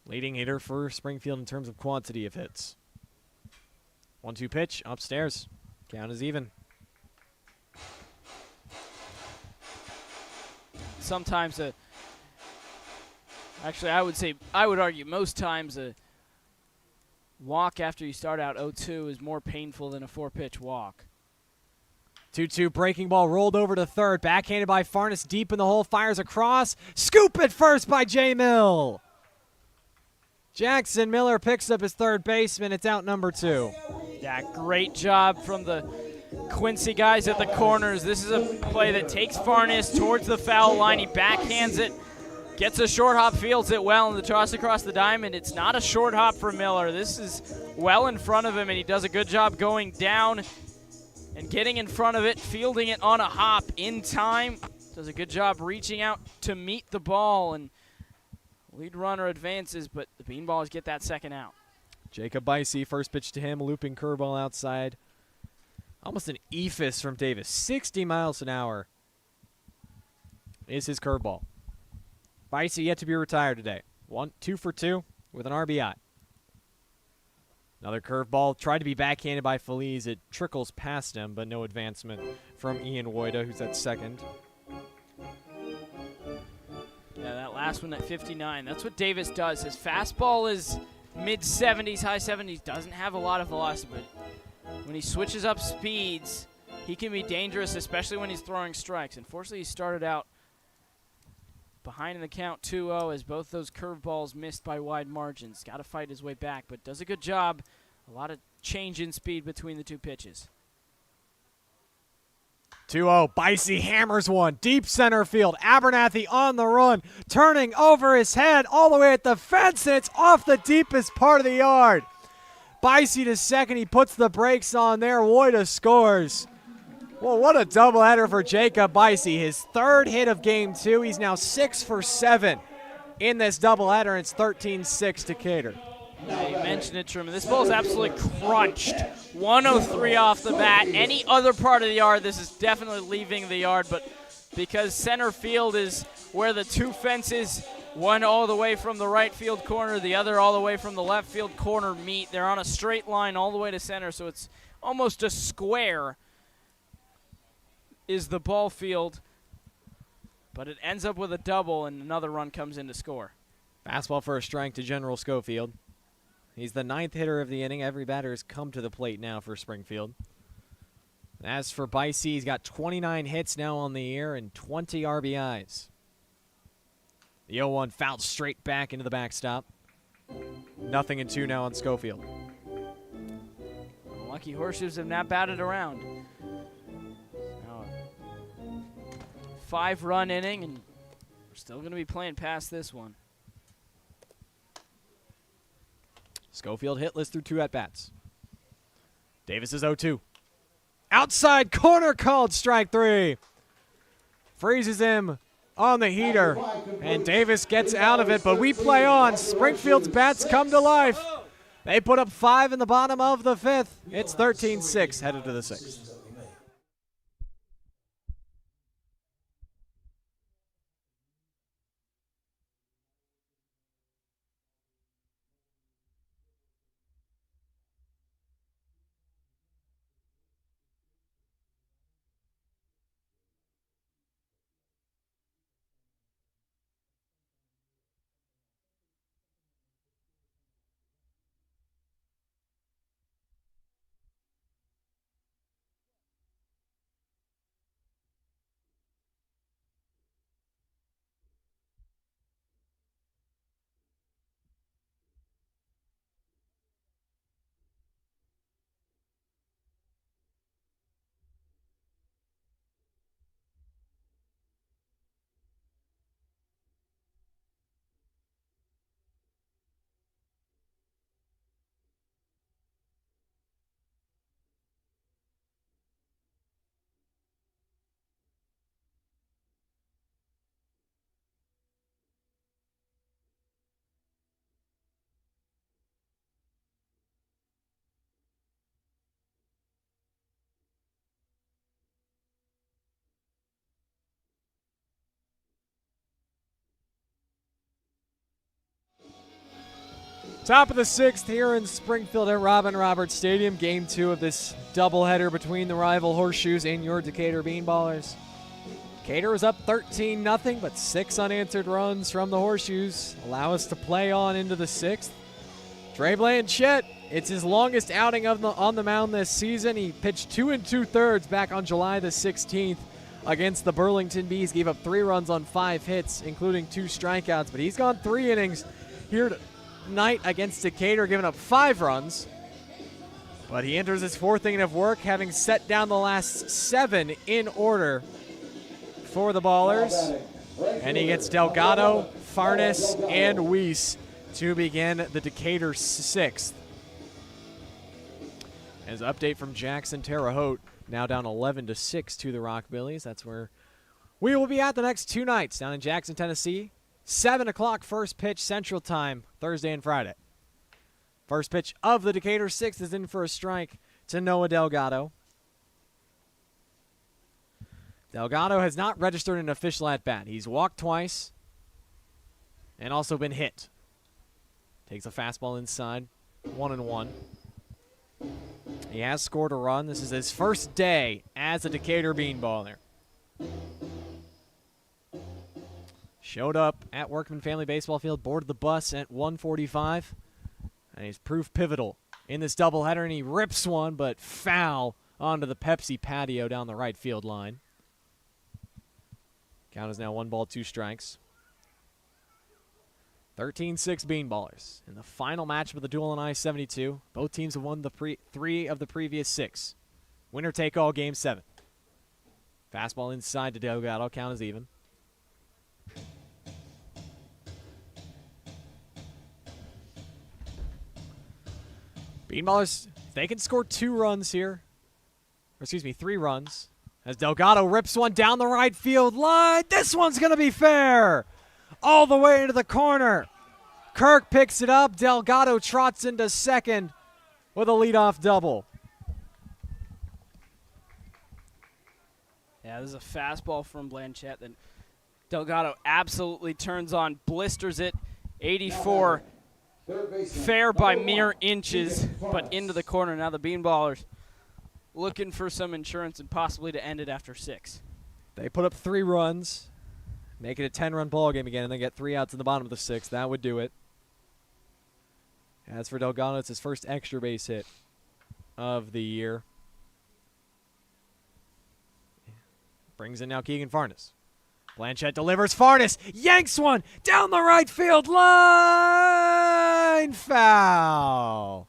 Leading hitter for Springfield in terms of quantity of hits. 1-2 pitch, upstairs. Count is even. Sometimes actually, I would argue most times a walk after you start out 0-2 is more painful than a 4-pitch walk. 2-2 breaking ball rolled over to third. Backhanded by Farnes deep in the hole. Fires across. Scoop at first by J. Mill. Jackson Miller picks up his third baseman. It's out number 2. Yeah, great job from the Quincy guys at the corners. This is a play that takes Farnes towards the foul line. He backhands it. Gets a short hop, fields it well, and the toss across the diamond. It's not a short hop for Miller. This is well in front of him, and he does a good job going down and getting in front of it, fielding it on a hop in time. Does a good job reaching out to meet the ball, and lead runner advances, but the Beanballs get that second out. Jacob Bicey, first pitch to him, looping curveball outside. Almost an eephus from Davis. 60 miles an hour is his curveball. Bicey yet to be retired today. 2 for 2 with an RBI. Another curveball tried to be backhanded by Feliz. It trickles past him, but no advancement from Ian Woida, who's at second. Yeah, that last one at 59. That's what Davis does. His fastball is mid-70s, high 70s. Doesn't have a lot of velocity, but when he switches up speeds, he can be dangerous, especially when he's throwing strikes. Unfortunately, he started out behind in the count 2-0 as both those curveballs missed by wide margins. Got to fight his way back, but does a good job. A lot of change in speed between the 2 pitches. 2-0. Bicey hammers one. Deep center field. Abernathy on the run. Turning over his head all the way at the fence. And it's off the deepest part of the yard. Bicey to second. He puts the brakes on there. Woida scores. Well, what a doubleheader for Jacob Bicey. His 3rd hit of game 2. He's now 6 for 7 in this doubleheader. It's 13-6 Decatur. Yeah, you mentioned it, Truman. This ball's absolutely crunched. 103 off the bat. Any other part of the yard, this is definitely leaving the yard, but because center field is where the 2 fences, one all the way from the right field corner, the other all the way from the left field corner meet. They're on a straight line all the way to center, so it's almost a square is the ball field, but it ends up with a double, and another run comes in to score. Fastball for a strike to General Schofield. He's the 9th hitter of the inning. Every batter has come to the plate now for Springfield. As for Bicey, he's got 29 hits now on the year and 20 RBIs. The 0-1 fouled straight back into the backstop. 0-2 now on Schofield. The Lucky Horseshoes have not batted around. Now a 5-run inning, and we're still going to be playing past this one. Schofield hitless through 2 at-bats. Davis is 0-2. Outside corner called strike 3. Freezes him on the heater, and Davis gets out of it, but we play on. Springfield's bats come to life. They put up 5 in the bottom of the 5th. It's 13-6 headed to the 6th. Top of the 6th here in Springfield at Robin Roberts Stadium. Game 2 of this doubleheader between the rival Horseshoes and your Decatur Beanballers. Decatur is up 13-0, but 6 unanswered runs from the Horseshoes allow us to play on into the 6th. Trey Blanchette, it's his longest outing on the mound this season. He pitched 2 2/3 back on July the 16th against the Burlington Bees. Gave up 3 runs on 5 hits, including 2 strikeouts, but he's gone 3 innings here tonight against Decatur, giving up 5 runs. But he enters his 4th inning of work, having set down the last 7 in order for the Ballers. And he gets Delgado, Farnes, and Weiss to begin the Decatur 6th. As update from Jackson Terre Haute, now down 11-6 to the Rockbillies. That's where we will be at the next 2 nights, down in Jackson, Tennessee. 7 o'clock first pitch Central Time, Thursday and Friday. First pitch of the Decatur 6th is in for a strike to Noah Delgado. Delgado has not registered an official at-bat. He's walked twice and also been hit. Takes a fastball inside, 1-1. He has scored a run. This is his first day as a Decatur Beanballer. Showed up at Workman Family Baseball Field, boarded the bus at 1:45, and he's proved pivotal in this doubleheader, and he rips one, but foul onto the Pepsi patio down the right field line. Count is now 1 ball, 2 strikes. 13-6 Beanballers in the final matchup of the Duel on I-72. Both teams have won the 3 of the previous 6. Winner take all game 7. Fastball inside to Delgado. Count is even. Beanballers, they can score 2 runs here. Or excuse me, 3 runs. As Delgado rips one down the right field line. This one's going to be fair. All the way into the corner. Kirk picks it up. Delgado trots into second with a leadoff double. Yeah, this is a fastball from Blanchette that Delgado absolutely turns on, blisters it. 84. Fair by mere inches, but into the corner. Now the Beanballers looking for some insurance and possibly to end it after 6. They put up 3 runs, make it a 10-run ball game again, and then get 3 outs in the bottom of the 6th. That would do it. As for Delgado, it's his first extra base hit of the year. Brings in now Keegan Farnes. Blanchette delivers. Farnes yanks one down the right field line. Foul.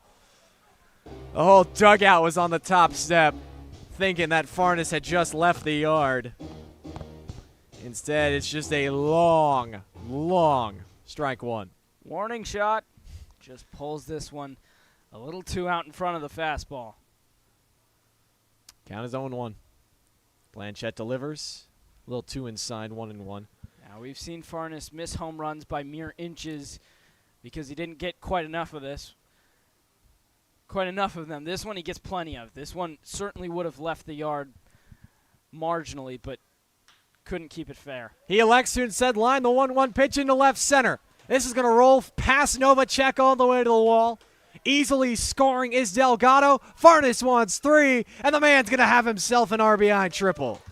The whole dugout was on the top step, thinking that Farnes had just left the yard. Instead, it's just a long strike 1. Warning shot. Just pulls this one a little too out in front of the fastball. Count is 0-1. Blanchette delivers. A little too inside, 1-1. Now we've seen Farnes miss home runs by mere inches because he didn't get quite enough of this. Quite enough of them. This one he gets plenty of. This one certainly would have left the yard marginally, but couldn't keep it fair. He elects to instead line the 1-1 pitch into left center. This is going to roll past Novacek all the way to the wall. Easily scoring is Delgado. Farnes wants 3, and the man's going to have himself an RBI triple.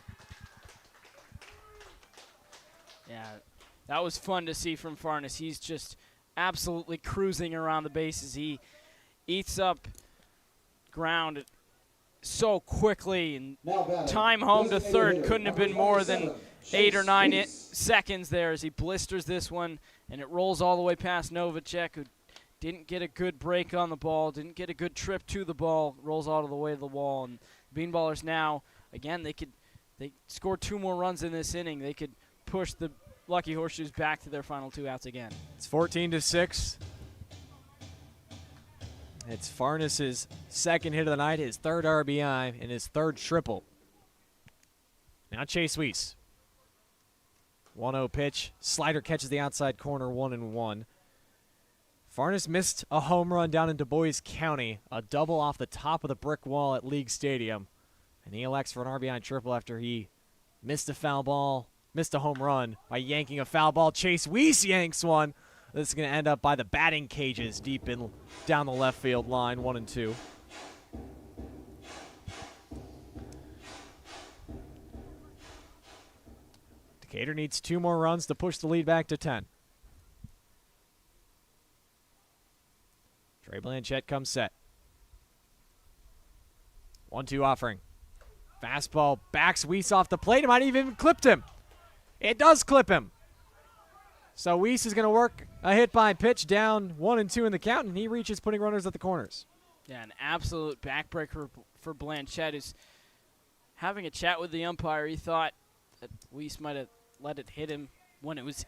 Yeah, that was fun to see from Farnes. He's just absolutely cruising around the bases. He eats up ground so quickly, and time home to third couldn't have been more than 8 or 9 seconds there as he blisters this one, and it rolls all the way past Novacek, who didn't get a good break on the ball, didn't get a good trip to the ball, rolls all the way to the wall. And Beanballers now, again, they score 2 more runs in this inning. They could push the Lucky Horseshoes back to their final 2 outs again. It's 14-6. It's Farnes' second hit of the night, his 3rd RBI, and his 3rd triple. Now Chase Weiss. 1-0 pitch. Slider catches the outside corner, 1-1. Farnes missed a home run down in Du Bois County, a double off the top of the brick wall at League Stadium. And he elects for an RBI triple after he missed a home run by yanking a foul ball. Chase Weiss yanks one This is going to end up by the batting cages deep in down the left field line, 1 and 2. Decatur needs 2 more runs to push the lead back to 10. Trey Blanchette comes set. 1-2 offering. Fastball backs Weiss off the plate. It might even clipped him. It does clip him. So Weiss is going to work a hit by pitch down 1 and 2 in the count, and he reaches putting runners at the corners. Yeah, an absolute backbreaker for Blanchette, who's having a chat with the umpire. He thought that Weiss might have let it hit him when it was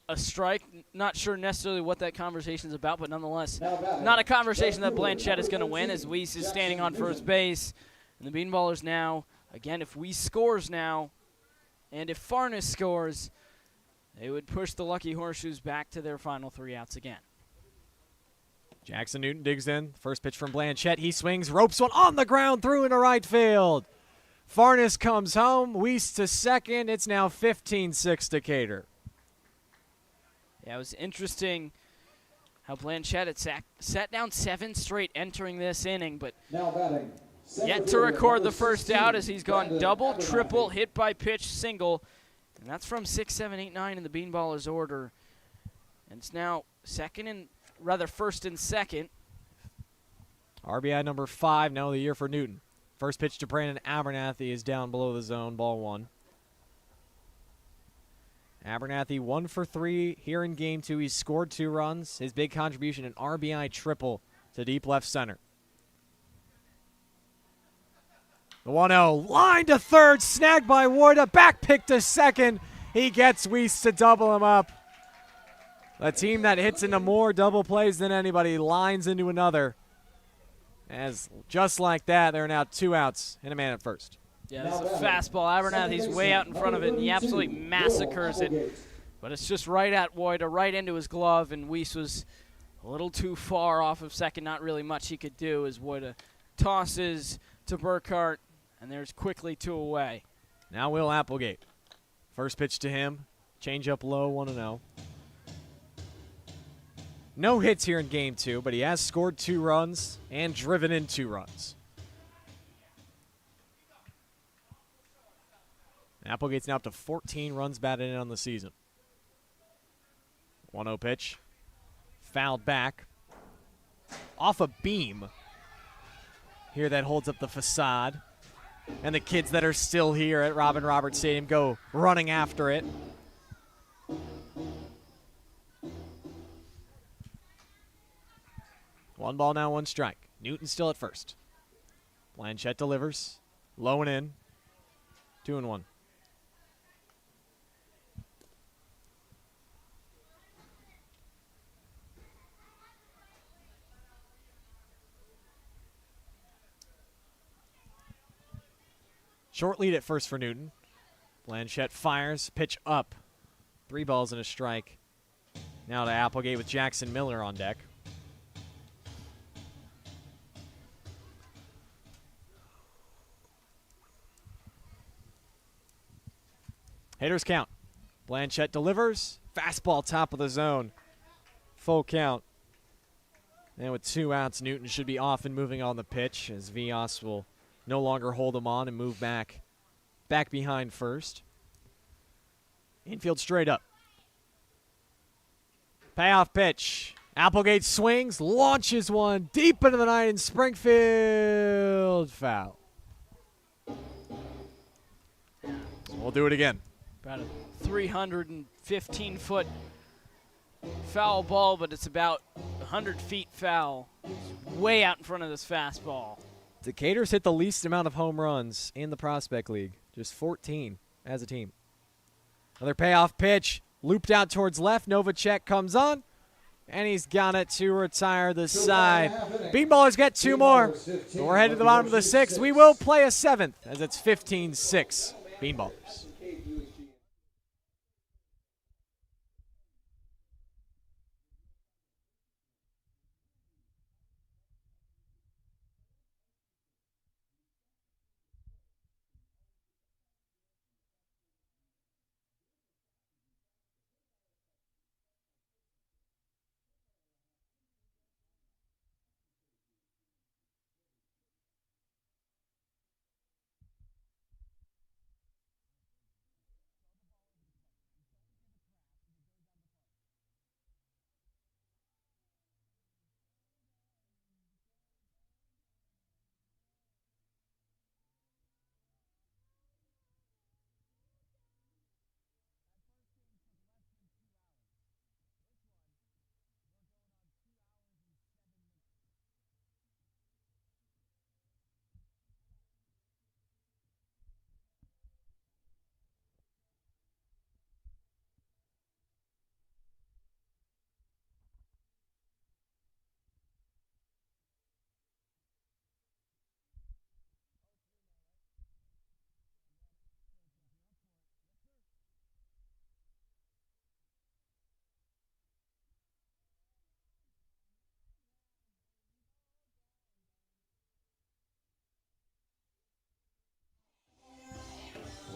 a strike. Not sure necessarily what that conversation is about, but nonetheless, not a conversation that Blanchette is going to win, as Weiss is standing on first base. And the Beanballers now, again, if Weiss scores now, and if Farnes scores, they would push the Lucky Horseshoes back to their final 3 outs again. Jackson Newton digs in. First pitch from Blanchette. He swings, ropes one on the ground, through into right field. Farnes comes home. Weiss to second. It's now 15-6 Decatur. Yeah, it was interesting how Blanchette had sat down 7 straight entering this inning, but Now batting. yet to record the first out as he's gone double, triple, hit by pitch, single. And that's from 6, 7, 8, 9 in the Beanballers order. And it's now first and second. RBI number 5 now of the year for Newton. First pitch to Brandon Abernathy is down below the zone, ball 1. Abernathy 1 for 3 here in game 2. He's scored 2 runs. His big contribution, an RBI triple to deep left center. The 1-0, line to third, snagged by Warda, back pick to second. He gets Weiss to double him up. A team that hits into more double plays than anybody lines into another. As just like that, there are now 2 outs and a man at first. Yeah, this is a fastball. Abernathy's way out in front of it, and he absolutely massacres it. But it's just right at Warda, right into his glove, and Weiss was a little too far off of second. Not really much he could do as Warda tosses to Burkhart. And there's quickly 2 away. Now Will Applegate. First pitch to him. Change up low, 1-0. No hits here in game 2, but he has scored 2 runs and driven in 2 runs. Applegate's now up to 14 runs batted in on the season. 1-0 pitch. Fouled back. Off a beam. Here that holds up the facade. And the kids that are still here at Robin Roberts Stadium go running after it. One ball now, 1 strike. Newton still at first. Blanchette delivers. Low and in. 2-1. Short lead at first for Newton. Blanchette fires, pitch up. 3 balls and a strike. Now to Applegate with Jackson Miller on deck. Hitters count. Blanchette delivers. Fastball top of the zone. Full count. And with 2 outs, Newton should be off and moving on the pitch as Vias will no longer hold him on and move back behind first. Infield straight up. Payoff pitch. Applegate swings, launches one deep into the night in Springfield. Foul. So we'll do it again. About a 315-foot foul ball, but it's about 100 feet foul. It's way out in front of this fastball. Decatur's hit the least amount of home runs in the Prospect League. Just 14 as a team. Another payoff pitch. Looped out towards left. Novacek comes on. And he's got it to retire the side. Beanballers get 2 more. But we're headed to the bottom of the 6th. We will play a 7th as it's 15-6 Beanballers.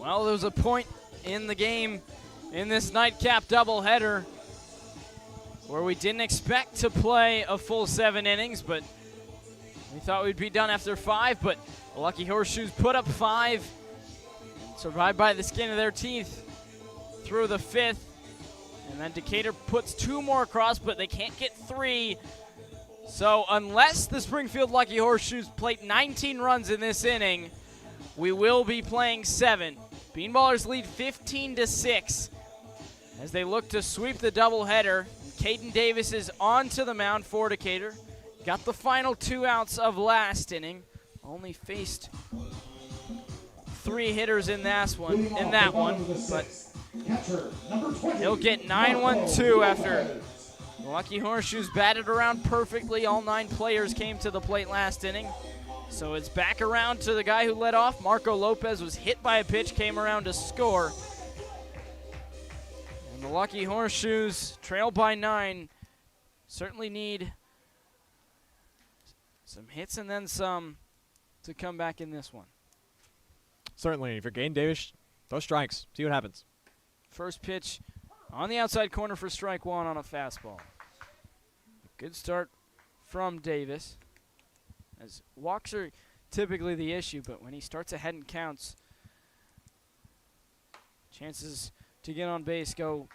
Well, there was a point in the game in this nightcap doubleheader where we didn't expect to play a full 7 innings, but we thought we'd be done after 5, but the Lucky Horseshoes put up 5 and survived by the skin of their teeth through the 5th. And then Decatur puts 2 more across, but they can't get 3. So unless the Springfield Lucky Horseshoes plate 19 runs in this inning, we will be playing 7. Beanballers lead 15-6 as they look to sweep the doubleheader. Caden Davis is onto the mound for Decatur. Got the final 2 outs of last inning. Only faced 3 hitters in that one, but he'll get 9-1-2 after the Lucky Horseshoes batted around perfectly. All 9 players came to the plate last inning. So it's back around to the guy who led off. Marco Lopez was hit by a pitch, came around to score. And the Lucky Horseshoes trail by 9. Certainly need some hits and then some to come back in this one. Certainly, if you're Caden Davis, throw strikes. See what happens. First pitch on the outside corner for strike 1 on a fastball. Good start from Davis. As walks are typically the issue, but when he starts ahead and counts, chances to get on base go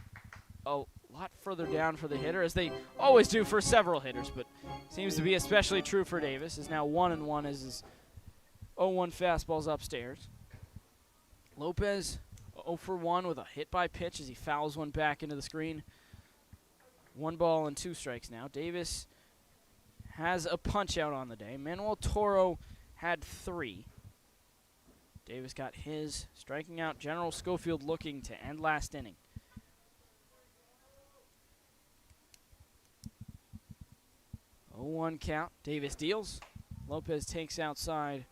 a lot further down for the hitter, as they always do for several hitters, but seems to be especially true for Davis. Is now 1-1 as his 0-1 fastball's upstairs. Lopez 0 for 1 with a hit by pitch as he fouls one back into the screen. 1 ball and 2 strikes now. Davis has a punch out on the day. Manuel Toro had 3. Davis got his, striking out General Schofield looking to end last inning. Oh, 1 count. Davis deals. Lopez takes outside.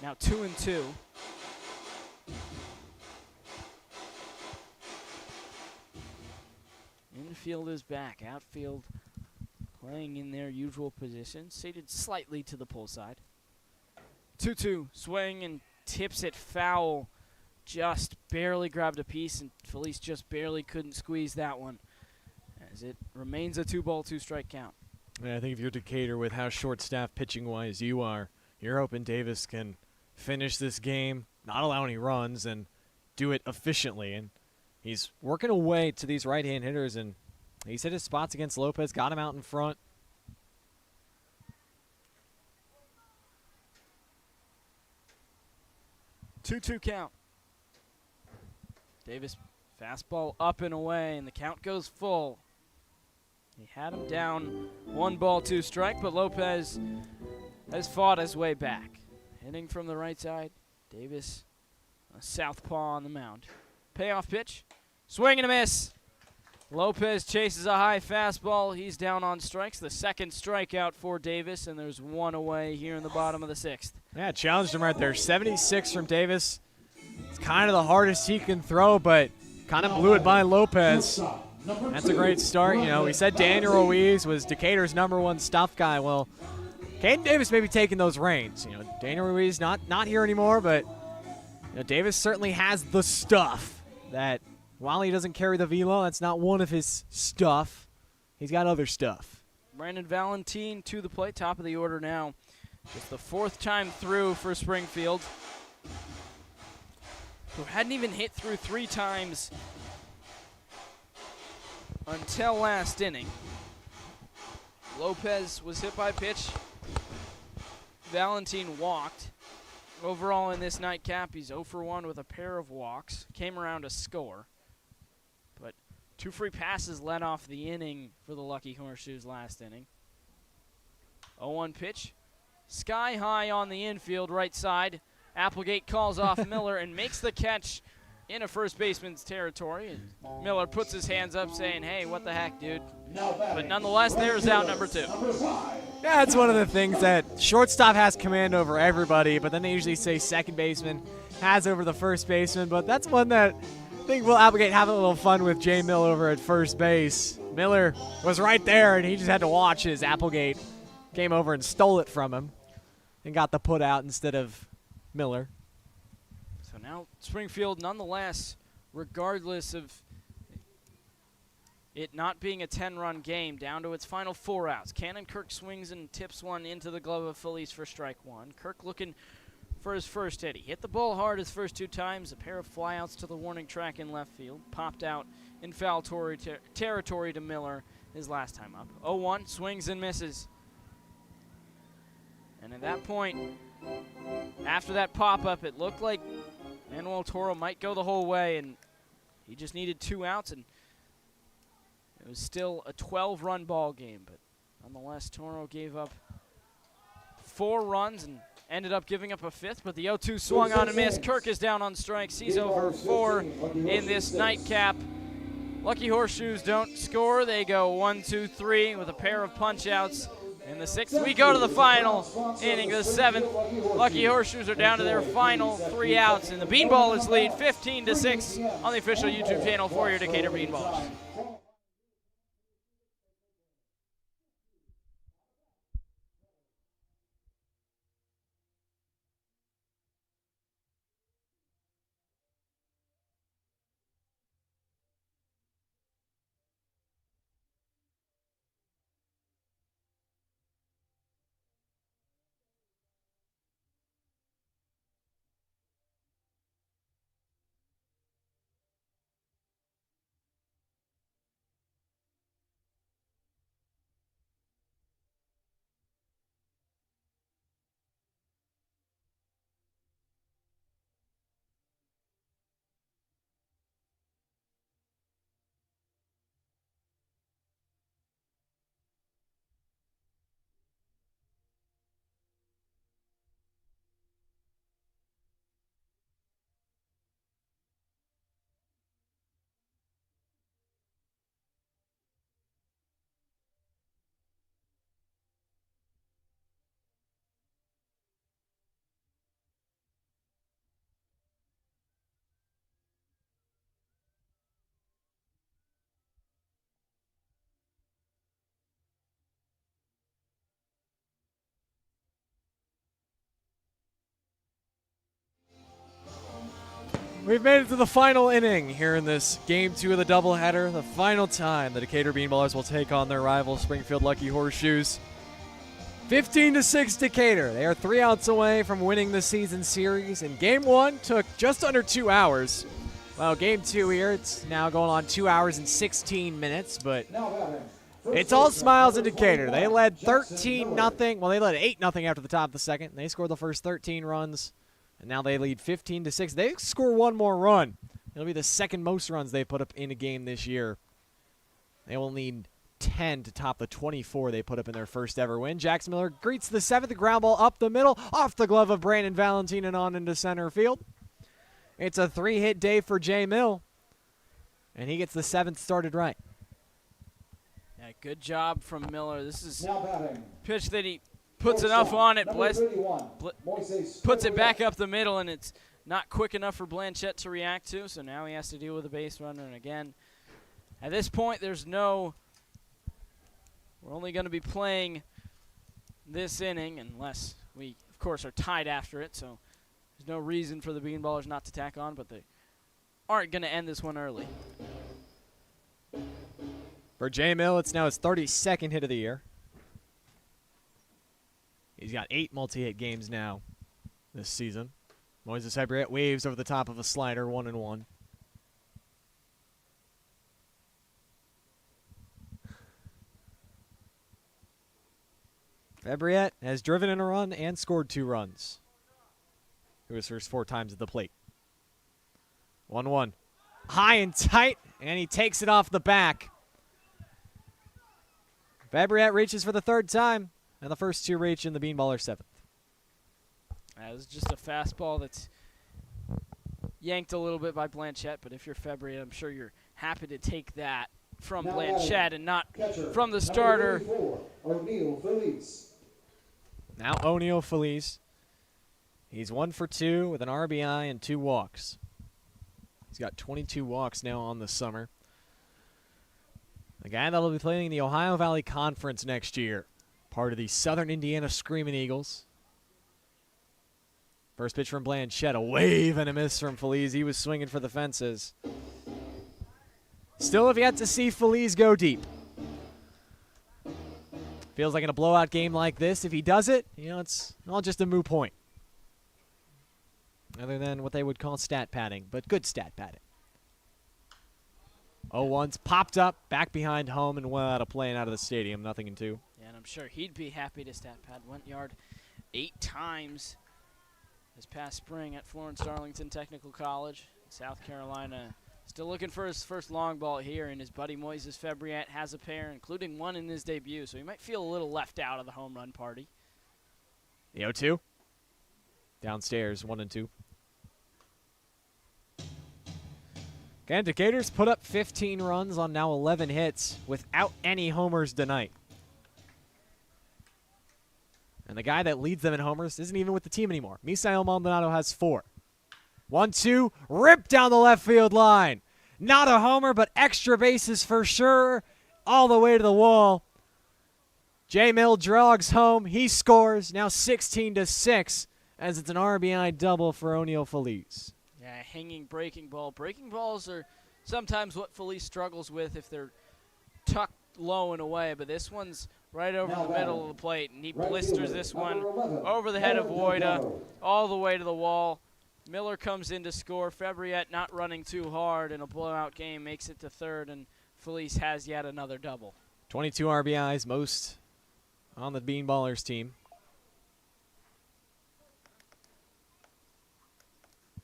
Now 2-2. Infield is back. Outfield playing in their usual position, seated slightly to the pull side. 2-2, swing and tips it foul. Just barely grabbed a piece, and Felice just barely couldn't squeeze that one, as it remains a 2-ball, 2-strike count. Yeah, I think if you're Decatur with how short-staffed pitching-wise you are, you're hoping Davis can finish this game, not allow any runs, and do it efficiently. And he's working away to these right-hand hitters, and he's hit his spots against Lopez, got him out in front. Two count. Davis fastball up and away, and the count goes full. He had him down 1 ball, 2 strike, but Lopez has fought his way back. Hitting from the right side, Davis, a southpaw on the mound. Payoff pitch, swing and a miss. Lopez chases a high fastball. He's down on strikes. The 2nd strikeout for Davis, and there's 1 away here in the bottom of the 6th. Yeah, challenged him right there. 76 from Davis. It's kind of the hardest he can throw, but kind of blew it by Lopez. That's a great start. You know, we said Daniel Ruiz was Decatur's #1 stuff guy. Well, Caden Davis may be taking those reins. You know, Daniel Ruiz not here anymore, but you know, Davis certainly has the stuff that, while he doesn't carry the velo, that's not one of his stuff. He's got other stuff. Brandon Valentin to the plate, top of the order now. Just the 4th time through for Springfield, who hadn't even hit through 3 times until last inning. Lopez was hit by a pitch. Valentin walked. Overall in this nightcap, he's 0 for 1 with a pair of walks. Came around to score. But 2 free passes led off the inning for the Lucky Horseshoes last inning. 0-1 pitch. Sky high on the infield right side. Applegate calls off Miller and makes the catch in a first baseman's territory. And Miller puts his hands up saying, hey, what the heck, dude? But nonetheless, there's out number 2. Yeah, it's one of the things that shortstop has command over everybody, but then they usually say second baseman has over the first baseman. But that's one that I think will Applegate have a little fun with Jay Miller over at first base. Miller was right there, and he just had to watch as Applegate came over and stole it from him and got the put out instead of Miller. But now Springfield, nonetheless, regardless of it not being a 10-run game, down to its final 4 outs. Cannon Kirk swings and tips one into the glove of Felice for strike one. Kirk looking for his first hit. He hit the ball hard his first 2 times, a pair of flyouts to the warning track in left field, popped out in foul territory to Miller his last time up. 0-1, swings and misses. And at that point, after that pop-up, it looked like Manuel Toro might go the whole way, and he just needed 2 outs, and it was still a 12-run ball game. But nonetheless, Toro gave up 4 runs and ended up giving up a 5th, but the 0-2 swung on and missed. Kirk is down on strikes. He's over 4 in this nightcap. Lucky Horseshoes don't score. They go 1-2-3 with a pair of punch-outs. In the 6th, we go to the final inning, the 7th. Lucky Horseshoes are down to their final 3 outs, and the Beanballers lead 15-6 on the official YouTube channel for your Decatur Beanballers. We've made it to the final inning here in this Game 2 of the doubleheader. The final time the Decatur Beanballers will take on their rival Springfield Lucky Horseshoes. 15-6 Decatur. They are 3 outs away from winning the season series, and Game 1 took just under 2 hours. Well, Game 2 here, it's now going on 2 hours and 16 minutes, but it's all smiles in Decatur. They led 13-0. Well, they led 8-0 after the top of the second. They scored the first 13 runs. And now they lead 15-6. They score 1 more run. It'll be the second most runs they've put up in a game this year. They will need 10 to top the 24 they put up in their first ever win. Jackson Miller greets the 7th ground ball up the middle, off the glove of Brandon Valentin and on into center field. It's a 3-hit day for Jay Mill, and he gets the 7th started right. Yeah, good job from Miller. This is a pitch that he puts enough on it, puts it back up the middle, and it's not quick enough for Blanchette to react to, so now he has to deal with a base runner. And again, at this point, we're only going to be playing this inning unless we, of course, are tied after it, so there's no reason for the Beanballers not to tack on, but they aren't going to end this one early. For Jay Mill, it's now his 32nd hit of the year. He's got 8 multi-hit games now this season. Moises Hebriet waves over the top of a slider, 1-1. Hebriet has driven in a run and scored 2 runs through his first 4 times at the plate. 1-1. High and tight, and he takes it off the back. Hebriet reaches for the 3rd time. And the first 2 reach in the Beanballer 7th. That was just a fastball that's yanked a little bit by Blanchette, but if you're February, I'm sure you're happy to take that from Blanchette and not from the starter. Now O'Neal Felice. He's 1 for 2 with an RBI and 2 walks. He's got 22 walks now on the summer. The guy that will be playing in the Ohio Valley Conference next year. Part of the Southern Indiana Screaming Eagles. First pitch from Blanchette, a wave and a miss from Feliz. He was swinging for the fences. Still have yet to see Feliz go deep. Feels like in a blowout game like this, if he does it, it's all just a moot point. Other than what they would call stat padding, but good stat padding. 0-1's popped up, back behind home, and well out of play and out of the stadium. Nothing in 2. Yeah, and I'm sure he'd be happy to stat pad. Went yard 8 times this past spring at Florence Darlington Technical College, South Carolina. Still looking for his first long ball here, and his buddy Moises Febriat has a pair, including one in his debut, so he might feel a little left out of the home run party. The 0-2. Downstairs, 1 and 2. Again, Decatur's put up 15 runs on now 11 hits without any homers tonight. And the guy that leads them in homers isn't even with the team anymore. Misael Maldonado has 4. 1-2, ripped down the left field line. Not a homer, but extra bases for sure. All the way to the wall. J. Mill jogs home. He scores. Now 16-6 as it's an RBI double for O'Neal Feliz. Yeah, hanging breaking ball. Breaking balls are sometimes what Feliz struggles with if they're tucked low and away, but this one's right over the middle of the plate, and he blisters this one over the head of Woida, all the way to the wall. Miller comes in to score. Febriat not running too hard in a blowout game, makes it to third, and Feliz has yet another double. 22 RBIs, most on the Beanballers team.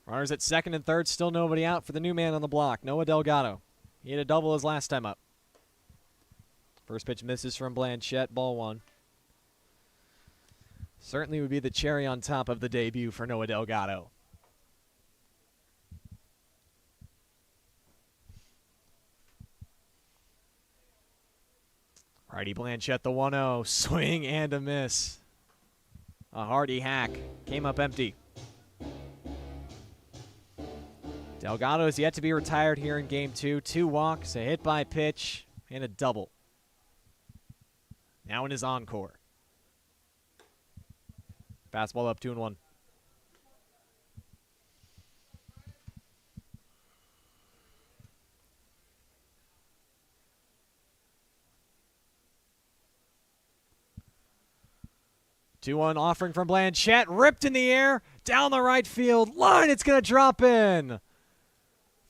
Runners at second and third, still nobody out for the new man on the block, Noah Delgado. He had a double his last time up. First pitch misses from Blanchette, ball 1. Certainly would be the cherry on top of the debut for Noah Delgado. Righty Blanchette, the 1-0, swing and a miss. A hearty hack, came up empty. Delgado is yet to be retired here in game 2. 2 walks, a hit by pitch, and a double. Now in his encore. Fastball up 2-1. Two-one offering from Blanchette, ripped in the air, down the right field line. It's going to drop in.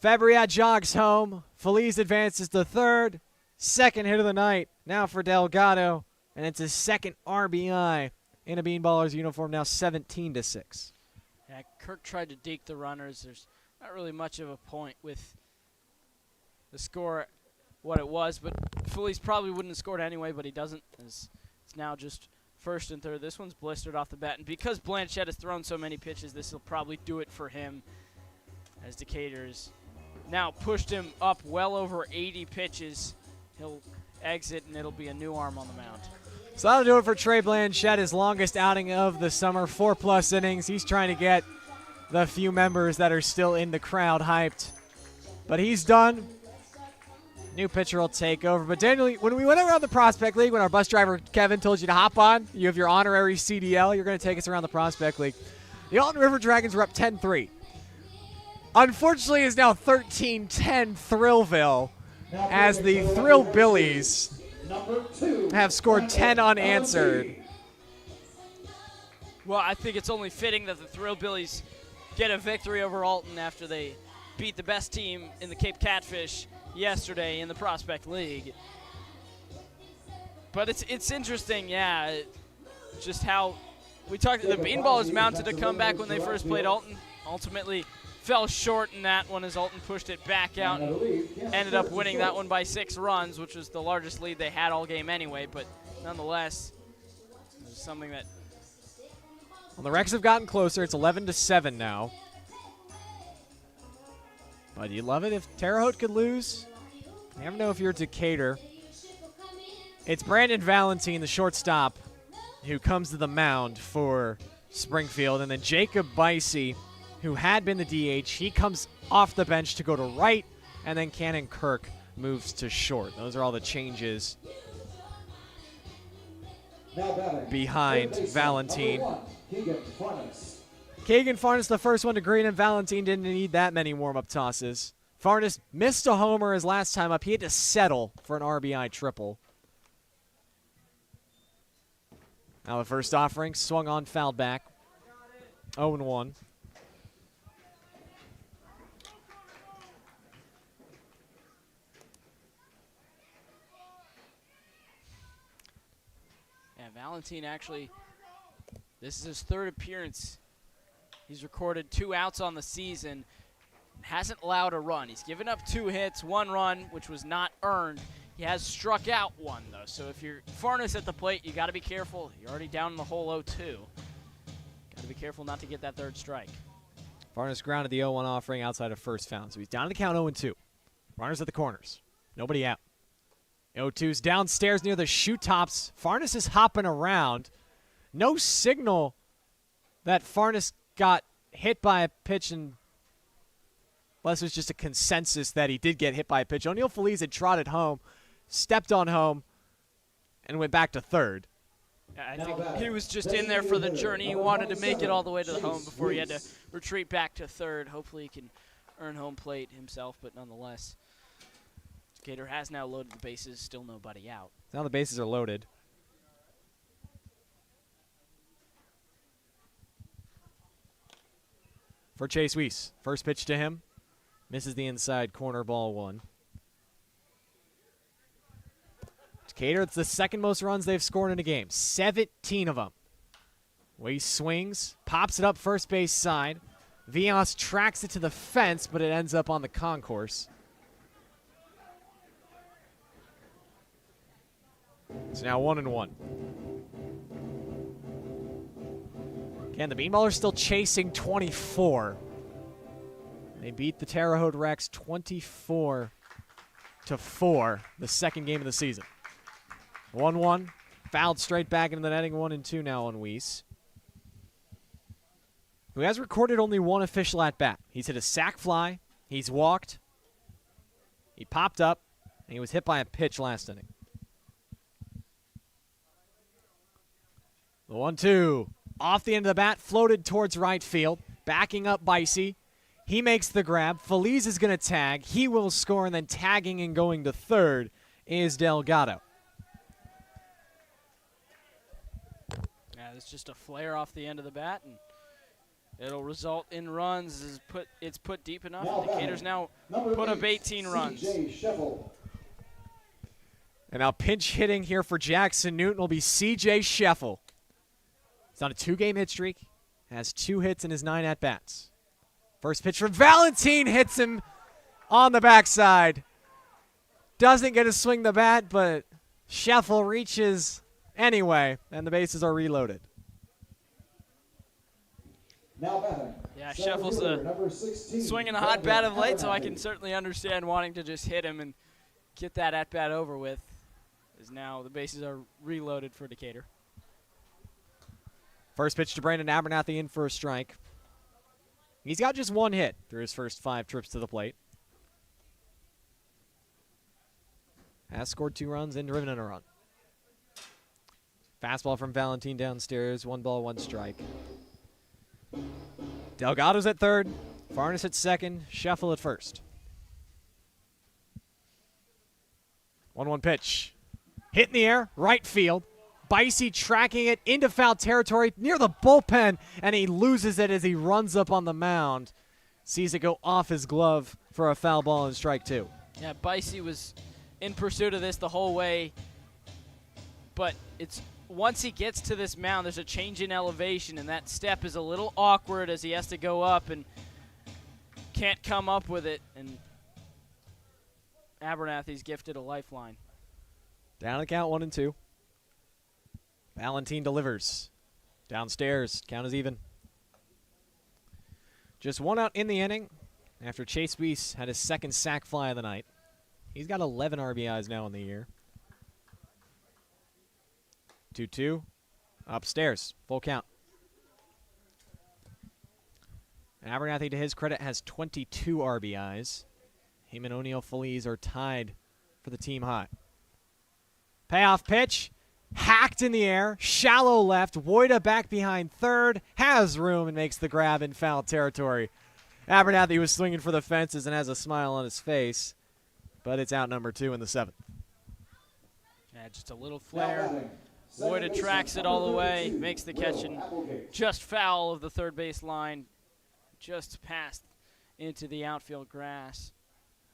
Febriat jogs home. Feliz advances to third. Second hit of the night now for Delgado, and it's his second RBI in a Beanballers uniform, now 17-6. Yeah, Kirk tried to deke the runners. There's not really much of a point with the score, what it was, but Feliz probably wouldn't have scored anyway, but he doesn't. It's now just first and third. This one's blistered off the bat, and because Blanchette has thrown so many pitches, this will probably do it for him, as Decatur's now pushed him up well over 80 pitches. He'll exit, and it'll be a new arm on the mound. So that'll do it for Trey Blanchette, his longest outing of the summer, 4+ innings. He's trying to get the few members that are still in the crowd hyped. But he's done. New pitcher will take over. But Daniel, when we went around the Prospect League, when our bus driver Kevin told you to hop on, you have your honorary CDL, you're going to take us around the Prospect League. The Alton River Dragons were up 10-3. Unfortunately, it's now 13-10 Thrillville, as the Thrill Billies have scored 10 unanswered. Well, I think it's only fitting that the Thrill Billies get a victory over Alton after they beat the best team in the Cape Catfish yesterday in the Prospect League. But it's interesting, yeah, just how we talked. The Beanballers mounted a comeback when they first played Alton. Ultimately fell short in that one as Alton pushed it back out and ended up winning that one by 6 runs, which was the largest lead they had all game anyway. But nonetheless, it was something that. Well, the Recs have gotten closer. It's 11-7 now. But you'd love it if Terre Haute could lose. You never know if you're Decatur. It's Brandon Valentine, the shortstop, who comes to the mound for Springfield. And then Jacob Bicey, who had been the DH, he comes off the bench to go to right. And then Cannon Kirk moves to short. Those are all the changes behind Valentine. Kagan Farnes the first one to green, and Valentine didn't need that many warm-up tosses. Farnes missed a homer his last time up. He had to settle for an RBI triple. Now the first offering, swung on, fouled back. 0-1. Yeah, Valentine actually, this is his third appearance. He's recorded 2 outs on the season. Hasn't allowed a run. He's given up 2 hits, 1 run, which was not earned. He has struck out 1, though. So if you're Farnes at the plate, you got to be careful. You're already down in the hole 0-2. Got to be careful not to get that 3rd strike. Farnes grounded the 0-1 offering outside of first found. So he's down to the count 0-2. Runners at the corners. Nobody out. 0-2's downstairs near the shoe tops. Farnes is hopping around. No signal that Farnes got hit by a pitch, and unless it was just a consensus that he did get hit by a pitch. O'Neill Feliz had trotted home, stepped on home, and went back to third. Yeah, I think he was just in there for the journey. He wanted to make it all the way to the home before he had to retreat back to third. Hopefully he can earn home plate himself, but nonetheless, Decatur has now loaded the bases, still nobody out. Now the bases are loaded. For Chase Weiss. First pitch to him. Misses the inside corner, ball 1. Decatur, it's the second most runs they've scored in a game. 17 of them. Weiss swings, pops it up first base side. Villas tracks it to the fence, but it ends up on the concourse. It's now 1-1. Again, the Beanballers still chasing 24. They beat the Terre Haute Rex 24-4, the second game of the season. 1-1, fouled straight back into the netting. 1-2 now on Weiss, who has recorded only 1 official at-bat. He's hit a sac fly, he's walked, he popped up, and he was hit by a pitch last inning. The 1-2. Off the end of the bat, floated towards right field. Backing up Bicey. He makes the grab. Feliz is going to tag. He will score, and then tagging and going to third is Delgado. Yeah, it's just a flare off the end of the bat, and it'll result in runs. It's put deep enough. And Decatur's now put up 18 runs. And now pinch hitting here for Jackson Newton will be C.J. Scheffel. He's on a 2-game hit streak, has 2 hits in his 9 at-bats. First pitch from Valentine hits him on the backside. Doesn't get to swing the bat, but Scheffel reaches anyway, and the bases are reloaded. Yeah, Scheffel's swinging a hot bat of late, so I can certainly understand wanting to just hit him and get that at-bat over with, as now the bases are reloaded for Decatur. First pitch to Brandon Abernathy in for a strike. He's got just 1 hit through his first 5 trips to the plate. Has scored 2 runs and driven in a run. Fastball from Valentine downstairs. 1 ball, 1 strike. Delgado's at third. Farnes at second. Scheffel at first. 1-1 pitch. Hit in the air. Right field. Bicey tracking it into foul territory near the bullpen, and he loses it as he runs up on the mound. Sees it go off his glove for a foul ball and strike 2. Yeah, Bicey was in pursuit of this the whole way, but it's once he gets to this mound, there's a change in elevation, and that step is a little awkward as he has to go up and can't come up with it, and Abernathy's gifted a lifeline. Down to count 1-2. Valentine delivers. Downstairs, count is even. Just 1 out in the inning after Chase Weiss had his 2nd sac fly of the night. He's got 11 RBIs now in the year. 2-2. Upstairs, full count. Abernathy, to his credit, has 22 RBIs. Him and O'Neill Feliz are tied for the team high. Payoff pitch. hacked in the air, shallow left. Wojda back behind third, has room and makes the grab in foul territory. Abernathy was swinging for the fences and has a smile on his face, but it's out number 2 in the 7th. Yeah, just a little flare. Wojda tracks it all the way, makes the catch, and just foul of the third base line, just past into the outfield grass.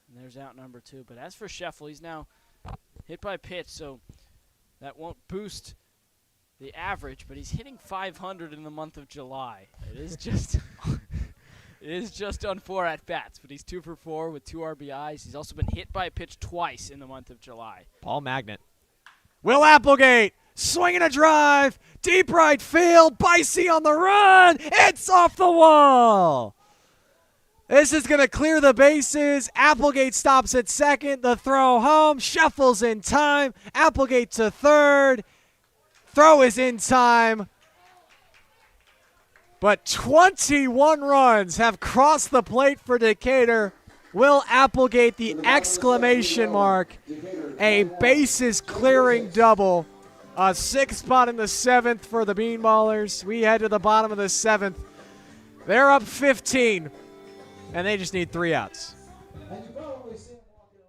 And there's out number 2. But as for Scheffel, he's now hit by pitch, so that won't boost the average, but he's hitting 500 in the month of July. It is just it is just on 4 at-bats, but he's 2 for 4 with 2 RBIs. He's also been hit by a pitch twice in the month of July. Paul Magnet. Will Applegate swinging a drive, deep right field, Bicey on the run, it's off the wall. This is going to clear the bases. Applegate stops at second. The throw home. Scheffel's in time. Applegate to third. Throw is in time. But 21 runs have crossed the plate for Decatur. Will Applegate, the exclamation mark. A bases clearing double. A 6th spot in the 7th for the Beanballers. We head to the bottom of the 7th. They're up 15. And they just need 3 outs. And you probably see him walking around.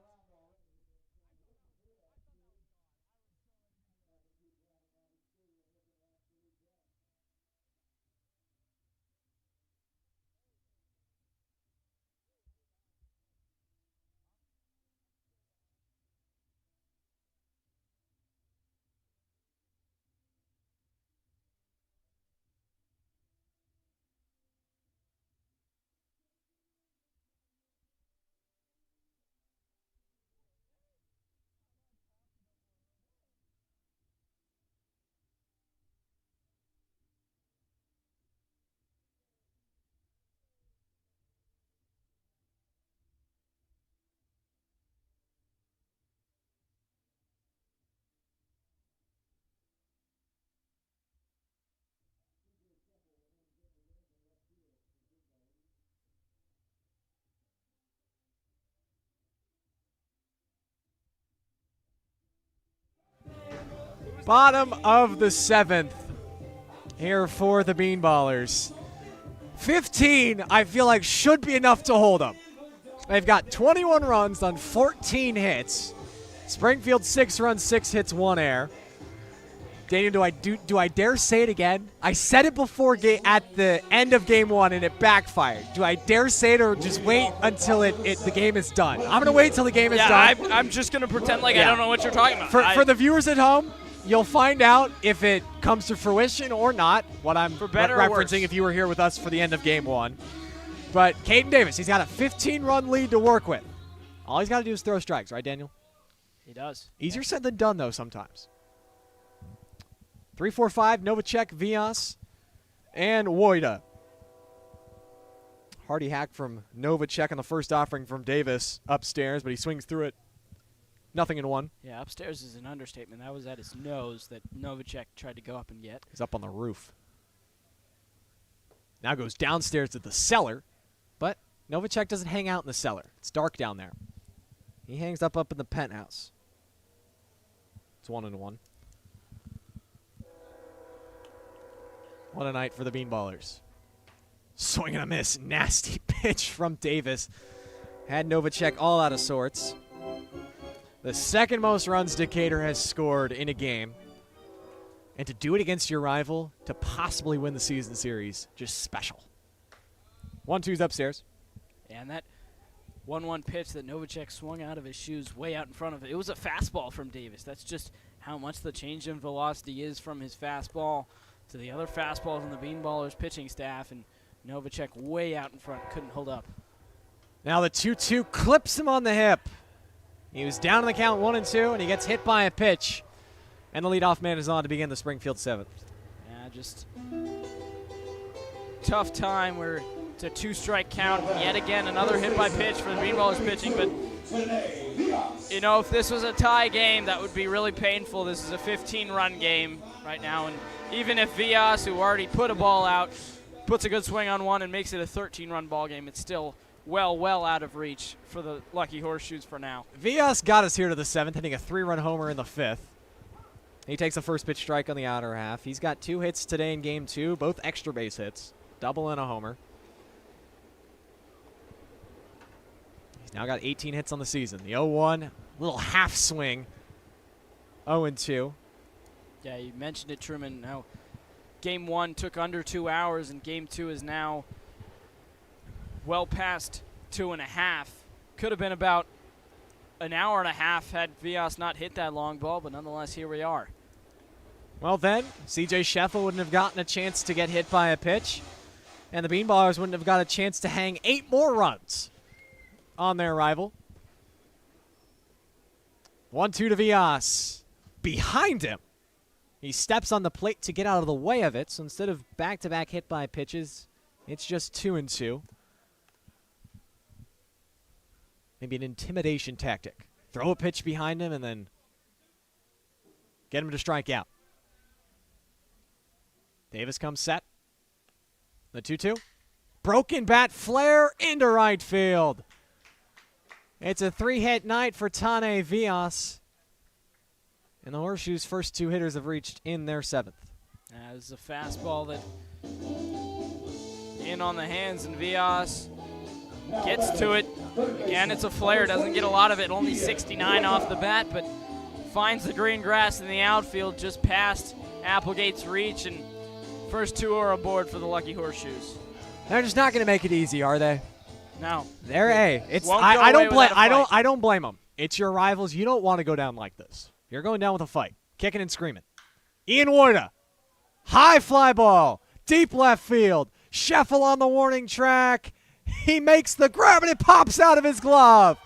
Bottom of the 7th here for the Beanballers. 15, I feel like, should be enough to hold them. They've got 21 runs on 14 hits. Springfield 6 runs, 6 hits, 1 error. Daniel, do I dare say it again? I said it before at the end of game 1 and it backfired. Do I dare say it or just wait until the game is done? I'm going to wait till the game is done. I'm just going to pretend like I don't know what you're talking about. For the viewers at home, you'll find out if it comes to fruition or not, what I'm referencing if you were here with us for the end of game 1. But Caden Davis, he's got a 15-run lead to work with. All he's got to do is throw strikes, right, Daniel? He does. Easier said than done, though, sometimes. 3-4-5, Novacek, Vias, and Wojda. Hardy hack from Novacek on the first offering from Davis upstairs, but he swings through it. Nothing in 1. Yeah, upstairs is an understatement. That was at his nose that Novacek tried to go up and get. He's up on the roof. Now goes downstairs to the cellar, but Novacek doesn't hang out in the cellar. It's dark down there. He hangs up in the penthouse. It's 1-1. What a night for the Beanballers. Swing and a miss. Nasty pitch from Davis. Had Novacek all out of sorts. The second most runs Decatur has scored in a game. And to do it against your rival, to possibly win the season series, just special. 1-2's upstairs. And that 1-1 pitch that Novacek swung out of his shoes way out in front of it. It was a fastball from Davis. That's just how much the change in velocity is from his fastball to the other fastballs on the Beanballers pitching staff. And Novacek way out in front, couldn't hold up. Now the 2-2 clips him on the hip. He was down in the count 1-2, and he gets hit by a pitch. And the leadoff man is on to begin the Springfield 7th. Yeah, just tough time where it's a 2-strike count. Yet again, another hit by pitch for the Beanballers pitching. But, you know, if this was a tie game, that would be really painful. This is a 15-run game right now. And even if Vias, who already put a ball out, puts a good swing on one and makes it a 13-run ball game, it's still well out of reach for the Lucky Horseshoes for now. Vias got us here to the 7th, hitting a 3-run homer in the 5th. He takes a first pitch strike on the outer half. He's got 2 hits today in game 2, both extra base hits, double and a homer. He's now got 18 hits on the season. The 0-1, little half swing, 0-2. Yeah, you mentioned it, Truman, how game 1 took under 2 hours, and game 2 is now well past 2.5. Could have been about an hour and a half had Vias not hit that long ball, but nonetheless, here we are. Well then, C.J. Scheffel wouldn't have gotten a chance to get hit by a pitch, and the Beanballers wouldn't have got a chance to hang 8 more runs on their rival. 1-2 to Vias. Behind him. He steps on the plate to get out of the way of it, so instead of back-to-back hit by pitches, it's just 2-2. Maybe an intimidation tactic. Throw a pitch behind him and then get him to strike out. Davis comes set. The 2-2. Broken bat flare into right field. It's a 3-hit night for Tane Vias. And the Horseshoes' first 2 hitters have reached in their 7th. As a fastball that in on the hands, and Vias gets to it. Again, it's a flare. Doesn't get a lot of it. Only 69 off the bat, but finds the green grass in the outfield just past Applegate's reach, and first 2 are aboard for the Lucky Horseshoes. They're just not going to make it easy, are they? No. I don't blame them. It's your rivals. You don't want to go down like this. You're going down with a fight, kicking and screaming. Ian Warda, high fly ball, deep left field. Scheffel on the warning track. He makes the grab, and it pops out of his glove.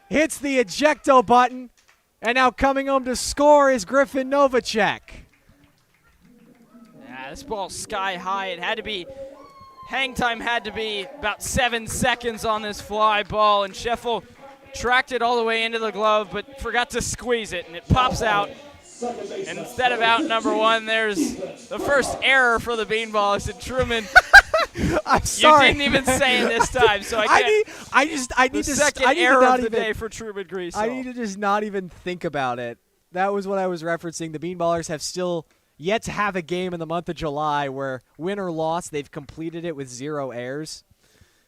Hits the ejecto button, and now coming home to score is Griffin Novacek. Yeah, this ball's sky high. It had to be, hang time had to be about 7 seconds on this fly ball, and Scheffel tracked it all the way into the glove, but forgot to squeeze it, and it pops out. And instead of out number 1, there's the first error for the Beanballs, and Truman. I'm sorry. You didn't even say it this time, so I need the second error of the day for Truman Griessel. I need to just not even think about it. That was what I was referencing. The Beanballers have still yet to have a game in the month of July where, win or loss, they've completed it with 0 errors.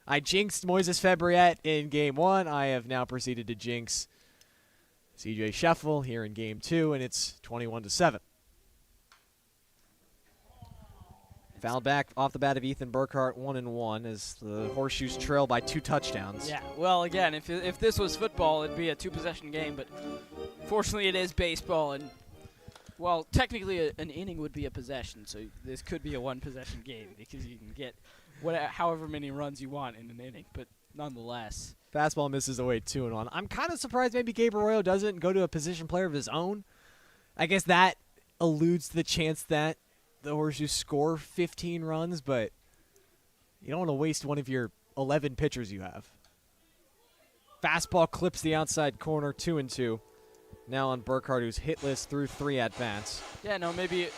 I jinxed Moises Febriet in game 1. I have now proceeded to jinx C.J. Scheffel here in game 2, and it's 21-7. Foul back off the bat of Ethan Burkhart, 1-1, as the Horseshoes trail by 2 touchdowns. Yeah, well, again, if this was football, it'd be a 2-possession game, but fortunately it is baseball, and, well, technically an inning would be a possession, so this could be a 1-possession game because you can get however many runs you want in an inning, but nonetheless. Fastball misses away 2-1. I'm kind of surprised maybe Gabe Arroyo doesn't go to a position player of his own. I guess that alludes to the chance that the Horseshoes score 15 runs, but you don't want to waste one of your 11 pitchers you have. Fastball clips the outside corner, 2-2. Now on Burkhart, who's hitless through 3 at-bats. Yeah, no, maybe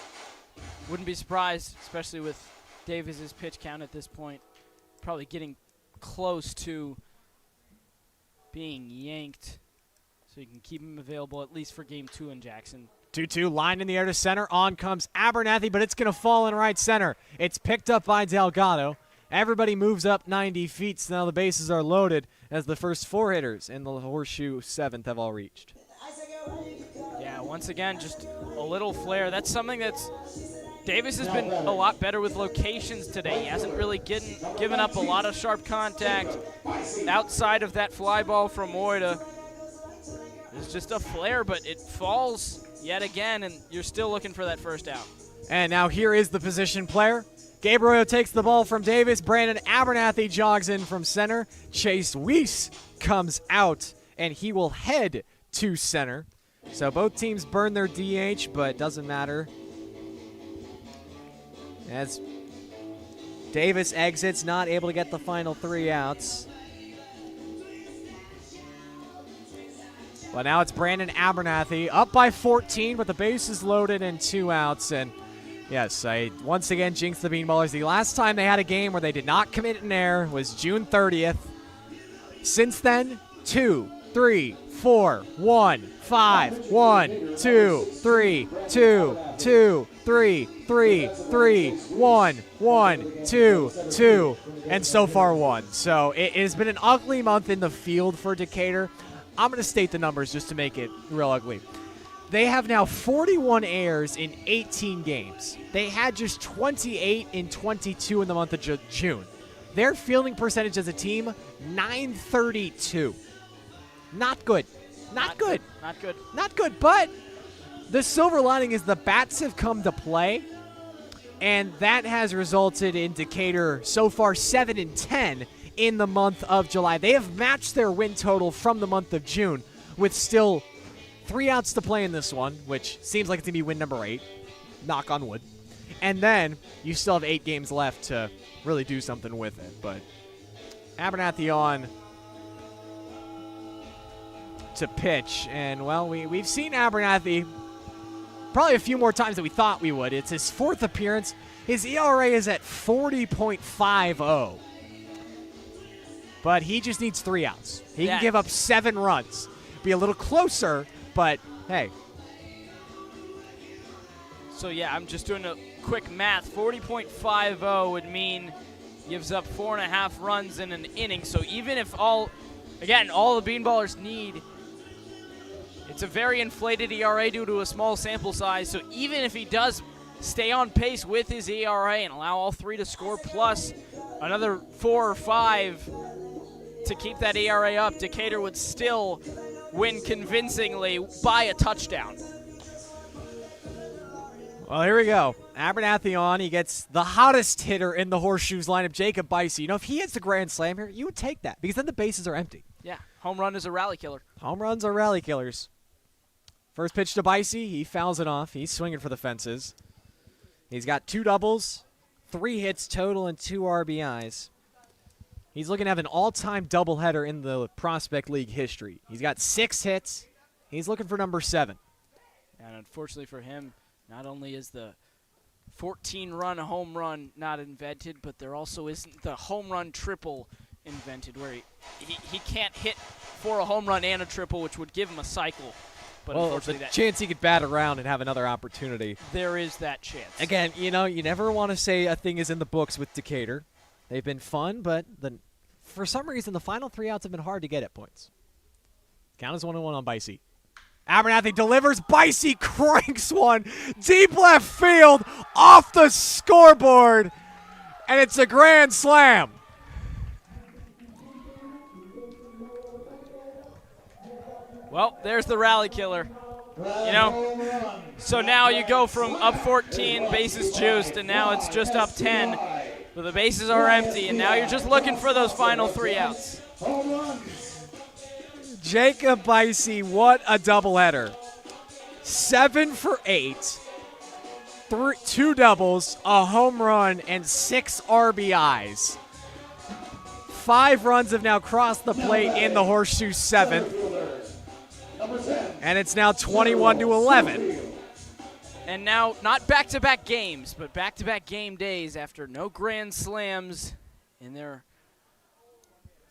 wouldn't be surprised, especially with Davis's pitch count at this point. Probably getting close to being yanked, so you can keep him available at least for game 2 in Jackson. 2-2, line in the air to center. On comes Abernathy, but it's going to fall in right center. It's picked up by Delgado. Everybody moves up 90 feet, so now the bases are loaded as the first 4 hitters in the Horseshoe 7th have all reached. Yeah, once again, just a little flare. That's something that's Davis has been a lot better with locations today. He hasn't really given up a lot of sharp contact outside of that fly ball from Moida. It's just a flare, but it falls yet again, and you're still looking for that first out. And now here is the position player. Gabe Arroyo takes the ball from Davis. Brandon Abernathy jogs in from center. Chase Weiss comes out, and he will head to center. So both teams burn their DH, but doesn't matter. As Davis exits, not able to get the final 3 outs. But now it's Brandon Abernathy up by 14 with the bases loaded and 2 outs. And yes, I once again jinxed the Beanballers. The last time they had a game where they did not commit an error was June 30th. Since then, 2 3, 4, 1, 5, 1, 2, 3, 2, 2, 3, 3, 3, 1, 1, 2, 2, and so far 1. So it has been an ugly month in the field for Decatur. I'm going to state the numbers just to make it real ugly. They have now 41 errors in 18 games. They had just 28 in 22 in the month of June. Their fielding percentage as a team, 932. Not good. Not good. Not good. Not good, but the silver lining is the bats have come to play, and that has resulted in Decatur so far 7-10 in the month of July. They have matched their win total from the month of June with still 3 outs to play in this one, which seems like it's going to be win number 8. Knock on wood. And then you still have 8 games left to really do something with it. But Abernathy on to pitch. And, well, we've seen Abernathy probably a few more times than we thought we would. It's his 4th appearance. His ERA is at 40.50. But he just needs 3 outs. He can give up 7 runs. Be a little closer, but hey. So, yeah, I'm just doing a quick math. 40.50 would mean gives up 4.5 runs in an inning. So even if all the Beanballers need, it's a very inflated ERA due to a small sample size. So even if he does stay on pace with his ERA and allow all 3 to score plus another 4 or 5 to keep that ERA up, Decatur would still win convincingly by a touchdown. Well, here we go. Abernathy on. He gets the hottest hitter in the Horseshoes lineup, Jacob Bicey. You know, if he hits the grand slam here, you would take that because then the bases are empty. Yeah, home run is a rally killer. Home runs are rally killers. First pitch to Bicey. He fouls it off. He's swinging for the fences. He's got 2 doubles, 3 hits total, and 2 RBIs. He's looking to have an all-time doubleheader in the Prospect League history. He's got 6 hits. He's looking for number 7. And unfortunately for him, not only is the 14-run home run not invented, but there also isn't the home run triple invented, where he can't hit for a home run and a triple, which would give him a cycle. But Well, the chance he could bat around and have another opportunity. There is that chance. Again, you know, you never want to say a thing is in the books with Decatur. They've been fun, but for some reason, the final 3 outs have been hard to get at points. Count is 1-1 on Bicey. Abernathy delivers. Bicey cranks one deep left field off the scoreboard, and it's a grand slam. Well, there's the rally killer. You know, so now you go from up 14, bases juiced, and now it's just up 10. But the bases are empty, and now you're just looking for those final 3 outs. Jacob Bicey, what a doubleheader. 7 for 8, 2 doubles, a home run, and 6 RBIs. 5 runs have now crossed the plate in the Horseshoe 7th. And it's now 21-11. And now, not back-to-back games, but back-to-back game days after no grand slams in their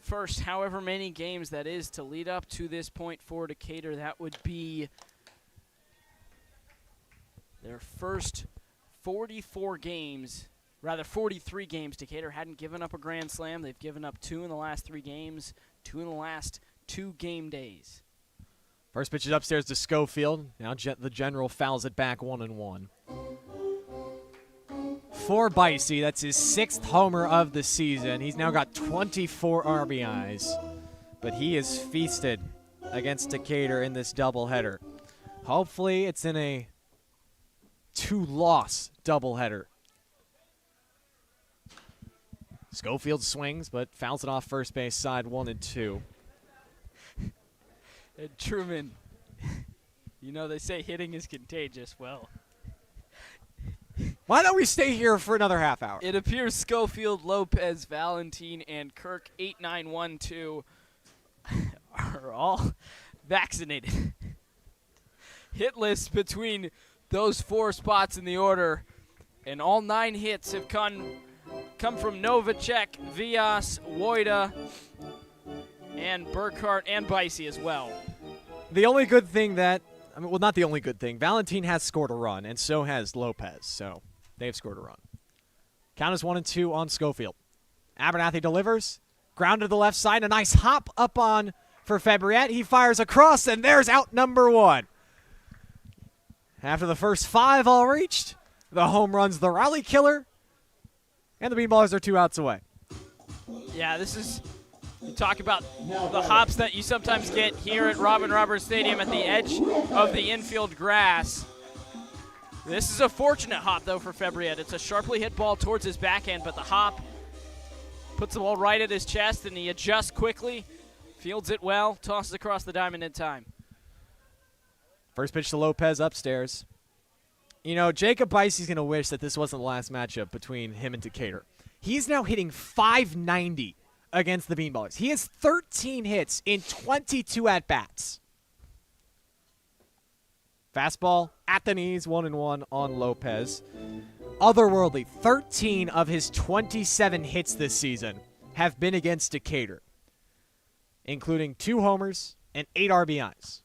first however many games that is to lead up to this point for Decatur. That would be their first 43 games. Decatur hadn't given up a grand slam. They've given up 2 in the last 3 games, 2 in the last 2 game days. First pitch is upstairs to Schofield. Now the general fouls it back 1-1. For Bicey, that's his 6th homer of the season. He's now got 24 RBIs. But he is feasted against Decatur in this doubleheader. Hopefully it's in a 2-loss doubleheader. Schofield swings, but fouls it off first base side 1-2. And Truman, you know they say hitting is contagious. Well, why don't we stay here for another half hour? it appears Schofield, Lopez, Valentine, and Kirk 8912 are all vaccinated. Hit list between those 4 spots in the order, and all 9 hits have come from Novacek, Vias, Wojda, and Burkhart and Bicey as well. The only good thing that, well, not the only good thing, Valentin has scored a run, and so has Lopez, so they've scored a run. Count is 1-2 on Schofield. Abernathy delivers, ground to the left side, a nice hop up on for Fabriette. He fires across, and there's out number 1. After the first 5 all reached, the home run's the rally killer, and the Beanballers are 2 outs away. Yeah, this is, you talk about the hops that you sometimes get here at Robin Roberts Stadium at the edge of the infield grass. This is a fortunate hop, though, for Fabriette. It's a sharply hit ball towards his backhand, but the hop puts the ball right at his chest, and he adjusts quickly, fields it well, tosses across the diamond in time. First pitch to Lopez upstairs. You know, Jacob Bicey's going to wish that this wasn't the last matchup between him and Decatur. He's now hitting .590 against the Beanballers. He has 13 hits in 22 at-bats. Fastball at the knees, 1-1 on Lopez. Otherworldly, 13 of his 27 hits this season have been against Decatur, including 2 homers and 8 RBIs.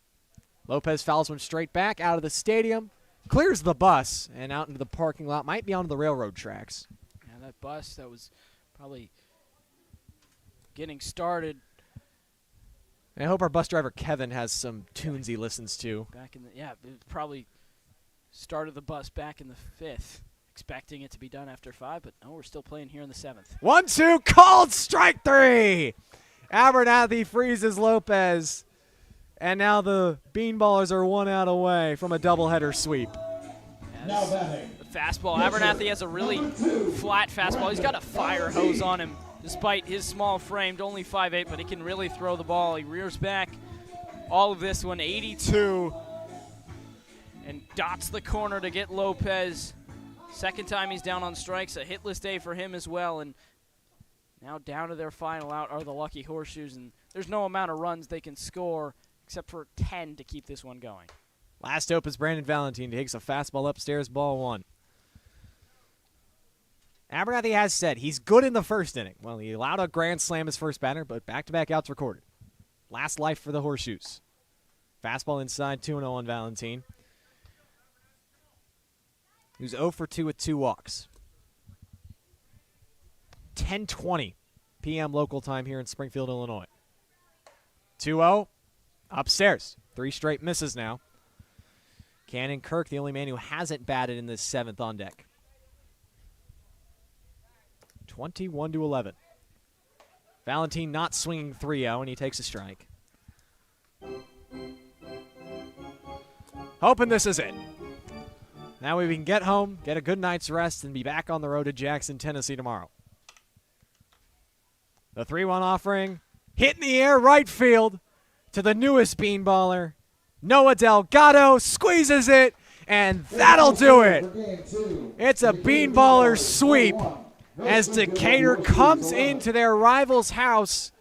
Lopez fouls one straight back out of the stadium, clears the bus, and out into the parking lot, might be onto the railroad tracks. Yeah, that bus that was probably getting started. And I hope our bus driver Kevin has some tunes he listens to. Back in the, yeah, it probably started the bus back in the 5th, expecting it to be done after 5, but no, we're still playing here in the 7th. 1-2, called strike 3. Abernathy freezes Lopez, and now the Beanballers are 1 out away from a doubleheader sweep. Now batting. The fastball. Abernathy has a really flat fastball. He's got a fire hose on him, despite his small frame, only 5'8", but he can really throw the ball. He rears back all of this one, 82, and dots the corner to get Lopez. Second time he's down on strikes, a hitless day for him as well, and now down to their final out are the Lucky Horseshoes, and there's no amount of runs they can score except for 10 to keep this one going. Last hope is Brandon Valentin. Takes a fastball upstairs, ball 1. Abernathy has said he's good in the first inning. Well, he allowed a grand slam his first batter, but back-to-back outs recorded. Last life for the Horseshoes. Fastball inside, 2-0 on Valentin, who's 0 for 2 with 2 walks. 10:20 p.m. local time here in Springfield, Illinois. 2-0, upstairs. 3 straight misses now. Cannon Kirk, the only man who hasn't batted in this 7th on deck. 21-11. Valentin not swinging 3-0, and he takes a strike. Hoping this is it. Now we can get home, get a good night's rest, and be back on the road to Jackson, Tennessee tomorrow. The 3-1 offering, hit in the air, right field, to the newest Beanballer. Noah Delgado squeezes it, and that'll do it. It's a Beanballer sweep as Decatur comes into their rival's house,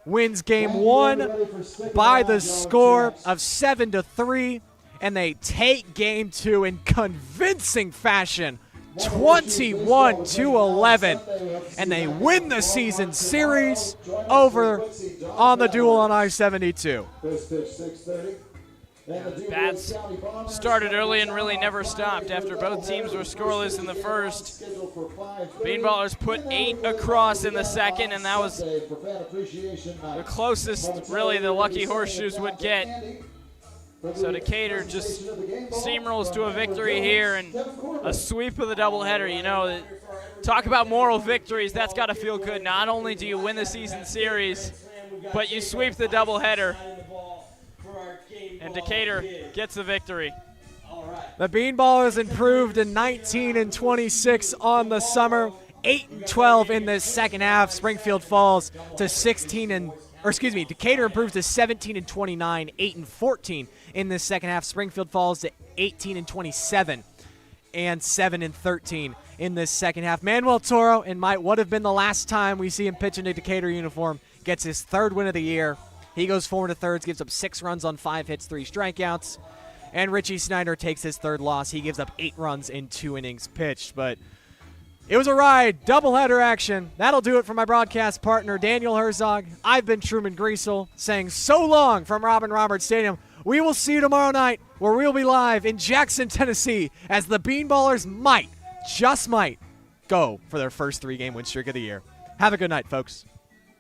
wins game 1 by the score of 7-3, and they take game 2 in convincing fashion, 21-11, and they win the season series over on the Duel on I-72. The bats started early and really never stopped after both teams were scoreless in the first. Beanballers put 8 across in the second, and that was the closest really the Lucky Horseshoes would get. So Decatur just steamrolls to a victory here and a sweep of the doubleheader. You know, talk about moral victories. That's got to feel good. Not only do you win the season series, but you sweep the doubleheader. And Decatur gets the victory. The Beanballers improved to 19-26 on the summer, 8-12 in the second half. Springfield falls to Decatur improves to 17-29, 8-14 in the second half. Springfield falls to 18-27 and 7-13 in this second half. Manuel Toro, in what have been the last time we see him pitch in a Decatur uniform, gets his 3rd win of the year. He goes 4 1/3, gives up 6 runs on 5 hits, 3 strikeouts. And Richie Snyder takes his 3rd loss. He gives up 8 runs in 2 innings pitched. But It was a ride, doubleheader action. That'll do it for my broadcast partner, Daniel Herzog. I've been Truman Griessel, saying so long from Robin Roberts Stadium. We will see you tomorrow night, where we'll be live in Jackson, Tennessee, as the Beanballers might, just might, go for their first 3-game win streak of the year. Have a good night, folks.